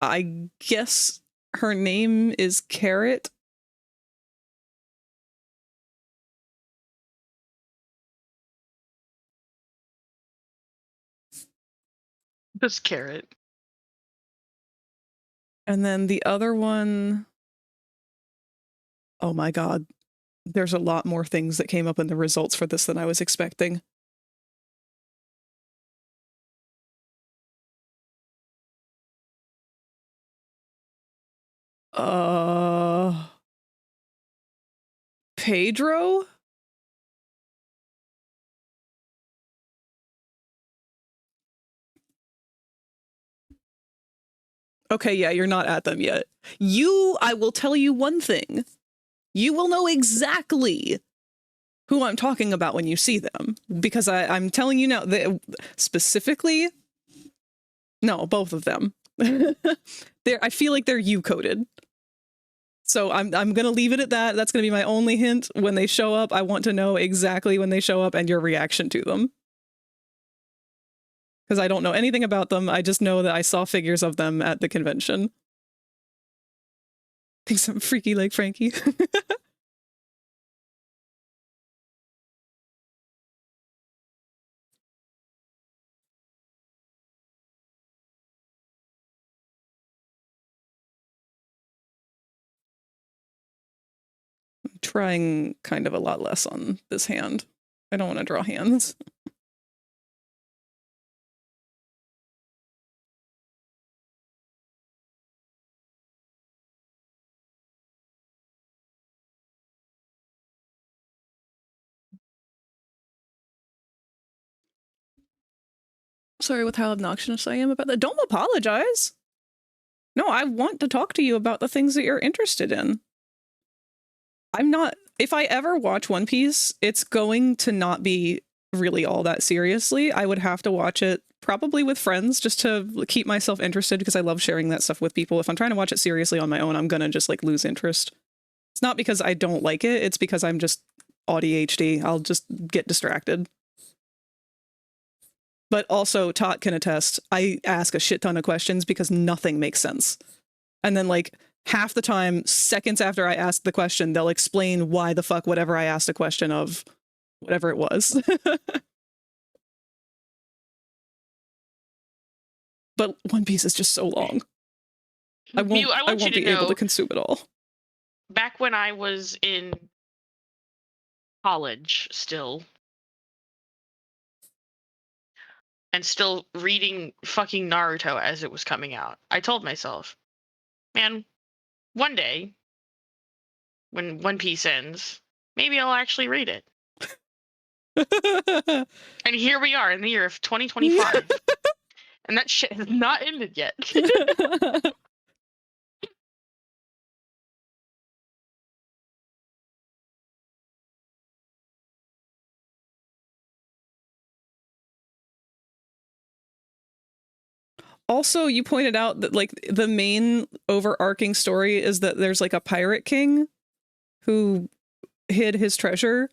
I guess her name is Carrot. Just Carrot. And then the other one, oh my god, there's a lot more things that came up in the results for this than I was expecting. Pedro? Okay, yeah, you're not at them yet. I will tell you one thing. You will know exactly who I'm talking about when you see them. Because I'm telling you now, specifically, no, both of them. I feel like they're U-coded. So I'm gonna leave it at that. That's gonna be my only hint. When they show up, I want to know exactly when they show up and your reaction to them. Because I don't know anything about them. I just know that I saw figures of them at the convention. Thinks I'm freaky like Frankie. I'm trying kind of a lot less on this hand. I don't want to draw hands. Sorry with how obnoxious I am about that. Don't apologize. No, I want to talk to you about the things that you're interested in. I'm not... If I ever watch One Piece, it's going to not be really all that seriously. I would have to watch it probably with friends just to keep myself interested because I love sharing that stuff with people. If I'm trying to watch it seriously on my own, I'm gonna just like lose interest. It's not because I don't like it, it's because I'm just ADHD. I'll just get distracted. But also, Tot can attest, I ask a shit ton of questions because nothing makes sense. And then like half the time, seconds after I ask the question, they'll explain why the fuck whatever I asked a question of, whatever it was. But One Piece is just so long. I won't be able to consume it all. Back when I was in college still, and still reading fucking Naruto as it was coming out, I told myself, man, one day, when One Piece ends, maybe I'll actually read it. And here we are in the year of 2025. And that shit has not ended yet. Also, you pointed out that like the main overarching story is that there's like a pirate king who hid his treasure.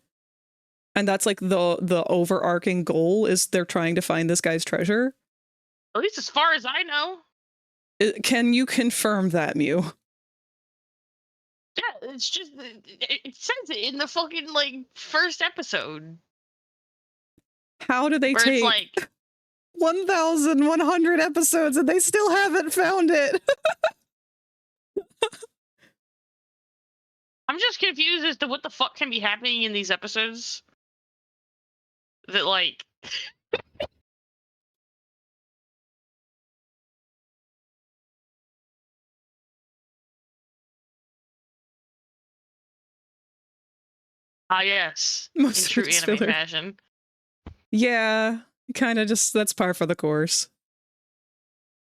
And that's like the overarching goal is they're trying to find this guy's treasure. At least as far as I know. Can you confirm that, Mew? Yeah, it's just, it says it in the fucking, like, first episode. How do they where take it's like 1,100 episodes and they still haven't found it? I'm just confused as to what the fuck can be happening in these episodes. That, like... Ah, yes. Most in of true it's anime filler. fashion. Yeah, kind of just, that's par for the course.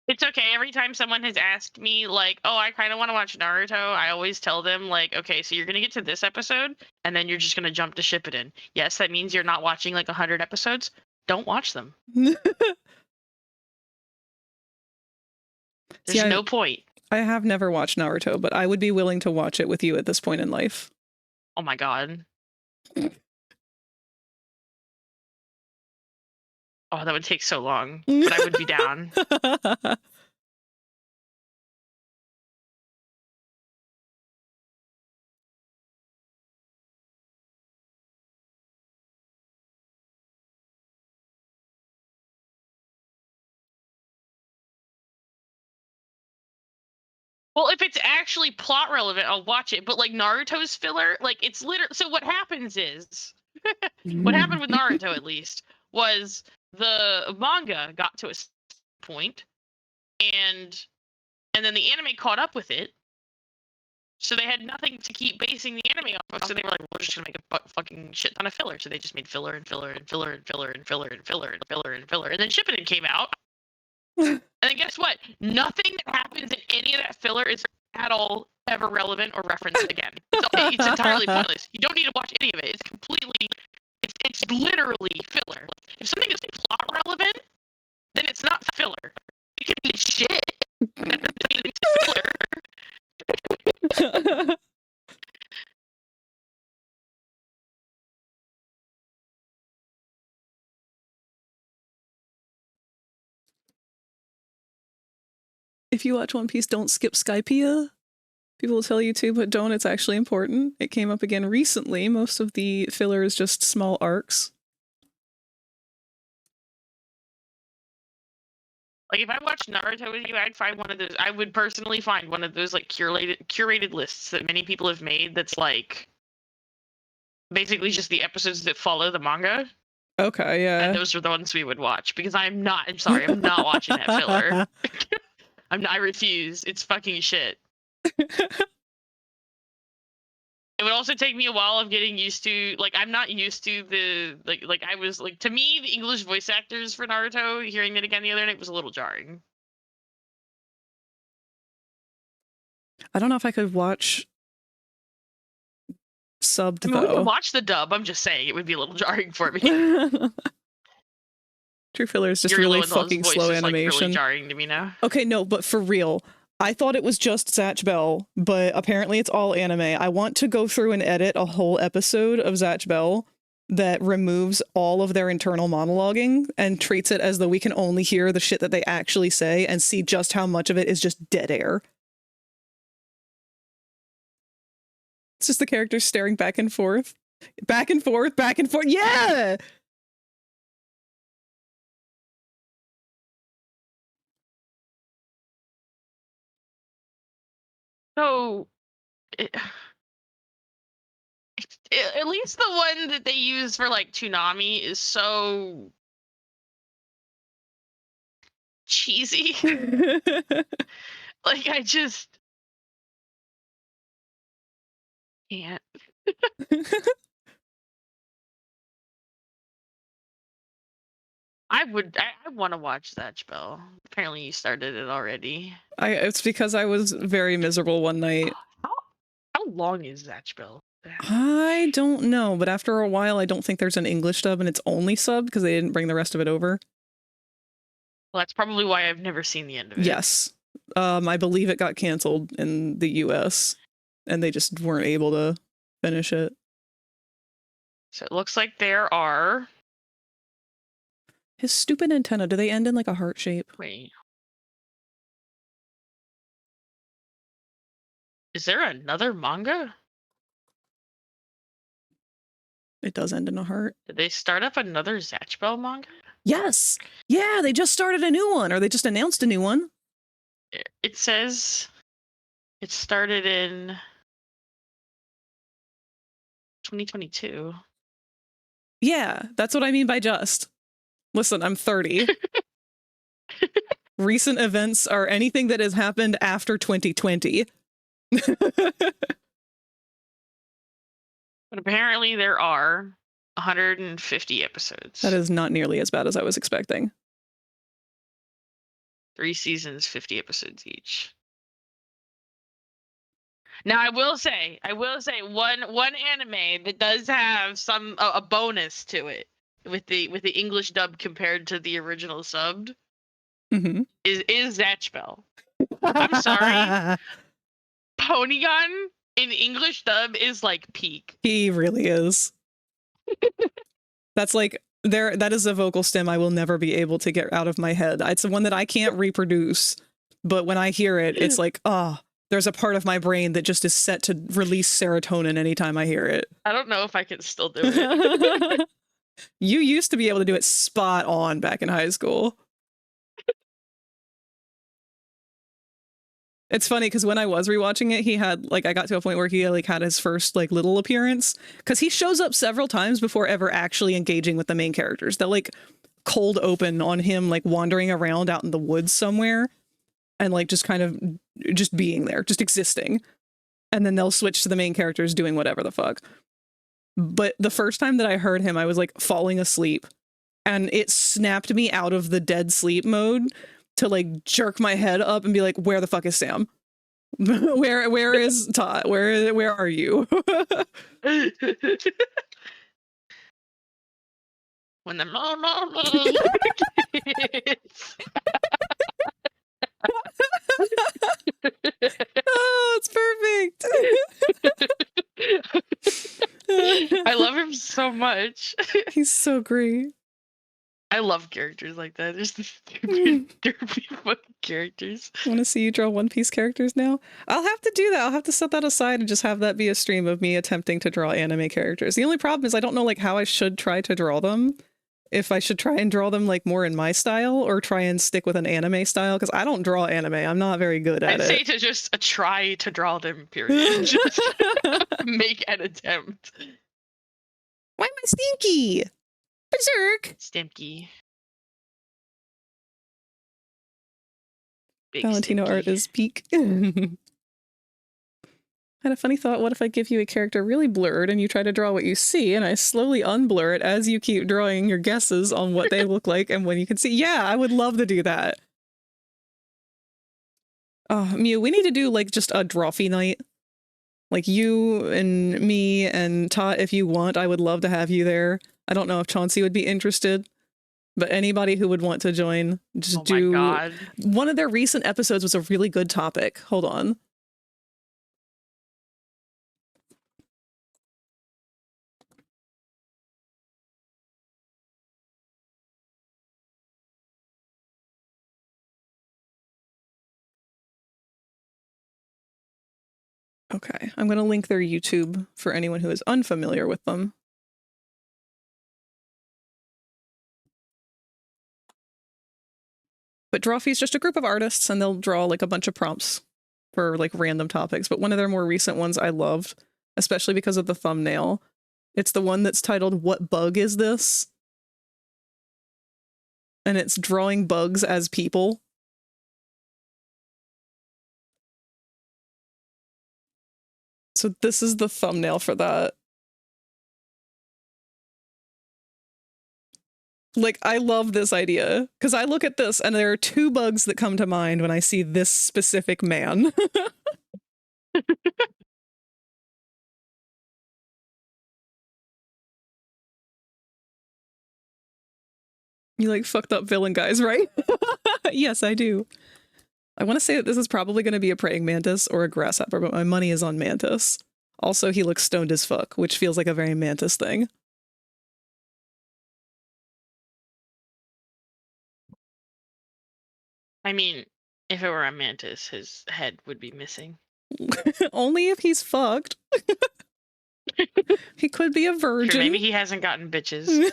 It's okay. Every time someone has asked me, like, oh, I kind of want to watch Naruto, I always tell them, like, okay, so you're going to get to this episode, and then you're just going to jump to Shippuden. Yes, that means you're not watching, like, 100 episodes. Don't watch them. There's no point. I have never watched Naruto, but I would be willing to watch it with you at this point in life. Oh my god. Oh, that would take so long, but I would be down. Well, if it's actually plot relevant, I'll watch it. But like Naruto's filler, like it's literally. So what happens is, what happened with Naruto at least was the manga got to a point, and then the anime caught up with it. So they had nothing to keep basing the anime off of. So they were like, we're just gonna make a fucking shit ton of filler. So they just made filler and filler and filler and filler and filler and filler and filler and filler. And then Shippuden came out. And then guess what? Nothing that happens in any of that filler is at all ever relevant or referenced again. It's entirely pointless. You don't need to watch any of it. It's completely, it's literally filler. If something is plot relevant, then it's not filler. It can be shit. That doesn't mean it's filler. If you watch One Piece, don't skip Skypiea. People will tell you to, but don't. It's actually important. It came up again recently. Most of the filler is just small arcs. Like, if I watched Naruto with you, I'd find one of those. I would personally find one of those, like, curated lists that many people have made that's, like, basically just the episodes that follow the manga. Okay, yeah. And those are the ones we would watch, because I'm not watching that filler. I refuse. It's fucking shit. It would also take me a while of getting used to, like, I'm not used to the, like I was, like, to me, the English voice actors for Naruto, hearing that again the other night was a little jarring. I don't know if I could watch subbed, I mean, we though. can watch the dub, I'm just saying it would be a little jarring for me. True Filler is just Yuri really Lowenthal's fucking voice slow is, like, really animation. jarring to me now. Okay, no, but for real, I thought it was just Zatch Bell, but apparently it's all anime. I want to go through and edit a whole episode of Zatch Bell that removes all of their internal monologuing and treats it as though we can only hear the shit that they actually say and see just how much of it is just dead air. It's just the characters staring back and forth. Back and forth, back and forth. Yeah! So, at least the one that they use for, like, Toonami is so cheesy. Like, I just can't. I want to watch Zatch Bell. Apparently you started it already. It's because I was very miserable one night. How long is Zatch Bell? I don't know, but after a while, I don't think there's an English dub and it's only subbed because they didn't bring the rest of it over. Well, that's probably why I've never seen the end of it. Yes. I believe it got canceled in the US and they just weren't able to finish it. So it looks like there are... His stupid antenna, do they end in like a heart shape? Wait. Is there another manga? It does end in a heart. Did they start up another Zatch Bell manga? Yes! Yeah, they just started a new one, or they just announced a new one. It says it started in 2022. Yeah, that's what I mean by just. Listen, I'm 30. Recent events are anything that has happened after 2020. But apparently there are 150 episodes. That is not nearly as bad as I was expecting. 3 seasons, 50 episodes each. Now I will say one anime that does have a bonus to it with the English dub compared to the original subbed is Zatch Bell. I'm sorry. Ponygon in English dub is like peak. He really is. That's like that is a vocal stem I will never be able to get out of my head. It's the one that I can't reproduce, but when I hear it, it's like, there's a part of my brain that just is set to release serotonin anytime I hear it. I don't know if I can still do it. You used to be able to do it spot on back in high school. It's funny because when I was rewatching it, he had I got to a point where he had his first little appearance, because he shows up several times before ever actually engaging with the main characters. They'll cold open on him wandering around out in the woods somewhere and just kind of just being there, just existing. And then they'll switch to the main characters doing whatever the fuck. But the first time that I heard him, I was falling asleep, and it snapped me out of the dead sleep mode to jerk my head up and be like, where the fuck is Sam? where is Todd? Where are you? When the Oh, it's perfect. I love him so much. He's so great. I love characters like that. There's the stupid, derpy fucking characters. Want to see you draw One Piece characters now? I'll have to do that. I'll have to set that aside and just have that be a stream of me attempting to draw anime characters. The only problem is I don't know how I should try to draw them. If I should try and draw them more in my style or try and stick with an anime style, because I don't draw anime. I'm not very good at I'd it. say to just try to draw them, period. Just make an attempt. Why am I stinky? Berserk! Stimpy. Big Valentino Stimpy. art is peak. I had a funny thought. What if I give you a character really blurred and you try to draw what you see, and I slowly unblur it as you keep drawing your guesses on what they look like and when you can see? Yeah, I would love to do that. Oh, Mew, we need to do like just a drawfee night. Like you and me and Tot, if you want. I would love to have you there. I don't know if Chauncey would be interested, but anybody who would want to join, just do. My God. One of their recent episodes was a really good topic. Hold on. Okay, I'm going to link their YouTube for anyone who is unfamiliar with them. But Drawfee is just a group of artists, and they'll draw like a bunch of prompts for like random topics. But one of their more recent ones I loved, especially because of the thumbnail. It's the one that's titled "What Bug Is This?" And it's drawing bugs as people. So this is the thumbnail for that. Like, I love this idea, because I look at this and there are two bugs that come to mind when I see this specific man. You like fucked up villain guys, right? Yes, I do. I want to say that this is probably going to be a praying mantis or a grasshopper, but my money is on mantis. Also, he looks stoned as fuck, which feels like a very mantis thing. I mean, if it were a mantis, his head would be missing. Only if he's fucked. He could be a virgin. Sure, maybe he hasn't gotten bitches.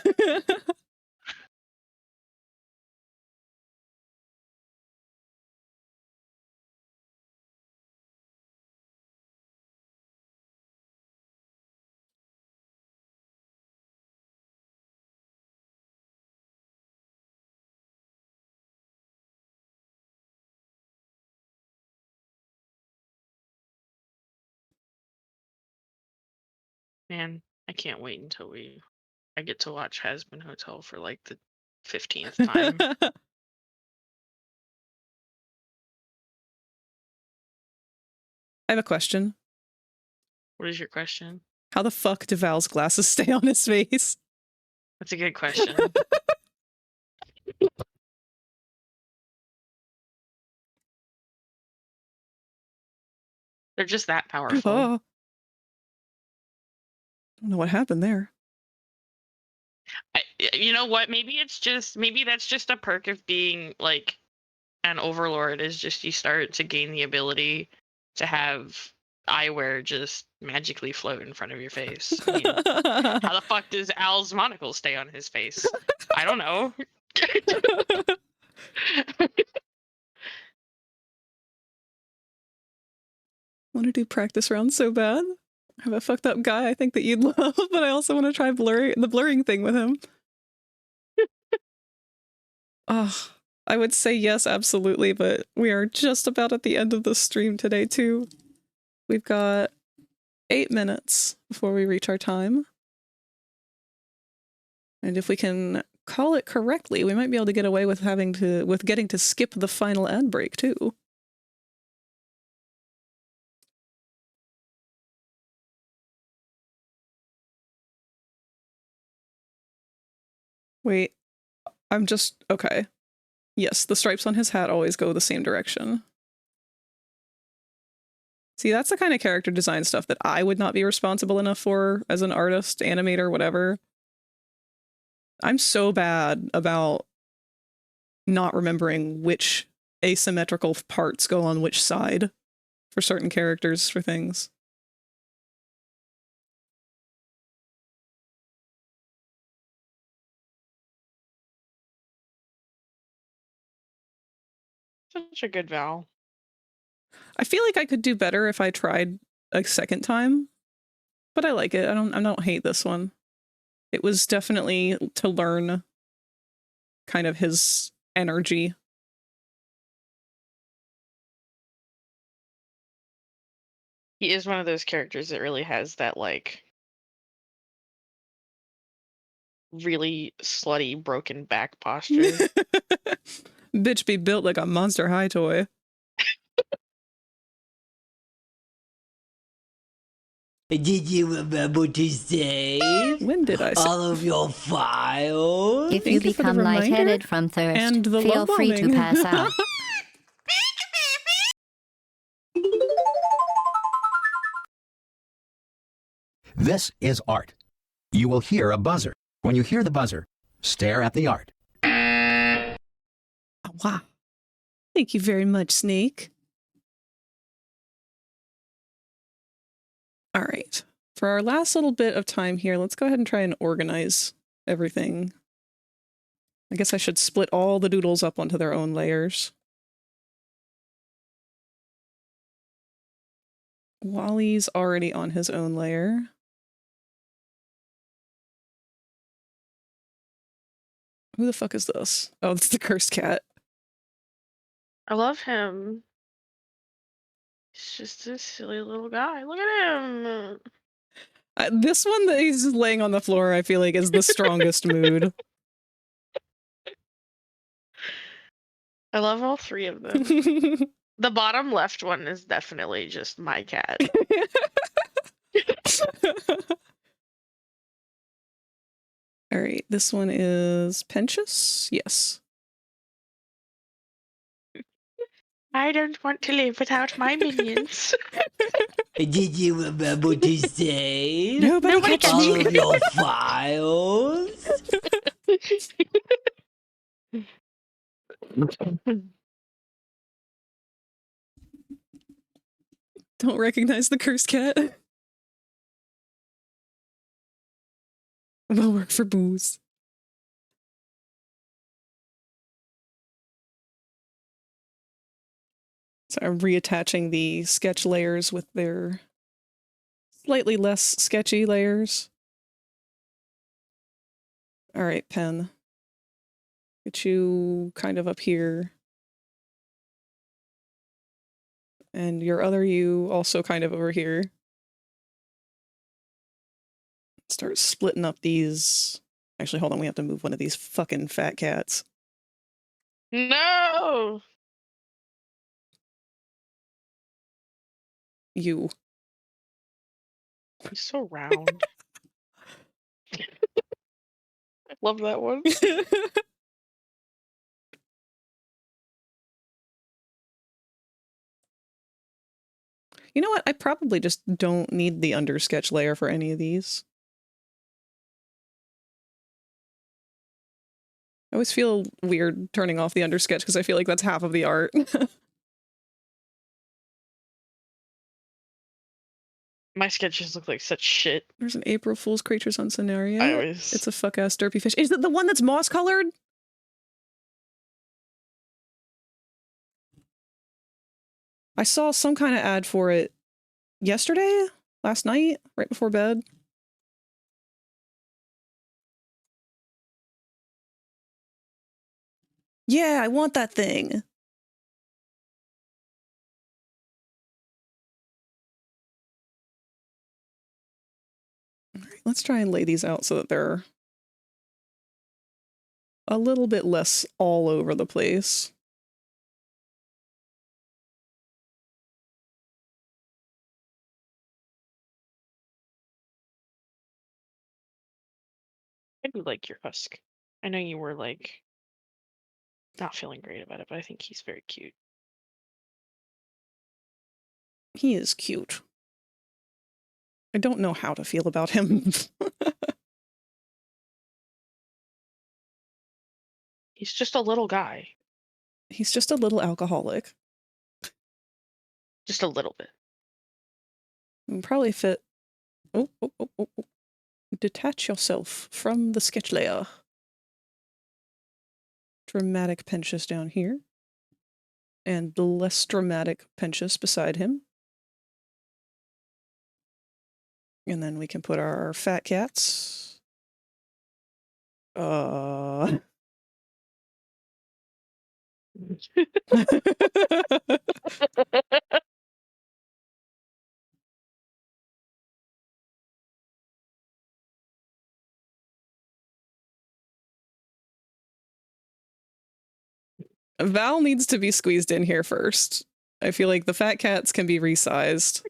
Man, I can't wait until I get to watch Hazbin Hotel for like the 15th time. I have a question. What is your question? How the fuck do Val's glasses stay on his face? That's a good question. They're just that powerful. Oh. I don't know what happened there. You know what? Maybe that's just a perk of being like an overlord, is just you start to gain the ability to have eyewear just magically float in front of your face. I mean, how the fuck does Al's monocle stay on his face? I don't know. I want to do practice rounds so bad. I have a fucked up guy I think that you'd love, but I also want to try the blurring thing with him. Oh, I would say yes, absolutely, but we are just about at the end of the stream today, too. We've got 8 minutes before we reach our time. And if we can call it correctly, we might be able to get away with getting to skip the final ad break, too. Wait, okay. Yes, the stripes on his hat always go the same direction. See, that's the kind of character design stuff that I would not be responsible enough for as an artist, animator, whatever. I'm so bad about not remembering which asymmetrical parts go on which side for certain characters, for things. Such a good Val. I feel like I could do better if I tried a second time, but I like it. I don't hate this one. It was definitely to learn kind of his energy. He is one of those characters that really has that, like, really slutty, broken back posture. Bitch be built like a Monster High toy. Did you remember to save When did I say? all of your files? If you Thank you for the become reminder lightheaded from thirst, and the feel love free to bombing. pass out. This is art. You will hear a buzzer. When you hear the buzzer, stare at the art. Oh, wow. Thank you very much, Snake. All right. For our last little bit of time here, let's go ahead and try and organize everything. I guess I should split all the doodles up onto their own layers. Wally's already on his own layer. Who the fuck is this? Oh, it's the cursed cat. I love him. He's just a silly little guy. Look at him. This one that he's just laying on the floor, I feel like, is the strongest mood. I love all three of them. The bottom left one is definitely just my cat. All right, this one is Pentious? Yes. I don't want to live without my minions. Did you remember to save Nobody catch all me. of your files? Don't recognize the cursed cat. Will work for booze. So I'm reattaching the sketch layers with their slightly less sketchy layers. All right, Pen. Get you kind of up here. And your other you also kind of over here. Start splitting up these. Actually, hold on. We have to move one of these fucking fat cats. No! You. He's so round. I love that one. You know what? I probably just don't need the undersketch layer for any of these. I always feel weird turning off the undersketch because I feel like that's half of the art. My sketches look like such shit. There's an April Fool's Creatures on Scenario. I always... It's a fuck-ass derpy fish. Is it the one that's moss-colored? I saw some kind of ad for it yesterday? Last night? Right before bed? Yeah, I want that thing. All right, let's try and lay these out so that they're a little bit less all over the place. I do like your husk. I know you were, like, not feeling great about it, but I think he's very cute. He is cute. I don't know how to feel about him. He's just a little guy. He's just a little alcoholic. Just a little bit. Would probably fit. Oh. Detach yourself from the sketch layer. Dramatic Pentious down here. And the less dramatic Pentious beside him. And then we can put our fat cats. Val needs to be squeezed in here first. I feel like the fat cats can be resized.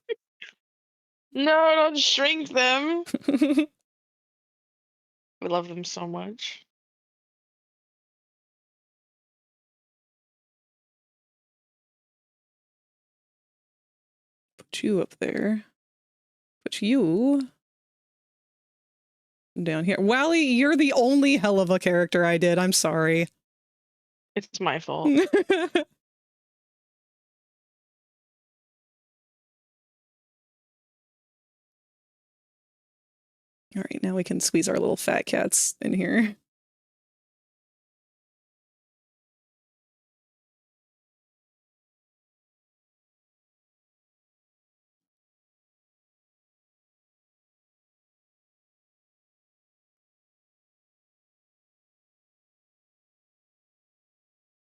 No, don't shrink them. We love them so much. Put you up there. Put you down here. Wally, you're the only Helluva character I did. I'm sorry. It's my fault. All right, now we can squeeze our little fat cats in here.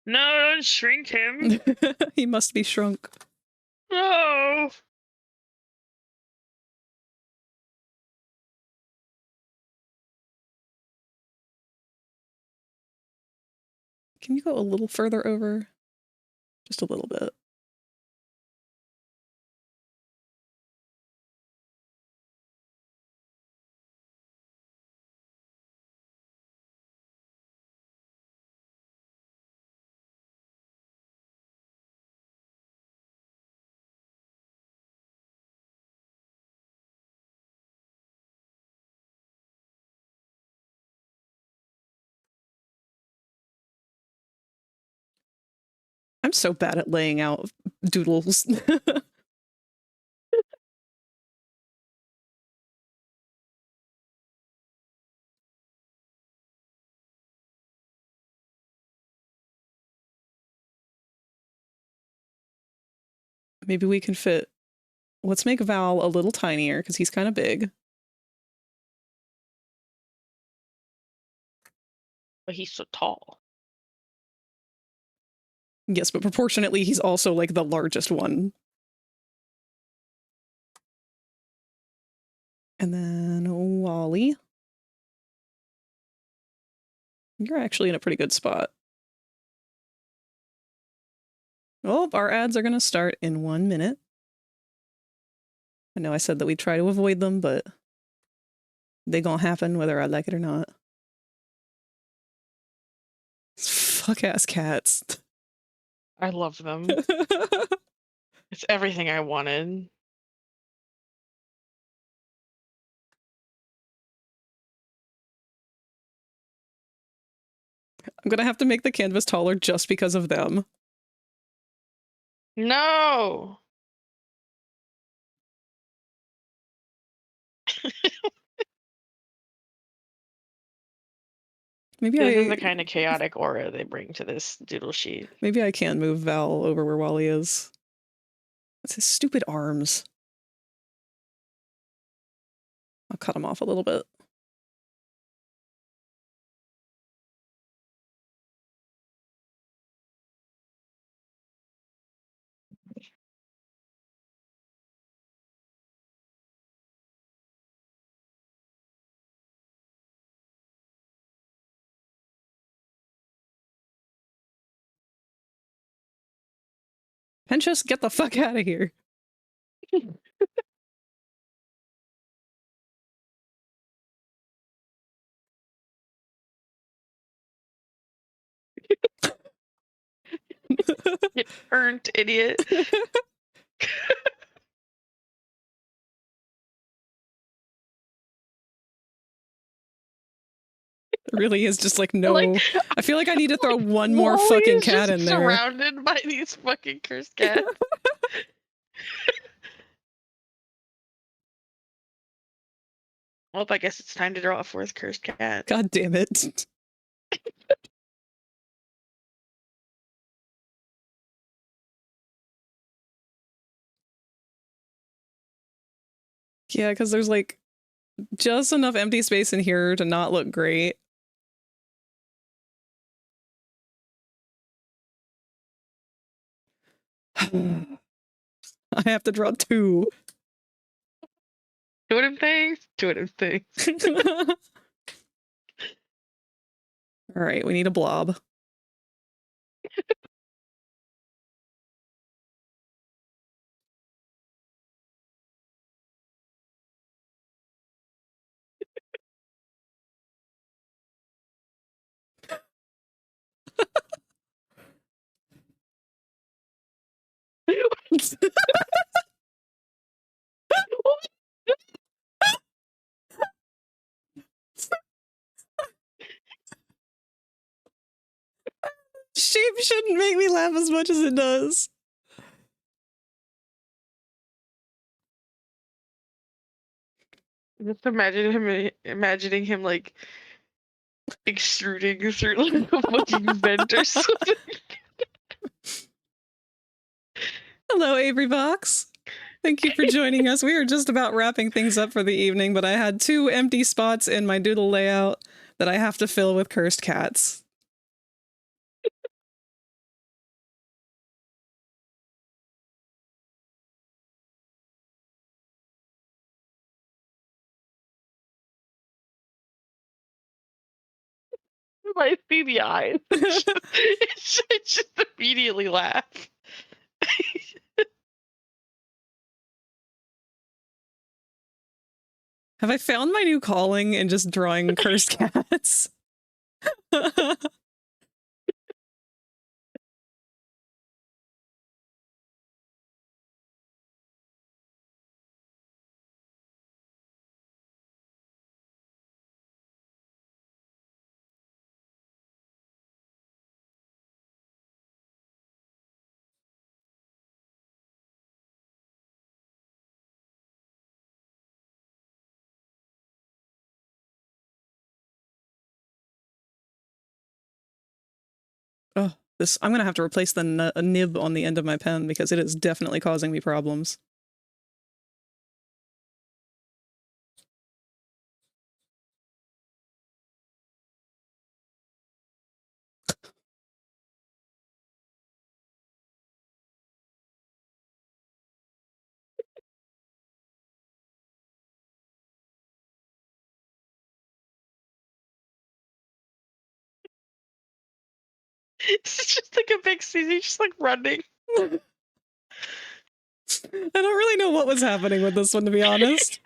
No, don't shrink him. He must be shrunk. No. Can you go a little further over? Just a little bit. I'm so bad at laying out doodles. Maybe we can fit... Let's make Val a little tinier, because he's kind of big. But he's so tall. Yes, but proportionately, he's also, like, the largest one. And then Wally. You're actually in a pretty good spot. Oh, our ads are going to start in 1 minute. I know I said that we'd try to avoid them, but they gonna happen whether I like it or not. Fuck-ass cats. I love them. It's everything I wanted. I'm gonna have to make the canvas taller just because of them. No. Maybe This is the kind of chaotic aura they bring to this doodle sheet. Maybe I can move Val over where Wally is. That's his stupid arms. I'll cut him off a little bit. Penchus, get the fuck out of here. Get burnt, idiot. Really is just like, no. Like, I feel like I need to throw one more Wally fucking is cat just in there. surrounded by these fucking cursed cats. Well, I guess it's time to draw a fourth cursed cat. God damn it. Yeah, because there's like just enough empty space in here to not look great. I have to draw 2. Two of them things. Two of them things. All right, we need a blob. Sheep shouldn't make me laugh as much as it does. Just imagining him like extruding through like a fucking vent or something. Hello, Avery Box. Thank you for joining us. We are just about wrapping things up for the evening, but I had 2 empty spots in my doodle layout that I have to fill with cursed cats. I see the eyes. It's just immediately laugh. Have I found my new calling in just drawing cursed cats? Oh, this, I'm gonna have to replace the nib on the end of my pen because it is definitely causing me problems. It's just like a big scene. He's just like running. I don't really know what was happening with this one, to be honest.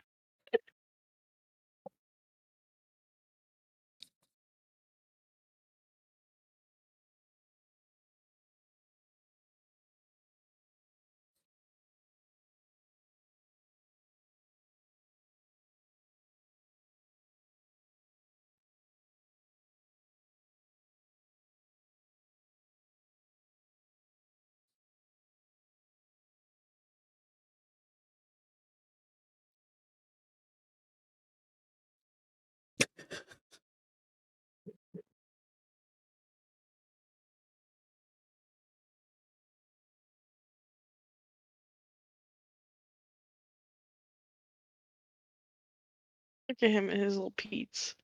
Look at him and his little Pete's.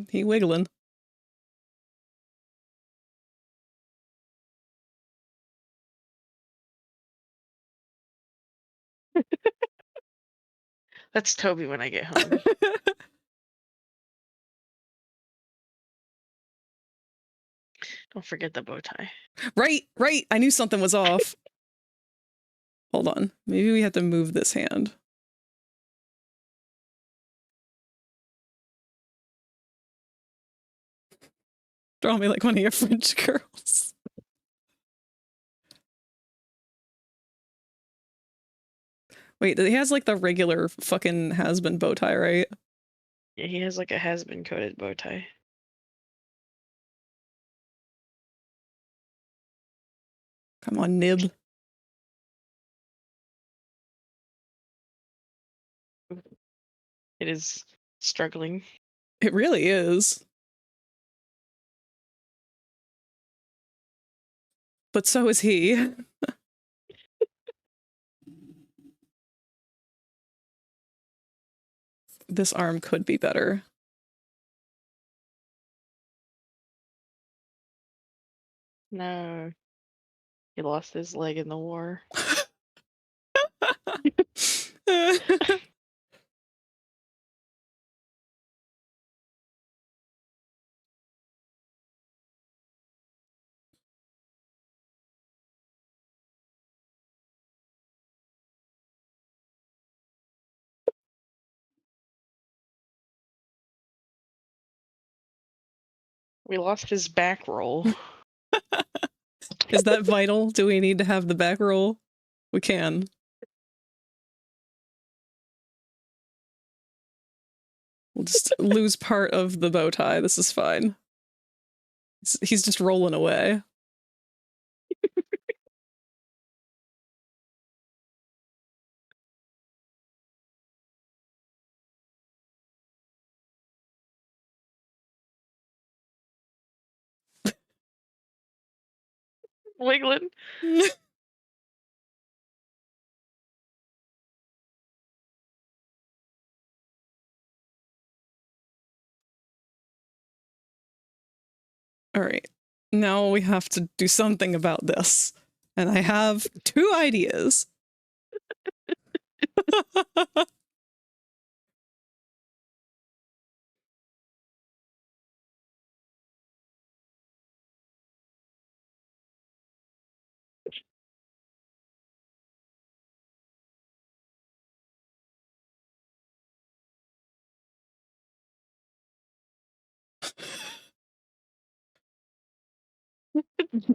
He wiggling. That's Toby when I get home. Don't forget the bow tie. Right, right. I knew something was off. Hold on. Maybe we have to move this hand. Draw me like one of your French girls. Wait, he has like the regular fucking Hazbin bow tie, right? Yeah, he has like a Hazbin coated bow tie. Come on, nib. It is struggling. It really is. But so is he. This arm could be better. No. He lost his leg in the war. We lost his back roll. Is that vital? Do we need to have the back roll? We can. We'll just lose part of the bow tie. This is fine. He's just rolling away. Wiggling. All right. Now we have to do something about this. And I have 2 ideas.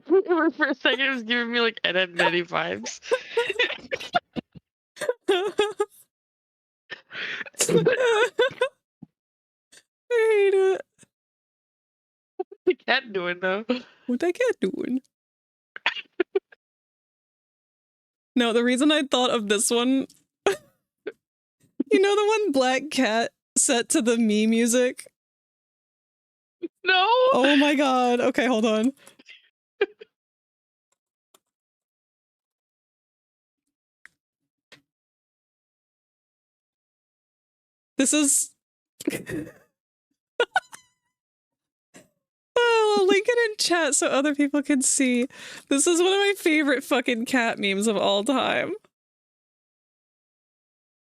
For a second, it was giving me like Ed, Ed and Eddie vibes. I hate it. What's the cat doing though? What that cat doing? No, the reason I thought of this one, you know the one black cat set to the me music? No. Oh my god. Okay, hold on. This is... Oh, I'll link it in chat so other people can see. This is one of my favorite fucking cat memes of all time.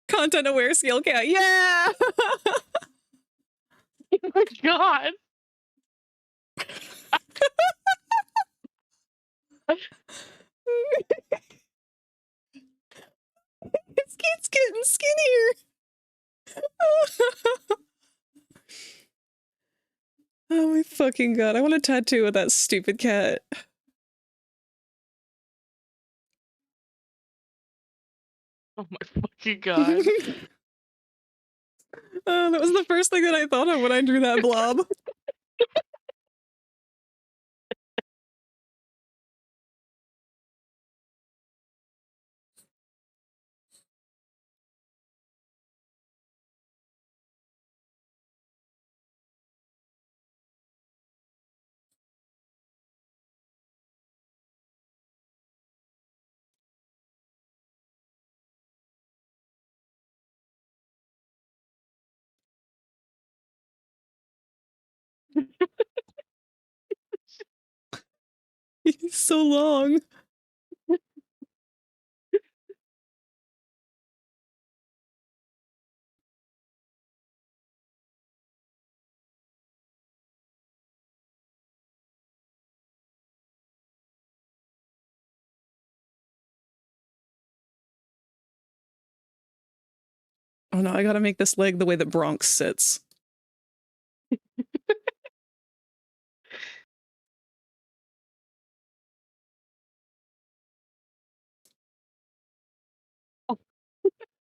Content aware scale cat. Yeah! Oh my god. It's getting skinnier. Oh my fucking god. I want a tattoo of that stupid cat. Oh my fucking god. That was the first thing that I thought of when I drew that blob. He's so long. Oh no, I gotta make this leg the way that Bronx sits.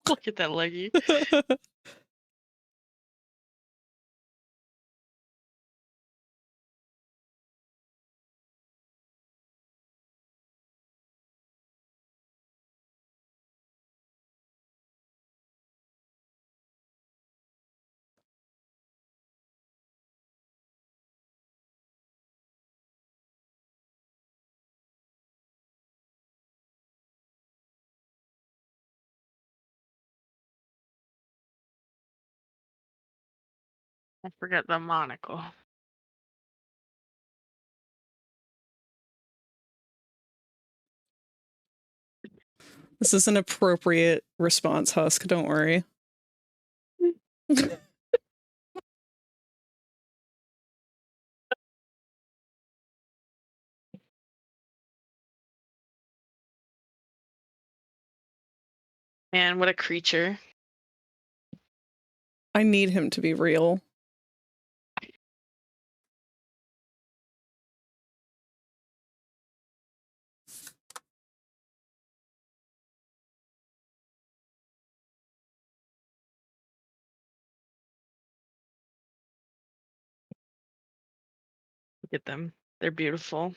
Look at that leggy. I forgot the monocle. This is an appropriate response, Husk. Don't worry. Man, what a creature. I need him to be real. Look at them. They're beautiful.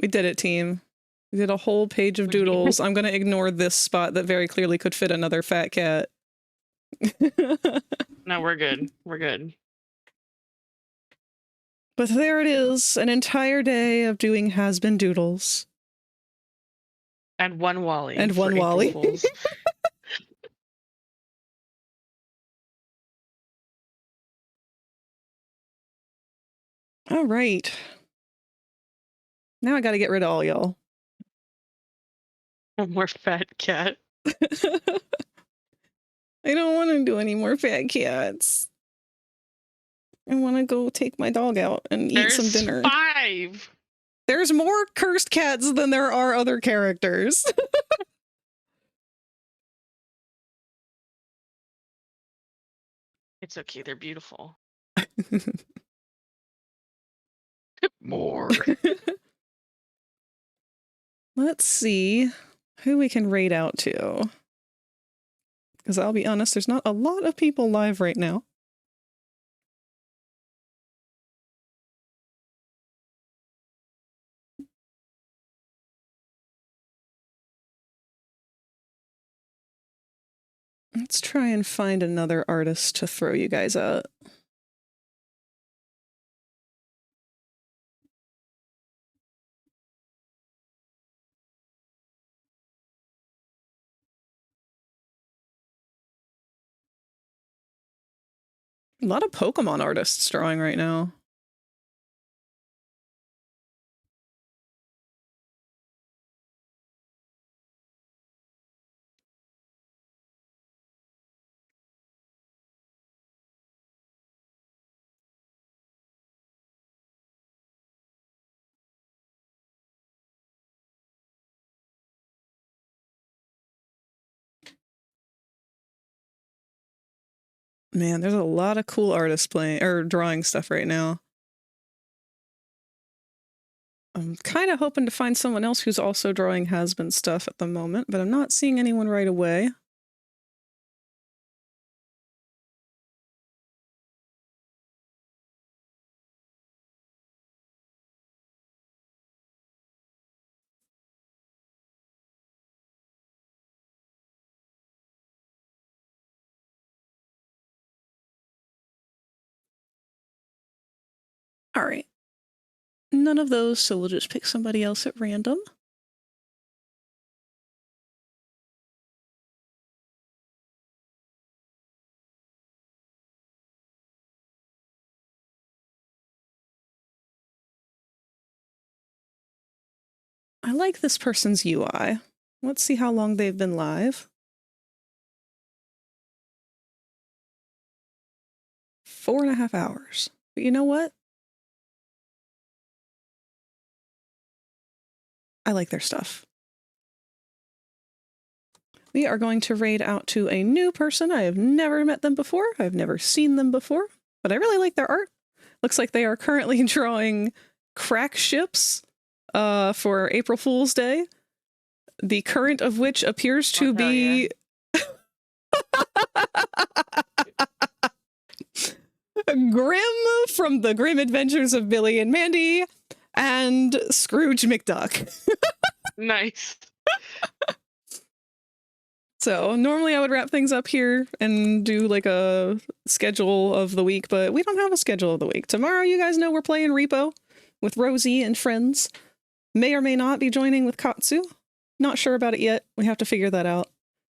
We did it, team. We did a whole page of doodles. I'm gonna ignore this spot that very clearly could fit another fat cat. No, we're good. We're good. But there it is, an entire day of doing Hazbin doodles. And one Wally. And one for April Wally. Fools. All right. Now I gotta get rid of all y'all. One more fat cat. I don't want to do any more fat cats. I want to go take my dog out and eat some dinner. 5. There's more cursed cats than there are other characters. It's okay. They're beautiful. More. Let's see who we can raid out to. Because I'll be honest, there's not a lot of people live right now. Let's try and find another artist to throw you guys out. A lot of Pokemon artists drawing right now. Man, there's a lot of cool artists playing or drawing stuff right now. I'm kind of hoping to find someone else who's also drawing Hazbin stuff at the moment, but I'm not seeing anyone right away. All right. None of those, so we'll just pick somebody else at random. I like this person's UI. Let's see how long they've been live. 4.5 hours. But you know what? I like their stuff. We are going to raid out to a new person. I have never met them before. I've never seen them before, but I really like their art. Looks like they are currently drawing crack ships for April Fool's Day, the current of which appears to be... Grim from the Grim Adventures of Billy and Mandy and Scrooge McDuck. Nice. So normally I would wrap things up here and do like a schedule of the week, but we don't have a schedule of the week. Tomorrow, you guys know we're playing Repo with Rosie and friends. May or may not be joining with Katsu. Not sure about it yet. We have to figure that out.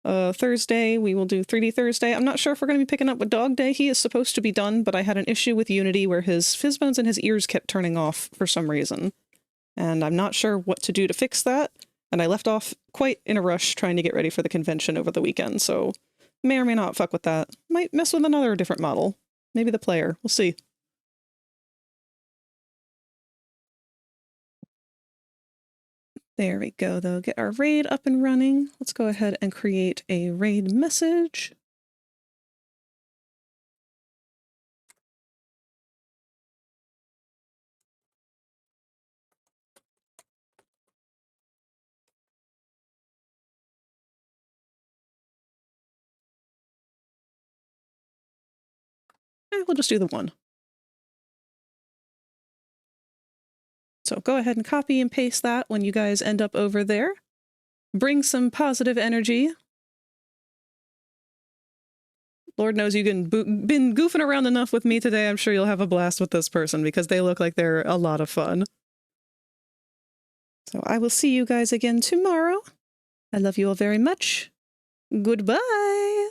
Thursday, we will do 3D Thursday. I'm not sure if we're going to be picking up with Dog Day. He is supposed to be done, but I had an issue with Unity where his fizz bones and his ears kept turning off for some reason. And I'm not sure what to do to fix that. And I left off quite in a rush trying to get ready for the convention over the weekend, so may or may not fuck with that. Might mess with another different model. Maybe the player. We'll see. There we go, though. Get our raid up and running. Let's go ahead and create a raid message. We'll just do the one. So go ahead and copy and paste that when you guys end up over there. Bring some positive energy. Lord knows you've been goofing around enough with me today. I'm sure you'll have a blast with this person because they look like they're a lot of fun. So I will see you guys again tomorrow. I love you all very much. Goodbye.